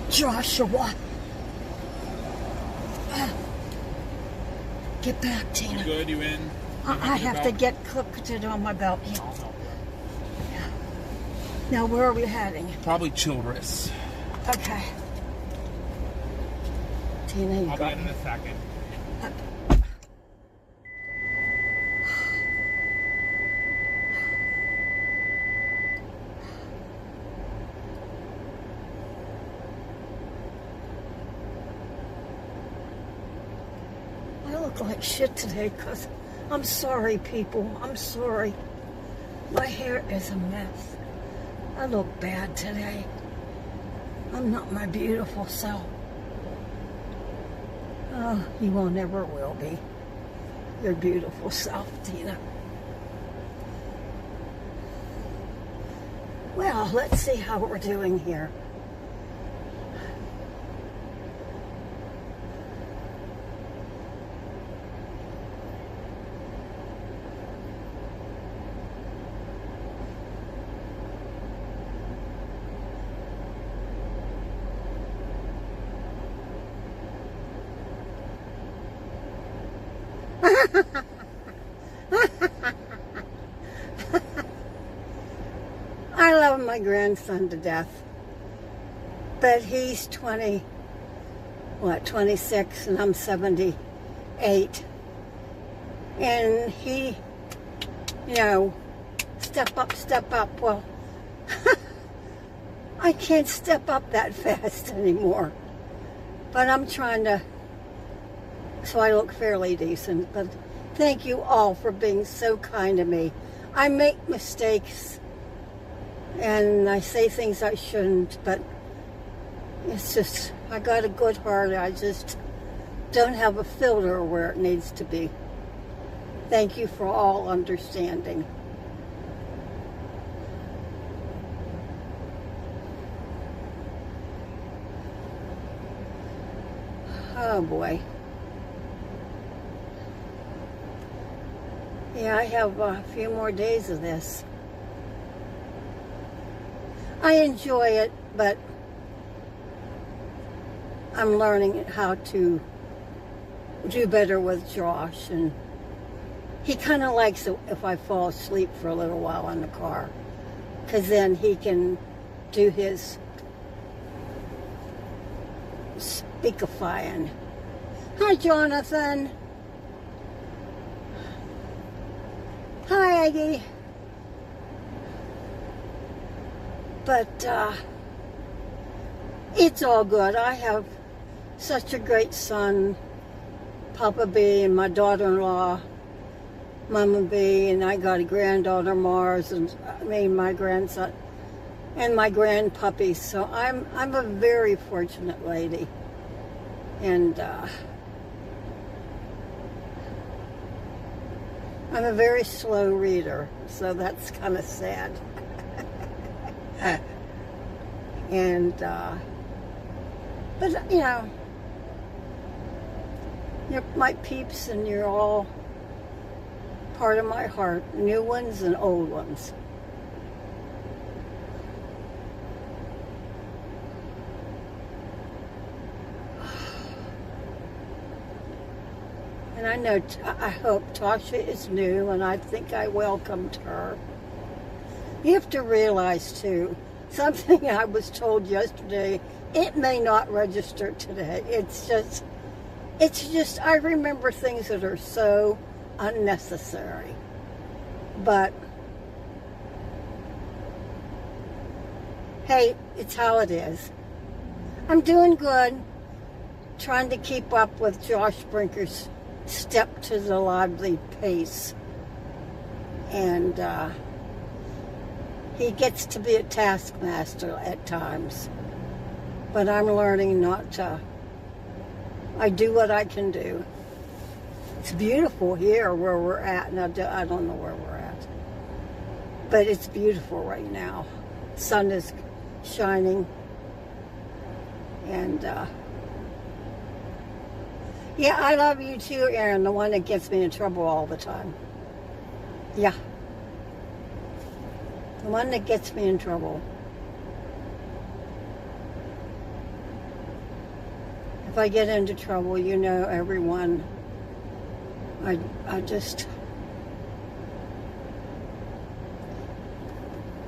Joshua. Get back, Tina. You good? You in? I have to get cooked on my belt. Yeah. Now, where are we heading? Probably Childress. Okay. Tina, you I'll got be in a second. I look like shit today because I'm sorry, people. I'm sorry. My hair is a mess. I look bad today. I'm not my beautiful self. Oh, you will never will be your beautiful self, Tina. Well, let's see how we're doing here. I love my grandson to death, but he's 26, and I'm 78. And he, step up. Well, I can't step up that fast anymore, but I'm trying to, so I look fairly decent. But thank you all for being so kind to me. I make mistakes and I say things I shouldn't, but it's just, I got a good heart. I just don't have a filter where it needs to be. Thank you for all understanding. Oh boy. Yeah, I have a few more days of this. I enjoy it, but I'm learning how to do better with Josh, and he kind of likes it if I fall asleep for a little while in the car, because then he can do his speakifying. Hi, Jonathan. Hi, Aggie. But it's all good. I have such a great son, Papa B, and my daughter-in-law, Mama B, and I got a granddaughter, Mars, and my grandson, and my grandpuppy. So I'm a very fortunate lady, and I'm a very slow reader, so that's kind of sad. And but you know, you're my peeps, and you're all part of my heart, new ones and old ones. And I know, I hope Tasha is new, and I think I welcomed her. You have to realize, too, something I was told yesterday, it may not register today. It's just, I remember things that are so unnecessary. But, hey, it's how it is. I'm doing good, trying to keep up with Josh Brinker's step to the lively pace. And, he gets to be a taskmaster at times. But I'm learning not to. I do what I can do. It's beautiful here where we're at, and I don't know where we're at. But it's beautiful right now. Sun is shining. And, yeah, I love you too, Aaron, the one that gets me in trouble all the time. Yeah. The one that gets me in trouble. If I get into trouble, you know, everyone, I just,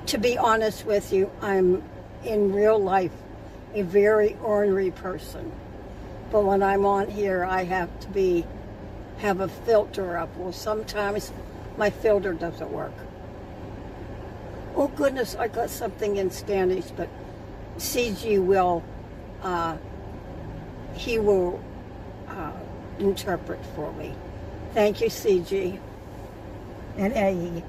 to be honest with you, I'm in real life a very ornery person. But when I'm on here, I have to have a filter up. Well, sometimes my filter doesn't work. Oh goodness, I got something in Spanish, but CG will, he will interpret for me. Thank you, CG and AE.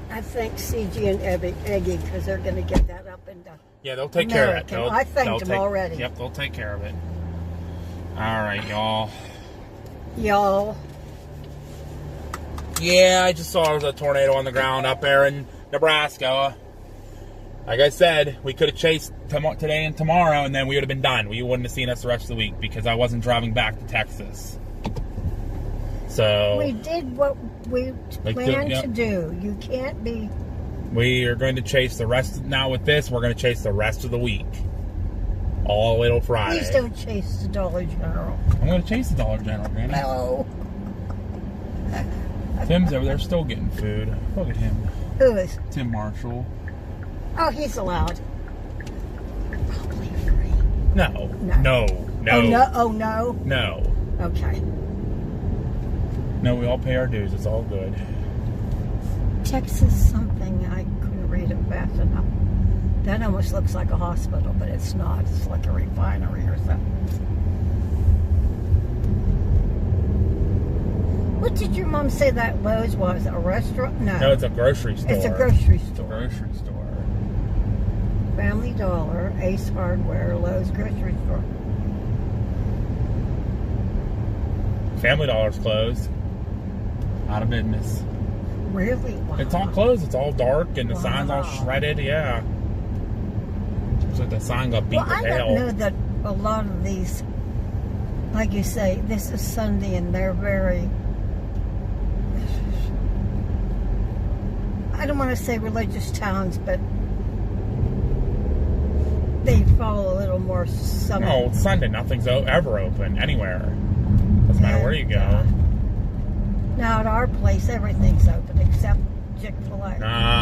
I thank CG and Eggie because they're going to get that up into Yeah, they'll take care of it. I thanked them already. Yep, they'll take care of it. All right, y'all. Y'all. Yeah, I just saw there was a tornado on the ground up there in Nebraska. Like I said, we could have chased today and tomorrow, and then we would have been done. We wouldn't have seen us the rest of the week because I wasn't driving back to Texas. So we did what we planned to do. You can't be. We are going to chase the rest. Now with this, we're going to chase the rest of the week. All the way till Friday. Please don't chase the Dollar General. I'm going to chase the Dollar General, Granny. No. Tim's over there still getting food. Look at him. Who is? Tim Marshall. Oh, he's allowed. Probably free. No. No. No. Oh, no. Oh, no? No. Okay. No, we all pay our dues. It's all good. Texas something. I couldn't read it fast enough. That almost looks like a hospital, but it's not. It's like a refinery or something. What did your mom say that Lowe's was? A restaurant? No. No, it's a grocery store. It's a grocery store. It's a grocery store. Family Dollar, Ace Hardware, Lowe's grocery store. Family Dollar's closed. Out of business. Really? Wow. It's all closed. It's all dark and the sign's all shredded. Yeah. Looks like the sign got beat to hell. I don't know that a lot of these, like you say, this is Sunday and they're very, I don't want to say religious towns, but they follow a little more Sunday. No, it's Sunday. Nothing's ever open anywhere. Doesn't matter where you go. Now at our place, everything's open except Chick-fil-A.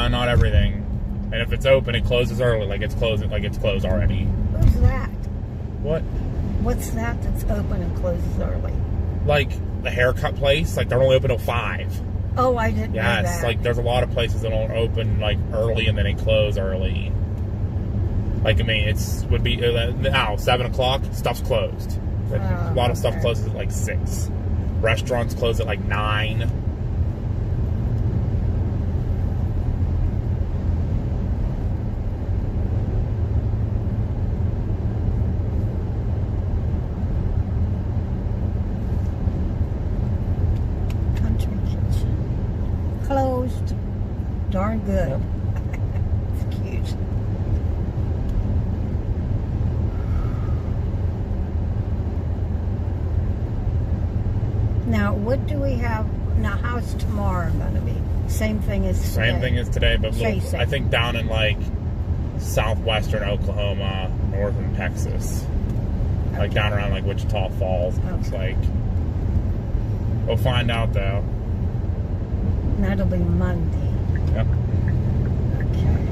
Not everything. And if it's open, it closes early, like it's closed already. Who's that? What? What's that that's open and closes early? Like the haircut place, like they're only open till 5. Oh, I didn't know that. Yes, like there's a lot of places that don't open like early and then they close early. Like I mean, would be now 7 o'clock. Stuff's closed. Like, a lot of stuff okay. closes at like 6. Restaurants close at like 9. Country kitchen. Closed. Darn good. Yep. It's cute. Now, what do we have? Now, how's tomorrow going to be? Same thing as today? Same thing as today, but Chasing. I think down in like southwestern Oklahoma, northern Texas, like down around like Wichita Falls. It's like we'll find out though. That'll be Monday. Yep. Okay.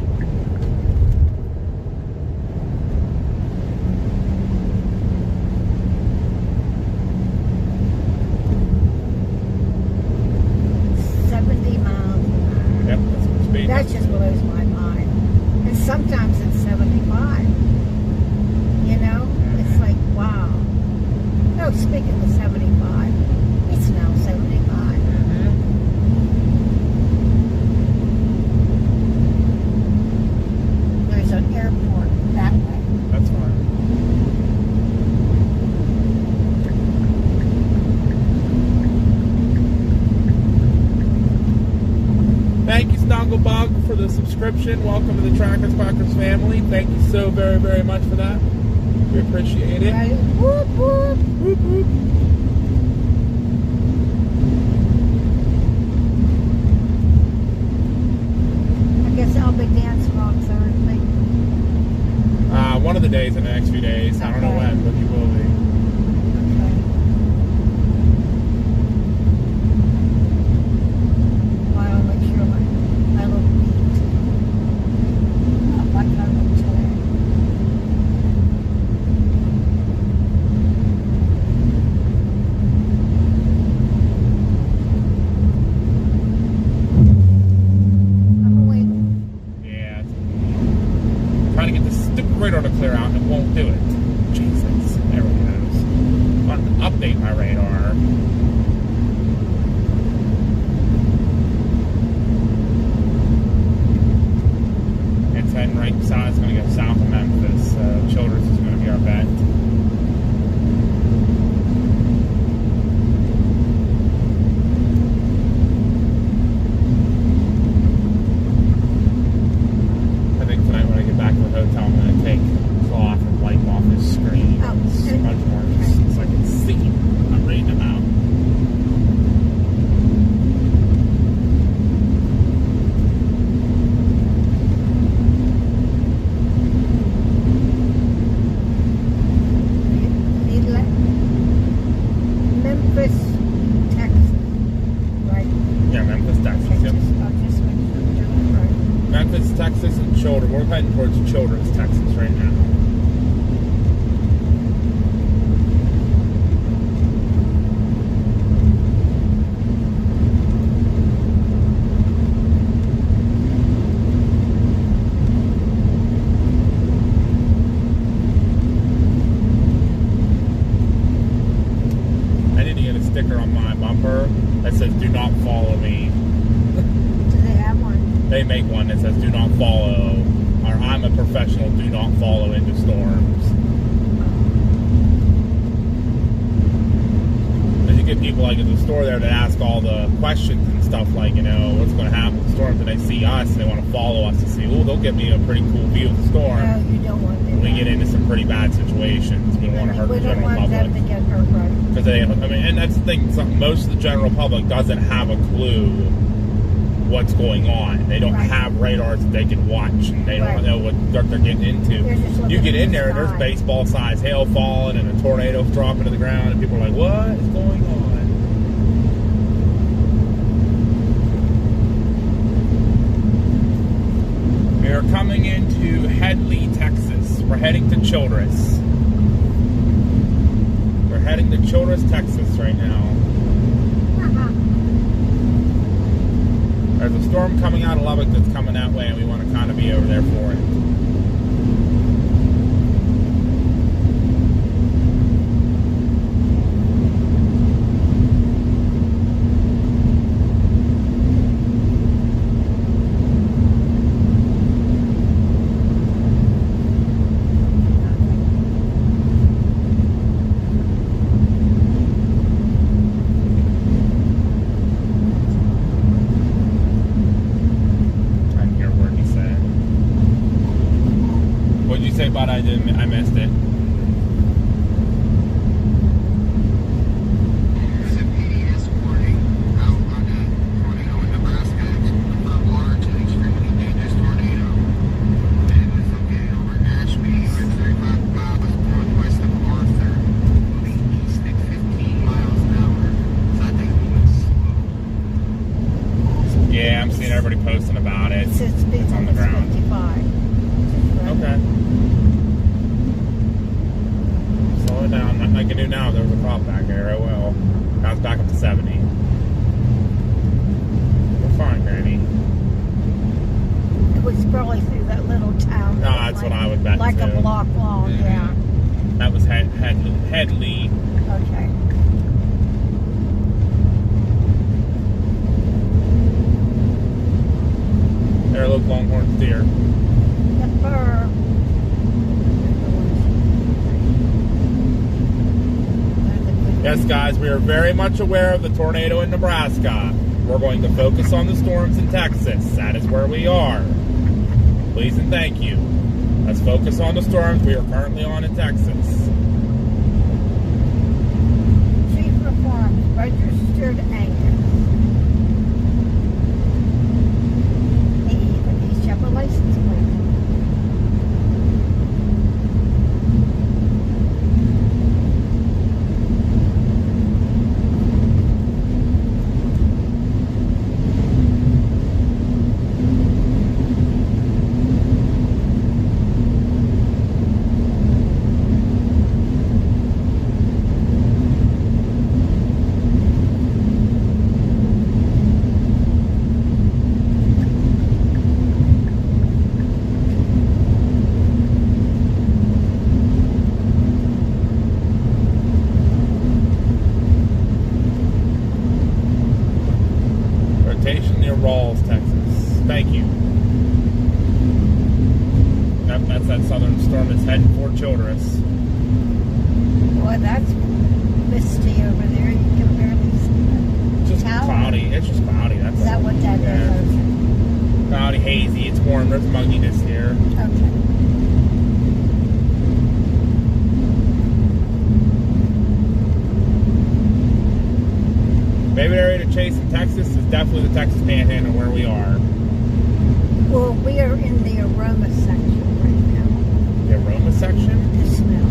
Yep, that's what speed. That just blows my mind. And sometimes it's 75. You know? It's like, wow. No, speaking of 75, it's now 75. There's an airport that way. That's fine. Thank you, Snogglebog, for the subscription. Welcome to the Trackers Quackers family. Thank you so very, very much for that. We appreciate it. Right? Whoop, whoop. Whoop, whoop. I guess I'll be dancing on Thursday. One of the days in the next few days. I don't know Okay. when, but you will be. Okay. Well, I'll make sure I look neat. Not like I look today. I'm waiting. Yeah. Trying to get this stupid radar to clear out and it won't do it. Jesus. There it goes. I want to update my radar. It's heading right south. It's going to go south of Memphis. Childress is going to be our bet. I think tonight when I get back to the hotel, I'm going to take the cloth and wipe off his screen. Oh, It's okay. much more so I can see him. I'm reading him out. Memphis, Texas. Right? Yeah, Memphis, Texas. Okay, Yep. I'll just make sure I'm doing it right. Memphis, Texas, and Childress. We're heading towards Childress, Texas right now. I need to get a sticker on my bumper that says "Do not follow me." Do they have one? They make one that says "Do not follow," or "I'm a professional. Do not follow into storms." Because you get people like at the store there that ask all the questions and stuff like, you know, what's going to happen with the storms, and they see us and they want to follow us to see, oh, they'll get me a pretty cool view of the storm. No, you don't want to do We that. get into some pretty bad situations. We don't want to hurt We the don't general want them to public. get hurt, right? Because they, I mean, and that's the thing. Most of the general public doesn't have a clue what's going on. They don't Right. have radars that they can watch, and they don't Right. know what they're getting into. They're just looking You get at in the there, and there's sky. baseball-sized hail falling, and a tornado's dropping to the ground, and people are like, "What is going on?" We are coming into Headley, Texas. We're heading to Childress. We're heading to Childress, Texas right now. There's a storm coming out of Lubbock that's coming that way, and we want to kind of be over there for it. But I missed it. There's a PDS warning out on a tornado in Nebraska. It's for a large and extremely dangerous tornado. And it was located over Ashby at 35 miles northwest of Arthur, moving east at 15 miles an hour. So that thing's moving slow. Yeah, I'm seeing everybody posting about it. It's on the ground. 55. Okay. Slow it down. Nothing I can do now. There was a prop back there. Oh well. Now it's back up to 70. We're fine, Granny. It was probably through that little town. No, that's what I would bet Like too. a block long, yeah. That was Headley. Okay. There, look, Longhorn steer. Yepper. Yes, guys, we are very much aware of the tornado in Nebraska. We're going to focus on the storms in Texas. That is where we are. Please and thank you. Let's focus on the storms we are currently on in Texas. Chief Reforms, registered Angus. He needs to have a license plate. Near Rawls, Texas. Thank you. Yep, that's that southern storm that's heading for Childress. Boy, that's misty over there. You can barely see it. It's just cloudy. It's just cloudy. That's Is that what that yeah. is? Cloudy, hazy. It's warm. There's mugginess here. Okay. Favorite area to chase in Texas is definitely the Texas Panhandle where we are. Well, we are in the aroma section right now. The aroma section? The smell.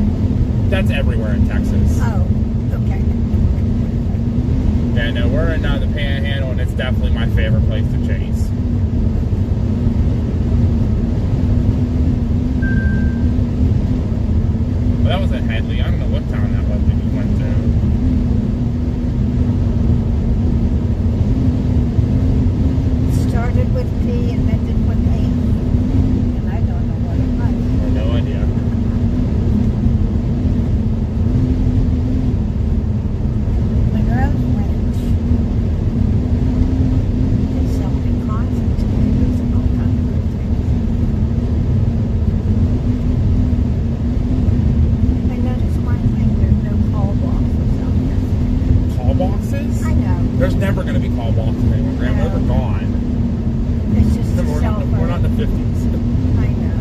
That's everywhere in Texas. Oh, okay. Yeah, no, we're in the Panhandle, and it's definitely my favorite place to chase. Well, that was at Headley. I don't know what town that was that we went to. Started with P and ended with A. And I don't know what it was. No idea. Monroe's Ranch. They sell pecans and tomatoes and all kinds of good things. I noticed one thing, there's no call boxes out there. Call boxes? I know. There's never going to be call boxes anymore, Grandma. Those are gone. It's just a We're cell not phone. in the 50s. I know.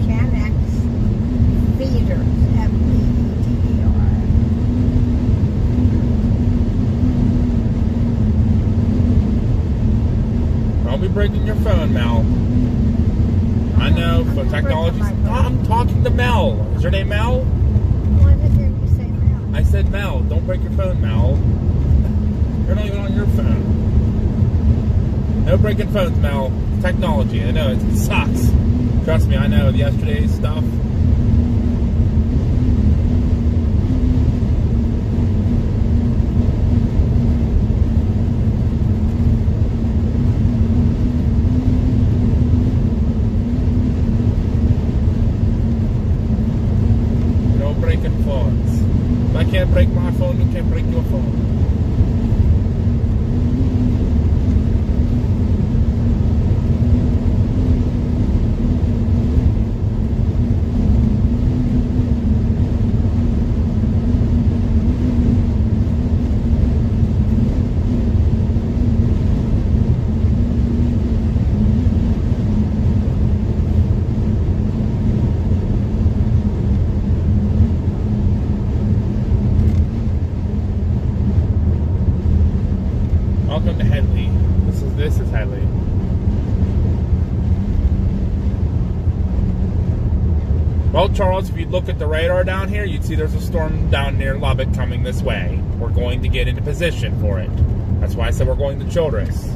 Canex feeders, F-E-E-D-E-R. Don't be breaking your phone, Mel. I know, but technology's... I'm talking to Mel. Is your name Mel? Well, I didn't hear you say Mel. I said, Mel, don't break your phone, Mel. You're not even on your phone. No breaking phones, Mel. Technology, I know, it sucks. Trust me, I know yesterday's stuff. No breaking phones. If I can't break my phone, you can't break your phone. Welcome to Headley. This is Headley. Well, Charles, if you look at the radar down here, you'd see there's a storm down near Lubbock coming this way. We're going to get into position for it. That's why I said we're going to Childress.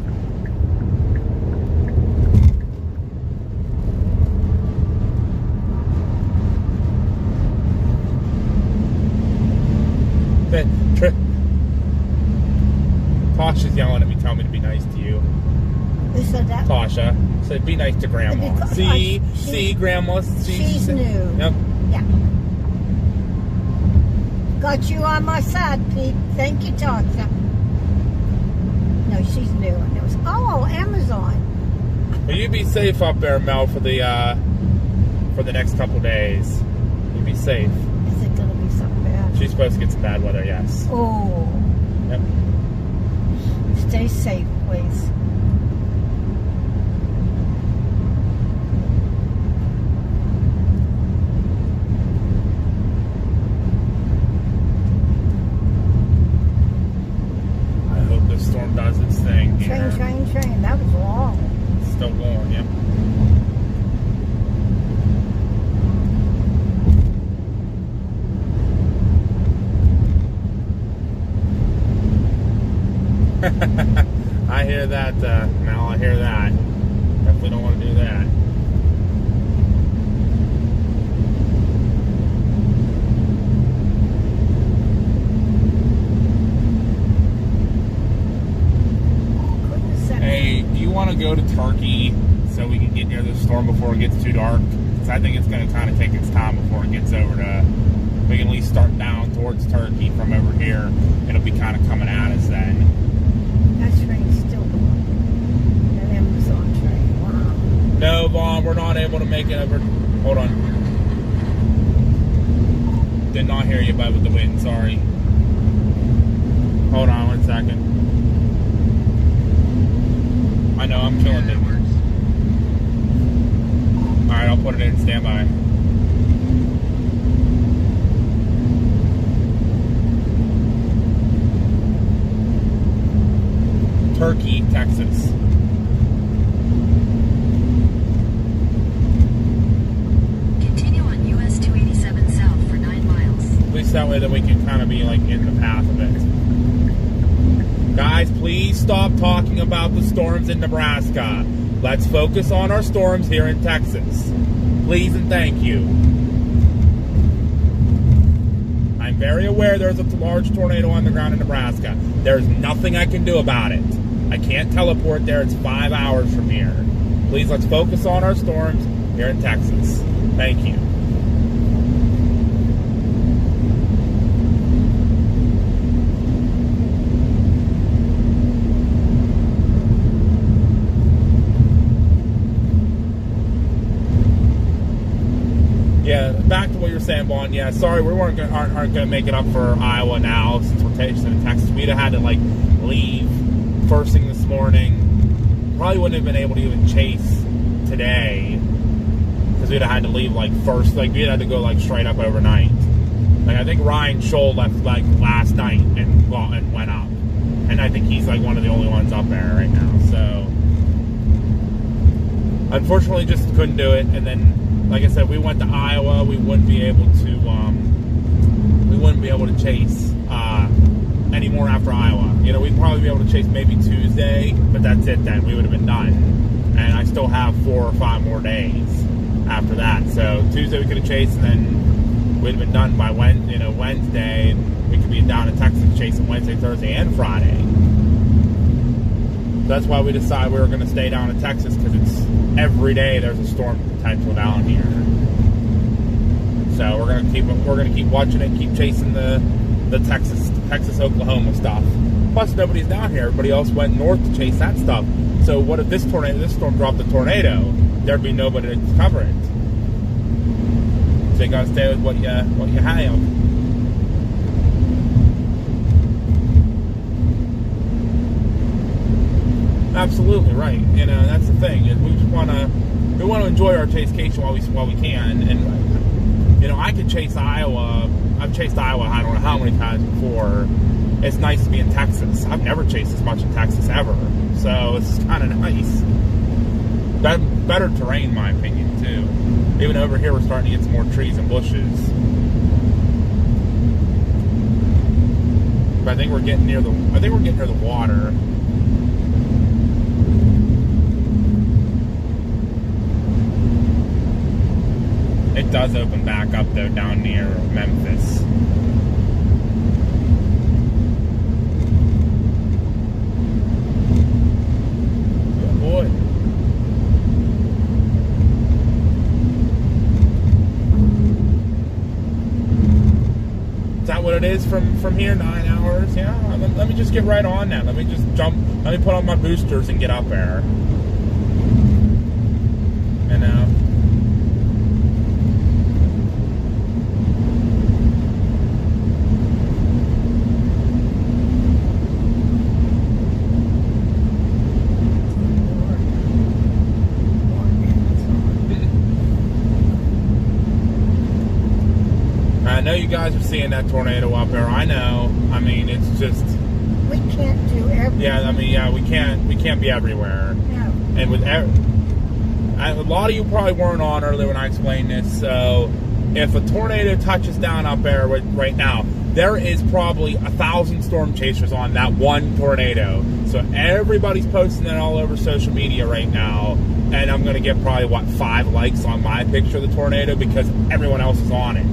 Tasha's yelling at me, telling me to be nice to you. Who said that? Tasha said, "Be nice to Grandma." Because See, Grandma. She's new. Yep. Yeah. Got you on my side, Pete. Thank you, Tasha. No, she's new. And it was Amazon. Well, you be safe up there, Mel, for the next couple days. You be safe. Is it gonna be something bad? She's supposed to get some bad weather. Yes. Oh. Yep. Stay safe, please. I hope this storm does its thing here. Train. That was long. It's still going, yep. I hear that, Mel, I hear that. Definitely don't want to do that. Hey, do you want to go to Turkey so we can get near the storm before it gets too dark? Because I think it's going to kind of take its time before it gets over to... We can at least start down towards Turkey from over here. It'll be kind of coming at us then. That train's still going. That Amazon train. Wow. No, Vaughn, we're not able to make it over. Hold on. Did not hear you, bud, with the wind. Sorry. Hold on 1 second. I know, I'm killing it. Alright, I'll put it in standby. Turkey, Texas. Continue on US 287 south for 9 miles. At least that way that we can kind of be like in the path of it. Guys, please stop talking about the storms in Nebraska. Let's focus on our storms here in Texas. Please and thank you. I'm very aware there's a large tornado on the ground in Nebraska. There's nothing I can do about it. I can't teleport there. It's 5 hours from here. Please, let's focus on our storms here in Texas. Thank you. Yeah, back to what you're saying, Vaughn. Yeah, sorry, we aren't going to make it up for Iowa now since we're tasting Texas. We'd have had to like leave first thing this morning. Probably wouldn't have been able to even chase today because we'd have had to leave like first. Like we'd had to go like straight up overnight. Like I think Ryan Scholl left like last night and went up, and I think he's like one of the only ones up there right now. So unfortunately, just couldn't do it. And then, like I said, we went to Iowa. We wouldn't be able to. We wouldn't be able to chase anymore after Iowa. You know, we'd probably be able to chase maybe Tuesday, but that's it then. We would have been done. And I still have 4 or 5 more days after that. So Tuesday we could have chased, and then we'd have been done by Wednesday. And we could be down in Texas chasing Wednesday, Thursday, and Friday. So that's why we decided we were going to stay down in Texas, because it's every day there's a storm potential down here. So we're gonna keep watching it, keep chasing the Texas Oklahoma stuff. Plus nobody's down here. Everybody else went north to chase that stuff. So what if this storm dropped a tornado? There'd be nobody to cover it. So you gotta stay with what you have. Absolutely right. You know, that's the thing. Is we want to enjoy our chasecation while we can. And you know, I could chase Iowa. I've chased Iowa I don't know how many times before. It's nice to be in Texas. I've never chased as much in Texas ever. So it's kind of nice. Better terrain, in my opinion, too. Even over here, we're starting to get some more trees and bushes. But I think we're getting near the water. It does open back up though down near Memphis. Oh boy. Is that what it is from here? 9 hours? Yeah. Let me just get right on that. Let me just jump. Let me put on my boosters and get up there. You know. I know you guys are seeing that tornado up there. I know. I mean, it's just. We can't do everything. Yeah, I mean, yeah, we can't be everywhere. No. And with a lot of you probably weren't on earlier when I explained this. So, if a tornado touches down up there right now, there is probably 1,000 storm chasers on that one tornado. So everybody's posting it all over social media right now, and I'm gonna get probably 5 likes on my picture of the tornado because everyone else is on it.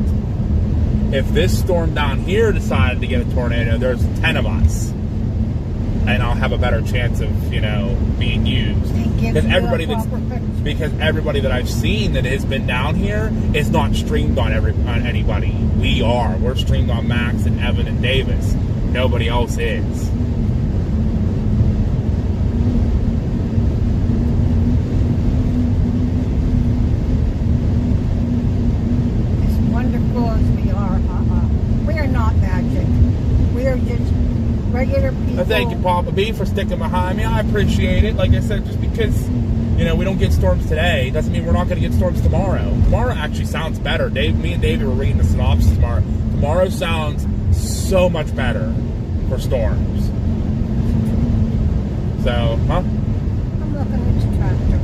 If this storm down here decided to get a tornado, there's 10 of us. And I'll have a better chance of, you know, being used. Because everybody that I've seen that has been down here is not streamed on anybody. We are. We're streamed on Max and Evan and Davis. Nobody else is. As wonderful as we are, we are not magic. We are just regular people. Thank you, Papa B, for sticking behind me. I appreciate it. Like I said, just because, you know, we don't get storms today doesn't mean we're not going to get storms tomorrow. Tomorrow actually sounds better. Me and David were reading the synopsis tomorrow. Tomorrow sounds so much better for storms. So, huh? I'm looking at the tractor.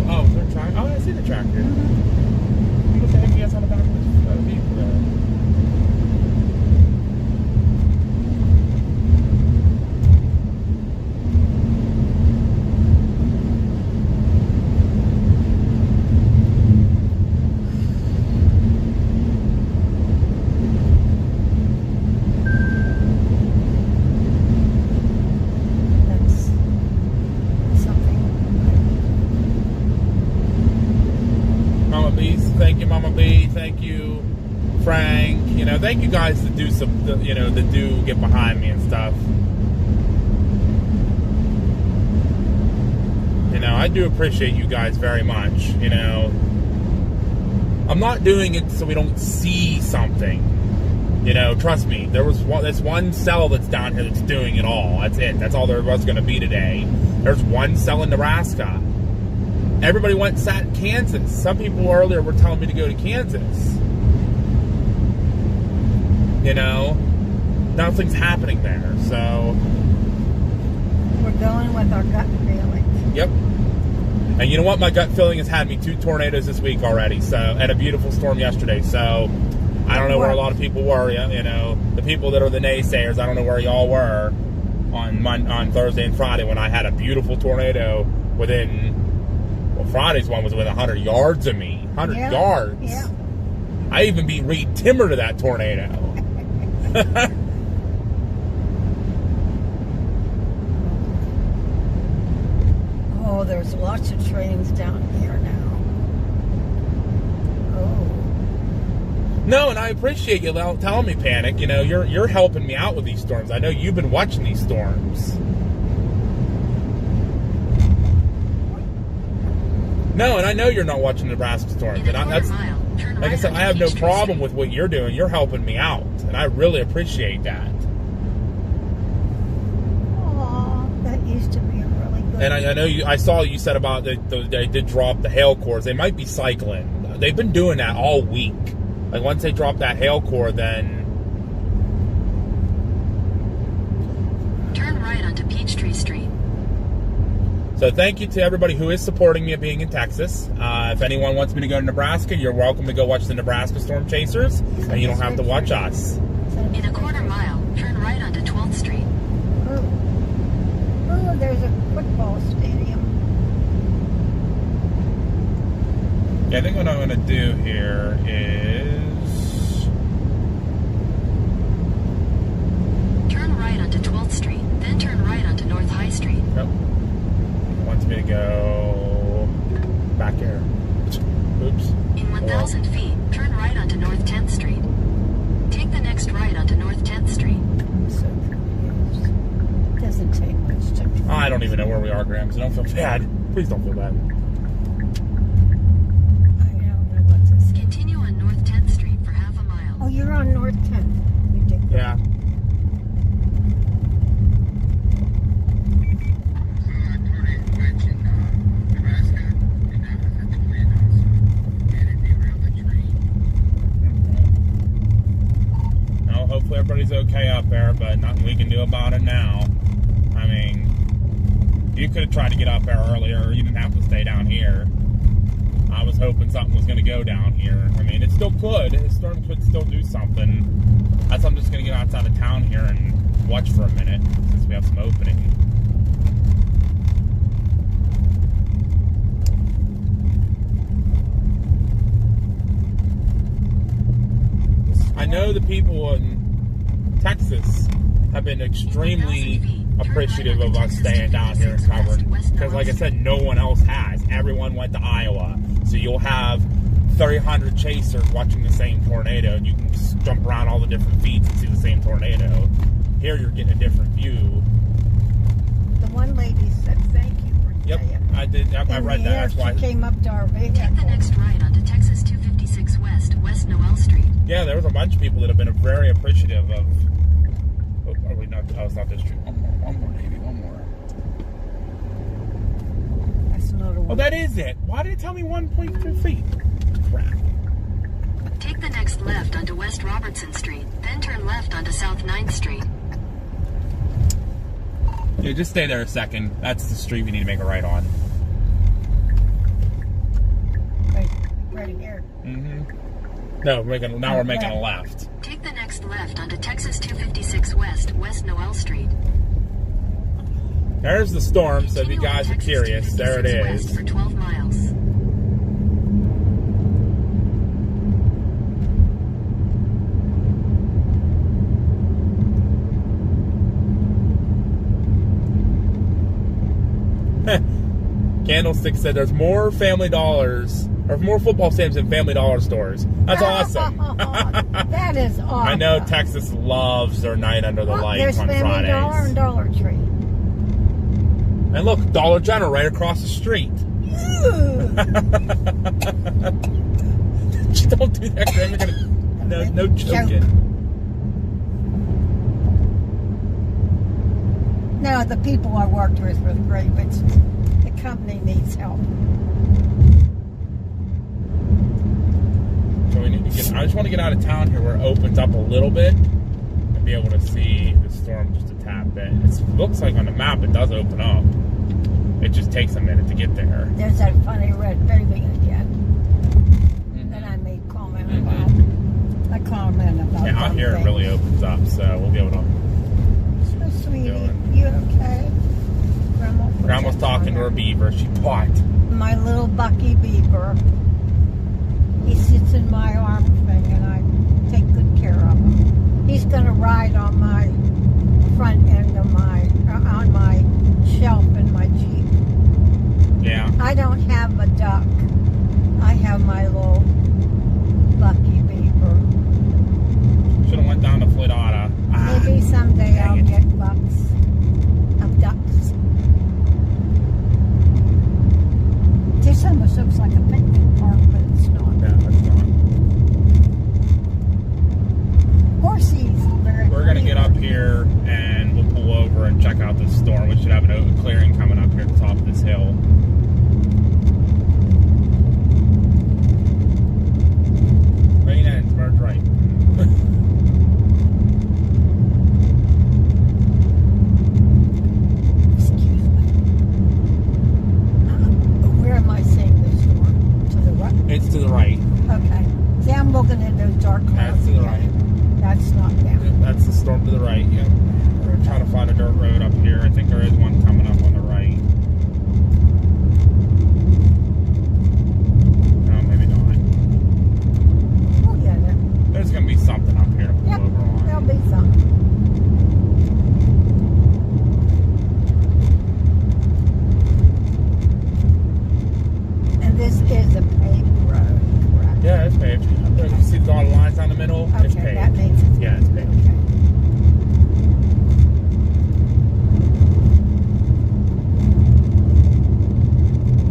Oh, is there a tractor? Oh, I see the tractor. Mm-hmm. What the heck do you guys on the back of this vehicle there? Thank you, Frank. You know, thank you guys that do get behind me and stuff. You know, I do appreciate you guys very much. You know, I'm not doing it so we don't see something. You know, trust me. There's one cell that's down here that's doing it all. That's it. That's all there was going to be today. There's one cell in Nebraska. Everybody went and sat in Kansas. Some people earlier were telling me to go to Kansas. You know, nothing's happening there. So we're going with our gut feeling. Yep. And you know what? My gut feeling has had me 2 tornadoes this week already. So, and a beautiful storm yesterday. So I don't know where a lot of people were. You know, the people that are the naysayers. I don't know where y'all were on Thursday and Friday when I had a beautiful tornado within. Well, Friday's one was within 100 yards of me. 100 yards. Yeah. I even beat Reed Timber to that tornado. Oh, there's lots of trains down here now. Oh. No, and I appreciate you telling me, Panic. You know, you're helping me out with these storms. I know you've been watching these storms. No, and I know you're not watching the Nebraska storms. And that's, like I said, I have no problem with what you're doing. You're helping me out, and I really appreciate that. Aw, that used to be a really good. And I know I saw you said about they did drop the hail cores. They might be cycling. They've been doing that all week. Like once they drop that hail core, then Turn right onto Peachtree Street. So thank you to everybody who is supporting me being in Texas. If anyone wants me to go to Nebraska, you're welcome to go watch the Nebraska Storm Chasers, and you don't have to watch us. In a quarter mile, turn right onto 12th Street. Oh, there's a football stadium. Yeah, I think what I'm going to do here is Turn right onto 12th Street, then turn right onto North High Street. Nope. Wants me to go back here. Oops. In 1,000 feet, turn right onto North 10th Street. Take the next right onto North 10th Street. I'm so confused. Doesn't take much to. I don't even know where we are, Graham, so don't feel bad. Please don't feel bad. I don't know what this is. Continue on North 10th Street for half a mile. Oh, you're on North 10th. You did. Yeah. Hopefully everybody's okay up there, but nothing we can do about it now. I mean, you could have tried to get up there earlier. You didn't have to stay down here. I was hoping something was going to go down here. I mean, it still could. The storm could still do something. That's why I'm just going to get outside of town here and watch for a minute since we have some opening. I know the people in Texas have been extremely appreciative of us staying down here and covering. Because like I said, no one else has. Everyone went to Iowa. So you'll have 300 chasers watching the same tornado, and you can just jump around all the different feeds and see the same tornado. Here you're getting a different view. The one lady said thank you for Yep, I did. I read that. That's why. She came up to our vehicle. Take the next right onto Texas 256 West, West Noel Street. Yeah, there was a bunch of people that have been very appreciative of. Oh, are we not? Oh, it's not this street. One more, maybe one more. That's another one. Oh, that is it. Why did it tell me 1.2 feet? Crap. Take the next left onto West Robertson Street, then turn left onto South 9th Street. Yeah, just stay there a second. That's the street we need to make a right on. Right here. Mm-hmm. No, now we're making a left. Take the next left onto Texas 256 West, West Noel Street. There's the storm, so if you guys are curious, there it is. West for 12 miles. Candlestick said there's more Family Dollars, or more football stadiums than Family Dollar stores. That's awesome. That is awesome. I know Texas loves their night under the lights there's on Family Fridays. Dollar and Dollar Tree. And look, Dollar General right across the street. Don't do that, Graham. You're gonna no joking. No, the people I worked with were great, but the company needs help. So we need to get. I just want to get out of town here where it opens up a little bit and be able to see the storm just a tad bit. It looks like on the map it does open up. It just takes a minute to get there. There's that funny red baby again that I made comment about. I comment about Yeah, out them here it things. really opens up, so we'll be able to. So, sweetie, Doing. you okay? Grandma put Grandma's that talking on to her there. beaver. She bought. My little Bucky Beaver. He sits in my arm thing, and I take good care of him. He's going to ride on my front end of on my shelf in my Jeep. Yeah. I don't have a duck. I have my little Bucky Beaver. Should have went down to Florida. Maybe someday dang I'll it. get ducks. This almost looks like a picnic park, but it's not. Yeah, that's not. Horsies. We're gonna get up here and we'll pull over and check out this storm. We should have a clearing coming up here at the top of this hill. Rain ends, birds right. Excuse me. Where am I seeing this storm? To the right? It's to the right. Okay. See, I'm looking at those dark clouds. That's to the again. That's not them. That's the storm to the right. Yeah. We're gonna try to find a dirt road up here. I think there is one coming up on the right. No, maybe not. We'll get it. There's gonna be something up here to pull Yep. over on. There'll be some. And this is a paved road, correct? Yeah, it's paved. You see the dotted lines down the middle? It's Okay, paved. that means it's Yeah, it's paved. okay.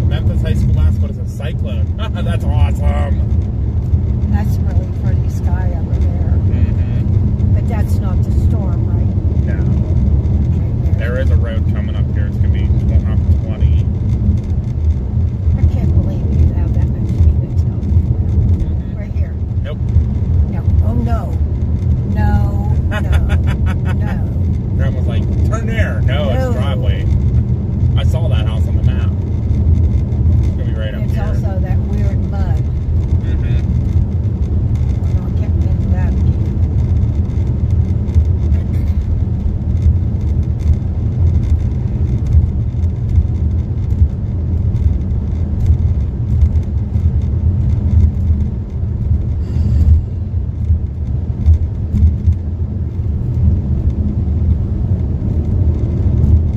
Memphis High School mascot is a cyclone. That's awesome. That's really pretty sky over there. Mm-hmm. But that's not the storm, right? No. Okay, There is a road coming up here. It's going to be up 20. I can't believe you have that much speed to tell me. Right here. Nope. No. Oh, no. No. No. No. Grandma's like, turn there. No, No. it's driveway. I saw that house on the map. It's going to be right up There's here. also that weird mud. Mm-hmm. We're not getting into that again.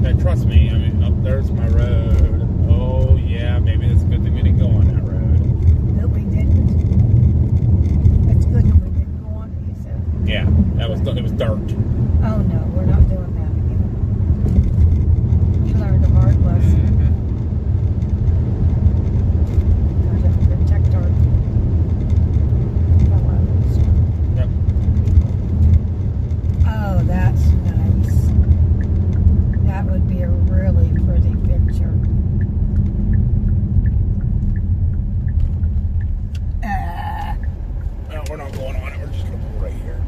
Yeah, trust me. I mean, up there's my road. Oh, yeah. Maybe it's a good thing we didn't go on that road. No, we didn't. It's good that we didn't go on, he said. Yeah, it was dirt. Oh, no, we're not doing that again. We learned a hard lesson. Gotta protect our fellows. Yep. Oh, that's nice. That would be a really pretty picture. No, we're not going on it. We're just going to pull right here.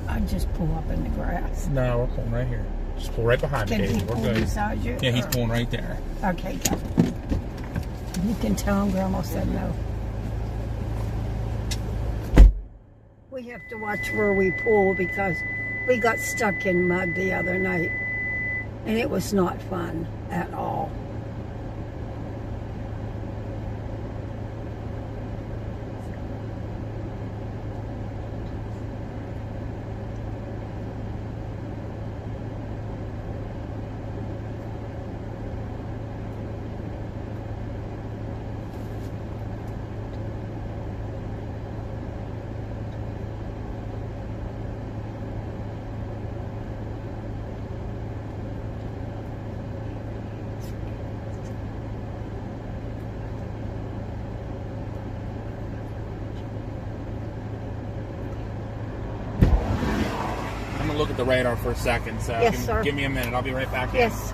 I'd just pull up in the grass. No, we're pulling right here. Just pull right behind me, Can he Daisy. We're pull good. beside you? Yeah, he's or- pulling right there. Okay, good. You can tell him Grandma said no. We have to watch where we pull because we got stuck in mud the other night. And it was not fun at all. I'm going to look at the radar for a second, so Yes, sir. give me a minute. I'll be right back in. Yes.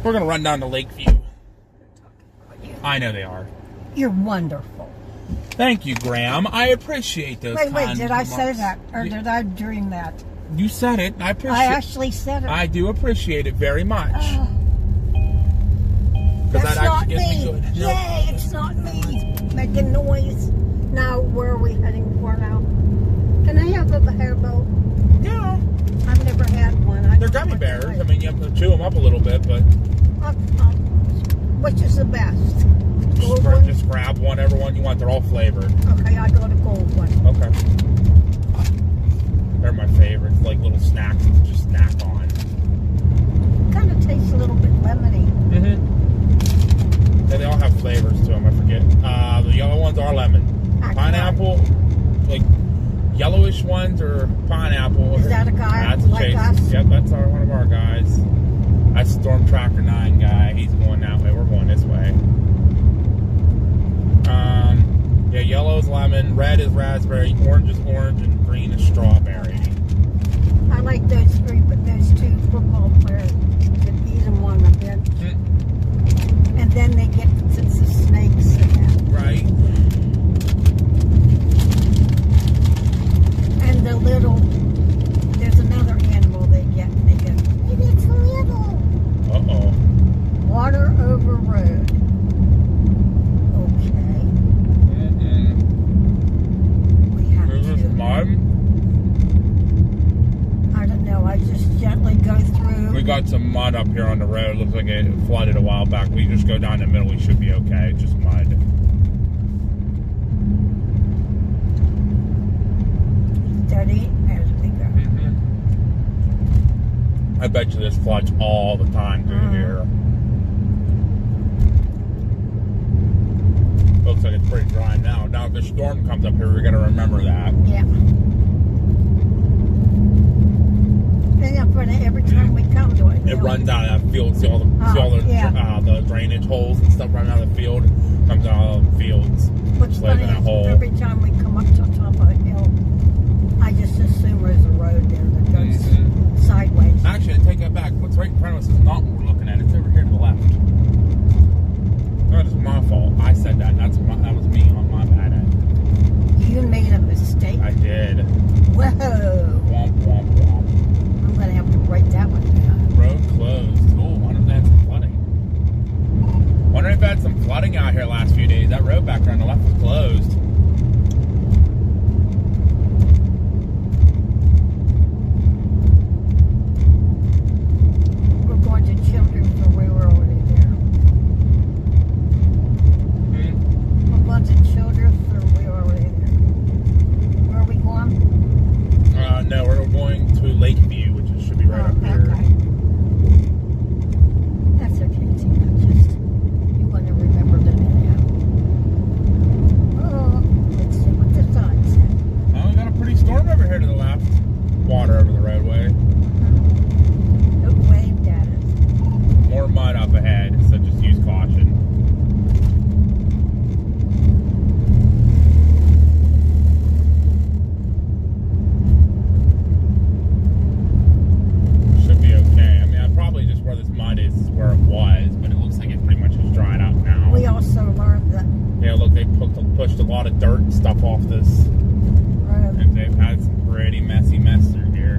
We're gonna run down to Lakeview. I know they are. You're wonderful. Thank you, Graham. I appreciate those. Wait, kind did I say remarks. that? Or did I dream that? You said it. I appreciate. I actually said it. I do appreciate it very much. Oh, 'Cause that's that not actually gets me. me good. No. Yay, it's not me. Making noise. Now, where are we heading for now? Can I have a hairboat? Yeah. I've never had one. They're gummy bears. I mean, you have to chew them up a little bit, but which is the best? Gold just, one? just grab whatever one you want. They're all flavored. Okay, I go to gold one. Okay. They're my favorites. Like little snacks to just snack on. Kind of tastes a little bit lemony. Mm-hmm. Yeah, they all have flavors to them. I forget. The yellow ones are lemon. That's Pineapple, like yellowish ones are pineapple. Is that a guy That's like Chase. us? Yep, that's one of our guys. That's Storm Tracker 9 guy. He's going that way. We're going this way. Yeah, yellow is lemon, red is raspberry, orange is orange, and green is strawberry. I like those three, but those two football players could eat them on the bench. And then they get the snakes and that. Right. And the little, there's another animal they get, and they go, maybe it's little. Uh-oh. Water over road. Okay. We have Is this to. mud? I don't know. I just gently go through. We got some mud up here on the road. Looks like it flooded a while back. We just go down the middle. We should be okay. It's just mud. Steady as we go. I bet you this floods all the time through here. Looks like it's pretty dry now. Now if the storm comes up here, we're gonna remember that. Yeah. And up on it every time we come to it. It runs out of that field. See all the the drainage holes and stuff running out of the field. Comes out of the fields. What's Lays funny in a is hole. every time we come up to the top of a hill, I just assume there's a road there that goes sideways. Actually, I take that back. What's right in front of us is not what we're looking at. It's over here to the left. That is my fault. I said that. That was me on my bad end. You made a mistake. I did. Whoa. Womp, womp, womp. I'm going to have to write that one down. Road closed. Oh, wonder if they had some flooding. Wonder if they had some flooding out here last few days. That road back there on the left was closed. We're going to Childress, so we were already there. We're going to Childress, or we were already there. Where are we going? No, we're going to Lakeview, which should be right up here. Okay. That's okay, Tina. Just, you want to remember that anyhow. Oh, let's see what the sign said. Oh, we got a pretty storm over here to the left. Water over the roadway. It waved at us. More mud up ahead, so just use caution. Should be okay. I mean, probably just where this mud is where it was, but it looks like it pretty much has dried up now. We also learned that Yeah, look, they pushed a lot of dirt and stuff off this, road. and they've had some pretty messy mess through here.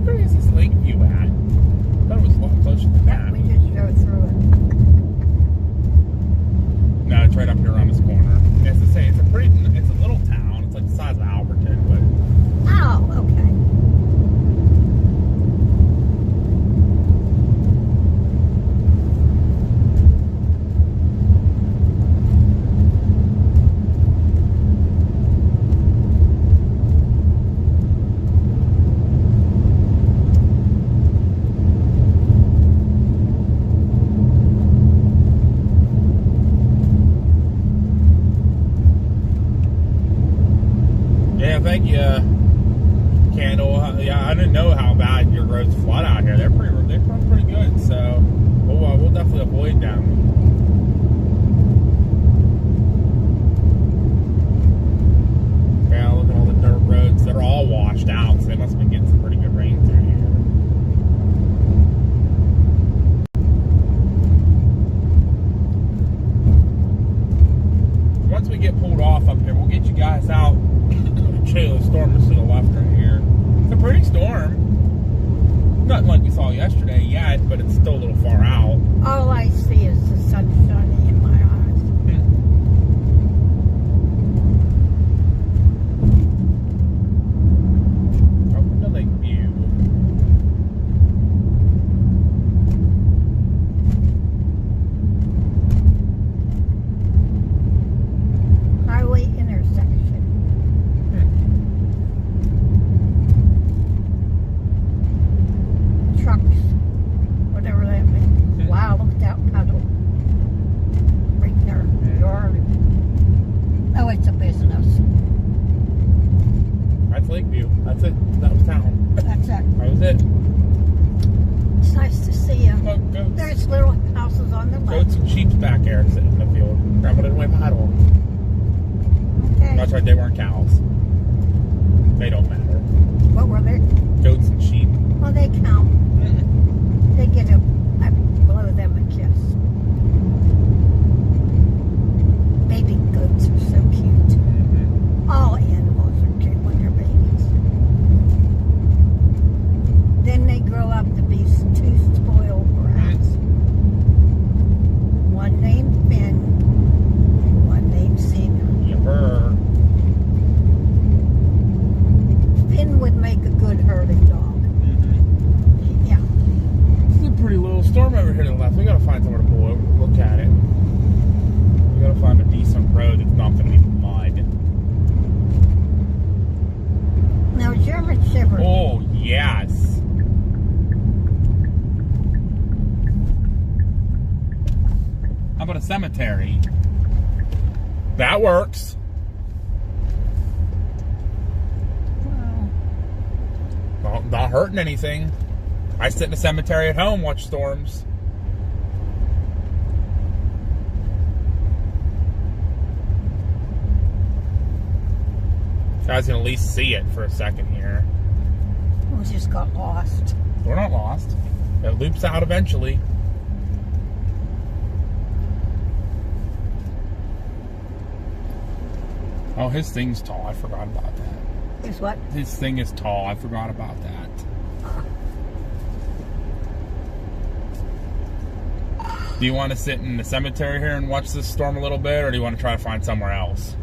Where is this Lakeview at? I thought it was a lot closer than Yeah, that. we just drove through it. No, it's right up here around this corner. As I say, it's a little town. It's like the size of Alberton, but Oh, okay. Yeah, thank you, Candle. Yeah, I didn't know how bad your roads flood out here. They're pretty good. So we'll definitely avoid them. Yeah, look at all the dirt roads. They're all washed out, so they must have been getting some pretty good rain through here. Once we get pulled off up here, we'll get you guys out. Show you the storm that's to the left right here. It's a pretty storm. Nothing like we saw yesterday yet, but it's still a little far out. All I see is the sun shining in my eyes. Open the lake view. Highway intersection. Trucks, whatever that means. Wow, look at that puddle. Right there. Yard. Oh, it's a business. That's Lakeview. That's it. That was town. That's it. That was it. It's nice to see you. Oh, goats. There's little houses on the left. Goats and sheep's back there sitting in the field. Grandma didn't wave hi to them. Okay. That's right, they weren't cows. They don't matter. What were they? Goats and sheep. Well, they count. They get a, I blow them a kiss. Baby goats are so cute. All animals are cute when they're babies. Then they grow up to be two spoiled brats. One named Finn, one named Cena. Yipper. Finn would make a good herding dog. Yeah. It's a pretty little storm over here to the left. We gotta find somewhere to pull over. Look at it. We gotta find a decent road that's not gonna be mud. Now, German Shepherd. Oh, yes. How about a cemetery? That works. Well, Not hurting anything. I sit in a cemetery at home, watch storms. Guys can at least see it for a second here. we just got lost. We're not lost. It loops out eventually. Oh, his thing's tall. I forgot about that. Is what? His thing is tall. I forgot about that. Do you want to sit in the cemetery here and watch this storm a little bit, or do you want to try to find somewhere else?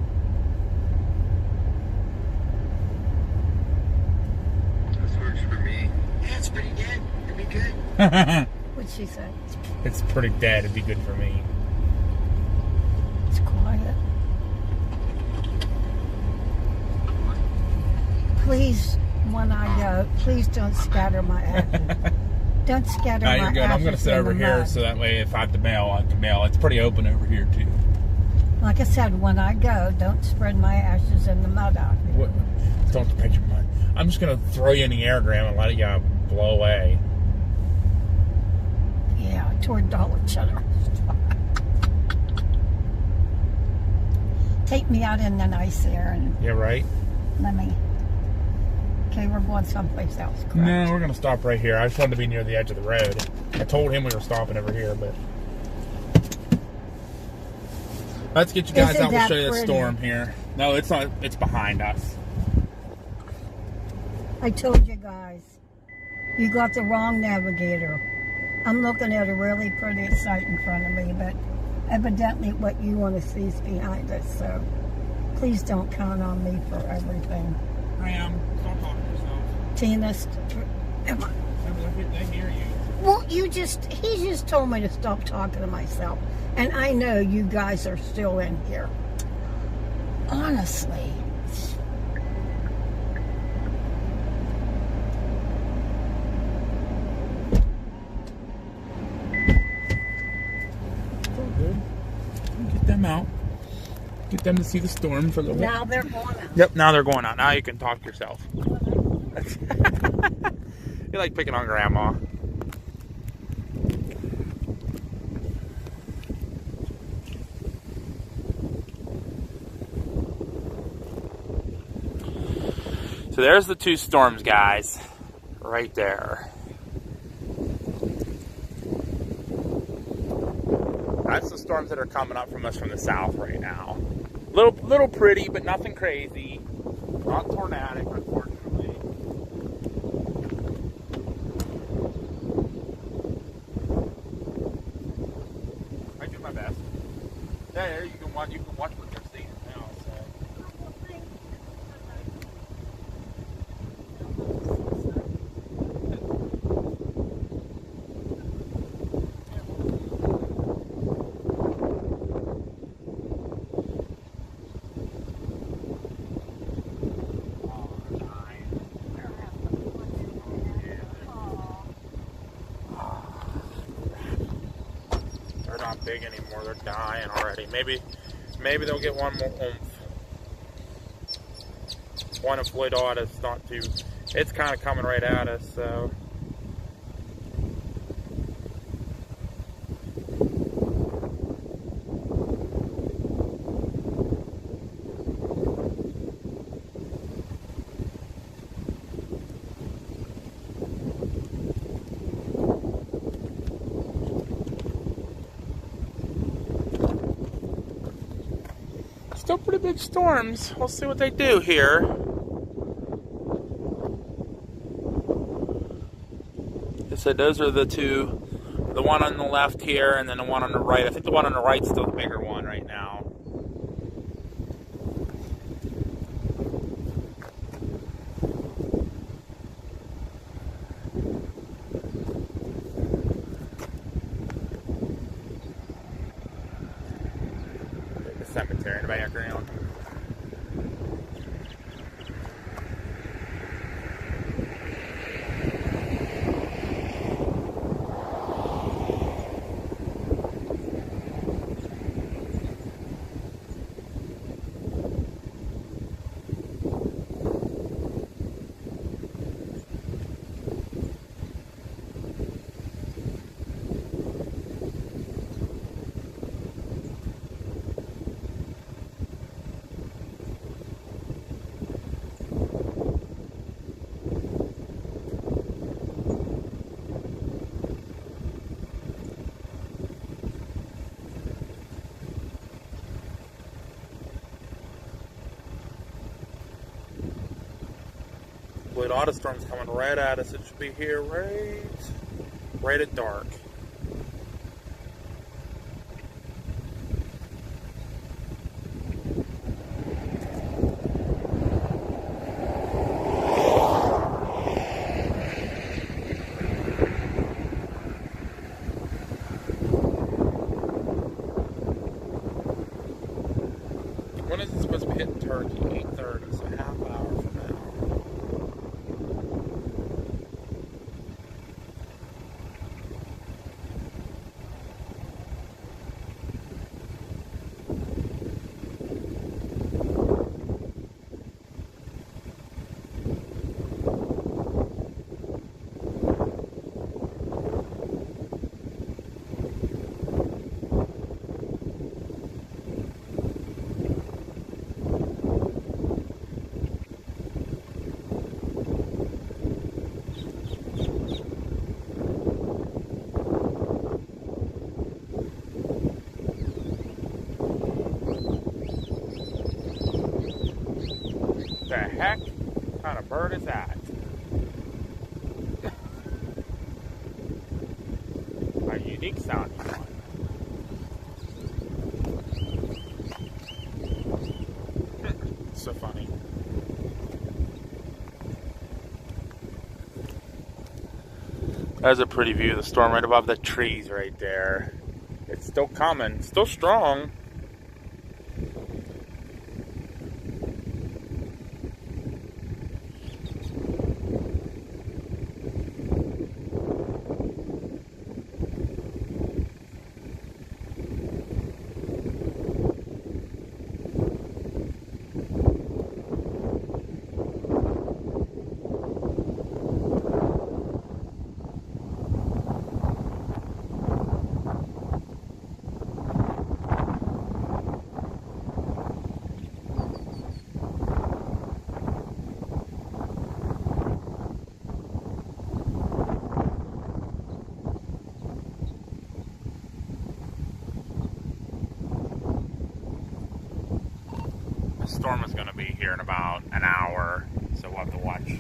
This works for me. Yeah, it's pretty dead. It'll be good. What'd she say? It's pretty dead. It'd be good for me. It's quiet. Please, when I go, please don't scatter my ashes. Don't scatter No, my you're good. I'm going to ashes sit in over the here mud. so that way if I have to mail, I can mail. It's pretty open over here, too. Like I said, when I go, don't spread my ashes in the mud out here. What? Don't spread your mud. I'm just going to throw you in the airgram and let it blow away. Yeah, toward Dollar Cheddar. Take me out in the nice air and Yeah, right? let me... Okay, we're going someplace else, correct? No, we're going to stop right here. I just wanted to be near the edge of the road. I told him we were stopping over here, but... Let's get you guys Isn't out. We'll that show you the pretty? storm here. No, it's not. It's behind us. I told you guys, you got the wrong navigator. I'm looking at a really pretty sight in front of me, but evidently what you want to see is behind us, so please don't count on me for everything. Graham, don't talk to yourself. Tina, They hear you. well, he just told me to stop talking to myself, and I know you guys are still in here. Honestly. It's all good. Get them out. get them to see the storm for a little bit. Now they're going out. Yep, now they're going out. Now you can talk to yourself. You like picking on Grandma. So there's the two storms, guys. Right there. That's the storms that are coming up from us from the south right now. Little pretty, but nothing crazy. Not tornadic, unfortunately. I do my best. Yeah, you can watch what they're seeing now. So. They're not big anymore. They're dying already. Maybe they'll get one more oomph. One of Floyd Otta's not too. It's kind of coming right at us, so. Still pretty big storms. We'll see what they do here. Like I said, those are the two. The one on the left here and then the one on the right. I think the one on the right's still the bigger one right now. Cemetery in the background. Floyd Otta storm's coming right at us. It should be here right at dark. When is it supposed to be hitting Turkey? 8:30, so half hour from now. The heck kind of bird is that? A unique sounding one. So funny. That's a pretty view of the storm right above the trees right there. It's still coming, still strong. storm is going to be here in about an hour, so we'll have to watch.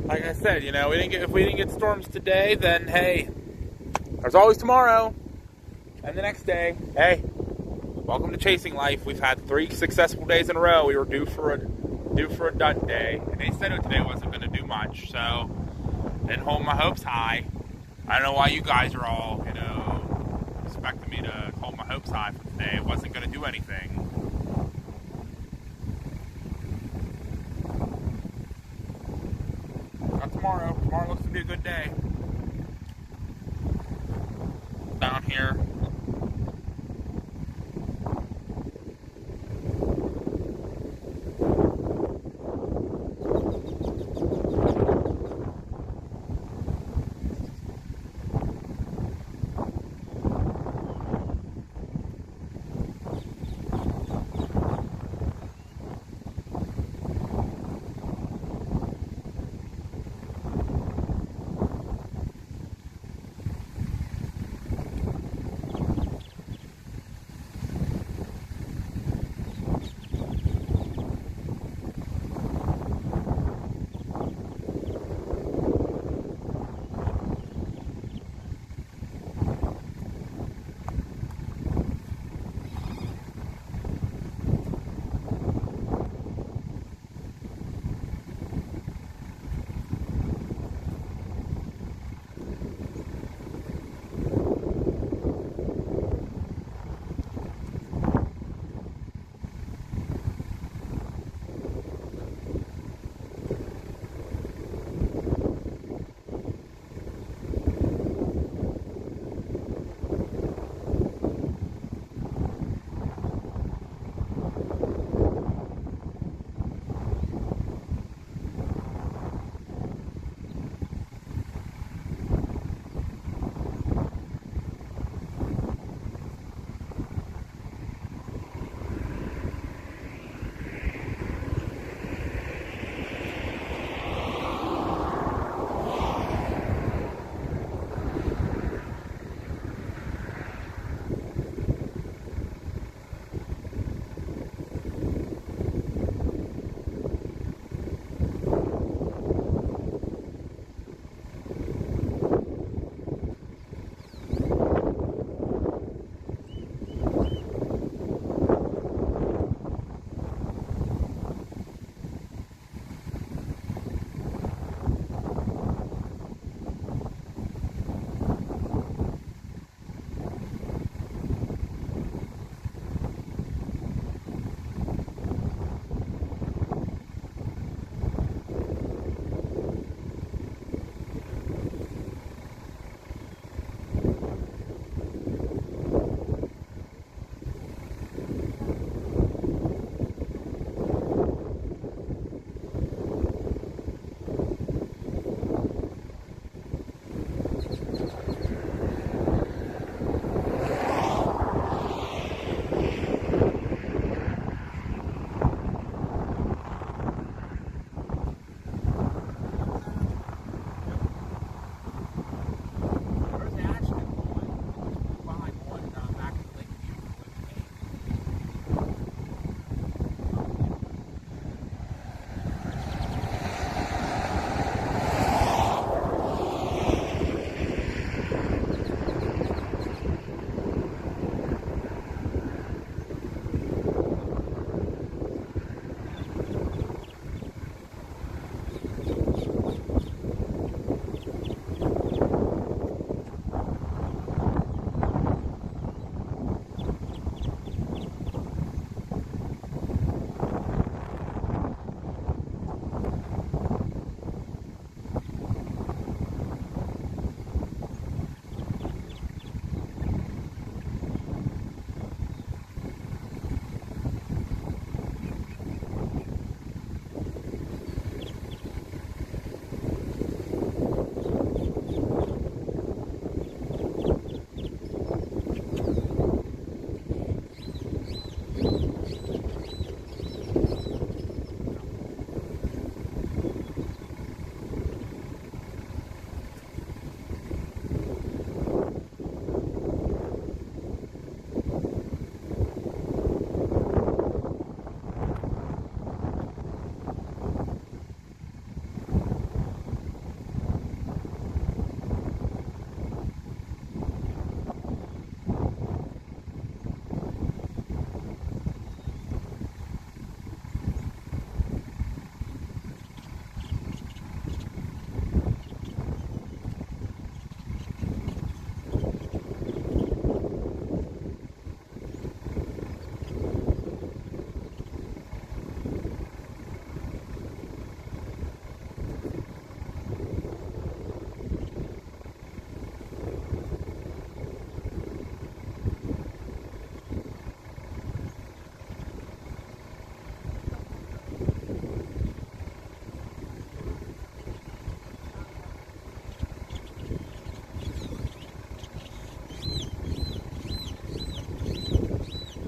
Like I said, you know, if we didn't get storms today, then hey, there's always tomorrow and the next day. Hey, welcome to chasing life. We've had 3 successful days in a row. We were due for a dud day, and they said today wasn't going to do much, so didn't hold my hopes high. I don't know why you guys are all, you know, expecting me to hold my hopes high for today. It wasn't going to do anything. Not tomorrow. Tomorrow looks to be a good day. Down here.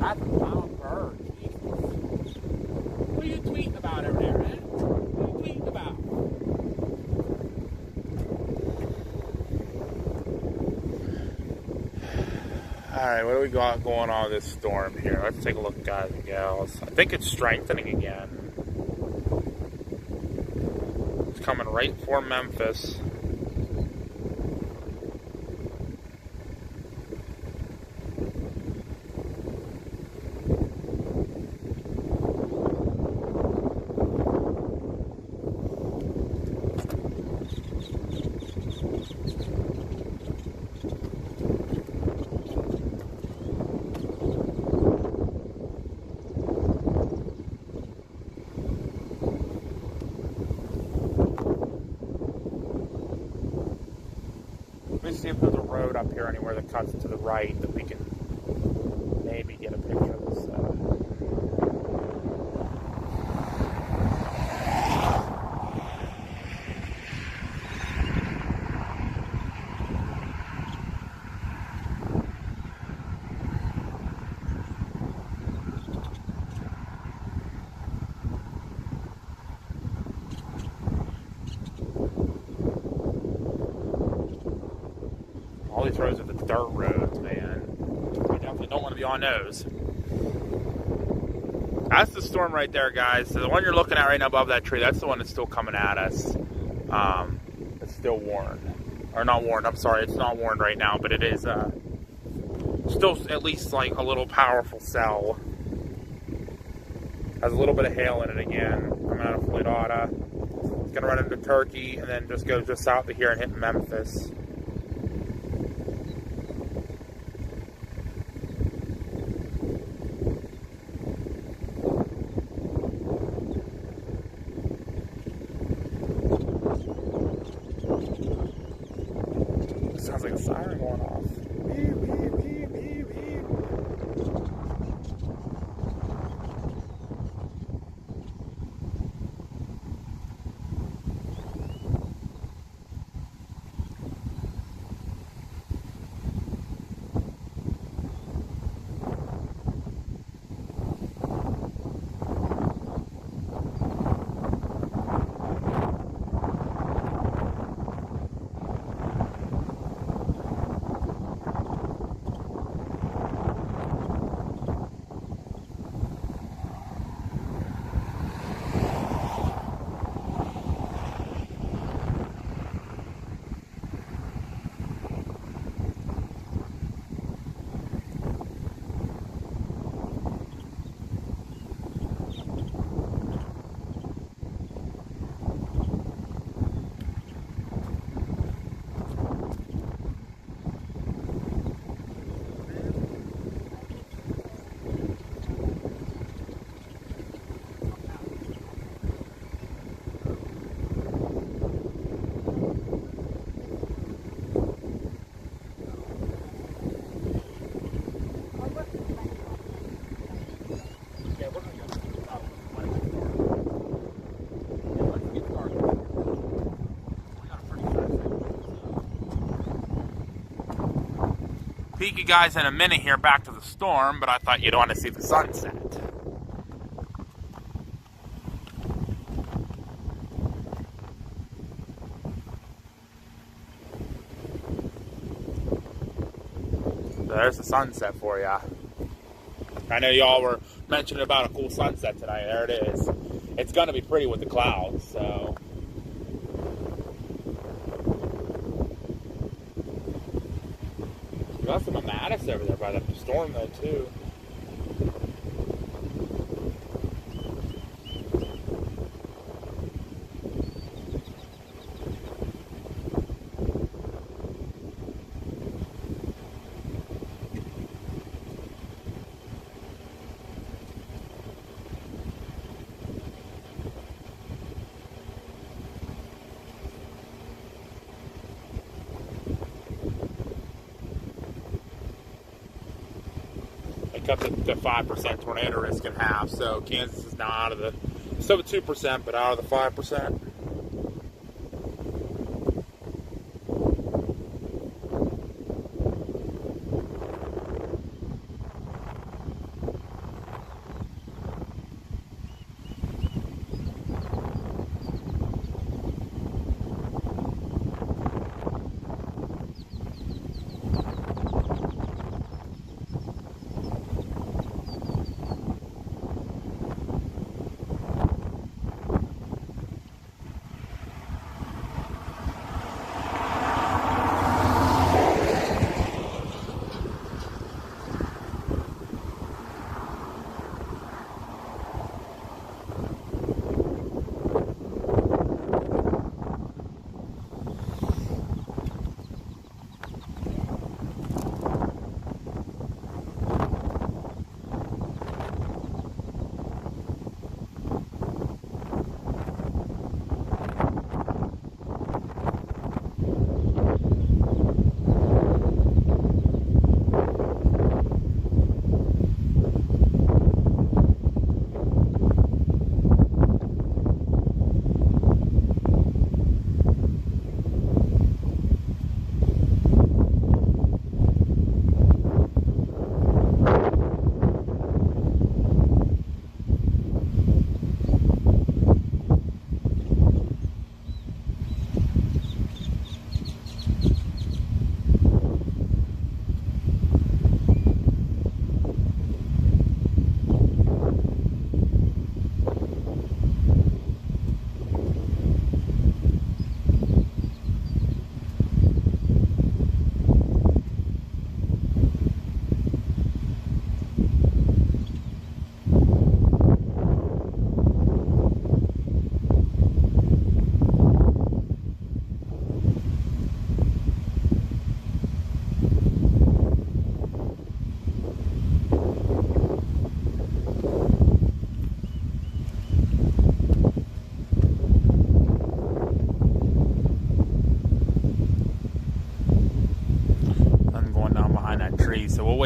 That's a loud bird. Jesus. What are you tweeting about over there, man? What are you tweeting about? Alright, what do we got going on with this storm here? Let's take a look, guys and gals. I think it's strengthening again. It's coming right for Memphis. Let me see if there's a road up here anywhere that cuts to the right that we can maybe get a picture of this. All these roads are the dirt roads, man. We definitely don't want to be on those. That's the storm right there, guys. So the one you're looking at right now above that tree, that's the one that's still coming at us. It's still warned. Or not warned, I'm sorry. It's not warned right now, but it is still at least like a little powerful cell. Has a little bit of hail in it again. Coming out of Florida. It's going to run into Turkey and then just go just south of here and hit Memphis. Sounds like a siren going off. Beep, beep, beep, beep, beep. Peek you guys in a minute here back to the storm, but I thought you'd want to see the sunset. So there's the sunset for ya. I know y'all were mentioning about a cool sunset tonight. There it is. It's going to be pretty with the clouds, so... Got some Amatis over there by the storm though too. Cut the 5% tornado risk in half, so Kansas is now out of the, still at 2%, but out of the 5%.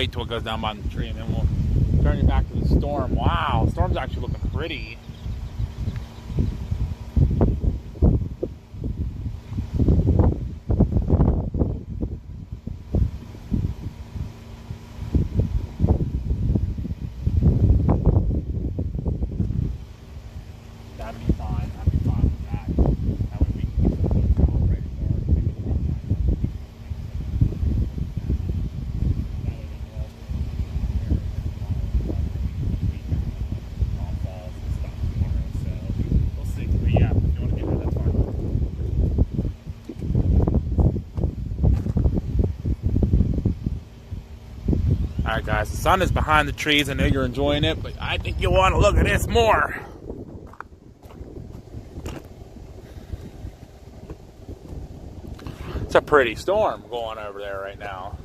wait till it goes down by the tree, and then we'll turn you back to the storm. Wow, the storm's actually looking pretty. That'd be fine. I'd be fine with that. That way we can get the local right we'll see. But yeah, if you want to get there, that's fine. Alright guys, the sun is behind the trees. I know you're enjoying it, but I think you'll want to look at this more. It's a pretty storm going over there right now.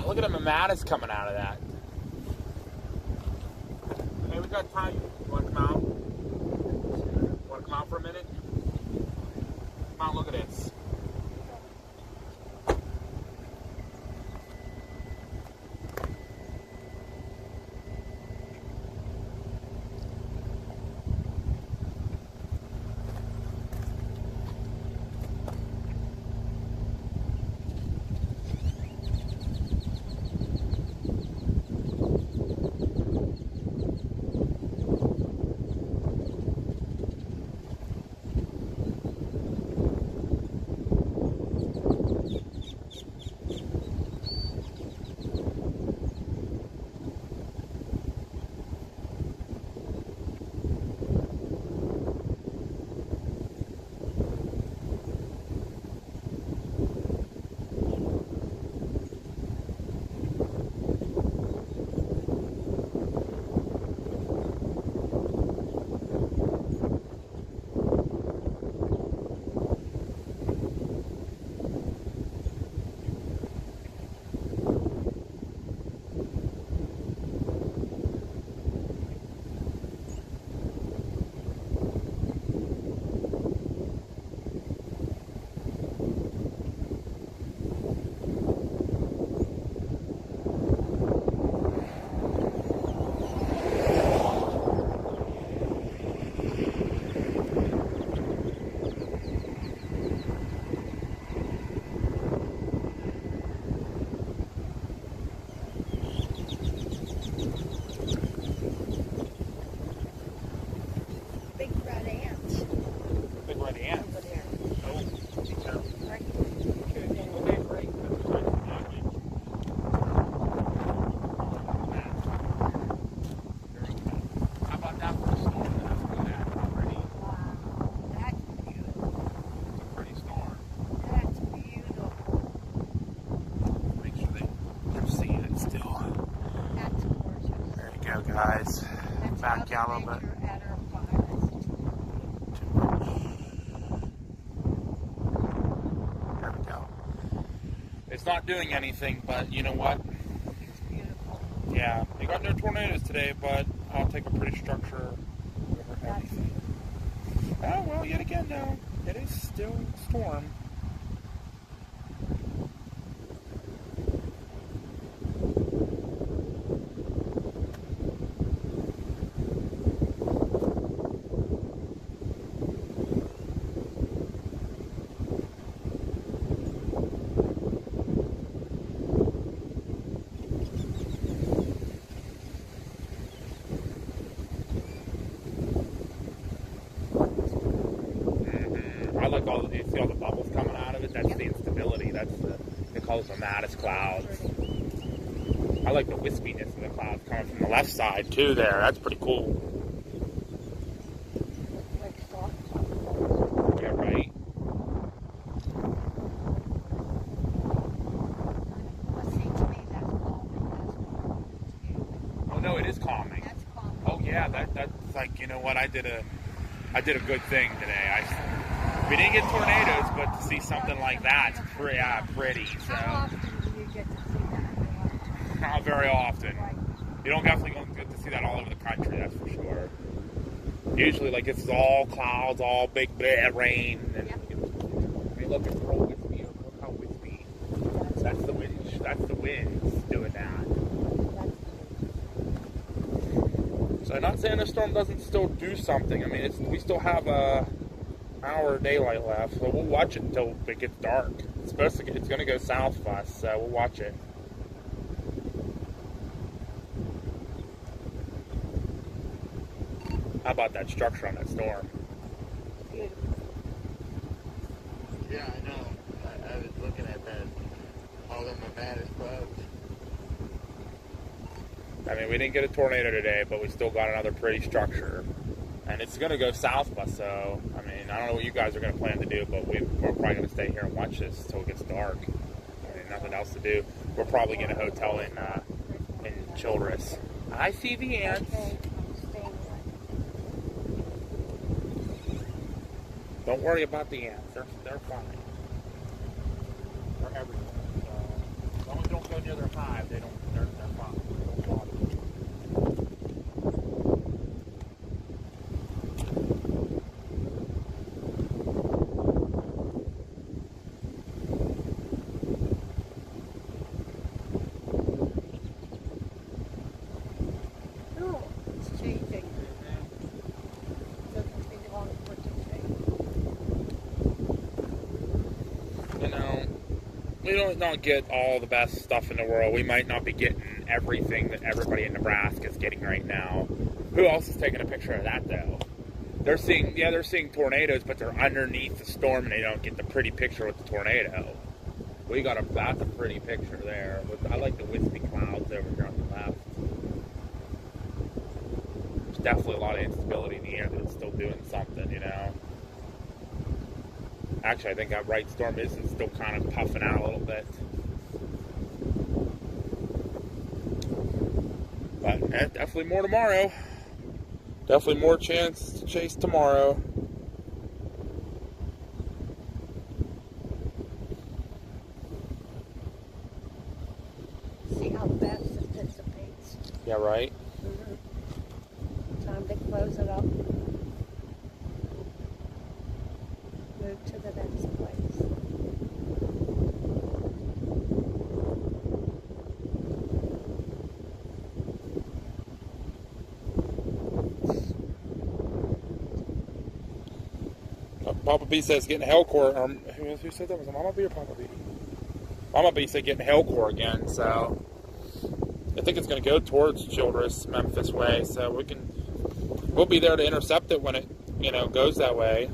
Look at the mammatus coming out of that. Hey, we got time. You want to come out? Want to come out for a minute? Come on, look at this. Guys, back out a little bit. There we go. It's not doing anything, but you know what? It's beautiful. Yeah, we got no tornadoes today, but I'll take a pretty structure over heavy. Oh, well, yet again, no. It is still a storm. like you see all the bubbles coming out of it? That's Yep. the instability. They call it the maddest clouds. I like the wispiness of the clouds coming from the left side too there. That's pretty cool. Like soft. Yeah, right? But see, to me, that's calming. Oh no, it is calming. That's calming. Oh yeah, that's like, you know what? I did a good thing today. We didn't get tornadoes, but to see something like that's pretty. So How often do you get to see that? not very often. Right. You don't definitely don't get to see that all over the country, that's for sure. Usually, like, it's all clouds, all big rain. And, Yep. I mean, look, it's all wispy. Look how wispy. That's the wind. That's the winds doing that. So I'm not saying the storm doesn't still do something. I mean, we still have a hour of daylight left, so we'll watch it until it gets dark. It's going to go south of us, so we'll watch it. How about that structure on that storm? Beautiful. Yeah, I know. I was looking at that. All them the maddest clouds. I mean, we didn't get a tornado today, but we still got another pretty structure. And it's going to go south of us, so, I mean, I don't know what you guys are going to plan to do, but we're probably going to stay here and watch this until it gets dark. I mean, nothing else to do. We're probably getting a hotel in Childress. I see the ants. Okay, I'm staying right. Don't worry about the ants. They're fine. They're everywhere. So, as long as they don't go near their hive, they're fine. They don't bother them. No, it's changing. Doesn't take long for it to change. You know, we don't not get all the best stuff in the world. We might not be getting everything that everybody in Nebraska is getting right now. Who else is taking a picture of that though? They're seeing tornadoes, but they're underneath the storm and they don't get the pretty picture with the tornado. That's a pretty picture there. I like the wispy clouds over here on the left. There's definitely a lot of instability in the air, but it's still doing something, you know. Actually, I think that right storm is still kind of puffing out a little bit. But definitely more tomorrow. Definitely more chance to chase tomorrow. See how fast it dissipates. Yeah, right? Time to close it up. Move to the next place. Papa B says getting hellcore. Who said that? Was it Mama B or Papa B? Mama B said getting hellcore again. So I think it's going to go towards Childress, Memphis way. So we'll be there to intercept it when it goes that way.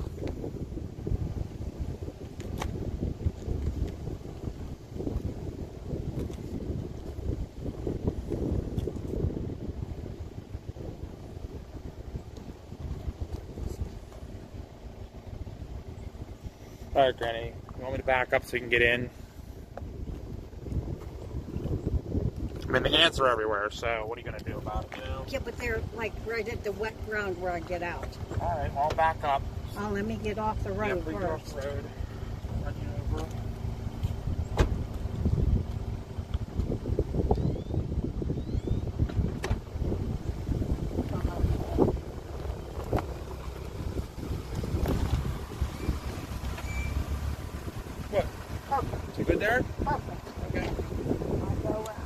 All right, Granny. You want me to back up so you can get in? I mean, the ants are everywhere, so what are you going to do about it, Yeah, but they're like right at the wet ground where I get out. All right, well, I'll back up. Oh, let me get off the road Please get off first. the road. Run you over. What? Perfect, You good there? perfect. Okay. I'll go out.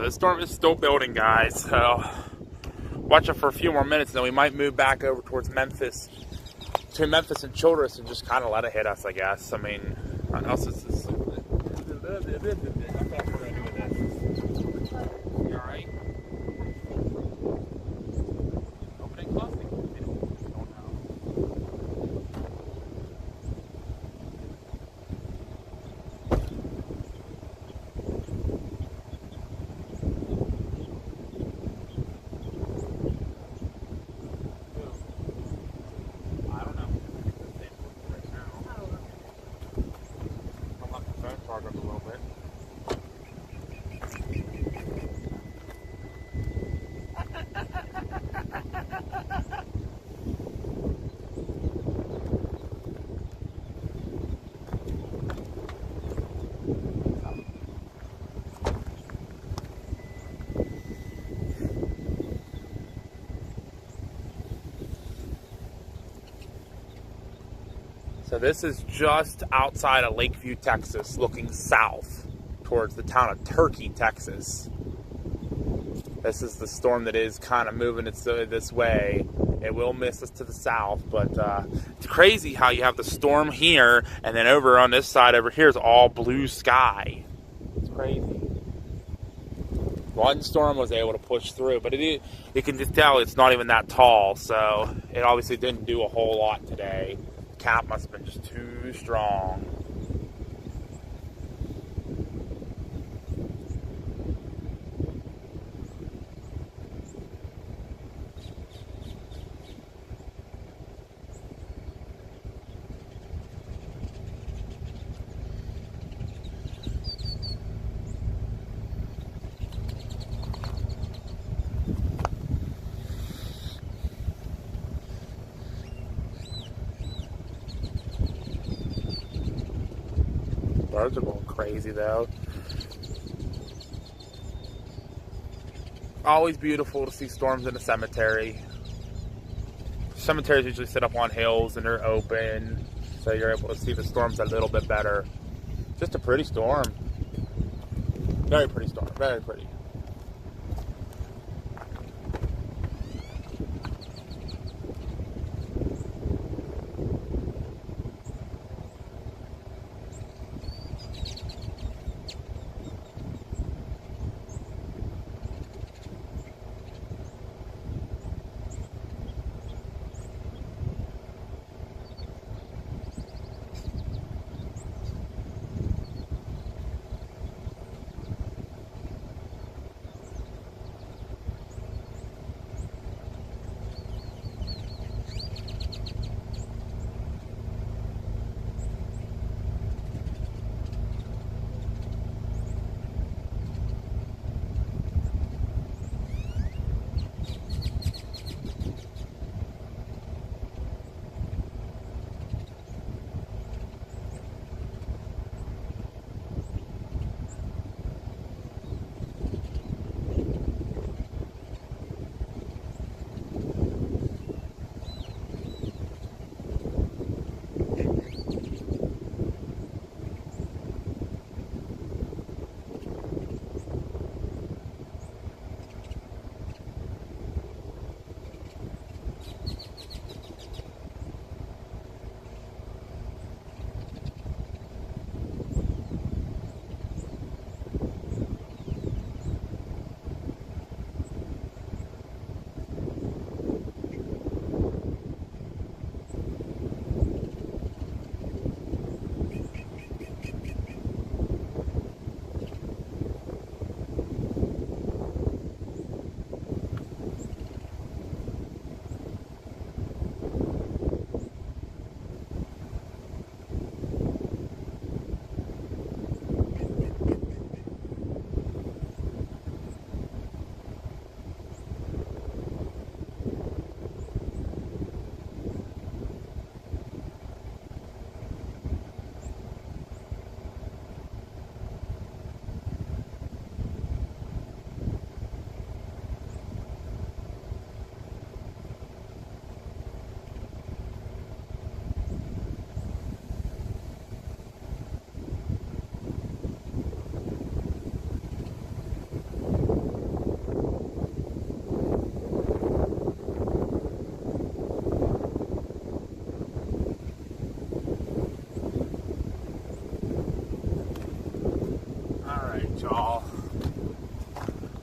the storm is still building, guys, so watch it for a few more minutes, and then we might move back over towards Memphis, between Memphis and Childress, and just kind of let it hit us, I guess. I mean, what else is this? I thought we were going to do this. You alright? Opening, closing? I don't know. I don't know. Right now. I'll let the phone charge up a little bit. So this is just outside of Lakeview, Texas, looking south towards the town of Turkey, Texas. This is the storm that is kind of moving this way. It will miss us to the south, but it's crazy how you have the storm here, and then over on this side over here is all blue sky. It's crazy. One storm was able to push through, but you can just tell it's not even that tall, so it obviously didn't do a whole lot today. Cap must have been just too strong. Birds are going crazy though. Always beautiful to see storms in a cemetery. Cemeteries usually sit up on hills and they're open, so you're able to see the storms a little bit better. Just a pretty storm. Very pretty storm, very pretty.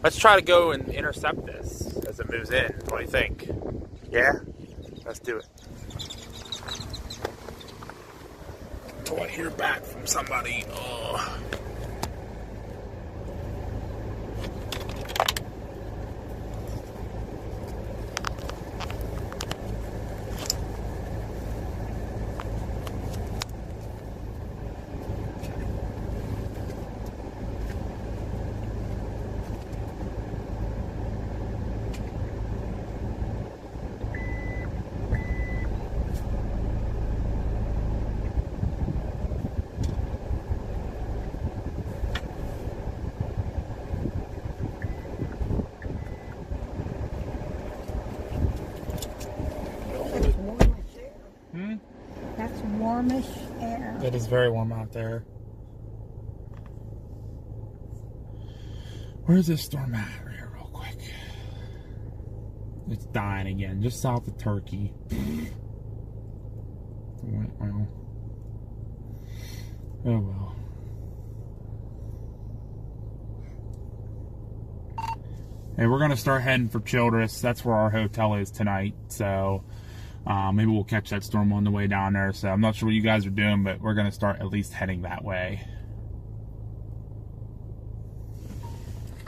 Let's try to go and intercept this as it moves in. What do you think? Yeah? Let's do it. Until I hear back from somebody. Oh. That's warmish air. It is very warm out there. Where's this storm at? Right here, real quick. It's dying again, just south of Turkey. Well. Oh well. Hey, we're gonna start heading for Childress. That's where our hotel is tonight. So maybe we'll catch that storm on the way down there. So I'm not sure what you guys are doing, but we're gonna start at least heading that way.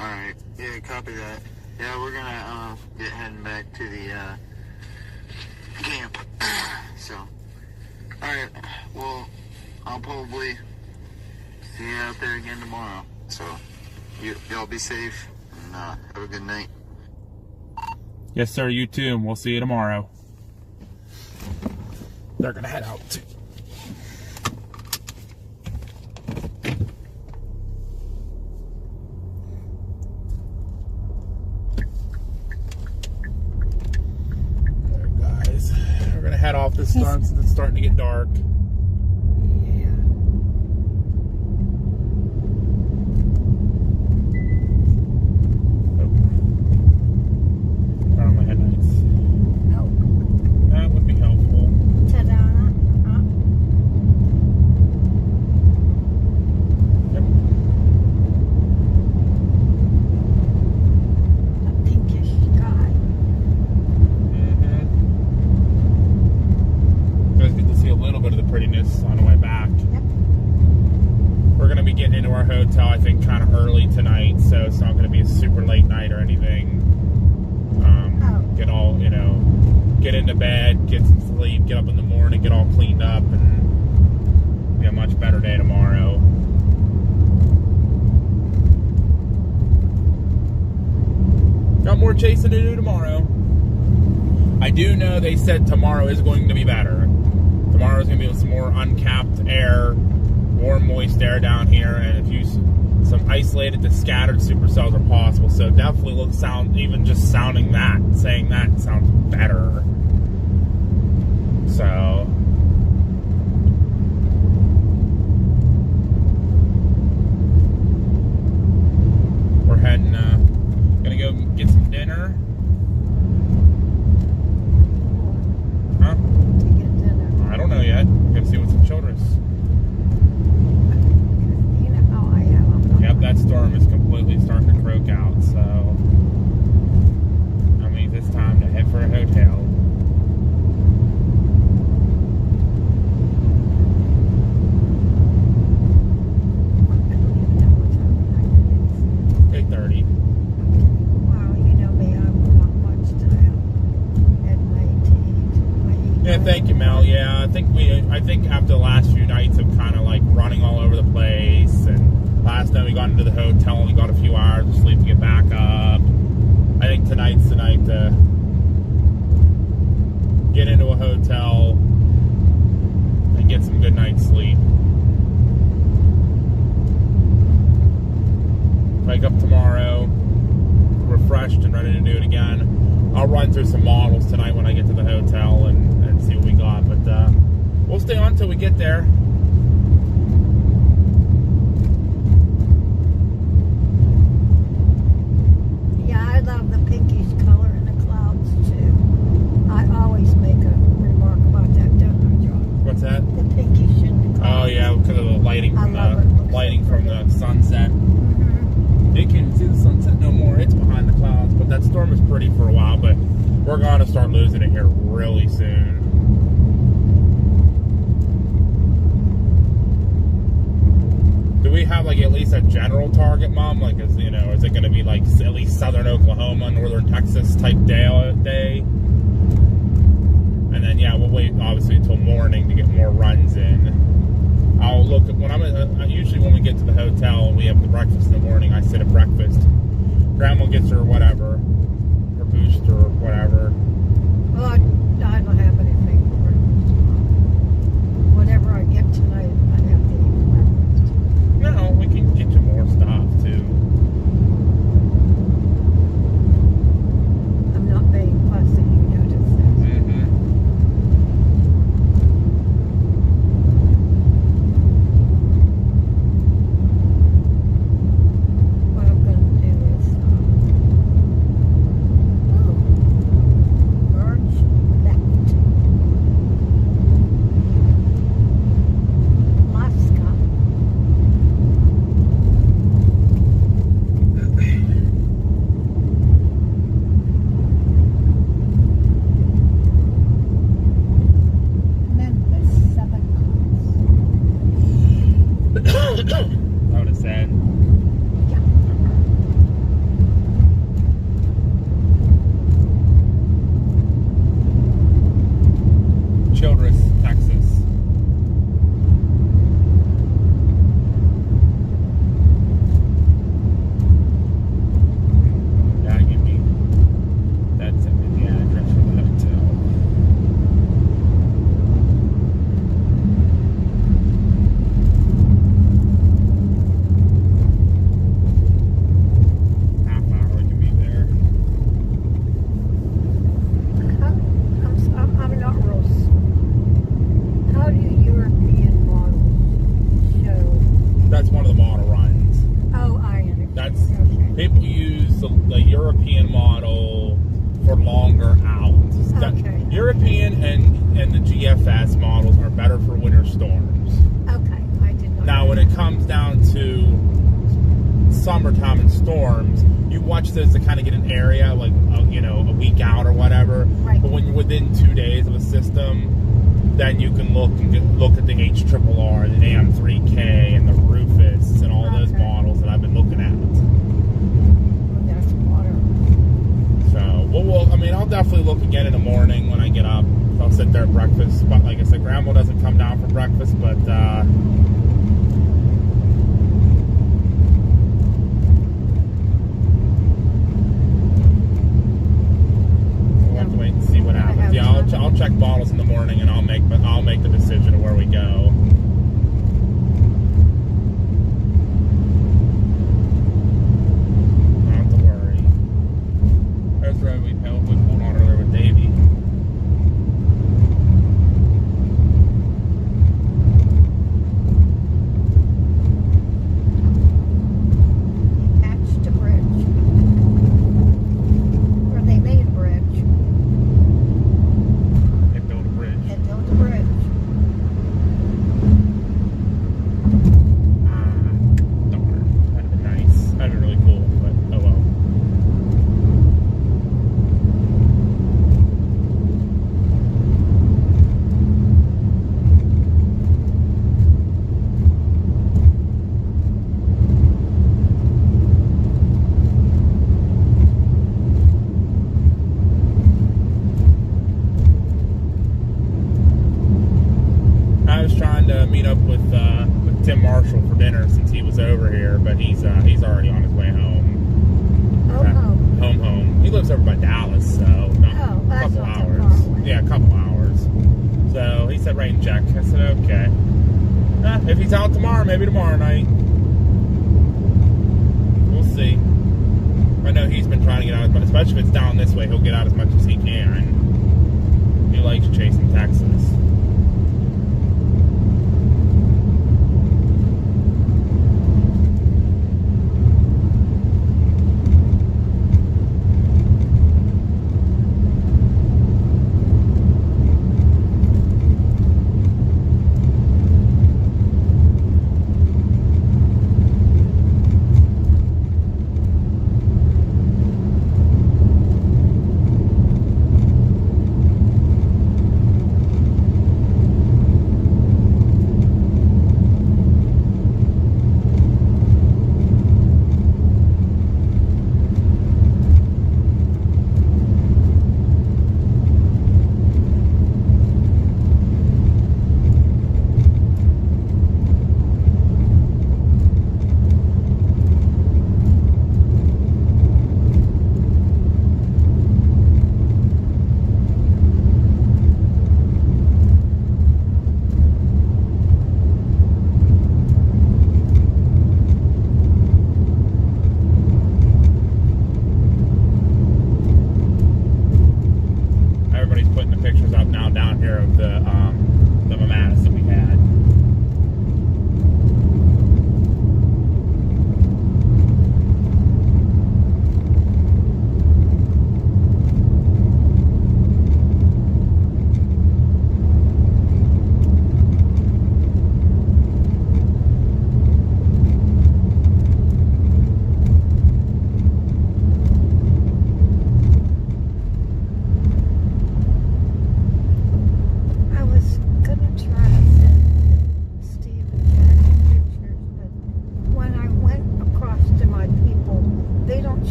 Alright, yeah, copy that. Yeah, we're gonna get heading back to the camp. So, alright, well, I'll probably see you out there again tomorrow. So, y'all be safe and have a good night. Yes, sir, you too, and we'll see you tomorrow. They're gonna head out too. Alright, guys, we're gonna head off this storm since it's starting to get dark. Hotel, I think, kind of early tonight, so it's not going to be a super late night or anything. Get all, you know, get into bed, get some sleep, get up in the morning, get all cleaned up, and be a much better day tomorrow. Got more chasing to do tomorrow. I do know they said tomorrow is going to be better. Tomorrow is going to be some more uncapped air, warm, moist air down here, and if you some isolated to scattered supercells are possible. So definitely even just saying that sounds better. So we're heading, gonna go get some dinner. Huh? I don't know yet. Gonna see what's in Childress. Yep, that storm is completely starting to croak out, so that means it's time to head for a hotel. Wow, you know me, I will not much time at night to eat. Yeah, thank you, Mel. Yeah, I think after the last few nights of kind of like running all over the place, and last night we got into the hotel and we got a few hours of sleep to get back up. I think tonight's the night to get into a hotel and get some good night's sleep. Wake up tomorrow refreshed and ready to do it again. I'll run through some models tonight when I get to the hotel and see what we got, but we'll stay on until we get there. Yeah, I love the pinkish color in the clouds too. I always make a remark about that, don't I, John? What's that? The pinkish in the clouds. Oh yeah, because of the lighting from the sunset. Mm-hmm. You can't see the sunset no more. It's snowstorm is pretty for a while, but we're going to start losing it here really soon. Do we have like at least a general target, Mom? Like, is it going to be like at least southern Oklahoma, northern Texas type day? And then yeah, we'll wait obviously until morning to get more runs in. I'll look at when usually when we get to the hotel and we have the breakfast in the morning, I sit at breakfast. Grandma gets her whatever, her boost or whatever. Well, I don't have anything for breakfast. Whatever I get tonight, I have to eat for breakfast. No, we can get you more stuff too. I'm not being fussy, you notice that. What I'm going to do is, merge that. Alaska. Memphis, 7 That would have said. Yeah. Childress, Texas. Gotta give me that's the address for the hotel. Half hour we can be there. I'm not real. How do European models show? That's one of the model runs. Oh, I understand. That's Okay. people use the European model for longer out. Okay. European and the GFS models are better for winter storms. Okay, I did not. Now, when it comes down to summertime and storms, you watch those to kind of get an area, like, a week out or whatever. Right. But when you're within 2 days of a system, then you can look at the HRRR, the AM3K, and the Rufus, and all those Okay. models that I've been looking at. Oh, there's water. So, I'll definitely look again in the morning when I get up. I'll sit there at breakfast. But like I said, Grandma doesn't come down for breakfast, but we'll have to wait and see what happens. Yeah, I'll check bottles in the morning, and I'll make the decision of where we go. Not have to worry. There's the road we pulled on earlier with Davey. Attached to bridge. Or they made a bridge. They built a bridge. They built a bridge. Darn. That'd have been nice. That'd be really cool, but oh well. I was trying to meet up with Tim Marshall for dinner since he was over here, but he's already on his way home. Oh, oh. Home. He lives over by Dallas, so not, Oh, a that's couple not that hours. far away. Yeah, a couple hours. So he said rain check. I said okay. If he's out tomorrow, maybe tomorrow night. We'll see. I know he's been trying to get out, but especially if it's down this way, he'll get out as much as he can. He likes chasing Texas.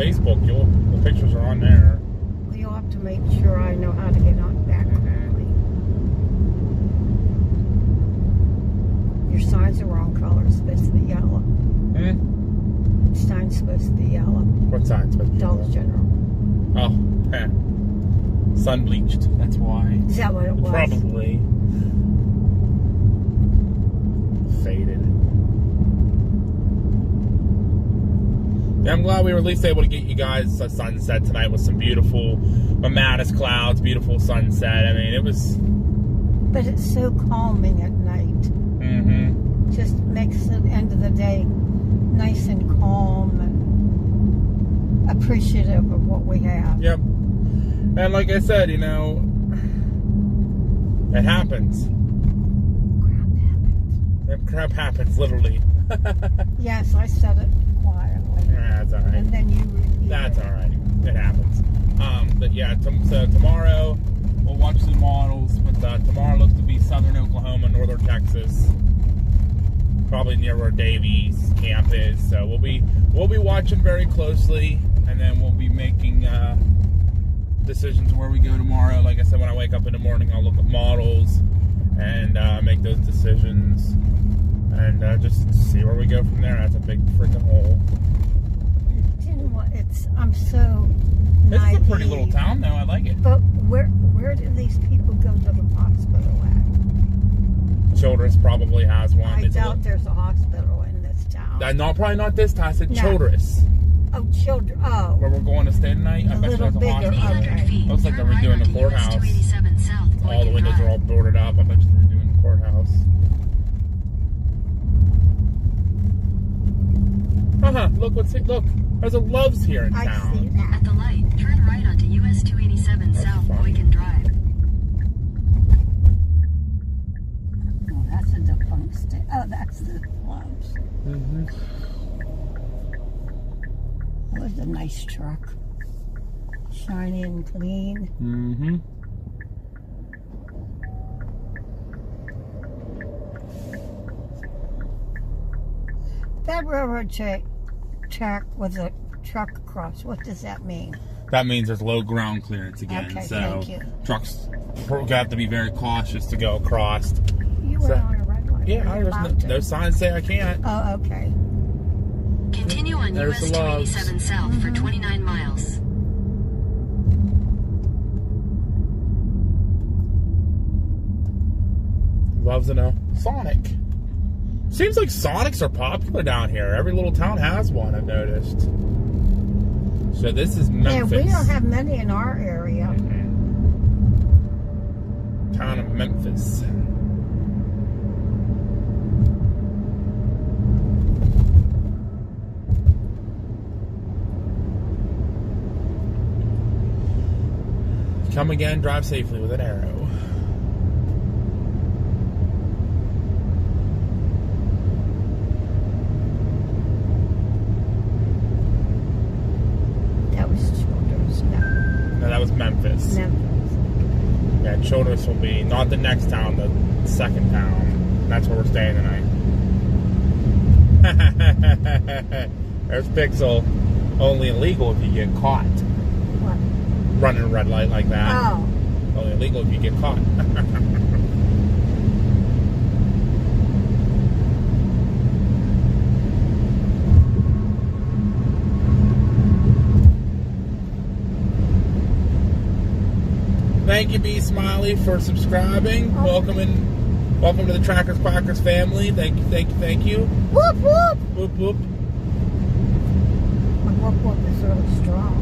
Facebook. The pictures are on there. Well, you'll have to make sure I know how to get on back quickly. Your signs are wrong color. It's supposed to be yellow. Sign's supposed to be yellow. What sign? Supposed to be Dollar General. Oh, sun bleached. That's why. Is that what it was? Probably. Faded. Yeah, I'm glad we were at least able to get you guys a sunset tonight with some beautiful Matis clouds, beautiful sunset. I mean, it was... But it's so calming at night. Just makes the end of the day nice and calm and appreciative of what we have. Yep. And like I said, you know, it happens. Crap happens, literally. Yes, I said it quietly. That's all right. And then you repeat That's it. all right. It happens. But yeah, so tomorrow we'll watch the models. But tomorrow looks to be southern Oklahoma, northern Texas, probably near where Davies camp is. So we'll be watching very closely, and then we'll be making decisions where we go tomorrow. Like I said, when I wake up in the morning, I'll look at models and make those decisions, and just see where we go from there. That's a big freaking hole. You know what? I'm so This is a naive. pretty little town, though. I like it. But where do these people go to the hospital at? Childress probably has one. I It's a doubt there's a hospital in this town. probably not this time. I said No. Childress. Oh, children. Oh. Where we're going to stay tonight. I A bet you little there's a bigger. hospital. 800 feet. Looks like they're turn right redoing the onto US courthouse. 287 South, All the Boykin windows Drive. are all boarded up. I bet you they're doing the courthouse. Look look. There's a Love's here in I town. see that. At the light, turn right onto US 287 That's South, funny. Boykin Drive. Oh, that's a defunct state. Oh, that's the Loves. That was a nice truck. Shiny and clean. That railroad track with a truck across, what does that mean? That means there's low ground clearance again. Okay, so thank you. trucks have to be very cautious to go across. You went on a red light. Yeah, Were you allowed there's to? no signs say I can't. Oh, okay. Continue on There's US the Loves. 287 South for 29 miles. Loves in a Sonic. Seems like Sonics are popular down here. Every little town has one, I've noticed. So this is Memphis. Yeah, we don't have many in our area. Town of Memphis. Come again, drive safely with an arrow. That was Childress. No, No, that was Memphis. Memphis. Yeah, Childress will be not the next town, the second town. That's where we're staying tonight. There's Pixel. Only illegal if you get caught What? running a red light like that. Oh, Only illegal if you get caught. Thank you, B Smiley, for subscribing. Oh. Welcome to the Trackers Quackers family. Thank you. whoop whoop! Whoop whoop. My whoop whoop is really strong.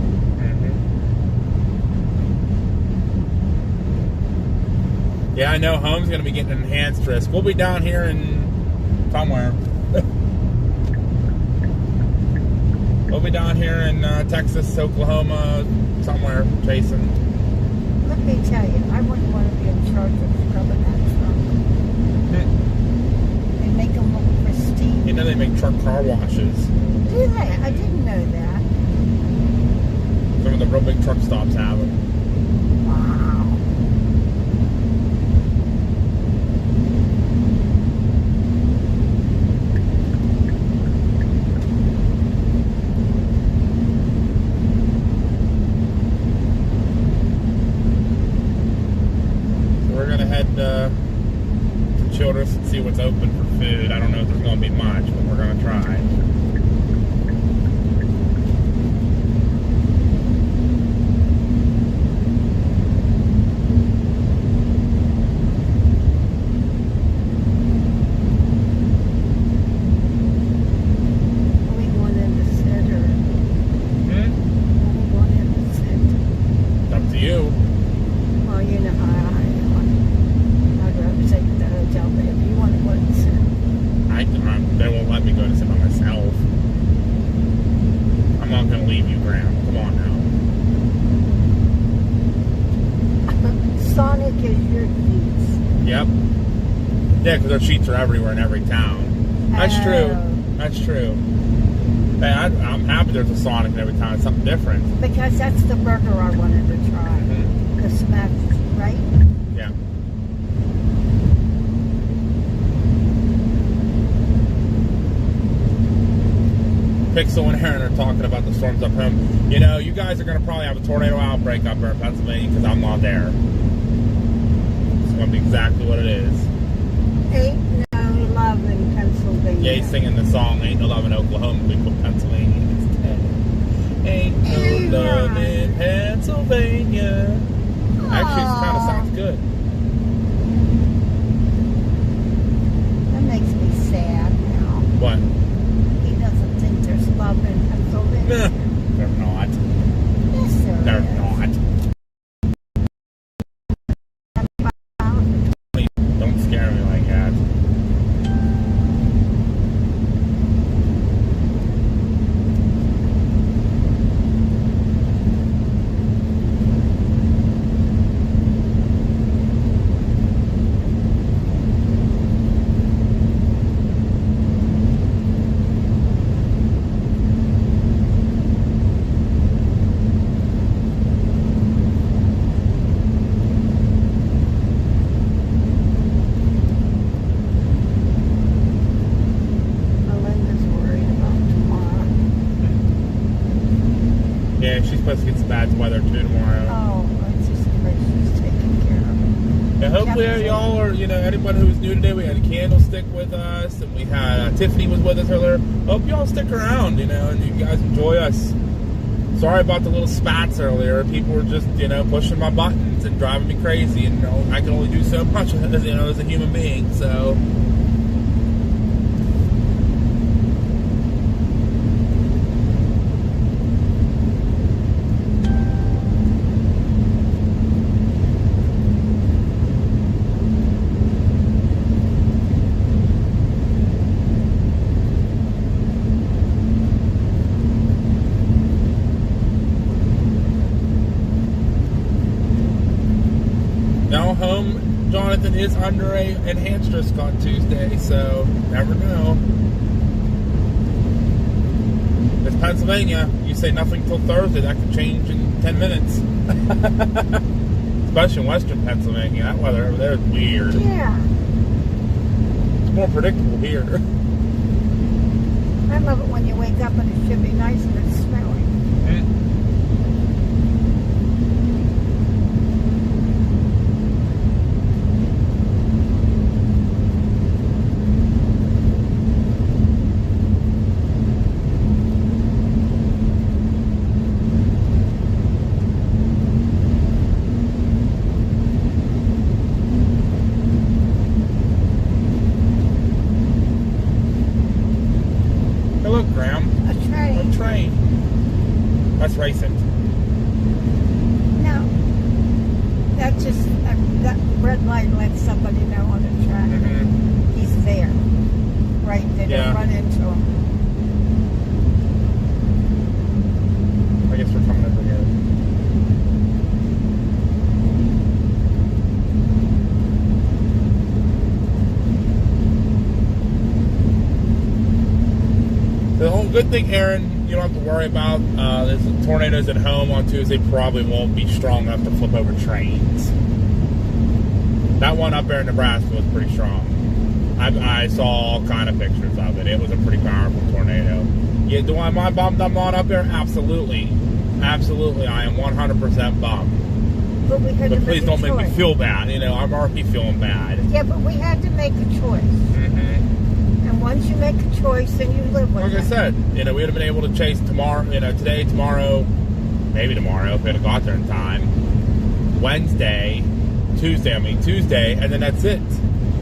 Yeah, I know Home's going to be getting an enhanced risk. We'll be down here in somewhere. We'll be down here in Texas, Oklahoma, somewhere chasing. Let me tell you, I wouldn't want to be in charge of scrubbing that truck. They make them look pristine. You know they make truck car washes. Do they? I didn't know that. Some of the real big truck stops have them. Wow. Childress and see what's open for food. I don't know if there's going to be much, but we're going to try. Yeah, because our sheets are everywhere in every town. That's true. That's true. Hey, I'm happy there's a Sonic in every town. It's something different. Because that's the burger I wanted to try. Mm-hmm. The smash, right? Yeah. Pixel and Aaron are talking about the storms up home. You know, you guys are going to probably have a tornado outbreak up there in Pennsylvania because I'm not there. It's going to be exactly what it is. Ain't no love in Pennsylvania. Yeah, he's singing the song Ain't No Love in Oklahoma. We put Pennsylvania instead. Ain't no love in Pennsylvania. Actually, it kind of sounds good. That makes me sad now. What? He doesn't think there's love in Pennsylvania. They're not. Yes, They're not. Don't scare me like that. Yeah, she's supposed to get some bad weather too tomorrow. Oh, it's just great she's taking care of it. Yeah, hopefully y'all are, anybody who was new today, we had a Candlestick with us, and we had, Tiffany was with us earlier. Hope y'all stick around, and you guys enjoy us. Sorry about the little spats earlier. People were just, pushing my buttons and driving me crazy, and I can only do so much, as a human being, so... Now home, Jonathan is under a enhanced risk on Tuesday, so never know. It's Pennsylvania. You say nothing till Thursday, that could change in 10 minutes. Especially in western Pennsylvania. That weather over there is weird. Yeah. It's more predictable here. I love it when you wake up and it should be nice and it's snowing. Let's race it. No. That just, that red light lets somebody know on the track. Mm-hmm. He's there. Right? They don't run into him. I guess we're coming over here. The whole good thing, Aaron, you don't have to worry about. There's tornadoes at home on Tuesday. Probably won't be strong enough to flip over trains. That one up there in Nebraska was pretty strong. I saw all kind of pictures of it. It was a pretty powerful tornado. Yeah, am I bummed I'm not up there? Absolutely. Absolutely. I am 100% bummed. But we had But to please make a don't make me choice. feel bad. You know, I'm already feeling bad. Yeah, but we had to make a choice. Mm-hmm. And once you make a choice, then you live with Like it. I said, you know, we would have been able to chase tomorrow, you know, today, tomorrow, maybe tomorrow if we had got there in time. Tuesday, and then that's it.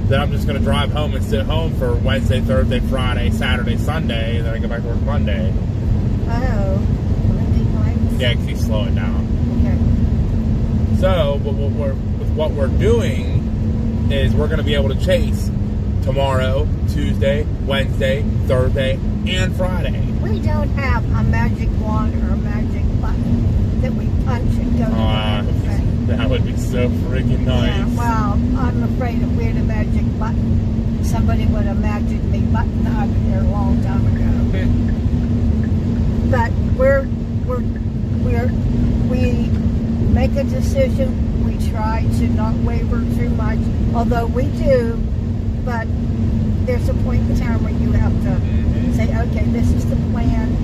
Then I'm just going to drive home and sit home for Wednesday, Thursday, Friday, Saturday, Sunday, and then I go back to work Monday. Oh. Yeah, because he's slowing down. Okay. So, what we're doing is we're going to be able to chase tomorrow, Tuesday, Wednesday, Thursday, and Friday. We don't have a magic wand or a magic button that we punch and go to the thing. That would be so freaking nice. Yeah, well, I'm afraid if we had a magic button, somebody would have magic me button out of there a long time ago. But we make a decision. We try to not waver too much, although we do. But there's a point in time where you have to say, okay, this is the plan,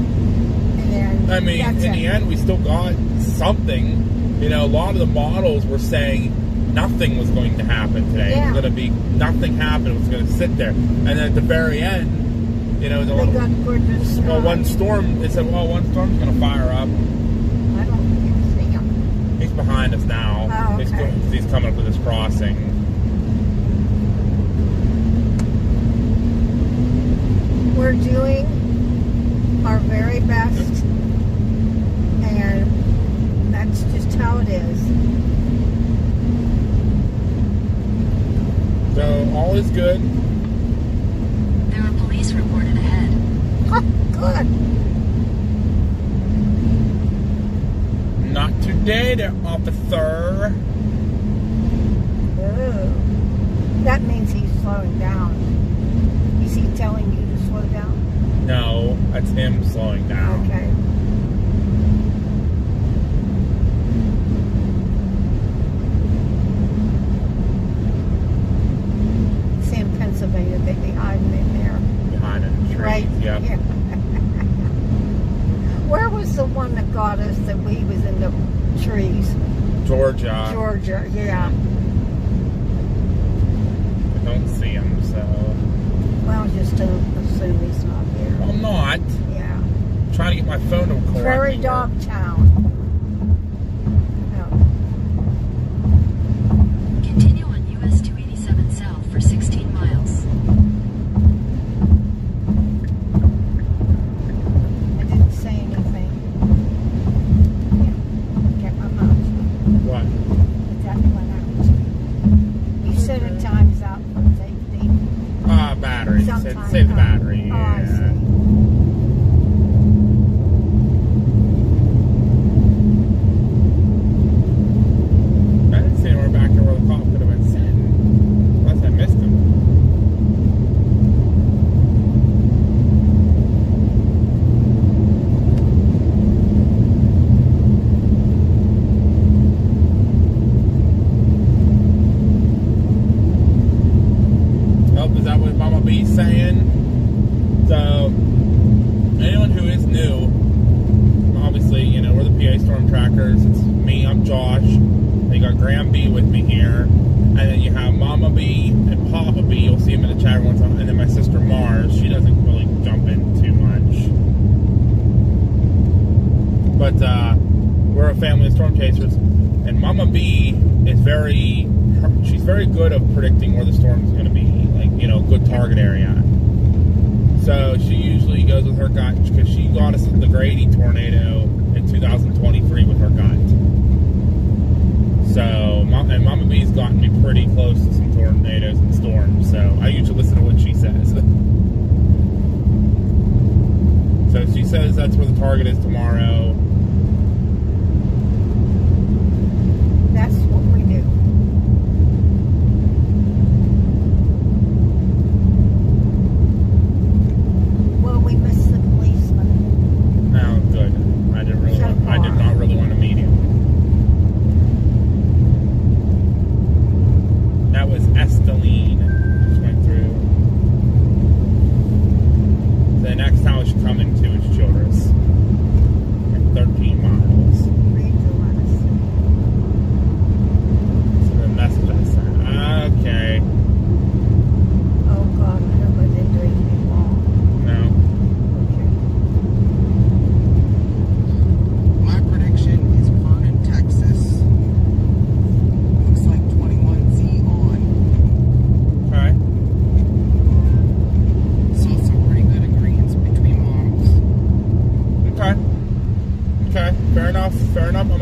and I mean, that's in it. the end, we still got something. You know, a lot of the models were saying nothing was going to happen today. Yeah. It was going to be nothing happened. It was going to sit there, and then at the very end, you know, They got gorgeous. one storm. They said, well, one storm's going to fire up. I don't even see him. He's behind us now. Oh, okay. He's coming up to this crossing. We're doing our very best, and that's just how it is. So all is good. There are police reported ahead. Oh, good. Not today, there, officer. Oh. That means he's slowing down. Is he telling you to slow down? No, that's him slowing down. Okay. See in Pennsylvania, they be hiding in there. Behind in the trees. Right? Yep. Yeah. Where was the one that got us that we was in the trees? Georgia. Georgia, yeah. I don't see him, so. Well, just don't assume he's not here. I'm not. Yeah. I'm trying to get my phone to record. Prairie Dog Town. Oh. Continue on US 287 south for 16 miles. I didn't say anything. Yeah. Get my mouth. What? But that went out. You set a times out for safety. Battery. Sometime. Save the battery. Oh, I Yeah. see. I didn't see anywhere back there where the cop could have been sent. Unless I missed him. Oh, is that what Mama B's saying? So, anyone who is new, obviously, you know, we're the PA Storm Trackers. It's me, I'm Josh. Then you got Graham B with me here. And then you have Mama B and Papa B. You'll see him in the chat once. And then my sister Mars. She doesn't really jump in too much. But we're a family of storm chasers. And Mama B is she's very good at predicting where the storm is going to be. Like, you know, good target area. So she usually goes with her gut because she got us the Grady tornado in 2023 with her gut. So, and Mama B's gotten me pretty close to some tornadoes and storms. So I usually listen to what she says. So she says that's where the target is tomorrow. That's what we do. Well, we missed the policeman. Oh, good. I did not really want to meet him. That was Esteline. Just went through. The next house you're coming to is Childress.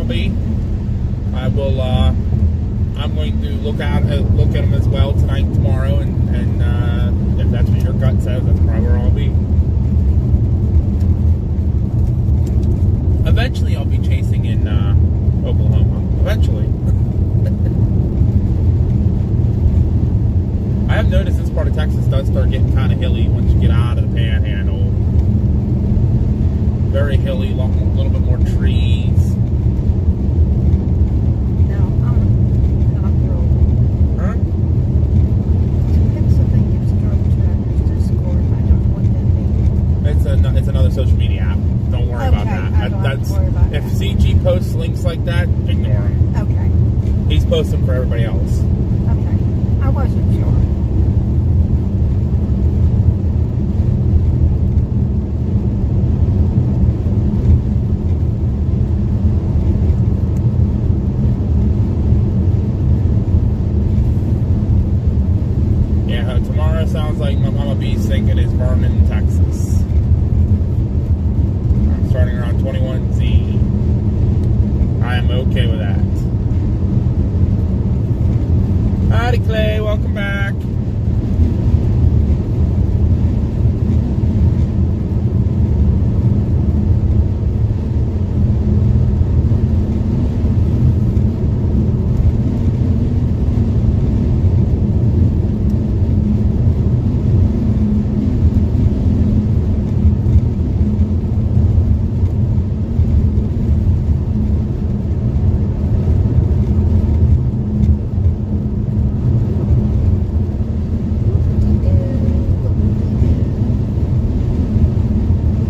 be. I will. I'm going to look at them as well tonight, and tomorrow, and if that's what your gut says, that's probably where I'll be. Eventually, I'll be chasing in Oklahoma. Eventually. I have noticed this part of Texas does start getting kind of hilly once you get out of the Panhandle. Very hilly, a little bit more trees. No, I'm not real. Huh? Pennsylvania's drug trackers Discord. I don't know what that means. It's another social media app. Don't worry about Okay, that. I don't have to worry about if that. CG posts links like that, ignore him. Okay. He's posting for everybody else. Okay. I wasn't sure. Yeah, tomorrow sounds like my Mama B's thinking is Vernon, Texas. I'm starting around 21Z. I am okay with that. Howdy, Clay. Welcome back.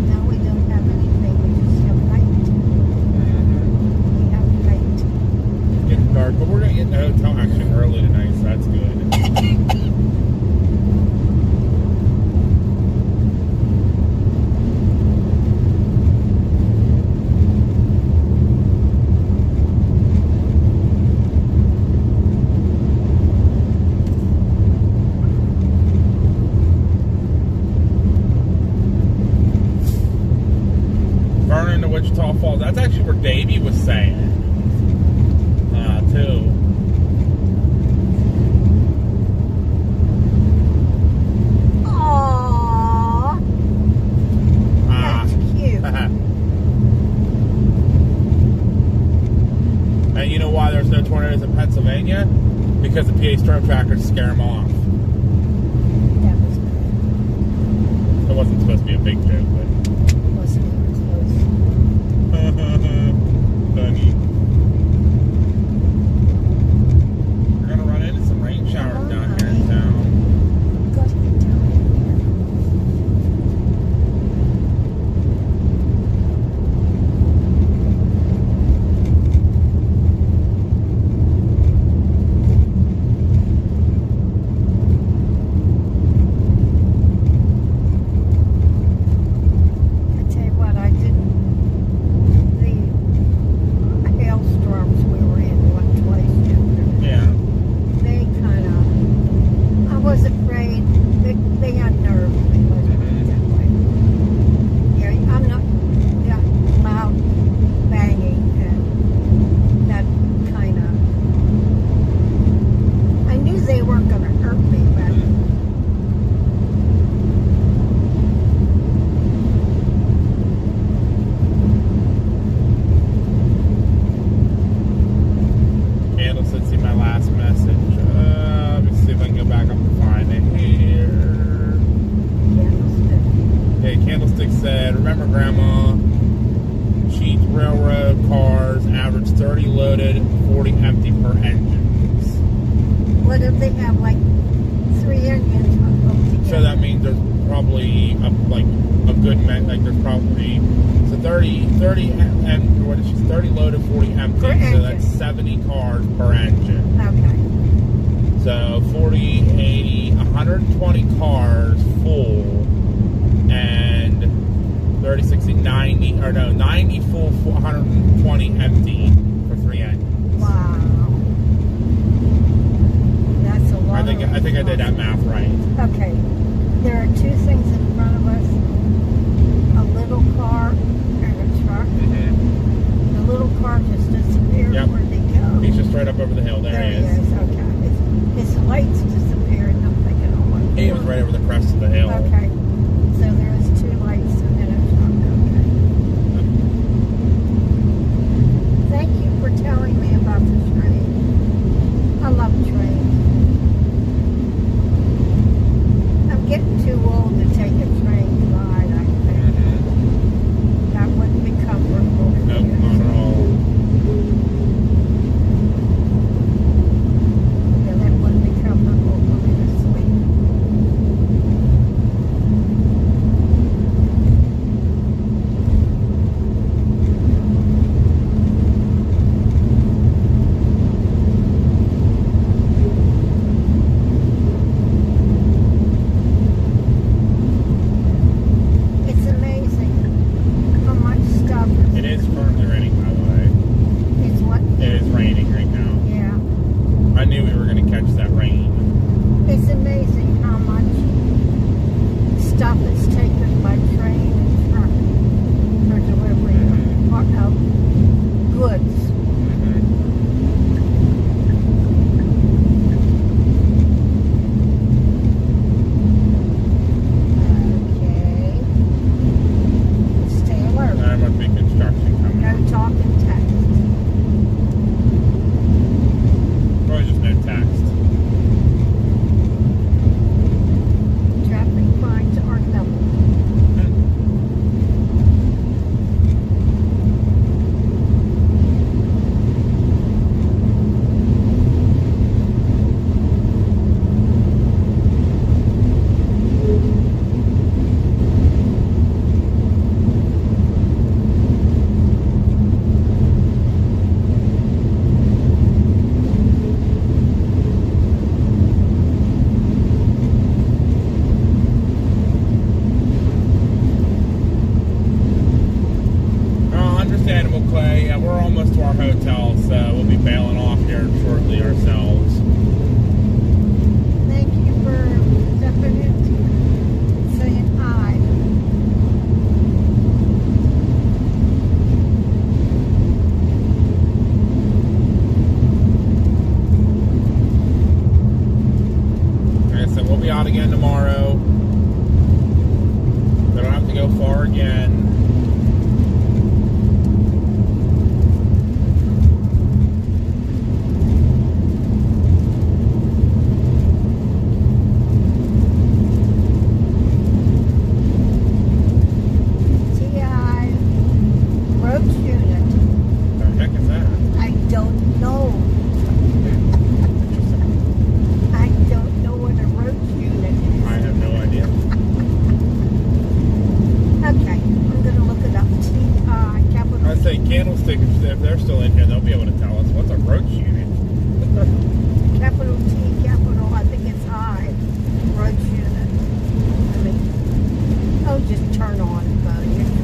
Now we don't have anything. We just have light. We have light. It's getting dark, but we're going to get in the hotel actually early tonight, so that's good. Vernon to Wichita Falls. That's actually where Davey was saying. Too. Aww. That's cute. And you know why there's no tornadoes in Pennsylvania? Because the PA storm trackers scare them off. That was It wasn't supposed to be a big joke, but. wasn't even close. Funny. We're gonna run into some rain showers down here in town. Got to get down in here. I tell you what, I didn't. The hailstorms we were in, what, twice yesterday. Yeah. They kind of, I was afraid, they unnerved me, let's put it that way. Yeah, I'm not that loud banging and that kind of, I knew they weren't going to hurt me, but Candle said, see my last message. Let me see if I can go back up and find it here. candlestick. Okay, Candlestick said, remember Grandma, cheap railroad cars average 30 loaded, 40 empty per engines. What if they have like 3 engines hooked together? So that means there's probably a good there's probably, so 30 and what is she, 30 loaded, 40 empty. Per So engine. that's 70 cars per engine. Okay. So 40, 80, 120 cars full, and 30, 60, 90, or no, 90 full, 120 empty for 3 engines. Wow. That's a lot. I think I did that math right. Okay. There are 2 things in front of us. A little car and a truck. The little car just doesn't He was right over the crest of the hill. Okay. So there is 2 lights and then a truck. Okay. Thank you for telling me about the train. I love trains. I'm getting too old to take a train ride, I think. That wouldn't be comfortable for Nope, you. not at all. Yeah, that wouldn't be comfortable for me to sleep. It's amazing how much stuff It is currently raining, by the way. is what. It is raining right now. Yeah. I knew we were going to catch that rain. It's amazing how much stuff is taken by train and truck for delivery of goods. Okay. Stay alert. There must be construction coming. No talk and text. Probably just no text. Traffic fines are double. Understandable, Clay. Yeah, we're almost to our hotel, so we'll be bailing off here shortly ourselves. Thank you for stepping in, saying hi. Like I said, we'll be out again tomorrow. We don't have to go far again. TI Roach Unit. What the heck is that? I don't know. I don't know what a roach unit is. I have no idea. Okay, I'm gonna look it up. TI capital. I'd say candlestick, if they're still in here, they'll be able to tell us what's a roach unit. Capital T, capital, I think it's I. Roach unit. I mean, oh, just turn on, it's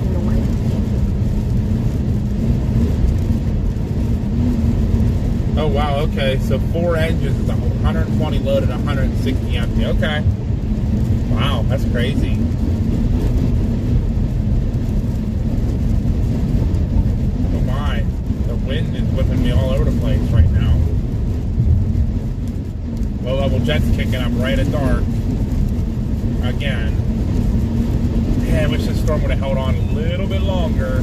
annoying. Oh wow, okay, so 4 engines is 120 loaded, 160 empty. Okay. Wow, that's crazy. Oh my, the wind is whipping me all over the place right now. Low level jet's kicking up right at dark. Again. Man, I wish this storm would have held on a little bit longer.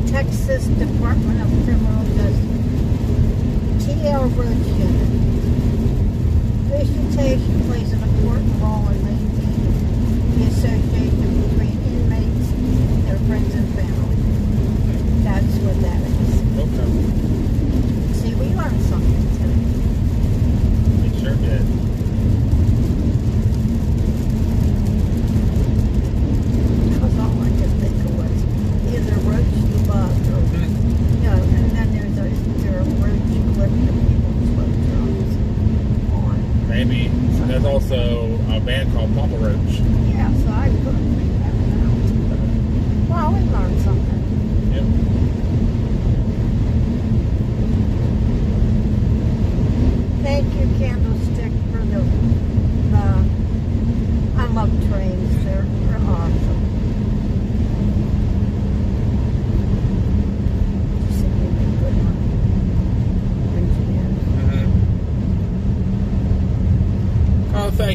Texas Department of Criminal Justice. TL Roach Unit. Visitation plays an important role in maintaining the association between inmates, their friends, and family. That's what that is. Okay.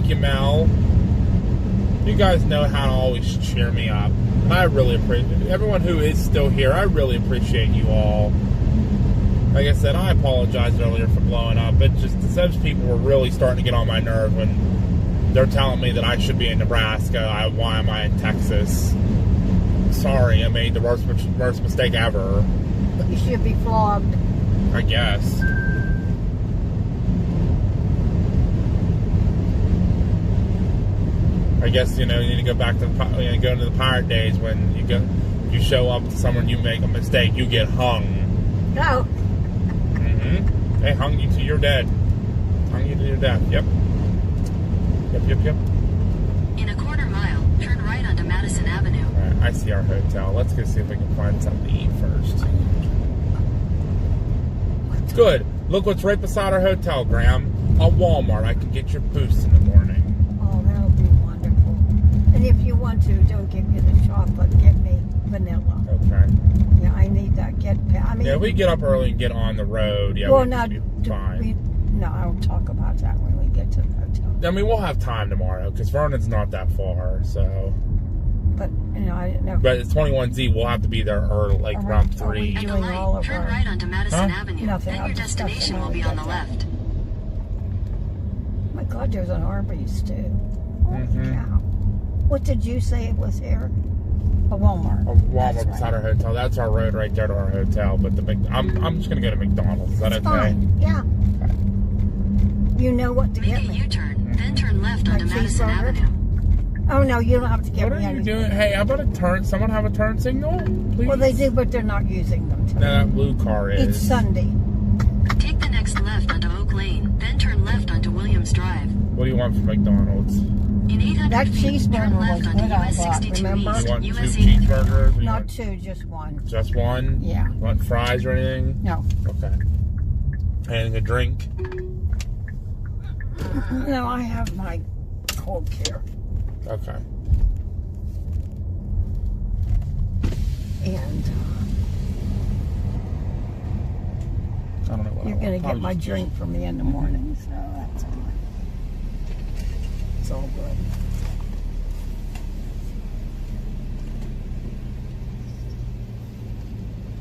Thank you, Mel. You guys know how to always cheer me up. And I really appreciate everyone who is still here. I really appreciate you all. Like I said, I apologized earlier for blowing up. It just, those people were really starting to get on my nerve when they're telling me that I should be in Nebraska. Why am I in Texas? Sorry, I made the worst mistake ever. You should be flogged. I guess. I guess, you know, you need to go back to go into the pirate days when you show up to someone, you make a mistake, you get hung. No. Mm-hmm. They hung you to your death. Hung you to your death. Yep. Yep. In a quarter mile, turn right onto Madison Avenue. Alright, I see our hotel. Let's go see if we can find something to eat first. Good. Look what's right beside our hotel, Graham. A Walmart. I can get your boost in the morning. Oh, that'll be wonderful. And if you want to, don't give me the chocolate. Get me vanilla. Okay. Yeah, I need that. I mean, Yeah, we get up early and get on the road. Yeah, well, we now, should be fine. no, I'll talk about that when we get to the hotel. I mean, we'll have time tomorrow because Vernon's not that far, so. But, you know, I didn't know. But it's 21Z. We'll have to be there early, like around 3. At the Doing all light, of turn our- right onto Madison Huh? Avenue. Nothing, Then I'll your discuss it destination when will we be get on the there. left. My God, there's an Arby's too. Holy Mhm. cow. What did you say it was here? A Walmart. A Walmart That's beside right. our hotel. That's our road right there to our hotel. But I'm just gonna go to McDonald's. Is that okay? Fine. Yeah. You know what to Make get a me. U-turn, then turn left My onto Madison cheeseburger? Avenue. Oh no, you don't have to get What me are you anything. doing? Hey, how about a turn? Someone have a turn signal, please? Well, they do, but they're not using them today. No, that blue car is. It's Sunday. Take the next left onto Oak Lane, then turn left onto Williams Drive. What do you want from McDonald's? In 800 That feet, turn cheeseburger left was onto good I US bought, 62 remember? East, You want 2 US 83. cheeseburgers? Or you Not want two, just one. just one? Yeah. You want fries or anything? No. Okay. And a drink? No, I have my Coke here. Okay. And I don't know what you're I going to want. get my Probably drink from me in the morning, so that's all right. It's all good.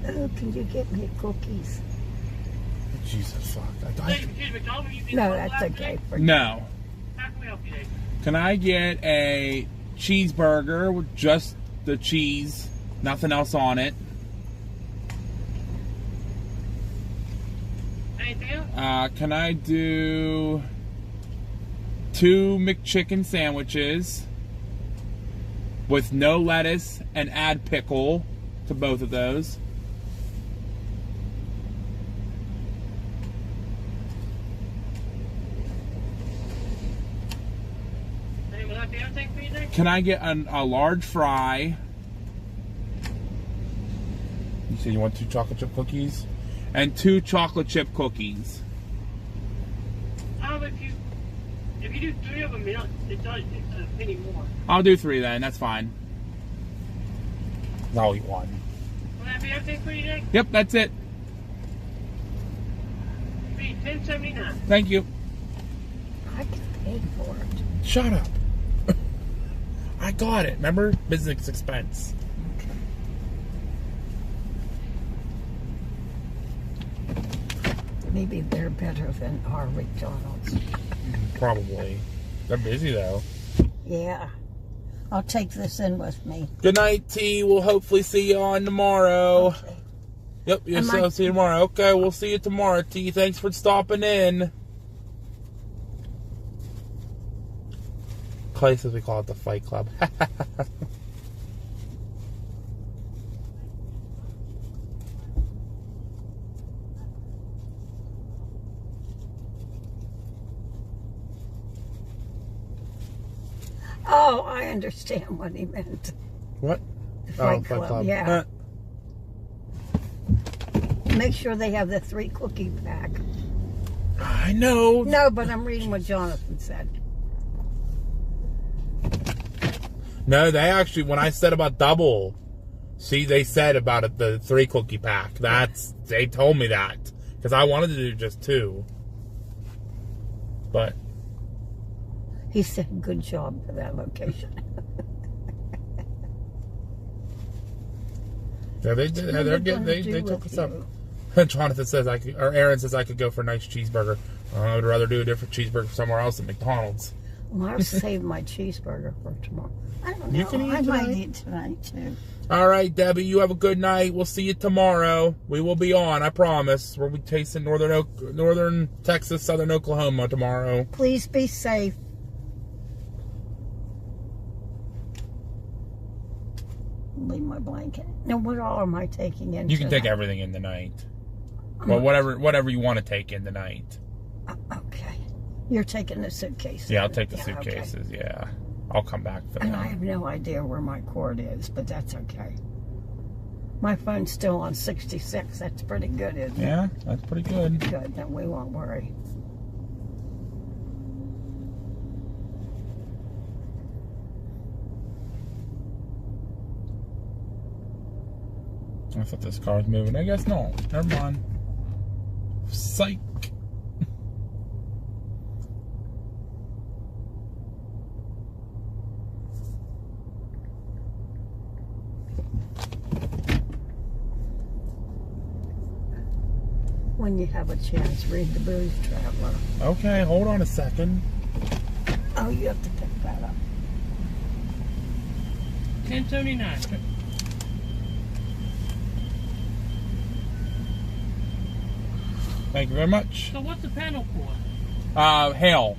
Oh, can you get me cookies? Jesus fuck. No, that's okay. No. Can I get a cheeseburger with just the cheese, nothing else on it? Can I do 2 McChicken sandwiches with no lettuce and add pickle to both of those? Can I get a large fry? You said you want 2 chocolate chip cookies? And 2 chocolate chip cookies. If you do 3 of them, it's a penny more. I'll do 3 then, that's fine. I'll eat 1. Will that be everything for you, Nick? Yep, that's it. Be $10.79. Thank you. I can pay for it. Shut up. I got it. Remember? Business expense. Okay. Maybe they're better than our McDonald's. Probably. They're busy though. Yeah. I'll take this in with me. Good night, T. We'll hopefully see you on tomorrow. Okay. Yep, yes, Am I- I'll see you tomorrow. Okay, we'll see you tomorrow, T. Thanks for stopping in. Clay says we call it the Fight Club. Oh, I understand what he meant. What? The Fight Club, yeah. Huh. Make sure they have the 3 cookie pack. I know. No, but I'm reading what Jonathan said. No, they actually, when I said about double, see, they said about it, the 3 cookie pack. They told me that. Because I wanted to do just 2. But, He said, good job for that location. Yeah, they took us up. Jonathan says or Aaron says I could go for a nice cheeseburger. I would rather do a different cheeseburger somewhere else than McDonald's. Well, I'll save my cheeseburger for tomorrow. I don't know. You can eat I might tonight. eat tonight too. All right, Debbie, you have a good night. We'll see you tomorrow. We will be on, I promise. We'll be tasting northern Texas, southern Oklahoma tomorrow. Please be safe. Leave my blanket. Now, what all am I taking in? You can take tonight? everything in the night. Well, whatever you want to take in the night. Okay. You're taking the suitcase. Yeah, I'll take the okay. suitcases. Yeah, I'll come back for And I that. have no idea where my cord is, but that's okay. My phone's still on 66. That's pretty good, isn't it? Yeah, that's pretty good. Good. Then we won't worry. I thought this car was moving. I guess no. Never mind. Psych. When you have a chance, read the Booze Traveler. Okay, hold on a second. Oh, you have to pick that up. 1079. Thank you very much. So what's the panel for? Hail.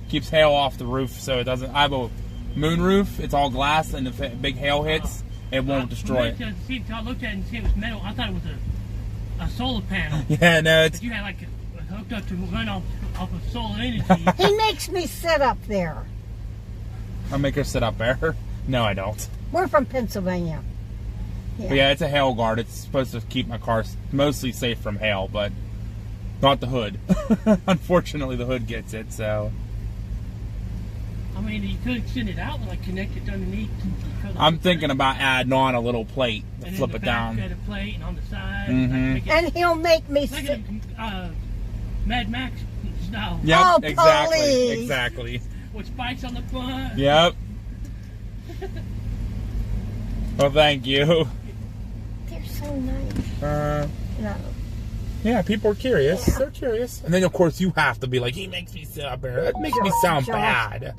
Keeps hail off the roof so it doesn't. I have a moon roof. It's all glass, and if big hail hits, it won't destroy it. I looked at it and see it was metal. I thought it was a solar panel. Yeah, no, it's. But you had like hooked up to run off of solar energy. He makes me sit up there. I'll make her sit up there. No, I don't. We're from Pennsylvania. But yeah, it's a hail guard. It's supposed to keep my car mostly safe from hail, but not the hood. Unfortunately, the hood gets it, so. I mean, you could extend it out and like connect it underneath. I'm thinking about adding on a little plate to and flip in it the back, down. got a plate, and on the side. Mhm. Like And he'll make me like sit. Mad Max style. Yep, Oh, exactly, please. exactly. With spikes on the front. Yep. Well, thank you. They're so nice. No. Yeah, people are curious. They're curious. And then, of course, you have to be like, he makes me sit up there. That makes me sound Josh. bad.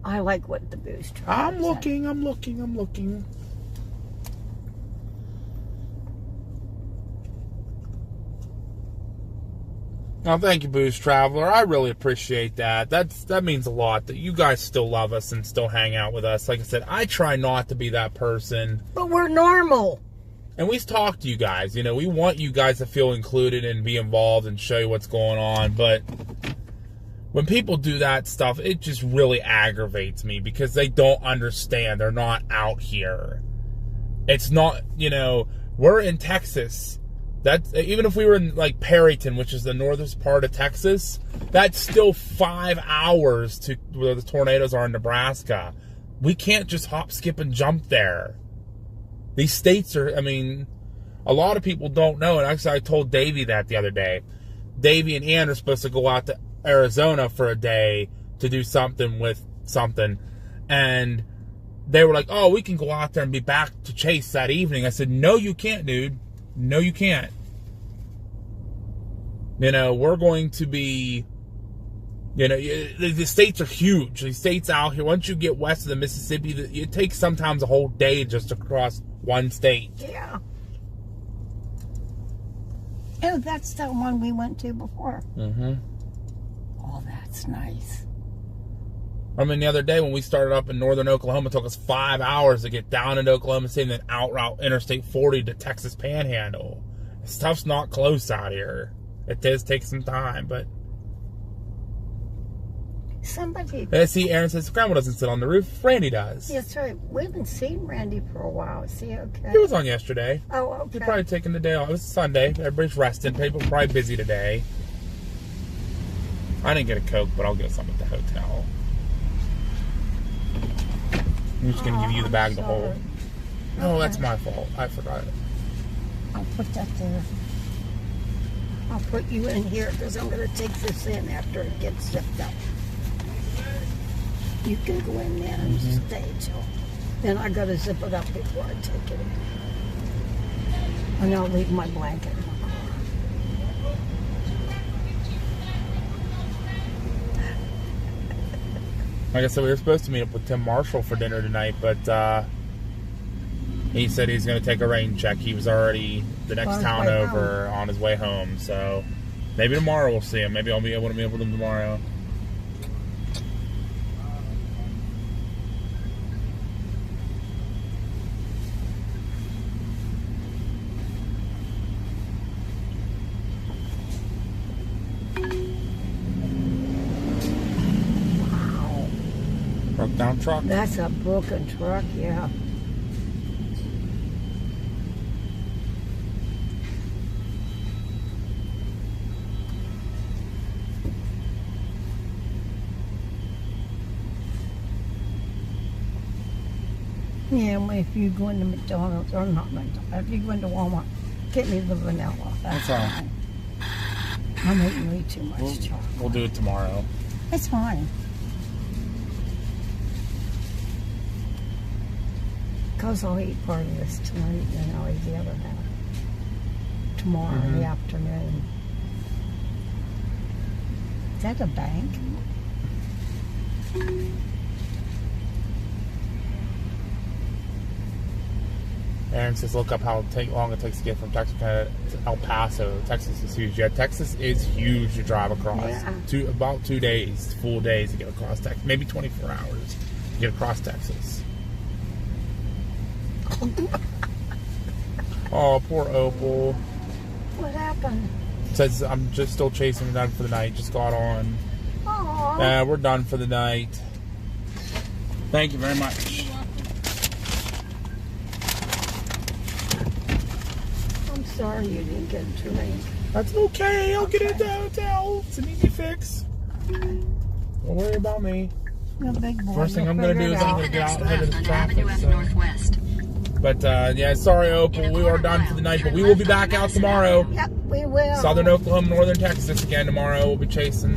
I like what the Booze Traveler I'm looking. Now, thank you, Booze Traveler. I really appreciate that. That means a lot that you guys still love us and still hang out with us. Like I said, I try not to be that person. But we're normal. And we've talked to you guys. You know, we want you guys to feel included and be involved and show you what's going on. But when people do that stuff, it just really aggravates me because they don't understand. They're not out here. It's not, you know, we're in Texas. That's, even if we were in like Perryton, which is the northern part of Texas, that's still 5 hours to where the tornadoes are in Nebraska. We can't just hop, skip, and jump there. These states are, I mean, a lot of people don't know. And actually, I told Davey that the other day. Davey and Ann are supposed to go out to Arizona for a day to do something with something. And they were like, oh, we can go out there and be back to Chase that evening. I said, no, you can't, dude. No, you can't. You know, we're going to be, you know, the states are huge. The states out here, once you get west of the Mississippi, it takes sometimes a whole day just to cross one state. Yeah. Oh, that's the one we went to before. Mm-hmm. Oh, that's nice. I mean, the other day when we started up in northern Oklahoma, it took us 5 hours to get down into Oklahoma City and then out route Interstate 40 to Texas Panhandle. Stuff's not close out here. It does take some time, but... Somebody... See, Aaron says, Grandma doesn't sit on the roof. Randy does. That's right. We haven't seen Randy for a while. Is he okay? He was on yesterday. Oh, okay. He's probably taking the day off. It was Sunday. Everybody's resting. People are probably busy today. I didn't get a Coke, but I'll get some at the hotel. I'm just going to give you the bag to hold. No, that's my fault. I forgot it. I'll put that there. I'll put you in here because I'm going to take this in after it gets shipped up. You can go in there and stay till. Then I gotta zip it up before I take it in. And I'll leave my blanket in the car. Like I said, we were supposed to meet up with Tim Marshall for dinner tonight, but he said he's going to take a rain check. He was already the next town over on his way home. So maybe tomorrow we'll see him. Maybe I'll be able to meet up with him tomorrow. Wow. Broke down truck. That's a broken truck, yeah. Yeah, well, if you go into McDonald's, or not McDonald's, if you go into Walmart, get me the vanilla. That's all. fine. I'm eating way too much chocolate. We'll do it tomorrow. It's fine. Because I'll eat part of this tonight, and I'll eat the other half tomorrow in the afternoon. Is that a bank? Aaron says, look up how long it takes to get from Texarkana to El Paso. Texas is huge. Yeah, Texas is huge to drive across. Yeah. About 2 days, full days to get across Texas. Maybe 24 hours to get across Texas. Oh, poor Opal. What happened? Says, I'm just still chasing her down for the night. Just got on. Aww. We're done for the night. Thank you very much. I'm sorry you didn't get a drink. That's okay. I'll get into the hotel. It's an easy fix. Don't worry about me. You're a big boy. First thing I'm going to do is I'm going to get out ahead of the traffic. Northwest. But, yeah, sorry, Opal. We are done for the night, but we will be back out tomorrow. Yep, we will. Southern Oklahoma, Northern Texas again tomorrow. We'll be chasing.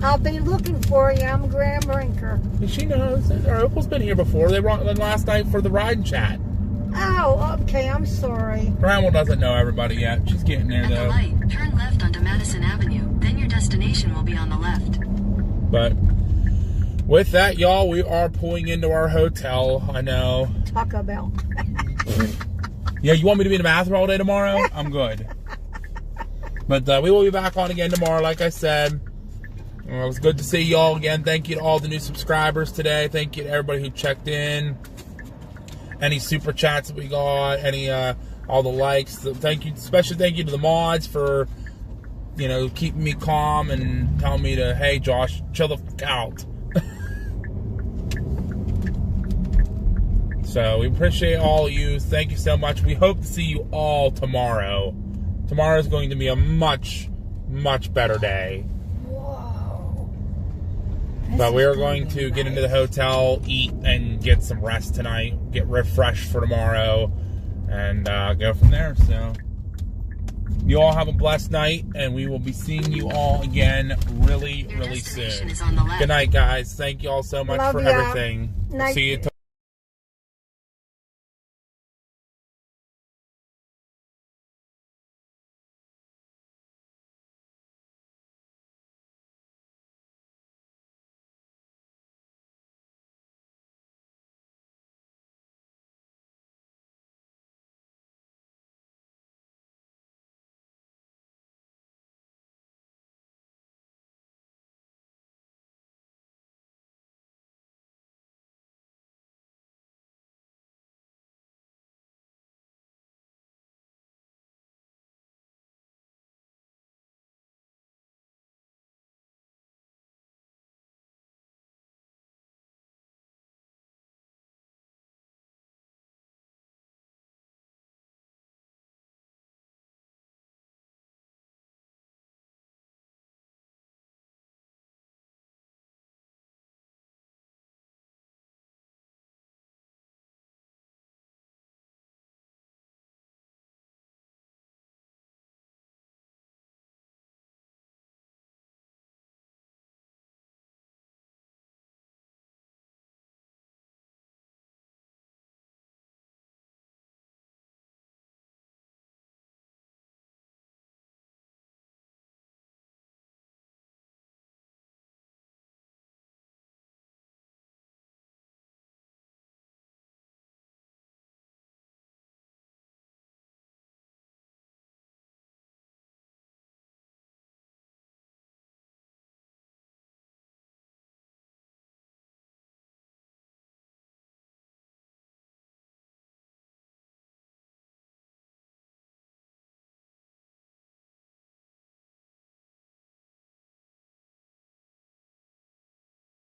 I'll be looking for you. I'm Graham Rinker. She knows. Opal's been here before. They were on last night for the ride and chat. Oh, okay. I'm sorry. Bramwell doesn't know everybody yet. She's getting there, At the though. light, turn left onto Madison Avenue. Then your destination will be on the left. But with that, y'all, we are pulling into our hotel. I know. Taco Bell. Yeah, you want me to be in the bathroom all day tomorrow? I'm good. But we will be back on again tomorrow, like I said. It was good to see y'all again. Thank you to all the new subscribers today. Thank you to everybody who checked in. Any super chats that we got, any all the likes. Thank you, special thank you to the mods for, you know, keeping me calm and telling me to, hey Josh, chill the fuck out. So we appreciate all of you. Thank you so much. We hope to see you all tomorrow. Tomorrow is going to be a much, much better day. Whoa. But we are going to get into the hotel, eat, and get some rest tonight. Get refreshed for tomorrow. And go from there. So you all have a blessed night. And we will be seeing you all again really, really soon. Good night, guys. Thank you all so much for everything. Night. See you tomorrow.